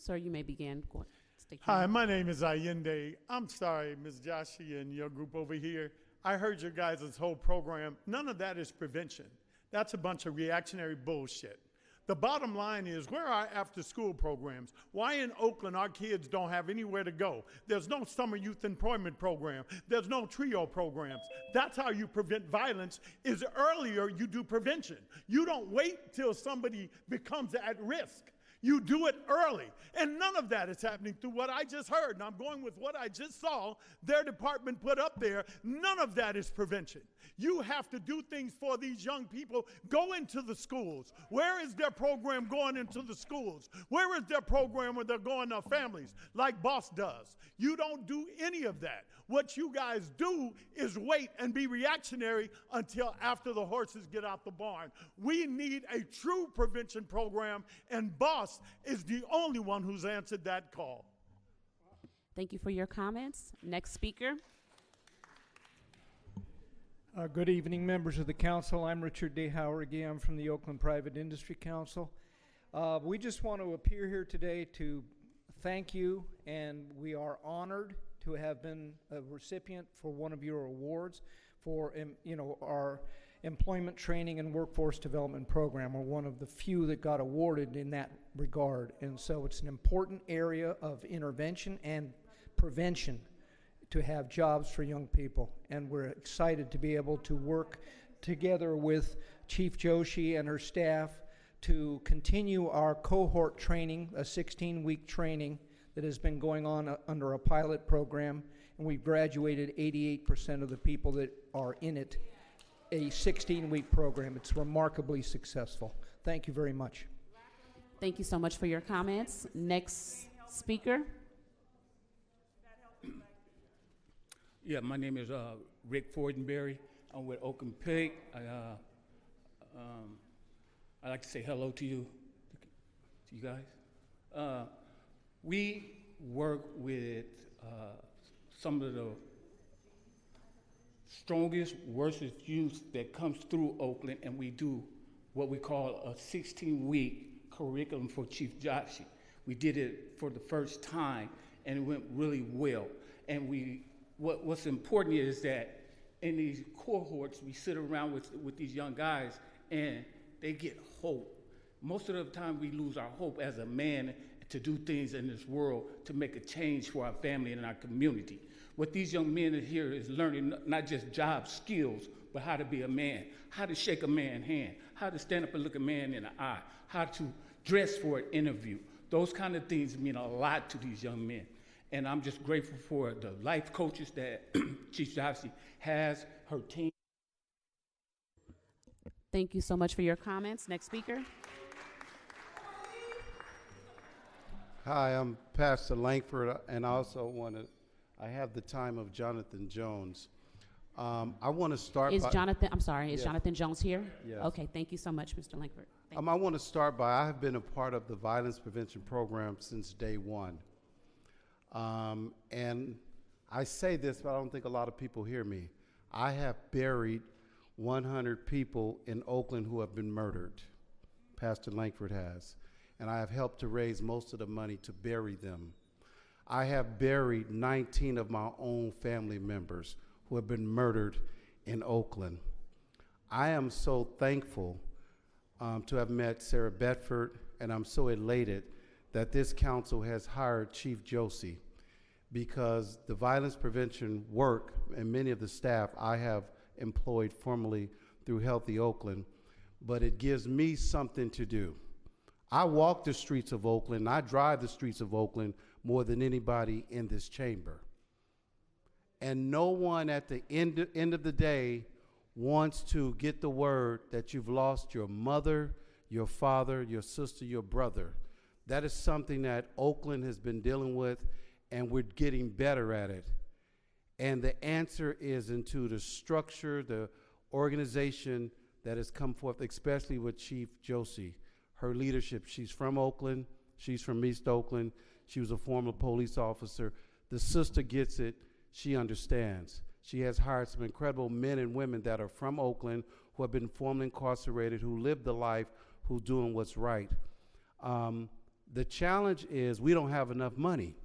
Sir, you may begin. Hi, my name is Allende. I'm sorry, Ms. Joshi and your group over here. I heard your guys' whole program. None of that is prevention. That's a bunch of reactionary bullshit. The bottom line is, where are our after-school programs? Why in Oakland our kids don't have anywhere to go? There's no summer youth employment program. There's no TRIO programs. That's how you prevent violence, is earlier you do prevention. You don't wait till somebody becomes at risk. You do it early. And none of that is happening through what I just heard. And I'm going with what I just saw their department put up there. None of that is prevention. You have to do things for these young people. Go into the schools. Where is their program going into the schools? Where is their program where they're going to families like Boss does? You don't do any of that. What you guys do is wait and be reactionary until after the horses get out the barn. We need a true prevention program, and Boss is the only one who's answered that call. Thank you for your comments. Next speaker. Good evening, members of the council. I'm Richard DeHauer again. I'm from the Oakland Private Industry Council. We just want to appear here today to thank you, and we are honored to have been a recipient for one of your awards for our employment training and workforce development program. We're one of the few that got awarded in that regard, and so it's an important area of intervention and prevention to have jobs for young people, and we're excited to be able to work together with Chief Joshi and her staff to continue our cohort training, a 16-week training that has been going on under a pilot program, and we've graduated 88% of the people that are in it, a 16-week program. It's remarkably successful. Thank you very much. Thank you so much for your comments. Next speaker. Yeah, my name is Rick Fordenberry. I'm with Oakland Pig. I'd like to say hello to you guys. We work with some of the strongest, worst youth that comes through Oakland, and we do what we call a 16-week curriculum for Chief Joshi. We did it for the first time, and it went really well. And what's important is that in these cohorts, we sit around with these young guys, and they get hope. Most of the time, we lose our hope as a man to do things in this world to make a change for our family and our community. What these young men are here is learning not just job skills, but how to be a man, how to shake a man's hand, how to stand up and look a man in the eye, how to dress for an interview. Those kind of things mean a lot to these young men. And I'm just grateful for the life coaches that Chief Joshi has, her team. Thank you so much for your comments. Next speaker. Hi, I'm Pastor Langford, and I have the time of Jonathan Jones. I want to start Is by... Is Jonathan Jones here? Yes. Okay, thank you so much, Mr. Langford. I want to start by, I have been a part of the violence prevention program since day one. And I say this, but I don't think a lot of people hear me. I have buried 100 people in Oakland who have been murdered. Pastor Langford has. And I have helped to raise most of the money to bury them. I have buried 19 of my own family members who have been murdered in Oakland. I am so thankful to have met Sarah Bedford, and I'm so elated that this council has hired Chief Joshi, because the violence prevention work and many of the staff I have employed formerly through Healthy Oakland, but it gives me something to do. I walk the streets of Oakland, I drive the streets of Oakland more than anybody in this chamber. And no one at the end of the day wants to get the word that you've lost your mother, your father, your sister, your brother. That is something that Oakland has been dealing with, and we're getting better at it. And the answer is into the structure, the organization that has come forth, especially with Chief Joshi. Her leadership, she's from Oakland, she's from East Oakland, she was a former police officer. The sister gets it, she understands. She has hired some incredible men and women that are from Oakland, who have been formerly incarcerated, who live the life, who's doing what's right. The challenge is we don't have enough money.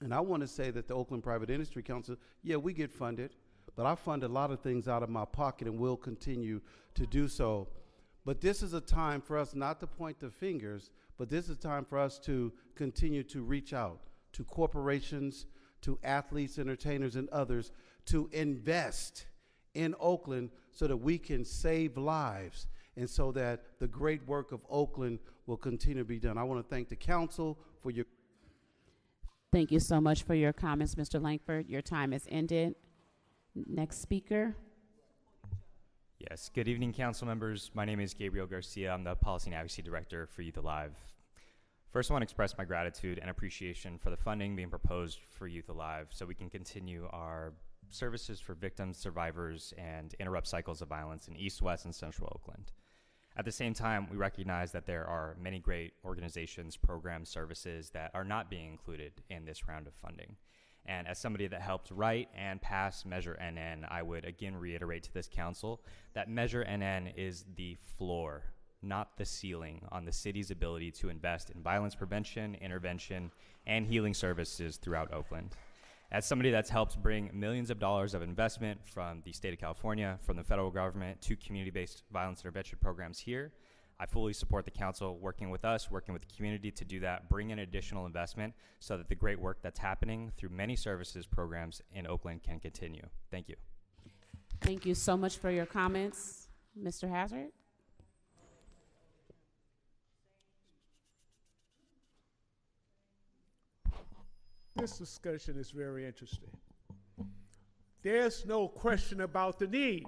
And I want to say that the Oakland Private Industry Council, yeah, we get funded, but I fund a lot of things out of my pocket and will continue to do so. But this is a time for us not to point the fingers, but this is a time for us to continue to reach out to corporations, to athletes, entertainers, and others to invest in Oakland so that we can save lives and so that the great work of Oakland will continue to be done. I want to thank the council for your... Thank you so much for your comments, Mr. Langford. Your time has ended. Next speaker. Yes, good evening, council members. My name is Gabriel Garcia. I'm the Policy and Advocacy Director for Youth Alive. First, I want to express my gratitude and appreciation for the funding being proposed for Youth Alive so we can continue our services for victims, survivors, and interrupt cycles of violence in East, West, and Central Oakland. At the same time, we recognize that there are many great organizations, programs, services that are not being included in this round of funding. And as somebody that helped write and pass Measure NN, I would again reiterate to this council that Measure NN is the floor, not the ceiling, on the city's ability to invest in violence prevention, intervention, and healing services throughout Oakland. As somebody that's helped bring millions of dollars of investment from the state of California, from the federal government, to community-based violence intervention programs here, I fully support the council working with us, working with the community to do that, bring in additional investment so that the great work that's happening through many services programs in Oakland can continue. Thank you. Thank you so much for your comments. Mr. Hazard? This discussion is very interesting. There's no question about the need.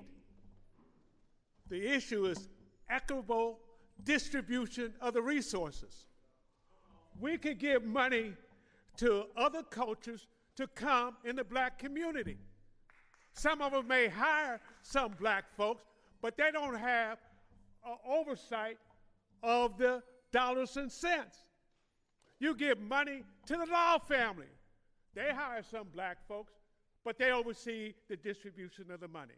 The issue is equitable distribution of the resources. We could give money to other cultures to come in the black community. Some of them may hire some black folks, but they don't have oversight of the dollars and cents. You give money to the Law family. They hire some black folks, but they oversee the distribution of the money.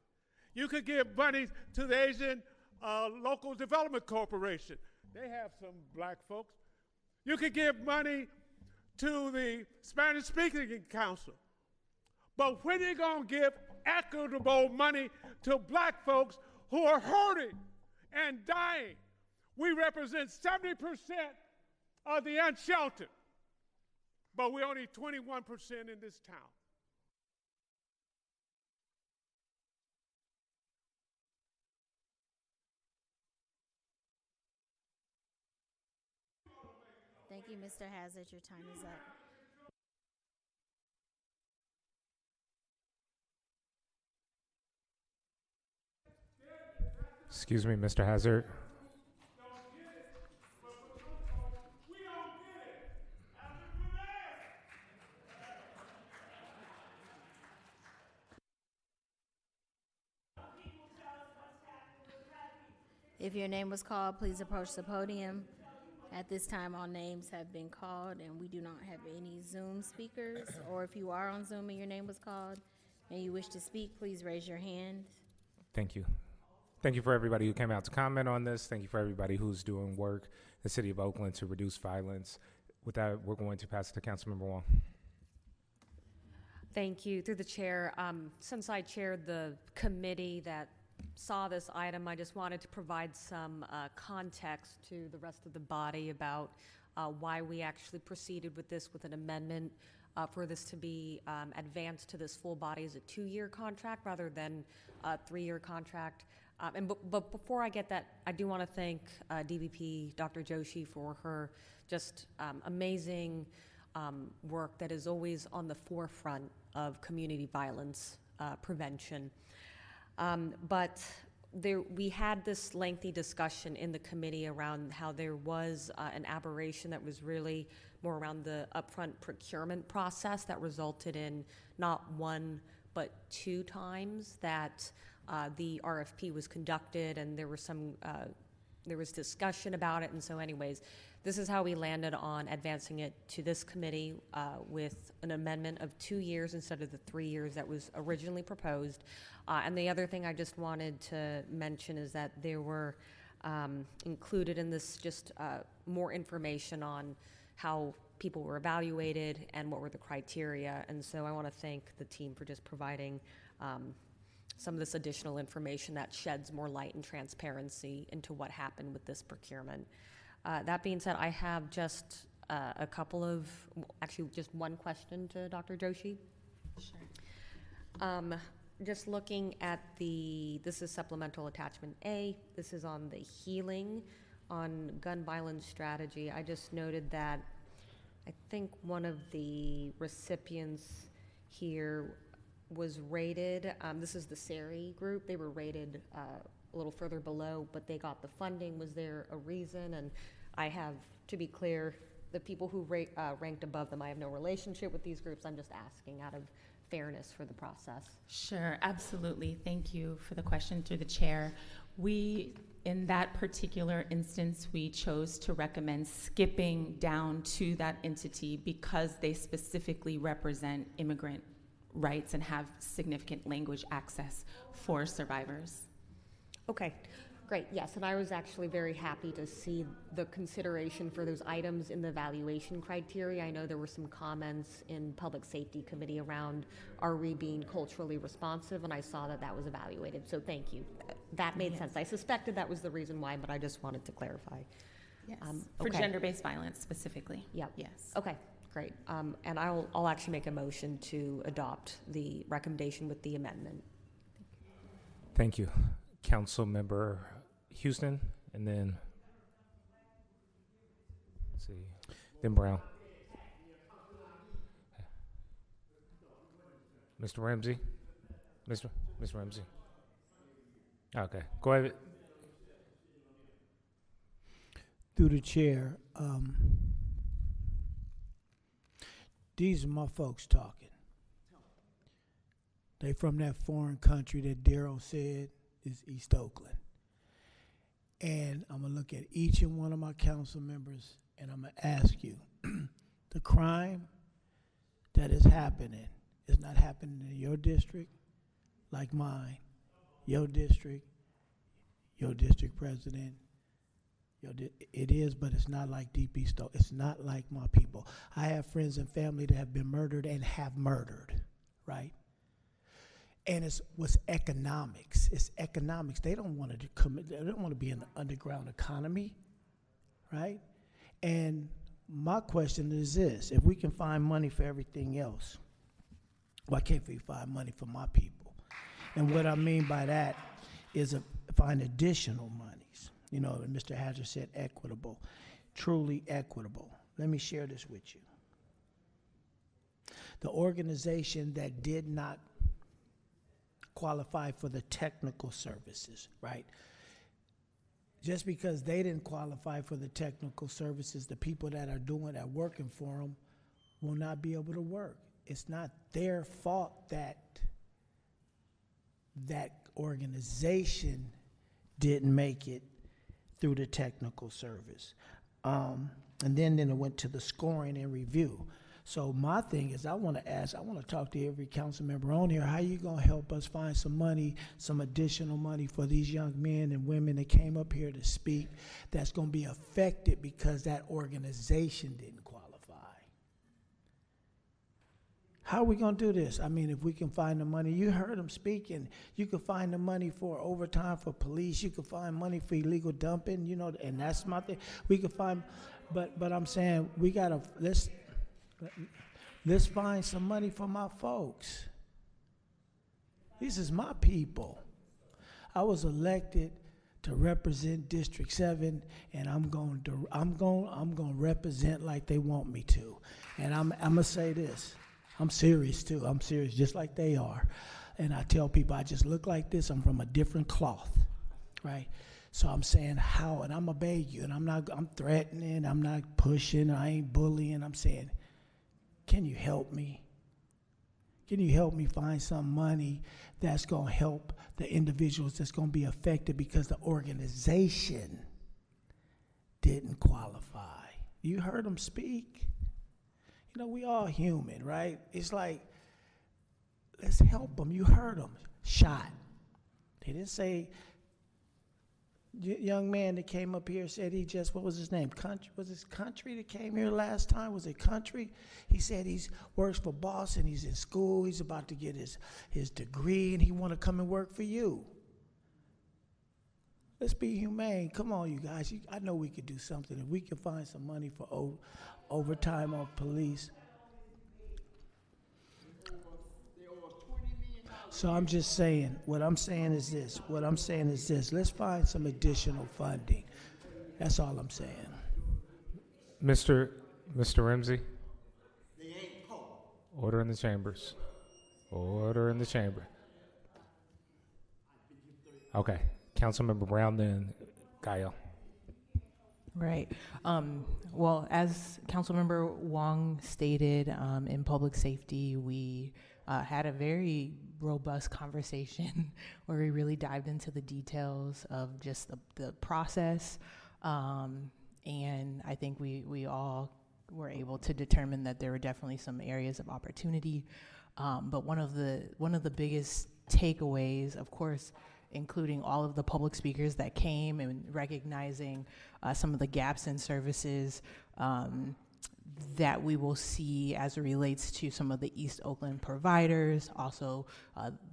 You could give money to the Asian Local Development Corporation. They have some black folks. You could give money to the Spanish Speaking Council. But when are you going to give equitable money to black folks who are hurting and dying? We represent 70% of the unsheltered, but we're only 21% in this town. Thank you, Mr. Hazard. Your time is up. Excuse me, Mr. Hazard. If your name was called, please approach the podium. At this time, all names have been called, and we do not have any Zoom speakers. Or if you are on Zoom and your name was called and you wish to speak, please raise your hand. Thank you. Thank you for everybody who came out to comment on this. Thank you for everybody who's doing work in the city of Oakland to reduce violence. With that, we're going to pass it to Councilmember Wong. Thank you. Through the chair, since I chaired the committee that saw this item, I just wanted to provide some context to the rest of the body about why we actually proceeded with this with an amendment for this to be advanced to this full body as a 2-year contract rather than a 3-year contract. But before I get that, I do want to thank DVP Dr. Joshi for her just amazing work that is always on the forefront of community violence prevention. But we had this lengthy discussion in the committee around how there was an aberration that was really more around the upfront procurement process that resulted in not one but 2 times that the RFP was conducted, and there was discussion about it. And so anyways, this is how we landed on advancing it to this committee with an amendment of 2 years instead of the 3 years that was originally proposed. And the other thing I just wanted to mention is that there were included in this just more information on how people were evaluated and what were the criteria. And so I want to thank the team for just providing some of this additional information that sheds more light and transparency into what happened with this procurement. That being said, I have just a couple of, actually just one question to Dr. Joshi. Sure. Just looking at this is supplemental attachment A. This is on the healing on gun violence strategy. I just noted that I think one of the recipients here was rated, this is the SERI group, they were rated a little further below, but they got the funding. Was there a reason? And I have, to be clear, the people who ranked above them, I have no relationship with these groups. I'm just asking out of fairness for the process. Sure, absolutely. Thank you for the question through the chair. We In that particular instance, we chose to recommend skipping down to that entity because they specifically represent immigrant rights and have significant language access for survivors. Okay, great, yes, and I was actually very happy to see the consideration for those items in the evaluation criteria. I know there were some comments in Public Safety Committee around, are we being culturally responsive, and I saw that that was evaluated, so thank you. That made sense. I suspected that was the reason why, but I just wanted to clarify. Yes, Okay. for gender-based violence specifically. Yep. Yes. Okay, great. And I'll actually make a motion to adopt the recommendation with the amendment. Thank you. Council Member Houston, and then, let's see, then Brown. Mr. Ramsey? Mr. Ramsey? Okay, go ahead. Through the chair, these are my folks talking. They from that foreign country that Darryl said is East Oakland. And I'm going to look at each and one of my council members and I'm going to ask you, the crime that is happening is not happening in your district like mine, your district president. It is, but it's not like Deep East Oakland. It's not like my people. I have friends and family that have been murdered and have murdered, right? And it's what's economics. It's economics. They don't want to commit. They don't want to be in the underground economy, right? And my question is this: if we can find money for everything else, why can't we find money for my people? And what I mean by that is find additional monies. You know, Mr. Hazard said equitable, truly equitable. Let me share this with you. The organization that did not qualify for the technical services, right? Just because they didn't qualify for the technical services, the people that are doing that, working for them, will not be able to work. It's not their fault that that organization didn't make it through the technical service. And then it went to the scoring and review. So my thing is, I want to talk to every council member on here. How you going to help us find some money, some additional money for these young men and women that came up here to speak that's going to be affected because that organization didn't qualify? How are we going to do this? I mean, if we can find the money, you heard them speaking. You can find the money for overtime for police. You can find money for illegal dumping, you know, and that's my thing. We can find, but I'm saying we got to, let's find some money for my folks. This is my people. I was elected to represent District 7, and I'm going to represent like they want me to. And I'm going to say this. I'm serious too. I'm serious just like they are. And I tell people I just look like this. I'm from a different cloth, right? So I'm saying how, and I'm going to beg you, and I'm threatening, I'm not pushing, I ain't bullying. I'm saying, can you help me? Can you help me find some money that's going to help the individuals that's going to be affected because the organization didn't qualify? You heard them speak. You know, we all human, right? It's like, let's help them. You heard them. Shot. They didn't say, young man that came up here said he just, what was his name? Was his Country that came here last time? Was it Country? He said he works for Boston. He's in school. He's about to get his degree, and he want to come and work for you. Let's be humane. Come on, you guys. I know we could do something. If we can find some money for overtime on police. So I'm just saying, what I'm saying is this. Let's find some additional funding. That's all I'm saying. Mr. Ramsey? Order in the chambers. Order in the chamber. Okay. Councilmember Brown, then Gael. Right. Well, as Councilmember Wong stated, in public safety, we had a very robust conversation where we really dived into the details of just the process. And I think we all were able to determine that there were definitely some areas of opportunity. But one of the biggest takeaways, of course, including all of the public speakers that came and recognizing some of the gaps in services that we will see as it relates to some of the East Oakland providers, also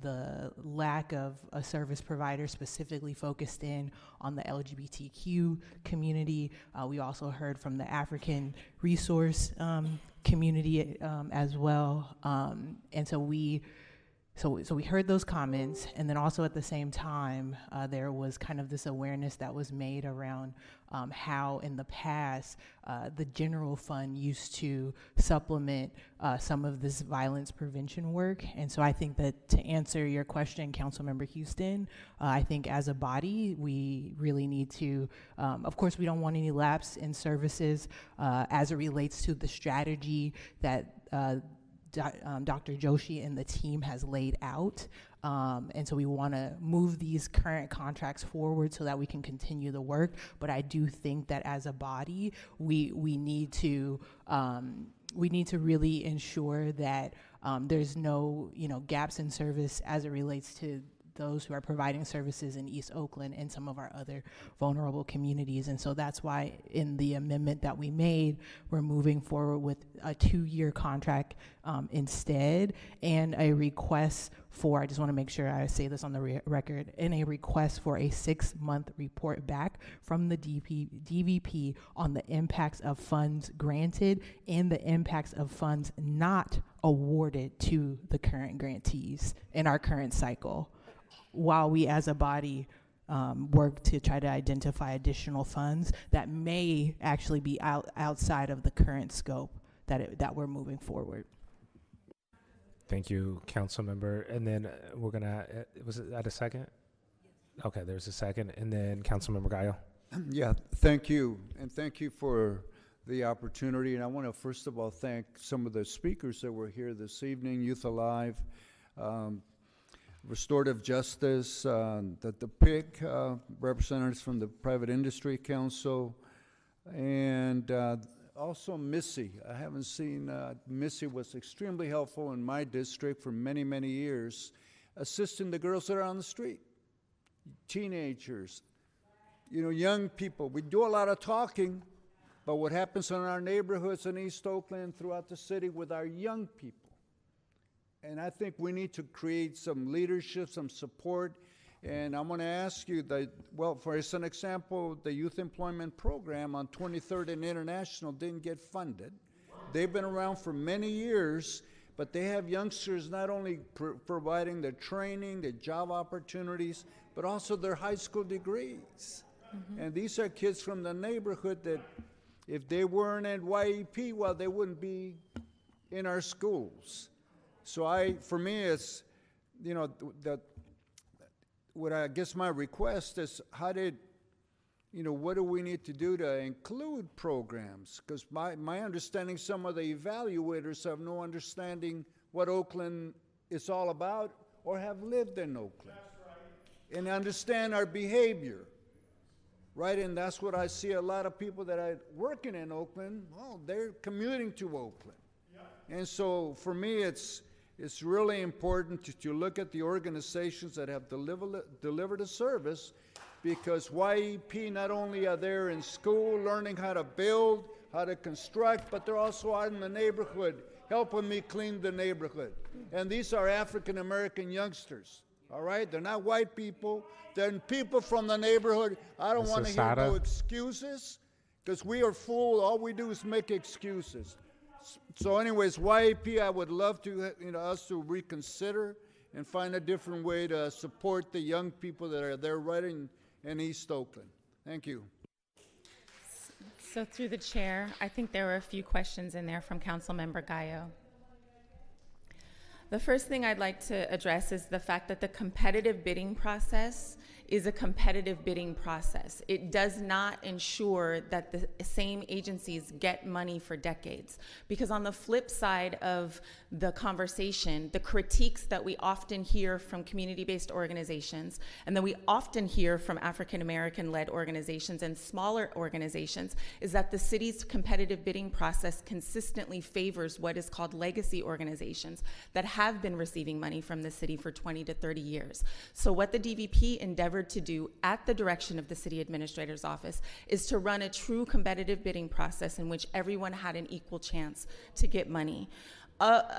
the lack of a service provider specifically focused in on the LGBTQ community. We also heard from the African resource community as well. And so we heard those comments, and then also at the same time, there was kind of this awareness that was made around how in the past the general fund used to supplement some of this violence prevention work. And so I think that to answer your question, Councilmember Houston, I think as a body, we really need to, of course, we don't want any lapse in services as it relates to the strategy that Dr. Joshi and the team has laid out. And so we want to move these current contracts forward so that we can continue the work. But I do think that as a body, we need to really ensure that there's no gaps in service as it relates to those who are providing services in East Oakland and some of our other vulnerable communities. And so that's why in the amendment that we made, we're moving forward with a 2-year contract instead, and a request for, I just want to make sure I say this on the record, and a request for a 6-month report back from the DVP on the impacts of funds granted and the impacts of funds not awarded to the current grantees in our current cycle, while we as a body work to try to identify additional funds that may actually be outside of the current scope that we're moving forward. Thank you, council member. And then we're gonna, was it at a second? Okay, there's a second. And then council member Gallo. Yeah, thank you. And thank you for the opportunity. And I want to first of all thank some of the speakers that were here this evening, Youth Alive, Restorative Justice, the PIC, representatives from the Private Industry Council, and also Missy. I haven't seen, Missy was extremely helpful in my district for many, many years, assisting the girls that are on the street, teenagers, young people. We do a lot of talking, but what happens in our neighborhoods in East Oakland, throughout the city with our young people? And I think we need to create some leadership, some support. And I'm going to ask you that, well, for as an example, the Youth Employment Program on 23rd and International didn't get funded. They've been around for many years, but they have youngsters not only providing the training, the job opportunities, but also their high school degrees. Mm-hmm. And these are kids from the neighborhood that if they weren't at YEP, well, they wouldn't be in our schools. So for me, it's, what I guess my request is what do we need to do to include programs? Because my understanding, some of the evaluators have no understanding what Oakland is all about or have lived in Oakland. That's right. And understand our behavior, right? And that's what I see a lot of people that are working in Oakland, well, they're commuting to Oakland. Yeah. And so for me, it's really important to look at the organizations that have delivered a service, because YEP not only are there in school learning how to build, how to construct, but they're also out in the neighborhood helping me clean the neighborhood. And these are African American youngsters, all right? They're not white people. They're people from the neighborhood. I don't want to hear no excuses, because we are full. All we do is make excuses. So anyways, YEP, I would love to, us to reconsider and find a different way to support the young people that are there right in East Oakland. Thank you. So through the chair, I think there were a few questions in there from Councilmember Gallo. The first thing I'd like to address is the fact that the competitive bidding process is a competitive bidding process. It does not ensure that the same agencies get money for decades. Because on the flip side of the conversation, the critiques that we often hear from community-based organizations, and that we often hear from African American-led organizations and smaller organizations, is that the city's competitive bidding process consistently favors what is called legacy organizations that have been receiving money from the city for 20 to 30 years. So what the DVP endeavored to do at the direction of the city administrator's office is to run a true competitive bidding process in which everyone had an equal chance to get money.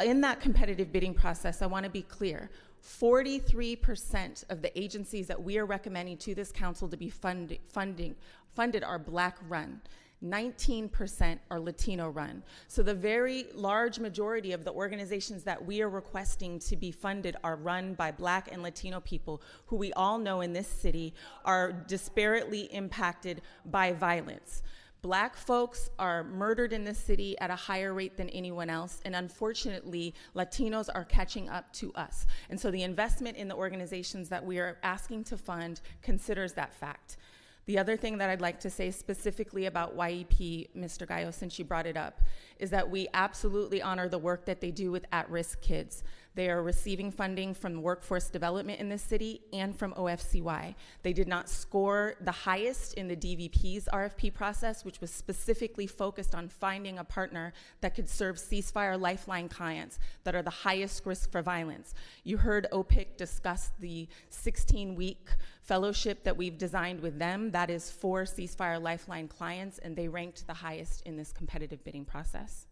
In that competitive bidding process, I want to be clear, 43% of the agencies that we are recommending to this council to be funded are Black run. 19% are Latino run. So the very large majority of the organizations that we are requesting to be funded are run by Black and Latino people who we all know in this city are disparately impacted by violence. Black folks are murdered in this city at a higher rate than anyone else, and unfortunately, Latinos are catching up to us. And so the investment in the organizations that we are asking to fund considers that fact. The other thing that I'd like to say specifically about YEP, Mr. Gallo, since you brought it up, is that we absolutely honor the work that they do with at-risk kids. They are receiving funding from workforce development in this city and from OFCY. They did not score the highest in the DVP's RFP process, which was specifically focused on finding a partner that could serve ceasefire lifeline clients that are the highest risk for violence. You heard OPIC discuss the 16-week fellowship that we've designed with them. That is for ceasefire lifeline clients, and they ranked the highest in this competitive bidding process.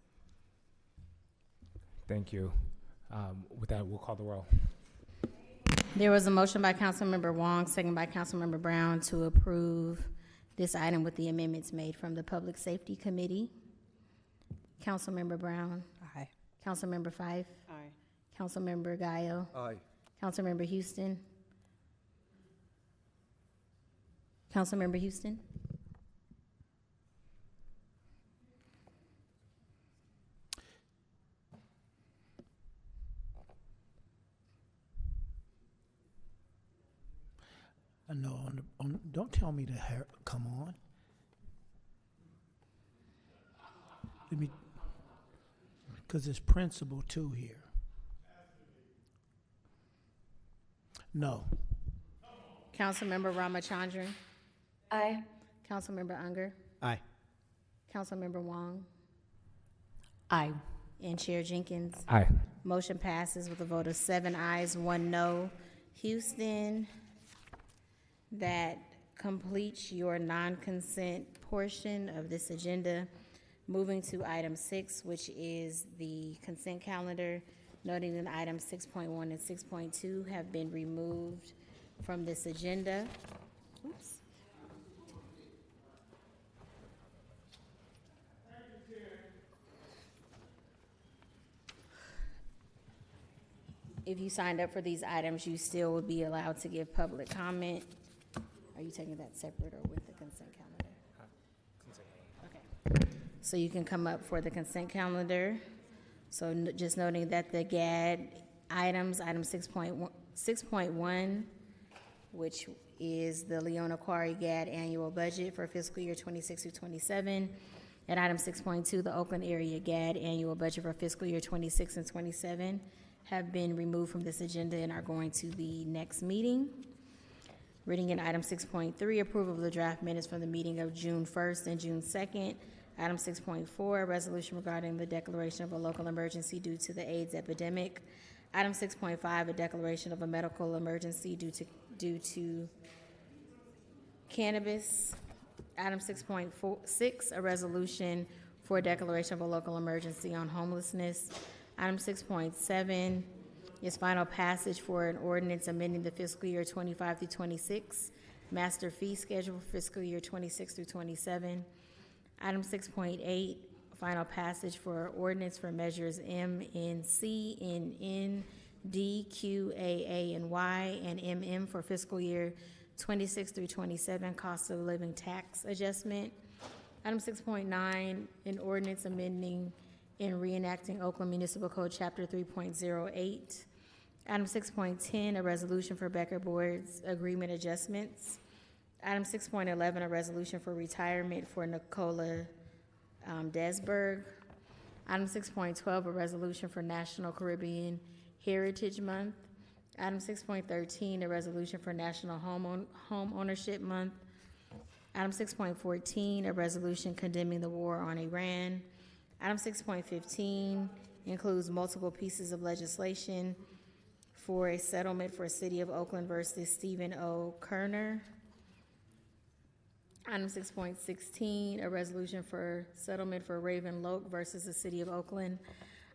Thank you. With that, we'll call the roll. There was a motion by Councilmember Wong, second by Councilmember Brown, to approve this item with the amendments made from the Public Safety Committee. Councilmember Brown. Aye. Councilmember Fife. Aye. Councilmember Gallo. Aye. Councilmember Houston. Councilmember Houston. No, don't tell me to come on. Let me, because it's principle too here. No. Councilmember Ramachandran. Aye. Councilmember Unger. Aye. Councilmember Wong. Aye. And Chair Jenkins. Aye. Motion passes with a vote of 7 ayes, 1 no. Houston, that completes your non-consent portion of this agenda. Moving to item 6, which is the consent calendar, noting that items 6.1 and 6.2 have been removed from this agenda. Oops. If you signed up for these items, you still would be allowed to give public comment. Are you taking that separate or with the consent calendar? Okay. So you can come up for the consent calendar. So just noting that the GAD items, item 6.1, which is the Leona Quarry GAD annual budget for fiscal year 26 through 27, and item 6.2, the Oakland area GAD annual budget for fiscal year 26 and 27, have been removed from this agenda and are going to the next meeting. Reading in item 6.3, approval of the draft minutes from the meeting of June 1st and June 2nd. Item 6.4, resolution regarding the declaration of a local emergency due to the AIDS epidemic. Item 6.5, a declaration of a medical emergency due to cannabis. Item 6.6, a resolution for a declaration of a local emergency on homelessness. Item 6.7 is final passage for an ordinance amending the fiscal year 25 through 26 master fee schedule for fiscal year 26 through 27. Item 6.8, final passage for ordinance for measures M, N, C, N, N, D, Q, A, and Y, and MM for fiscal year 26 through 27 cost of living tax adjustment. Item 6.9, an ordinance amending and reenacting Oakland Municipal Code Chapter 3.08. Item 6.10, a resolution for Becker Board's agreement adjustments. Item 6.11, a resolution for retirement for Nicola Desberg. Item 6.12, a resolution for National Caribbean Heritage Month. Item 6.13, a resolution for National Home Ownership Month. Item 6.14, a resolution condemning the war on Iran. Item 6.15 includes multiple pieces of legislation for a settlement for City of Oakland versus Stephen O. Kerner. Item 6.16, a resolution for settlement for Raven Loke versus the City of Oakland.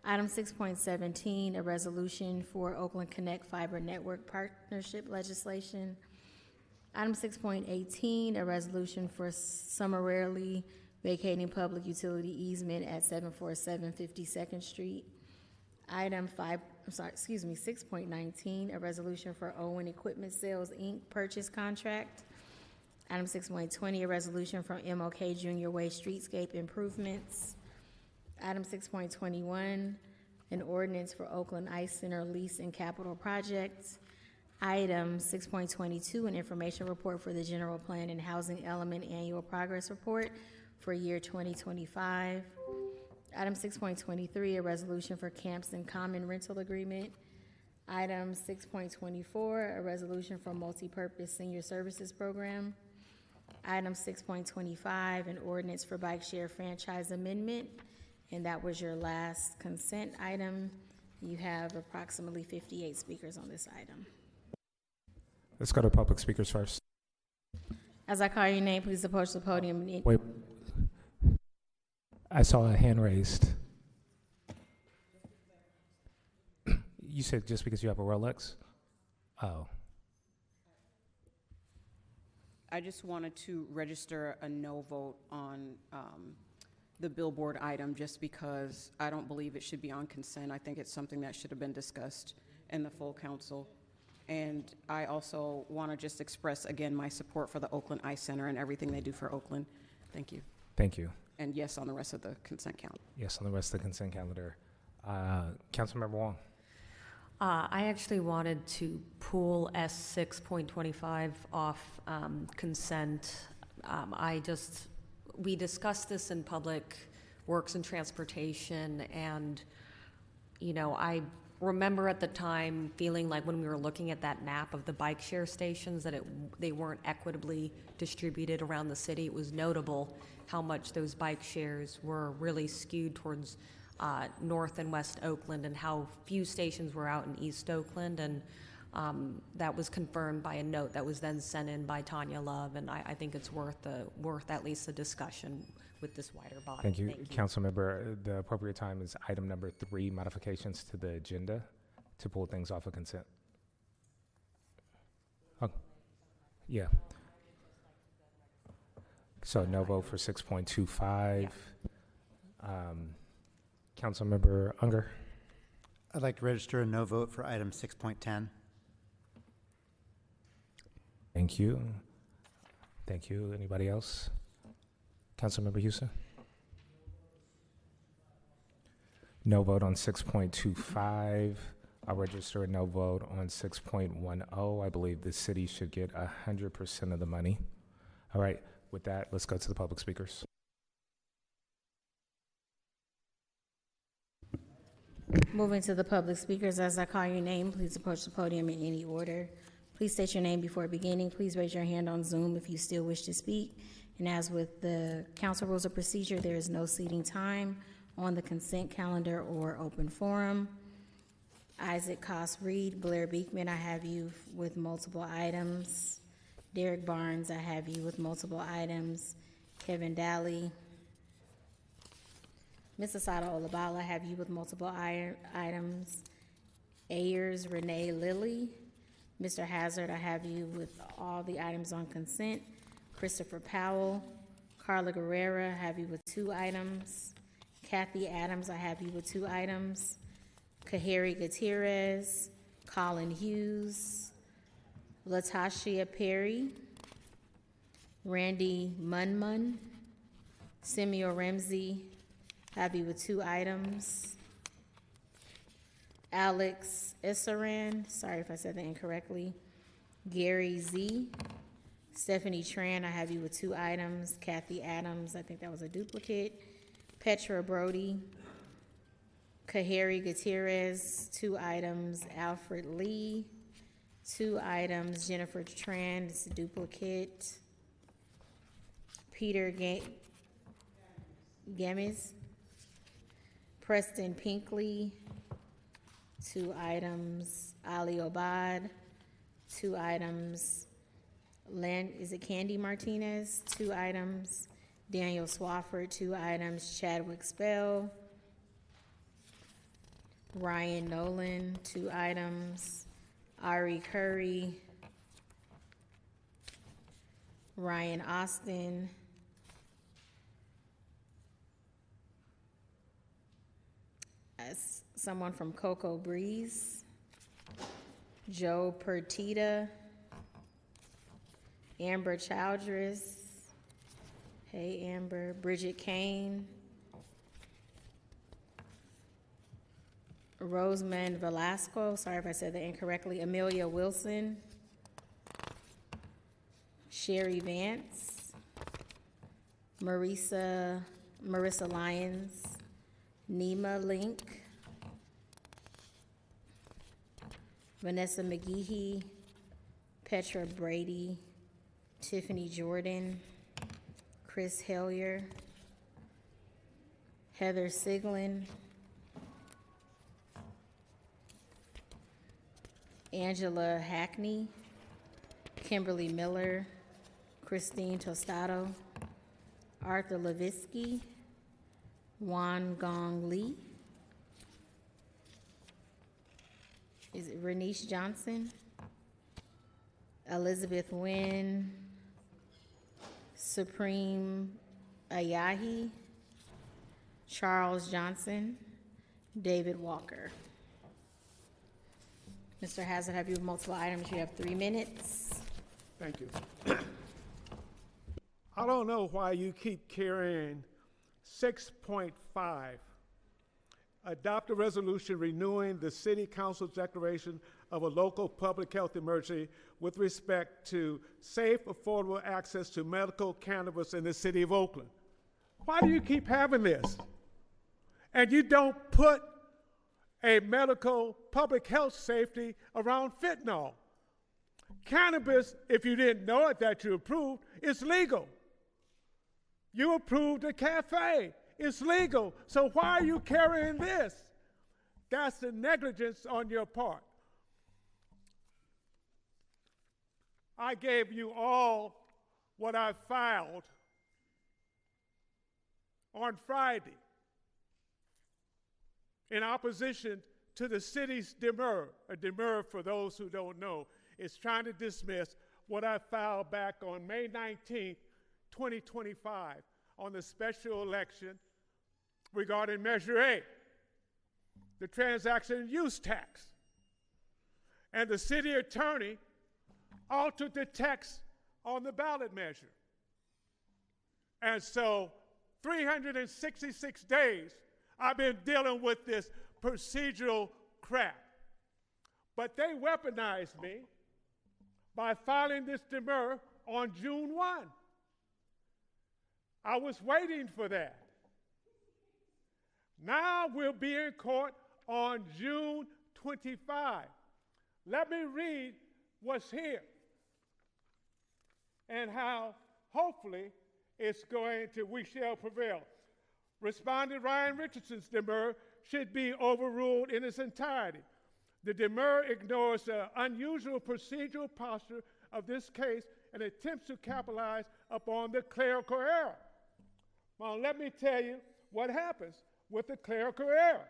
Item 6.17, a resolution for Oakland Connect Fiber Network Partnership legislation. Item 6.18, a resolution for summarily vacating public utility easement at 747 52nd Street. Item 6.19, a resolution for Owen Equipment Sales, Inc. purchase contract. Item 6.20, a resolution from MLK Junior Way Streetscape Improvements. Item 6.21, an ordinance for Oakland Ice Center lease and capital projects. Item 6.22, an information report for the General Plan and Housing Element Annual Progress Report for year 2025. Item 6.23, a resolution for Camps and Common Rental Agreement. Item 6.24, a resolution for Multipurpose Senior Services Program. Item 6.25, an ordinance for Bike Share Franchise Amendment. And that was your last consent item. You have approximately 58 speakers on this item. Let's go to public speakers first. As I call your name, please approach the podium. Wait. I saw a hand raised. You said just because you have a Rolex? Oh. I just wanted to register a no vote on the billboard item just because I don't believe it should be on consent. I think it's something that should have been discussed in the full council. And I also want to just express again my support for the Oakland Ice Center and everything they do for Oakland. Thank you. Thank you. And yes on the rest of the consent calendar. Yes on the rest of the consent calendar. Councilmember Wong. I actually wanted to pull S6.25 off consent. We discussed this in Public Works and Transportation, and, I remember at the time feeling like when we were looking at that map of the bike share stations that they weren't equitably distributed around the city. It was notable how much those bike shares were really skewed towards North and West Oakland, and how few stations were out in East Oakland, and that was confirmed by a note that was then sent in by Tanya Love, and I think it's worth at least a discussion with this wider body. Thank you. Councilmember. The appropriate time is item number 3, modifications to the agenda to pull things off of consent. Oh, yeah. So no vote for 6.25. Councilmember Unger. I'd like to register a no vote for item 6.10. Thank you. Thank you. Anybody else? Councilmember Houston. No vote on 6.25. I'll register a no vote on 6.10. I believe the city should get 100% of the money. All right. With that, let's go to the public speakers. Moving to the public speakers, as I call your name, please approach the podium in any order. Please state your name before beginning. Please raise your hand on Zoom if you still wish to speak. And as with the council rules of procedure, there is no seating time on the consent calendar or open forum. Isaac Koss Reed, Blair Beekman, I have you with multiple items. Derek Barnes, I have you with multiple items. Kevin Daly. Ms. Asada Olabala, I have you with multiple items. Ayers Renee Lilly. Mr. Hazard, I have you with all the items on consent. Christopher Powell. Carla Guerrera, I have you with 2 items. Kathy Adams, I have you with 2 items. Kahari Gutierrez. Colin Hughes. Latasha Perry. Randy Munmun. Samuel Ramsey, have you with 2 items. Alex Issaran, sorry if I said that incorrectly. Gary Z. Stephanie Tran, I have you with 2 items. Kathy Adams, I think that was a duplicate. Petra Brody. Kahari Gutierrez, 2 items. Alfred Lee, 2 items. Jennifer Tran, it's a duplicate. Peter Gemis. Preston Pinkley, 2 items. Ali Obad, 2 items. Is it Candy Martinez? 2 items. Daniel Swafford, 2 items. Chadwick Spell. Ryan Nolan, 2 items. Ari Curry. Ryan Austin. Someone from Cocoa Breeze. Joe Pertita. Amber Childress. Hey, Amber. Bridget Kane. Rosamond Velasco. Sorry if I said that incorrectly. Amelia Wilson. Sherry Vance. Marissa Lyons. Nima Link. Vanessa McGehee. Petra Brady. Tiffany Jordan. Chris Hellier. Heather Siglin. Angela Hackney. Kimberly Miller. Christine Tostado. Arthur Levitsky. Wan Gong Lee. Is it Renice Johnson? Elizabeth Nguyen. Supreme Ayahi. Charles Johnson. David Walker. Mr. Hazard, have you have multiple items? You have 3 minutes. Thank you. I don't know why you keep carrying 6.5. Adopt a resolution renewing the City Council's declaration of a local public health emergency with respect to safe, affordable access to medical cannabis in the city of Oakland. Why do you keep having this? And you don't put a medical public health safety around fentanyl. Cannabis, if you didn't know it that you approved, is legal. You approved a cafe. It's legal. So why are you carrying this? That's the negligence on your part. I gave you all what I filed on Friday in opposition to the city's demur. A demur, for those who don't know, is trying to dismiss what I filed back on May 19th, 2025, on the special election regarding Measure A, the transaction use tax. And the city attorney altered the text on the ballot measure. And so 366 days I've been dealing with this procedural crap. But they weaponized me by filing this demur on June 1. I was waiting for that. Now we'll be in court on June 25. Let me read what's here and how hopefully we shall prevail. Respondent Ryan Richardson's demur should be overruled in its entirety. The demur ignores the unusual procedural posture of this case and attempts to capitalize upon the clerical error. Well, let me tell you what happens with the clerical error.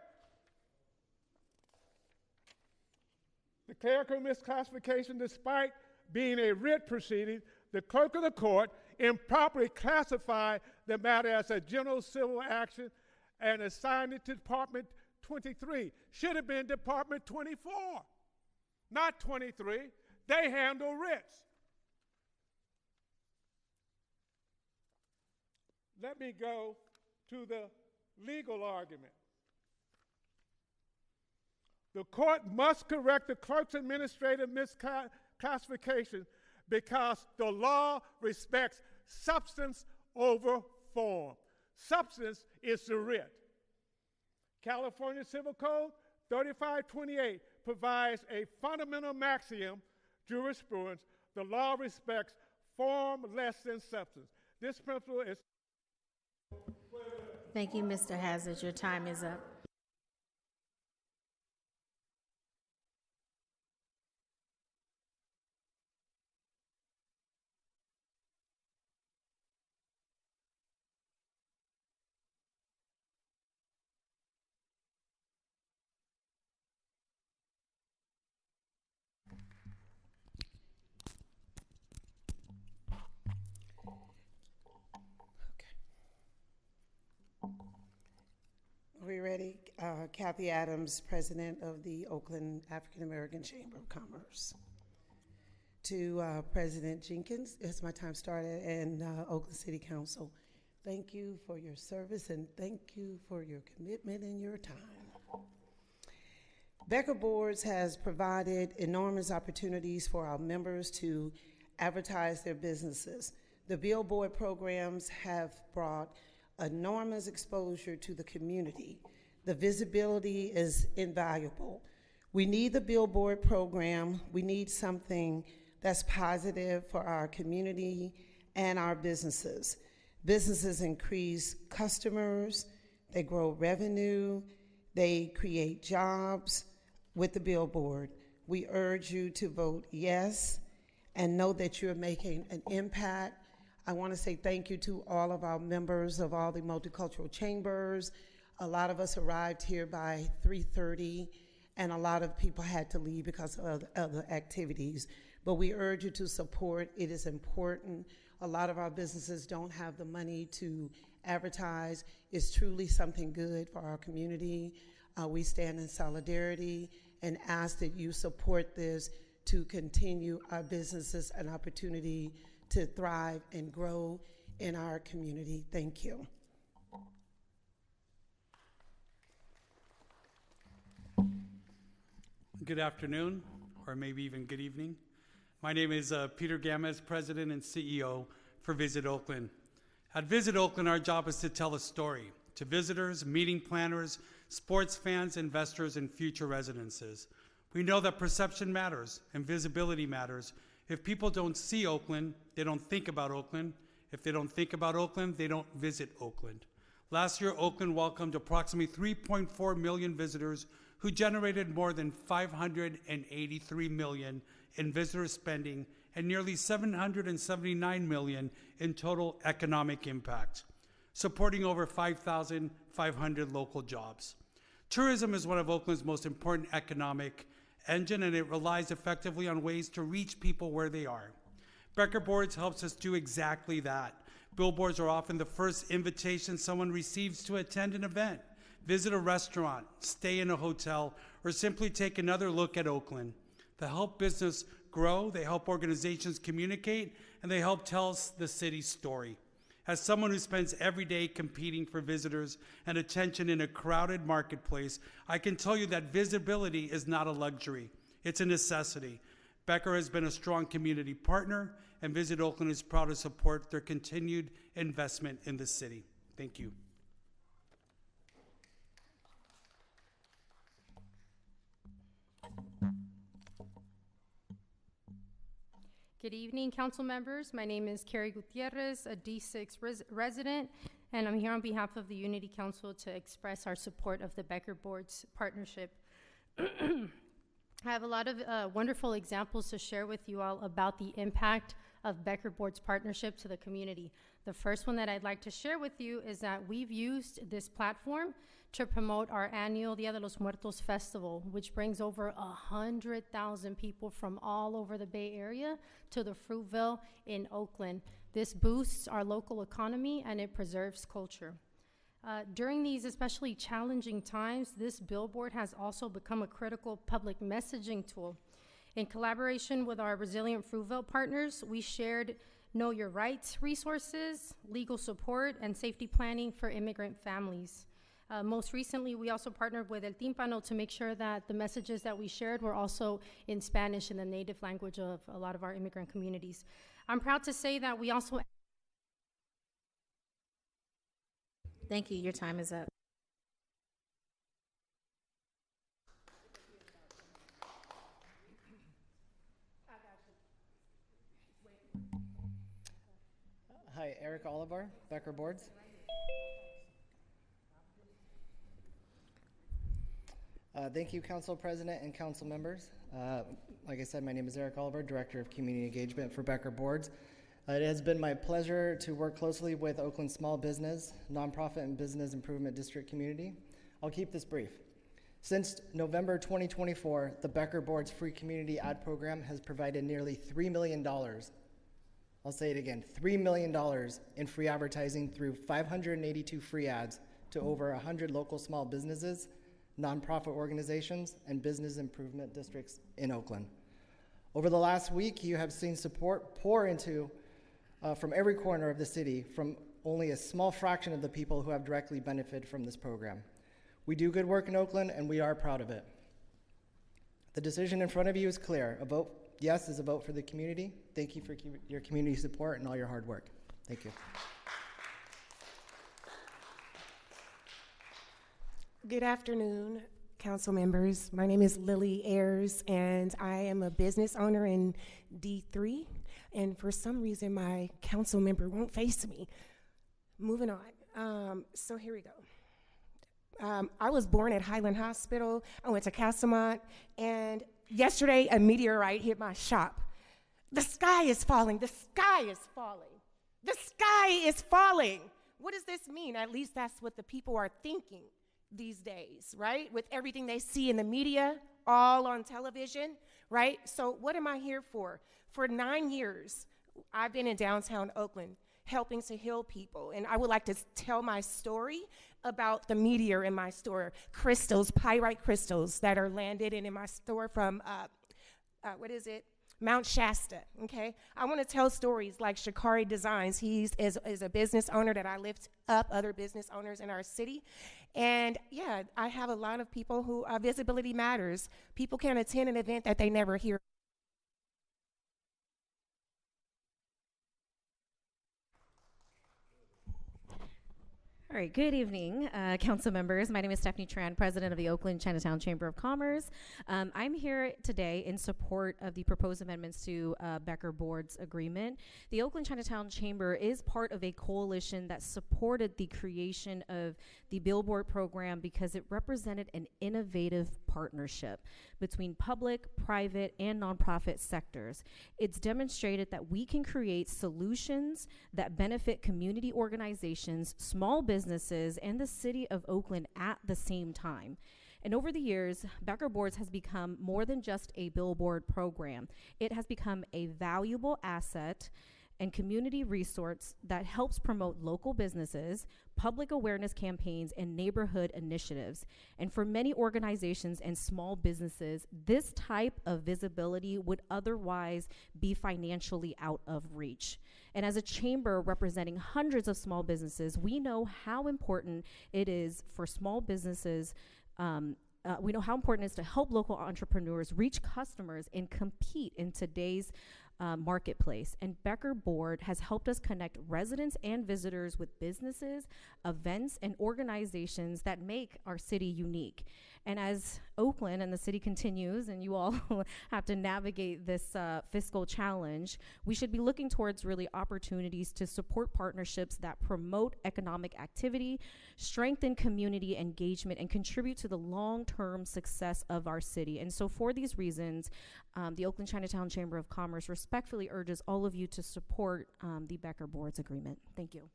The clerical misclassification, despite being a writ proceeding, the clerk of the court improperly classified the matter as a general civil action and assigned it to Department 23. Should have been Department 24, not 23. They handle writs. Let me go to the legal argument. The court must correct the clerk's administrative misclassification because the law respects substance over form. Substance is the writ. California Civil Code 3528 provides a fundamental maxim, jurisprudence: the law respects form less than substance. This principle is... Thank you, Mr. Hazard. Your time is up. Are we ready? Kathy Adams, President of the Oakland African American Chamber of Commerce. To President Jenkins, it's my time started, and Oakland City Council, thank you for your service and thank you for your commitment and your time. Becker Boards has provided enormous opportunities for our members to advertise their businesses. The billboard programs have brought enormous exposure to the community. The visibility is invaluable. We need the billboard program. We need something that's positive for our community and our businesses. Businesses increase customers, they grow revenue, they create jobs with the billboard. We urge you to vote yes and know that you're making an impact. I want to say thank you to all of our members of all the multicultural chambers. A lot of us arrived here by 3:30, and a lot of people had to leave because of other activities. But we urge you to support. It is important. A lot of our businesses don't have the money to advertise. It's truly something good for our community. We stand in solidarity and ask that you support this to continue our businesses an opportunity to thrive and grow in our community. Thank you. Good afternoon, or maybe even good evening. My name is Peter Gamez, President and CEO for Visit Oakland. At Visit Oakland, our job is to tell a story to visitors, meeting planners, sports fans, investors, and future residences. We know that perception matters and visibility matters. If people don't see Oakland, they don't think about Oakland. If they don't think about Oakland, they don't visit Oakland. Last year, Oakland welcomed approximately 3.4 million visitors who generated more than $583 million in visitor spending and nearly $779 million in total economic impact, supporting over 5,500 local jobs. Tourism is one of Oakland's most important economic engine, and it relies effectively on ways to reach people where they are. Becker Boards helps us do exactly that. Billboards are often the first invitation someone receives to attend an event, visit a restaurant, stay in a hotel, or simply take another look at Oakland. They help business grow, they help organizations communicate, and they help tell the city's story. As someone who spends every day competing for visitors and attention in a crowded marketplace, I can tell you that visibility is not a luxury. It's a necessity. Becker has been a strong community partner, and Visit Oakland is proud to support their continued investment in the city. Thank you. Good evening, council members. My name is Carrie Gutierrez, a D6 resident, and I'm here on behalf of the Unity Council to express our support of the Becker Boards partnership. I have a lot of wonderful examples to share with you all about the impact of Becker Boards partnership to the community. The first one that I'd like to share with you is that we've used this platform to promote our annual Dia de los Muertos festival, which brings over 100,000 people from all over the Bay Area to the Fruitville in Oakland. This boosts our local economy and it preserves culture. During these especially challenging times, this billboard has also become a critical public messaging tool. In collaboration with our Resilient Fruitville partners, we shared Know Your Rights resources, legal support, and safety planning for immigrant families. Most recently, we also partnered with El Tímpano to make sure that the messages that we shared were also in Spanish, in the native language of a lot of our immigrant communities. I'm proud to say that we also... Thank you. Your time is up. Hi, Eric Oliver, Becker Boards. Thank you, Council President and Council members. Like I said, my name is Eric Oliver, Director of Community Engagement for Becker Boards. It has been my pleasure to work closely with Oakland small business, nonprofit, and business improvement district community. I'll keep this brief. Since November 2024, the Becker Boards Free Community Ad Program has provided nearly $3 million. I'll say it again, $3 million in free advertising through 582 free ads to over 100 local small businesses, nonprofit organizations, and business improvement districts in Oakland. Over the last week, you have seen support pour into from every corner of the city from only a small fraction of the people who have directly benefited from this program. We do good work in Oakland, and we are proud of it. The decision in front of you is clear. A vote yes is a vote for the community. Thank you for your community support and all your hard work. Thank you. Good afternoon, council members. My name is Lily Ayers, and I am a business owner in D3. And for some reason, my council member won't face me. Moving on. So here we go. I was born at Highland Hospital. I went to Castlemont, and yesterday a meteorite hit my shop. The sky is falling. The sky is falling. The sky is falling. What does this mean? At least that's what the people are thinking these days, right? With everything they see in the media, all on television, right? So what am I here for? For 9 years, I've been in downtown Oakland helping to heal people. And I would like to tell my story about the meteor in my store, crystals, pyrite crystals that are landed in my store from, Mount Shasta, okay? I want to tell stories like Shikari Designs. He is a business owner that I lift up other business owners in our city. And yeah, I have a lot of people who, visibility matters. People can attend an event that they never hear. All right, good evening, council members. My name is Stephanie Tran, president of the Oakland Chinatown Chamber of Commerce. I'm here today in support of the proposed amendments to Becker Board's agreement. The Oakland Chinatown Chamber is part of a coalition that supported the creation of the Billboard program because it represented an innovative partnership between public, private, and nonprofit sectors. It's demonstrated that we can create solutions that benefit community organizations, small businesses, and the city of Oakland at the same time. And over the years, Becker Boards has become more than just a billboard program. It has become a valuable asset and community resource that helps promote local businesses, public awareness campaigns, and neighborhood initiatives. And for many organizations and small businesses, this type of visibility would otherwise be financially out of reach. And as a chamber representing hundreds of small businesses, we know how important it is for small businesses. We know how important it is to help local entrepreneurs reach customers and compete in today's marketplace. And Becker Board has helped us connect residents and visitors with businesses, events, and organizations that make our city unique. And as Oakland and the city continues, and you all have to navigate this fiscal challenge, we should be looking towards really opportunities to support partnerships that promote economic activity, strengthen community engagement, and contribute to the long-term success of our city. And so for these reasons, the Oakland Chinatown Chamber of Commerce respectfully urges all of you to support the Becker Boards agreement. Thank you.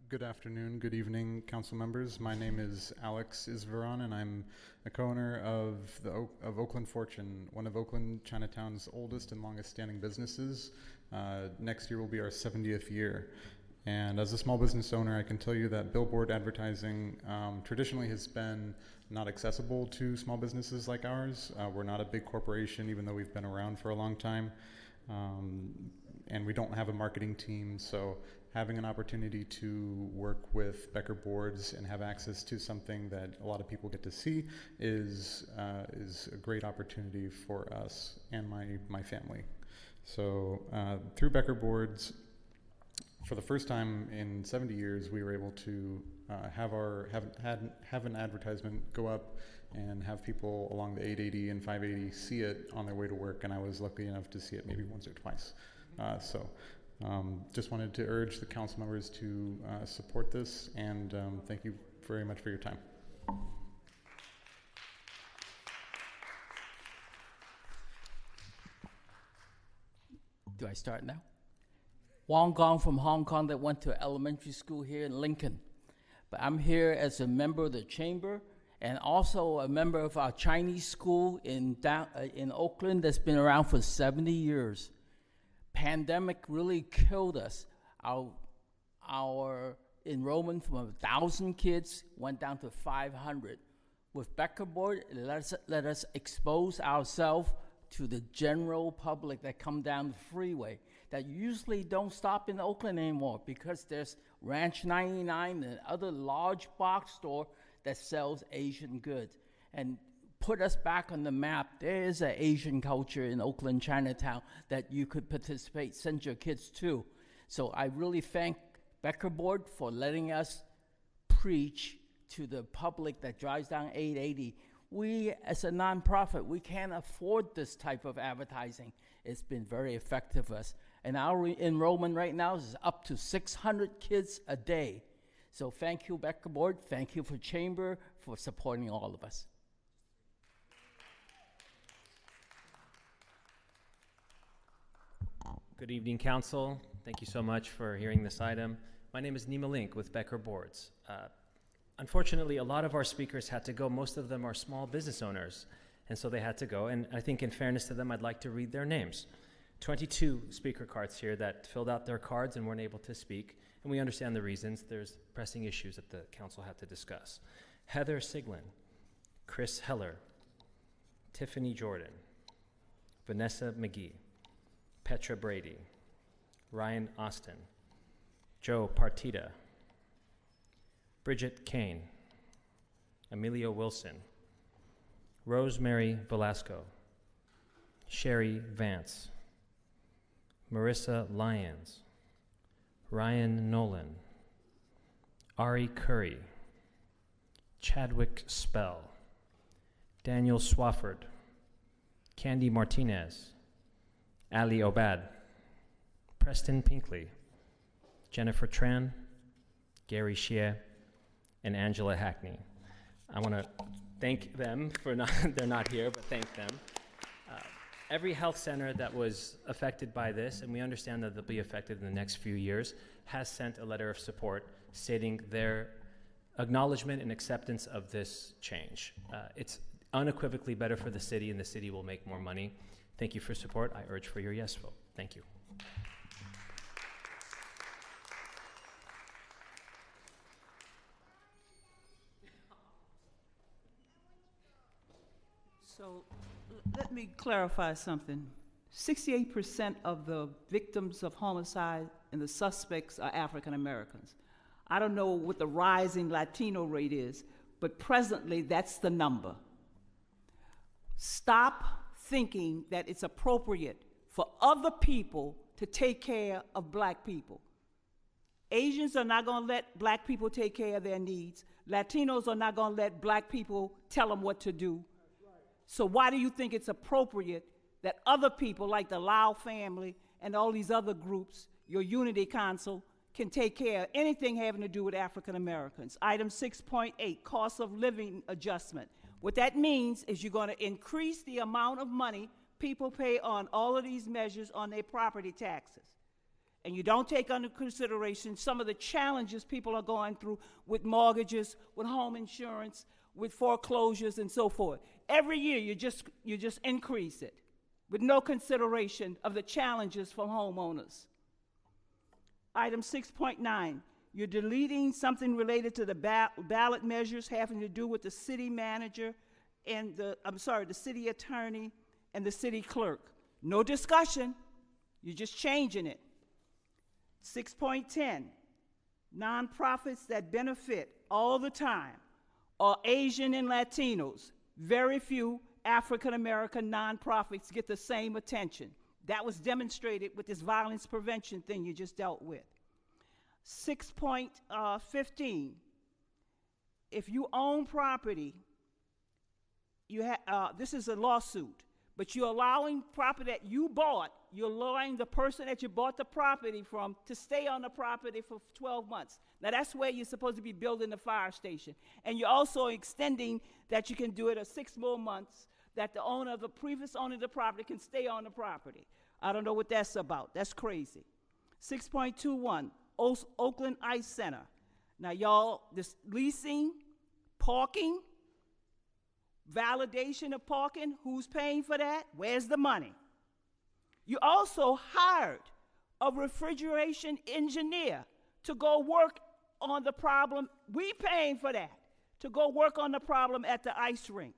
Good afternoon, good evening, council members. My name is Alex Isvaron, and I'm a co-owner of Oakland Fortune, one of Oakland Chinatown's oldest and longest standing businesses. Next year will be our 70th year. And as a small business owner, I can tell you that billboard advertising traditionally has been not accessible to small businesses like ours. We're not a big corporation, even though we've been around for a long time. and we don't have a marketing team, so having an opportunity to work with Becker Boards and have access to something that a lot of people get to see is a great opportunity for us and my family. So through Becker Boards, for the first time in 70 years, we were able to have an advertisement go up and have people along the 880 and 580 see it on their way to work, and I was lucky enough to see it maybe once or twice. Just wanted to urge the council members to support this, and thank you very much for your time. Do I start now? Wong Gong from Hong Kong that went to elementary school here in Lincoln. But I'm here as a member of the chamber and also a member of our Chinese school in Oakland that's been around for 70 years. Pandemic really killed us. Our enrollment from 1,000 kids went down to 500. With Becker Board, let us expose ourselves to the general public that come down the freeway that usually don't stop in Oakland anymore because there's Ranch 99 and other large box store that sells Asian goods. And put us back on the map. There is an Asian culture in Oakland, Chinatown that you could participate, send your kids to. So I really thank Becker Board for letting us preach to the public that drives down 880. We, as a nonprofit, we can't afford this type of advertising. It's been very effective for us. And our enrollment right now is up to 600 kids a day. So thank you, Becker Board. Thank you for Chamber for supporting all of us. Good evening, Council. Thank you so much for hearing this item. My name is Nima Link with Becker Boards. Unfortunately, a lot of our speakers had to go. Most of them are small business owners, and so they had to go. And I think in fairness to them, I'd like to read their names. 22 speaker cards here that filled out their cards and weren't able to speak, and we understand the reasons. There's pressing issues that the council had to discuss. Heather Siglin, Chris Heller, Tiffany Jordan, Vanessa McGee, Petra Brady, Ryan Austin, Joe Partita, Bridget Kane, Emilio Wilson, Rosemary Velasco, Sherry Vance, Marissa Lyons, Ryan Nolan, Ari Curry, Chadwick Spell, Daniel Swafford, Candy Martinez, Ali Obad, Preston Pinkley, Jennifer Tran, Gary Shea, and Angela Hackney. I want to thank them for they're not here, but thank them. Every health center that was affected by this, and we understand that they'll be affected in the next few years, has sent a letter of support stating their acknowledgement and acceptance of this change. It's unequivocally better for the city, and the city will make more money. Thank you for support. I urge for your yes vote. Thank you. So let me clarify something. 68% of the victims of homicide and the suspects are African Americans. I don't know what the rising Latino rate is, but presently that's the number. Stop thinking that it's appropriate for other people to take care of black people. Asians are not going to let black people take care of their needs. Latinos are not going to let black people tell them what to do. So why do you think it's appropriate that other people like the Lau family and all these other groups, your Unity Council, can take care of anything having to do with African Americans? Item 6.8, cost of living adjustment. What that means is you're going to increase the amount of money people pay on all of these measures on their property taxes. And you don't take under consideration some of the challenges people are going through with mortgages, with home insurance, with foreclosures and so forth. Every year you just increase it with no consideration of the challenges for homeowners. Item 6.9, you're deleting something related to the ballot measures having to do with the city manager and the city attorney and the city clerk. No discussion, You're just changing it. 6.10, nonprofits that benefit all the time are Asian and Latinos. Very few African American nonprofits get the same attention. That was demonstrated with this violence prevention thing you just dealt with. 6.15, if you own property, this is a lawsuit, but you're allowing property that you bought, you're allowing the person that you bought the property from to stay on the property for 12 months. Now that's where you're supposed to be building the fire station. And you're also extending that you can do it 6 more months, that the previous owner of the property can stay on the property. I don't know what that's about. That's crazy. 6.21, Oakland Ice Center. Now y'all, this leasing, parking, validation of parking, who's paying for that? Where's the money? You also hired a refrigeration engineer to go work on the problem. We paying for that, to go work on the problem at the ice rink.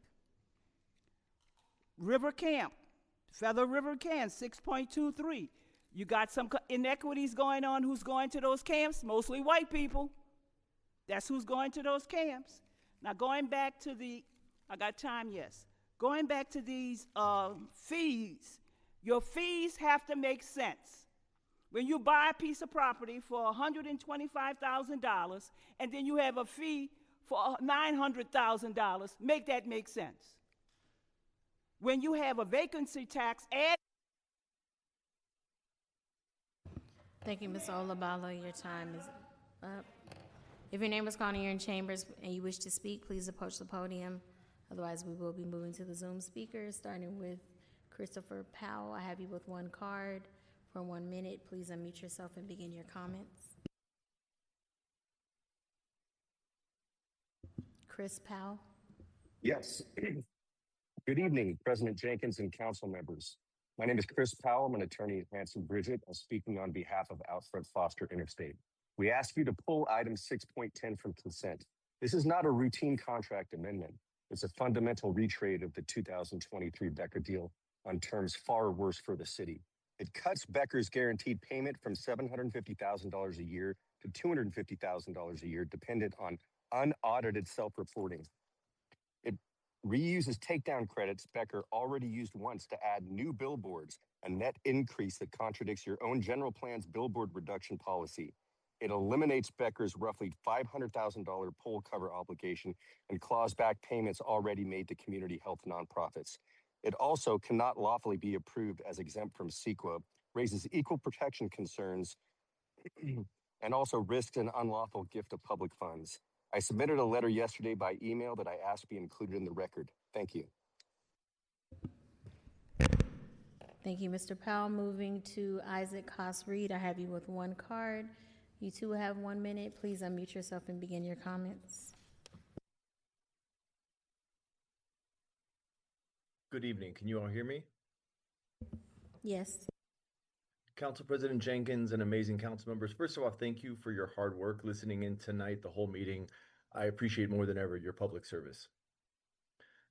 River Camp, Feather River Camp, 6.23. You got some inequities going on. Who's going to those camps? Mostly white people. That's who's going to those camps. Now going back to I got time, yes. Going back to these fees, your fees have to make sense. When you buy a piece of property for $125,000 and then you have a fee for $900,000, make that make sense. When you have a vacancy tax, Thank you, Ms. Olabalo. Your time is up. If your name is called and you're in chambers and you wish to speak, please approach the podium. Otherwise, we will be moving to the Zoom speakers, starting with Christopher Powell. I have you with one card for 1 minute. Please unmute yourself and begin your comments. Chris Powell. Yes. Good evening, President Jenkins and council members. My name is Chris Powell. I'm an attorney at Hanson Bridget. I'm speaking on behalf of Outfront Foster Interstate. We ask you to pull item 6.10 from consent. This is not a routine contract amendment. It's a fundamental retrade of the 2023 Becker deal on terms far worse for the city. It cuts Becker's guaranteed payment from $750,000 a year to $250,000 a year, dependent on unaudited self-reporting. It reuses takedown credits Becker already used once to add new billboards, a net increase that contradicts your own general plan's billboard reduction policy. It eliminates Becker's roughly $500,000 poll cover obligation and claws back payments already made to community health nonprofits. It also cannot lawfully be approved as exempt from CEQA, raises equal protection concerns, and also risks an unlawful gift of public funds. I submitted a letter yesterday by email that I asked be included in the record. Thank you. Thank you, Mr. Powell. Moving to Isaac Haas-Reed. I have you with one card. You too have 1 minute. Please unmute yourself and begin your comments. Good evening. Can you all hear me? Yes. Council President Jenkins and amazing council members, first of all, thank you for your hard work listening in tonight, the whole meeting. I appreciate more than ever your public service.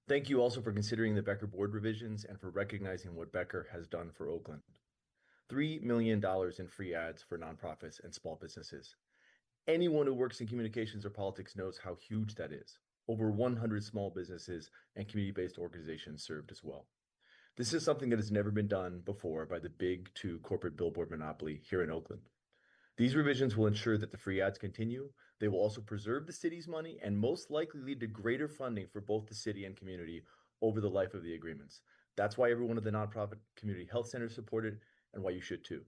Thank you also for considering the Becker board revisions and for recognizing what Becker has done for Oakland. $3 million in free ads for nonprofits and small businesses. Anyone who works in communications or politics knows how huge that is. Over 100 small businesses and community-based organizations served as well. This is something that has never been done before by the big two corporate billboard monopoly here in Oakland. These revisions will ensure that the free ads continue. They will also preserve the city's money and most likely lead to greater funding for both the city and community over the life of the agreements. That's why every one of the nonprofit community health centers supported and why you should too.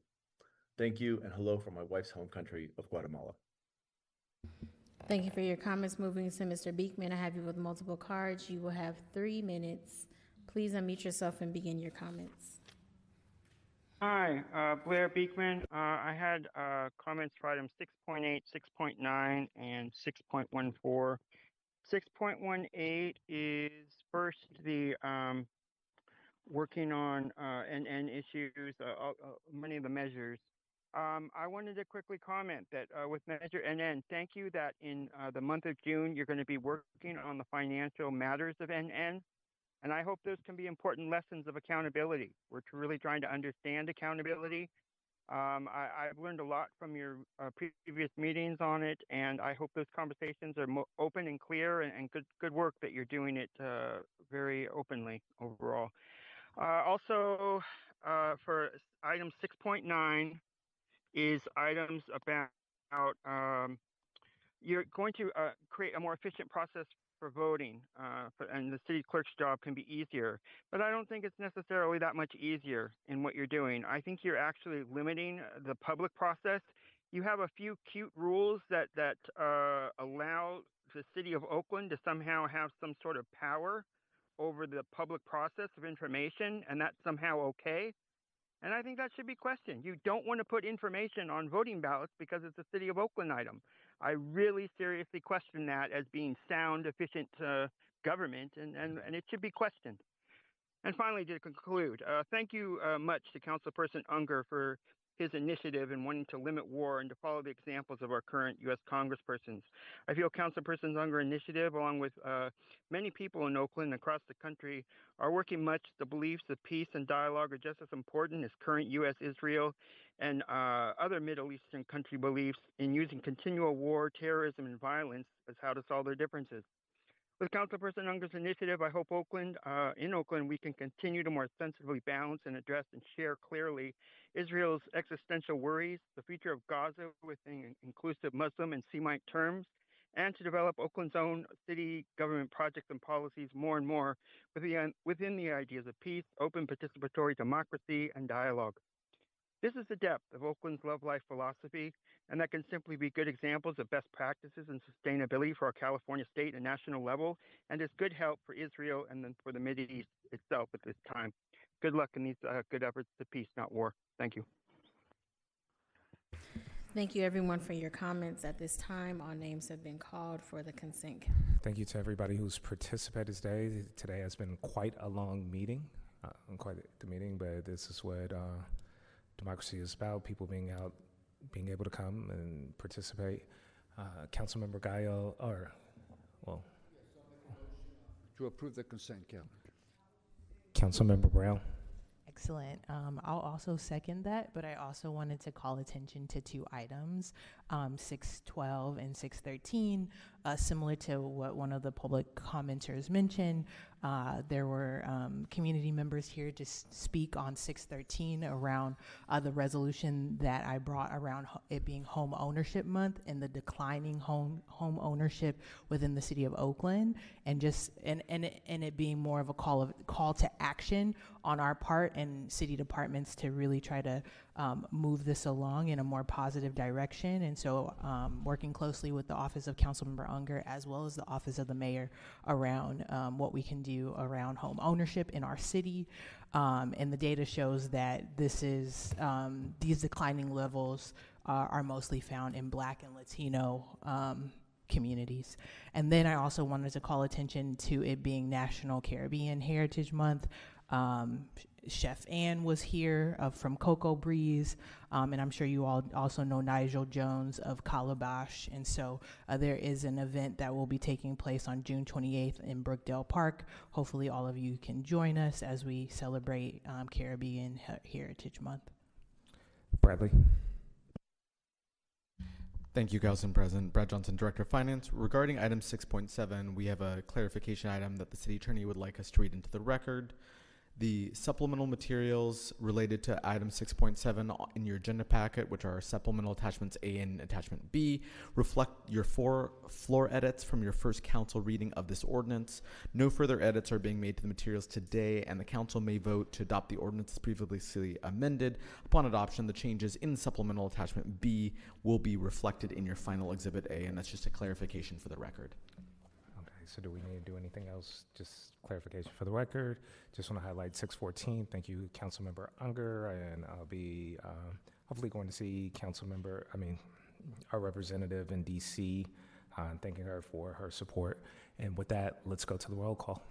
Thank you, and hello from my wife's home country of Guatemala. Thank you for your comments. Moving to Mr. Beekman, I have you with multiple cards. You will have 3 minutes. Please unmute yourself and begin your comments. Hi, Blair Beekman. I had comments for items 6.8, 6.9, and 6.14. 6.18 is first the working on and issues, many of the measures. I wanted to quickly comment that with Measure NN, thank you that in the month of June, you're going to be working on the financial matters of NN. And I hope those can be important lessons of accountability. We're really trying to understand accountability. I've learned a lot from your previous meetings on it, and I hope those conversations are open and clear, and good work that you're doing it very openly overall. Also, for item 6.9 is items about you're going to create a more efficient process for voting, and the city clerk's job can be easier. But I don't think it's necessarily that much easier in what you're doing. I think you're actually limiting the public process. You have a few cute rules that allow the city of Oakland to somehow have some sort of power over the public process of information, and that's somehow okay. And I think that should be questioned. You don't want to put information on voting ballots because it's a city of Oakland item. I really seriously question that as being sound, efficient government, and it should be questioned. And finally, to conclude, thank you much to Councilperson Unger for his initiative in wanting to limit war and to follow the examples of our current U.S. congresspersons. I feel Councilperson Unger's initiative, along with many people in Oakland and across the country, are working much. The beliefs of peace and dialogue are just as important as current U.S., Israel, and other Middle Eastern country beliefs in using continual war, terrorism, and violence as how to solve their differences. With Councilperson Unger's initiative, I hope in Oakland, we can continue to more sensibly balance and address and share clearly Israel's existential worries, the future of Gaza within inclusive Muslim and Semite terms, and to develop Oakland's own city government projects and policies more and more within the ideas of peace, open participatory democracy, and dialogue. This is the depth of Oakland's Love Life philosophy, and that can simply be good examples of best practices and sustainability for our California state and national level, and is good help for Israel and then for the Mideast itself at this time. Good luck in these good efforts to peace, not war. Thank you. Thank you, everyone, for your comments. At this time, all names have been called for the consent. Thank you to everybody who's participated today. Today has been quite a long meeting, but this is what democracy is about, people being out, being able to come and participate. Councilmember Gallo, to approve the consent calendar. Councilmember Brown. Excellent. I'll also second that, but I also wanted to call attention to two items, 612 and 613. Similar to what one of the public commenters mentioned, there were community members here to speak on 613 around the resolution that I brought around it being home ownership month and the declining home ownership within the city of Oakland, and it being more of a call to action on our part and city departments to really try to move this along in a more positive direction. And so working closely with the Office of Councilmember Unger as well as the Office of the Mayor around what we can do around home ownership in our city. And the data shows that this is these declining levels are mostly found in Black and Latino communities. And then I also wanted to call attention to it being National Caribbean Heritage Month. Chef Ann was here from Cocoa Breeze, and I'm sure you all also know Nigel Jones of Calabash. And so there is an event that will be taking place on June 28th in Brookdale Park. Hopefully all of you can join us as we celebrate Caribbean Heritage Month. Bradley. Thank you, Council President. Brad Johnson, Director of Finance. Regarding item 6.7, we have a clarification item that the City Attorney would like us to read into the record. The supplemental materials related to item 6.7 in your agenda packet, which are supplemental attachments A and attachment B, reflect your 4 floor edits from your first council reading of this ordinance. No further edits are being made to the materials today, and the council may vote to adopt the ordinance as previously amended. Upon adoption, the changes in supplemental attachment B will be reflected in your final exhibit A, and that's just a clarification for the record. So do we need to do anything else? Just clarification for the record. Just want to highlight 614. Thank you, Councilmember Unger, and I'll be hopefully going to see our representative in DC, thanking her for her support. And with that, let's go to the roll call.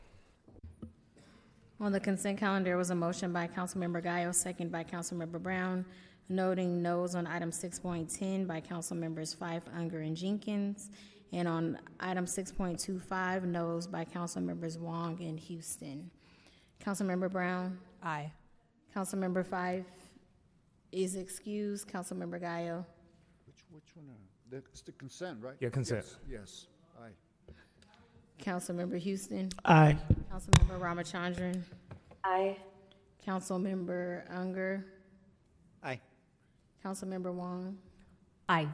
On the consent calendar was a motion by Councilmember Gallo, second by Councilmember Brown, noting noes on item 6.10 by Councilmembers Fife, Unger, and Jenkins. And on item 6.25, noes by Council Members Wong and Houston. Councilmember Brown. Aye. Councilmember Five is excused. Councilmember Gallo. Which one? It's the consent, right? Yeah, consent. Yes, aye. Councilmember Houston. Aye. Councilmember Ramachandran. Aye. Councilmember Unger. Aye. Councilmember Wong. Aye.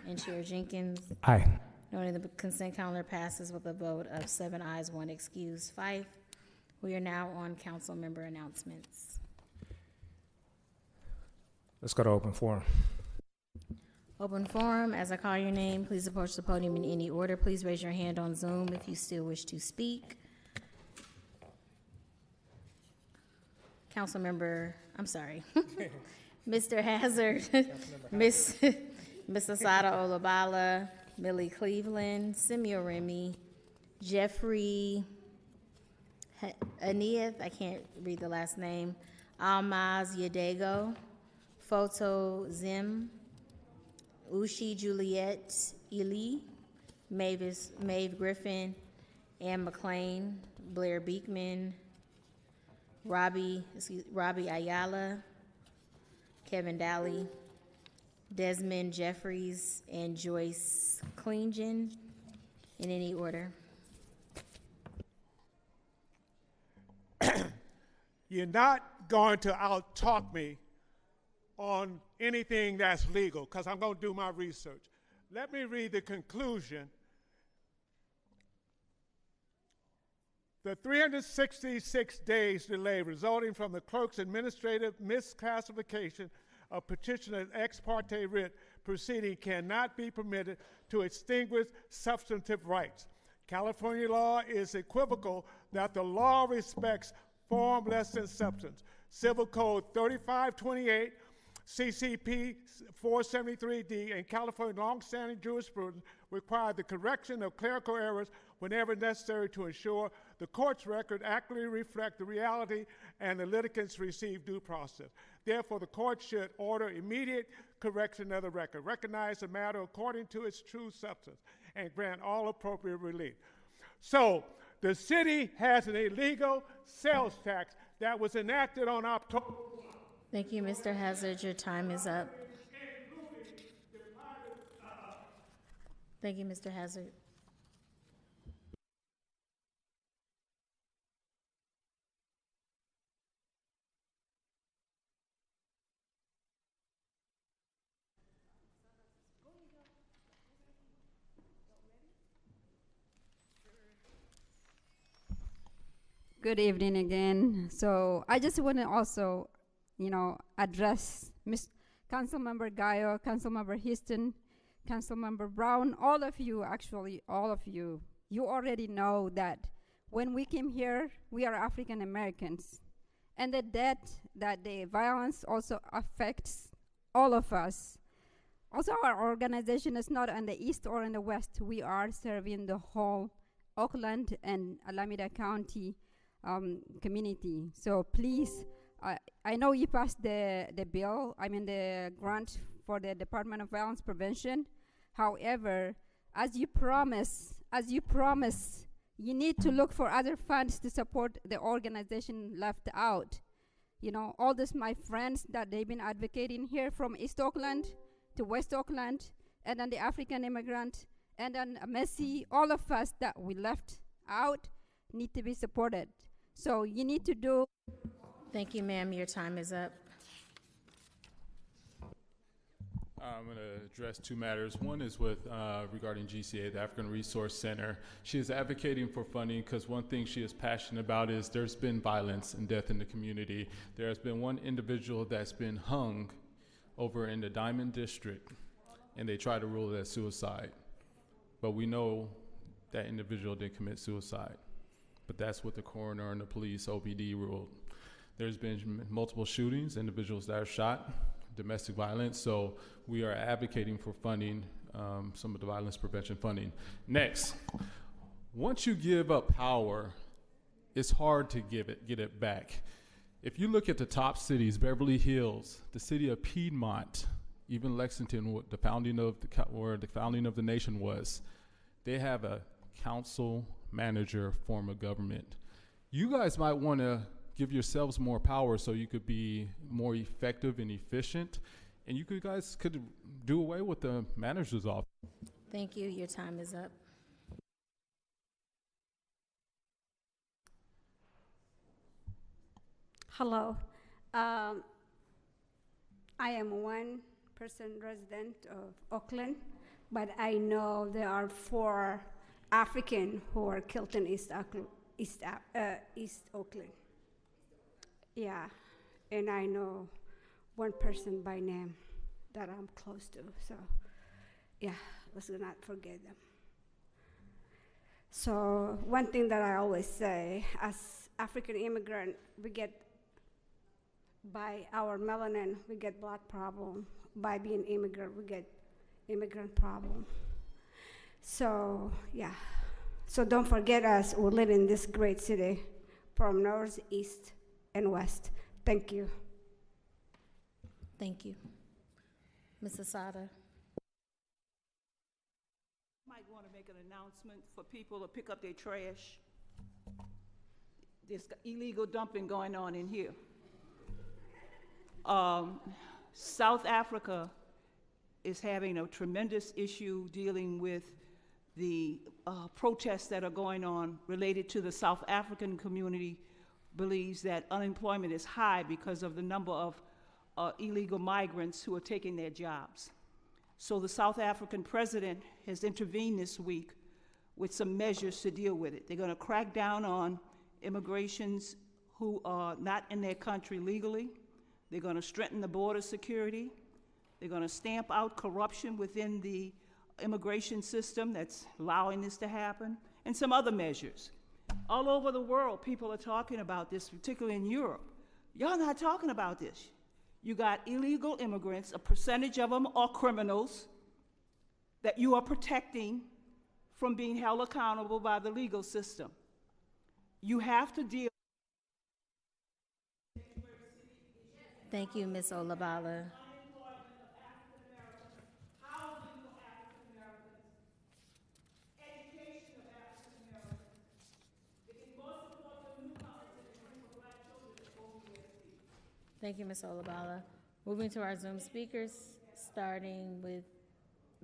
And Chair Jenkins. Aye. Noting the consent calendar passes with a vote of 7 ayes, 1 excused, 5. We are now on council member announcements. Let's go to open forum. Open forum, as I call your name, please approach the podium in any order. Please raise your hand on Zoom if you still wish to speak. Councilmember, I'm sorry, Mr. Hazard, Miss Asada Olabala, Millie Cleveland, Samuel Remy, Jeffrey Anieth, I can't read the last name, Almaz Yadego, Photo Zim, Ushi Juliet Ely, Maeve Griffin, Ann McLean, Blair Beekman, Robbie Ayala, Kevin Daly, Desmond Jeffries, and Joyce Klingen, in any order. You're not going to out-talk me on anything that's legal, because I'm going to do my research. Let me read the conclusion. The 366 days delay resulting from the clerk's administrative misclassification of petitioner's ex parte writ proceeding cannot be permitted to extinguish substantive rights. California law is equivocal that the law respects form less than substance. Civil Code 3528, CCP 473D, and California longstanding jurisprudence require the correction of clerical errors whenever necessary to ensure the court's record accurately reflect the reality and the litigants receive due process. Therefore, the court should order immediate correction of the record, recognize the matter according to its true substance, and grant all appropriate relief. So, the city has an illegal sales tax that was enacted on October. Thank you, Mr. Hazard. Your time is up. Thank you, Mr. Hazard. Good evening again. So I just want to also, address Councilmember Gallo, Councilmember Houston, Councilmember Brown, all of you, you already know that when we came here, we are African Americans. And the violence also affects all of us. Also, our organization is not in the east or in the west. We are serving the whole Oakland and Alameda County community. So please, I know you passed the bill, the grant for the Department of Violence Prevention. However, as you promise, you need to look for other funds to support the organization left out. All this, my friends, that they've been advocating here from East Oakland to West Oakland, and then the African immigrant, and then Messi, all of us that we left out need to be supported. So you need to do. Thank you, ma'am. Your time is up. I'm going to address two matters. One is regarding GCA, the African Resource Center. She is advocating for funding because one thing she is passionate about is there's been violence and death in the community. There has been one individual that's been hung over in the Diamond District, and they try to rule it as suicide. But we know that individual didn't commit suicide. But that's what the coroner and the police, OPD, ruled. There's been multiple shootings, individuals that are shot, domestic violence, so we are advocating for funding some of the violence prevention funding. Next, once you give up power, it's hard to get it back. If you look at the top cities, Beverly Hills, the city of Piedmont, even Lexington, where the founding of the nation was, they have a council manager form of government. You guys might want to give yourselves more power so you could be more effective and efficient, and you guys could do away with the manager's office. Thank you. Your time is up. Hello. I am one person resident of Oakland, but I know there are 4 African who are killed in East Oakland. Yeah, and I know one person by name that I'm close to, so yeah, let's not forget them. So one thing that I always say, as African immigrant, we get, by our melanin, we get black problem. By being immigrant, we get immigrant problem. So yeah, so don't forget us who live in this great city from north, east, and west. Thank you. Thank you. Ms. Asada. Might want to make an announcement for people to pick up their trash. There's illegal dumping going on in here. South Africa is having a tremendous issue dealing with the protests that are going on related to the South African community. Believes that unemployment is high because of the number of illegal migrants who are taking their jobs. So the South African president has intervened this week with some measures to deal with it. They're going to crack down on immigrants who are not in their country legally. They're going to strengthen the border security. They're going to stamp out corruption within the immigration system that's allowing this to happen, and some other measures. All over the world, people are talking about this, particularly in Europe. Y'all not talking about this. You got illegal immigrants, a percentage of them are criminals that you are protecting from being held accountable by the legal system. You have to deal. Thank you, Ms. Olabala. Thank you, Ms. Olabala. Moving to our Zoom speakers, starting with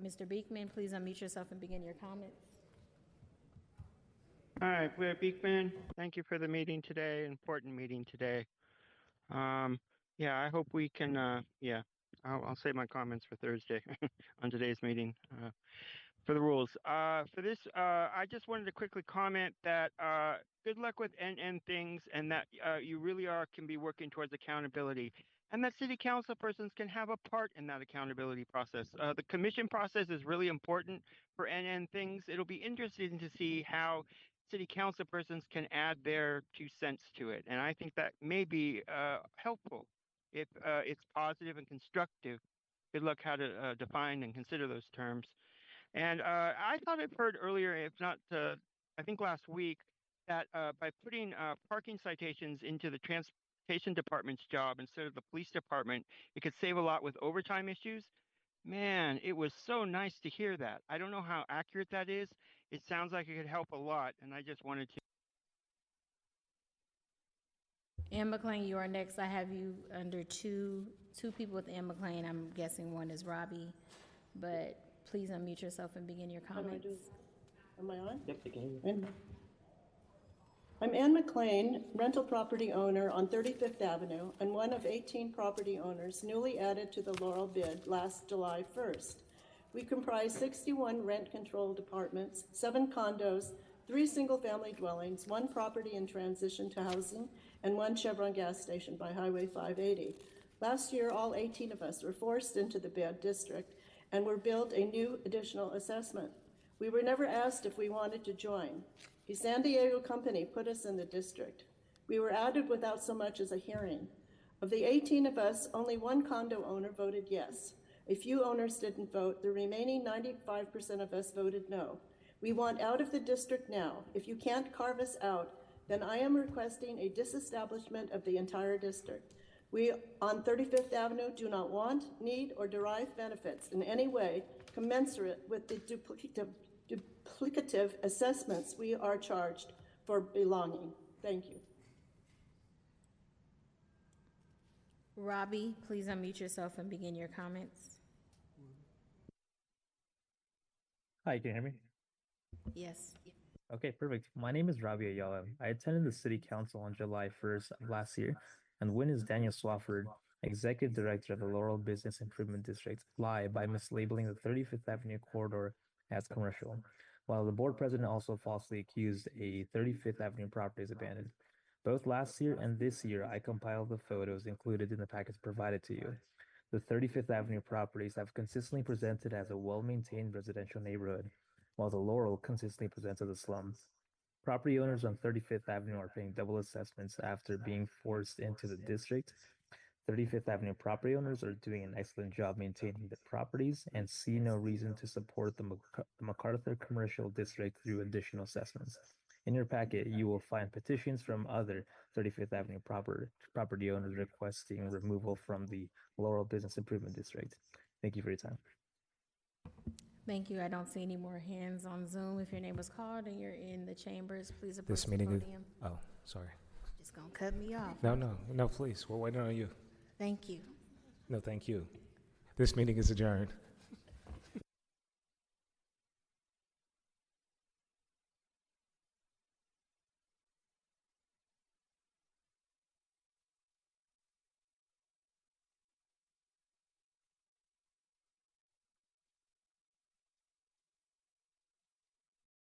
Mr. Beekman. Please unmute yourself and begin your comments. All right, Blair Beekman, thank you for the meeting today, important meeting today. Yeah, I hope we can, I'll save my comments for Thursday on today's meeting for the rules. For this, I just wanted to quickly comment that good luck with NN things, and that you really can be working towards accountability, and that city council persons can have a part in that accountability process. The commission process is really important for NN things. It'll be interesting to see how city council persons can add their 2 cents to it, and I think that may be helpful if it's positive and constructive. Good luck how to define and consider those terms. And I thought I've heard earlier, if not, I think last week, that by putting parking citations into the transportation department's job instead of the police department, it could save a lot with overtime issues. Man, it was so nice to hear that. I don't know how accurate that is. It sounds like it could help a lot, and I just wanted to. Ann McClain, you are next. I have you under two people with Ann McClain. I'm guessing one is Robbie, but please unmute yourself and begin your comments. Am I on? Yep, I can hear you. I'm Ann McClain, rental property owner on 35th Avenue, and one of 18 property owners newly added to the Laurel bid last July 1st. We comprise 61 rent-controlled apartments, 7 condos, 3 single-family dwellings, 1 property in transition to housing, and 1 Chevron gas station by Highway 580. Last year, all 18 of us were forced into the bid district and were billed a new additional assessment. We were never asked if we wanted to join. A San Diego company put us in the district. We were added without so much as a hearing. Of the 18 of us, only 1 condo owner voted yes. A few owners didn't vote. The remaining 95% of us voted no. We want out of the district now. If you can't carve us out, then I am requesting a disestablishment of the entire district. We on 35th Avenue do not want, need, or derive benefits in any way commensurate with the duplicative assessments we are charged for belonging. Thank you. Robbie, please unmute yourself and begin your comments. Hi, can you hear me? Yes. Okay, perfect. My name is Robbie Ayala. I attended the City Council on July 1st of last year, and witnessed Daniel Swafford, Executive Director of the Laurel Business Improvement District, lie by mislabeling the 35th Avenue corridor as commercial, while the board president also falsely accused a 35th Avenue property as abandoned. Both last year and this year, I compiled the photos included in the packets provided to you. The 35th Avenue properties have consistently presented as a well-maintained residential neighborhood, while the Laurel consistently presents as a slum. Property owners on 35th Avenue are paying double assessments after being forced into the district. 35th Avenue property owners are doing an excellent job maintaining their properties and see no reason to support the MacArthur Commercial District through additional assessments. In your packet, you will find petitions from other 35th Avenue property owners requesting removal from the Laurel Business Improvement District. Thank you for your time. Thank you. I don't see any more hands on Zoom. If your name was called and you're in the chambers, please approach This the meeting is, podium. oh, sorry. Just gonna cut me off. No, please. We're waiting on you. Thank you. No, thank you. This meeting is adjourned.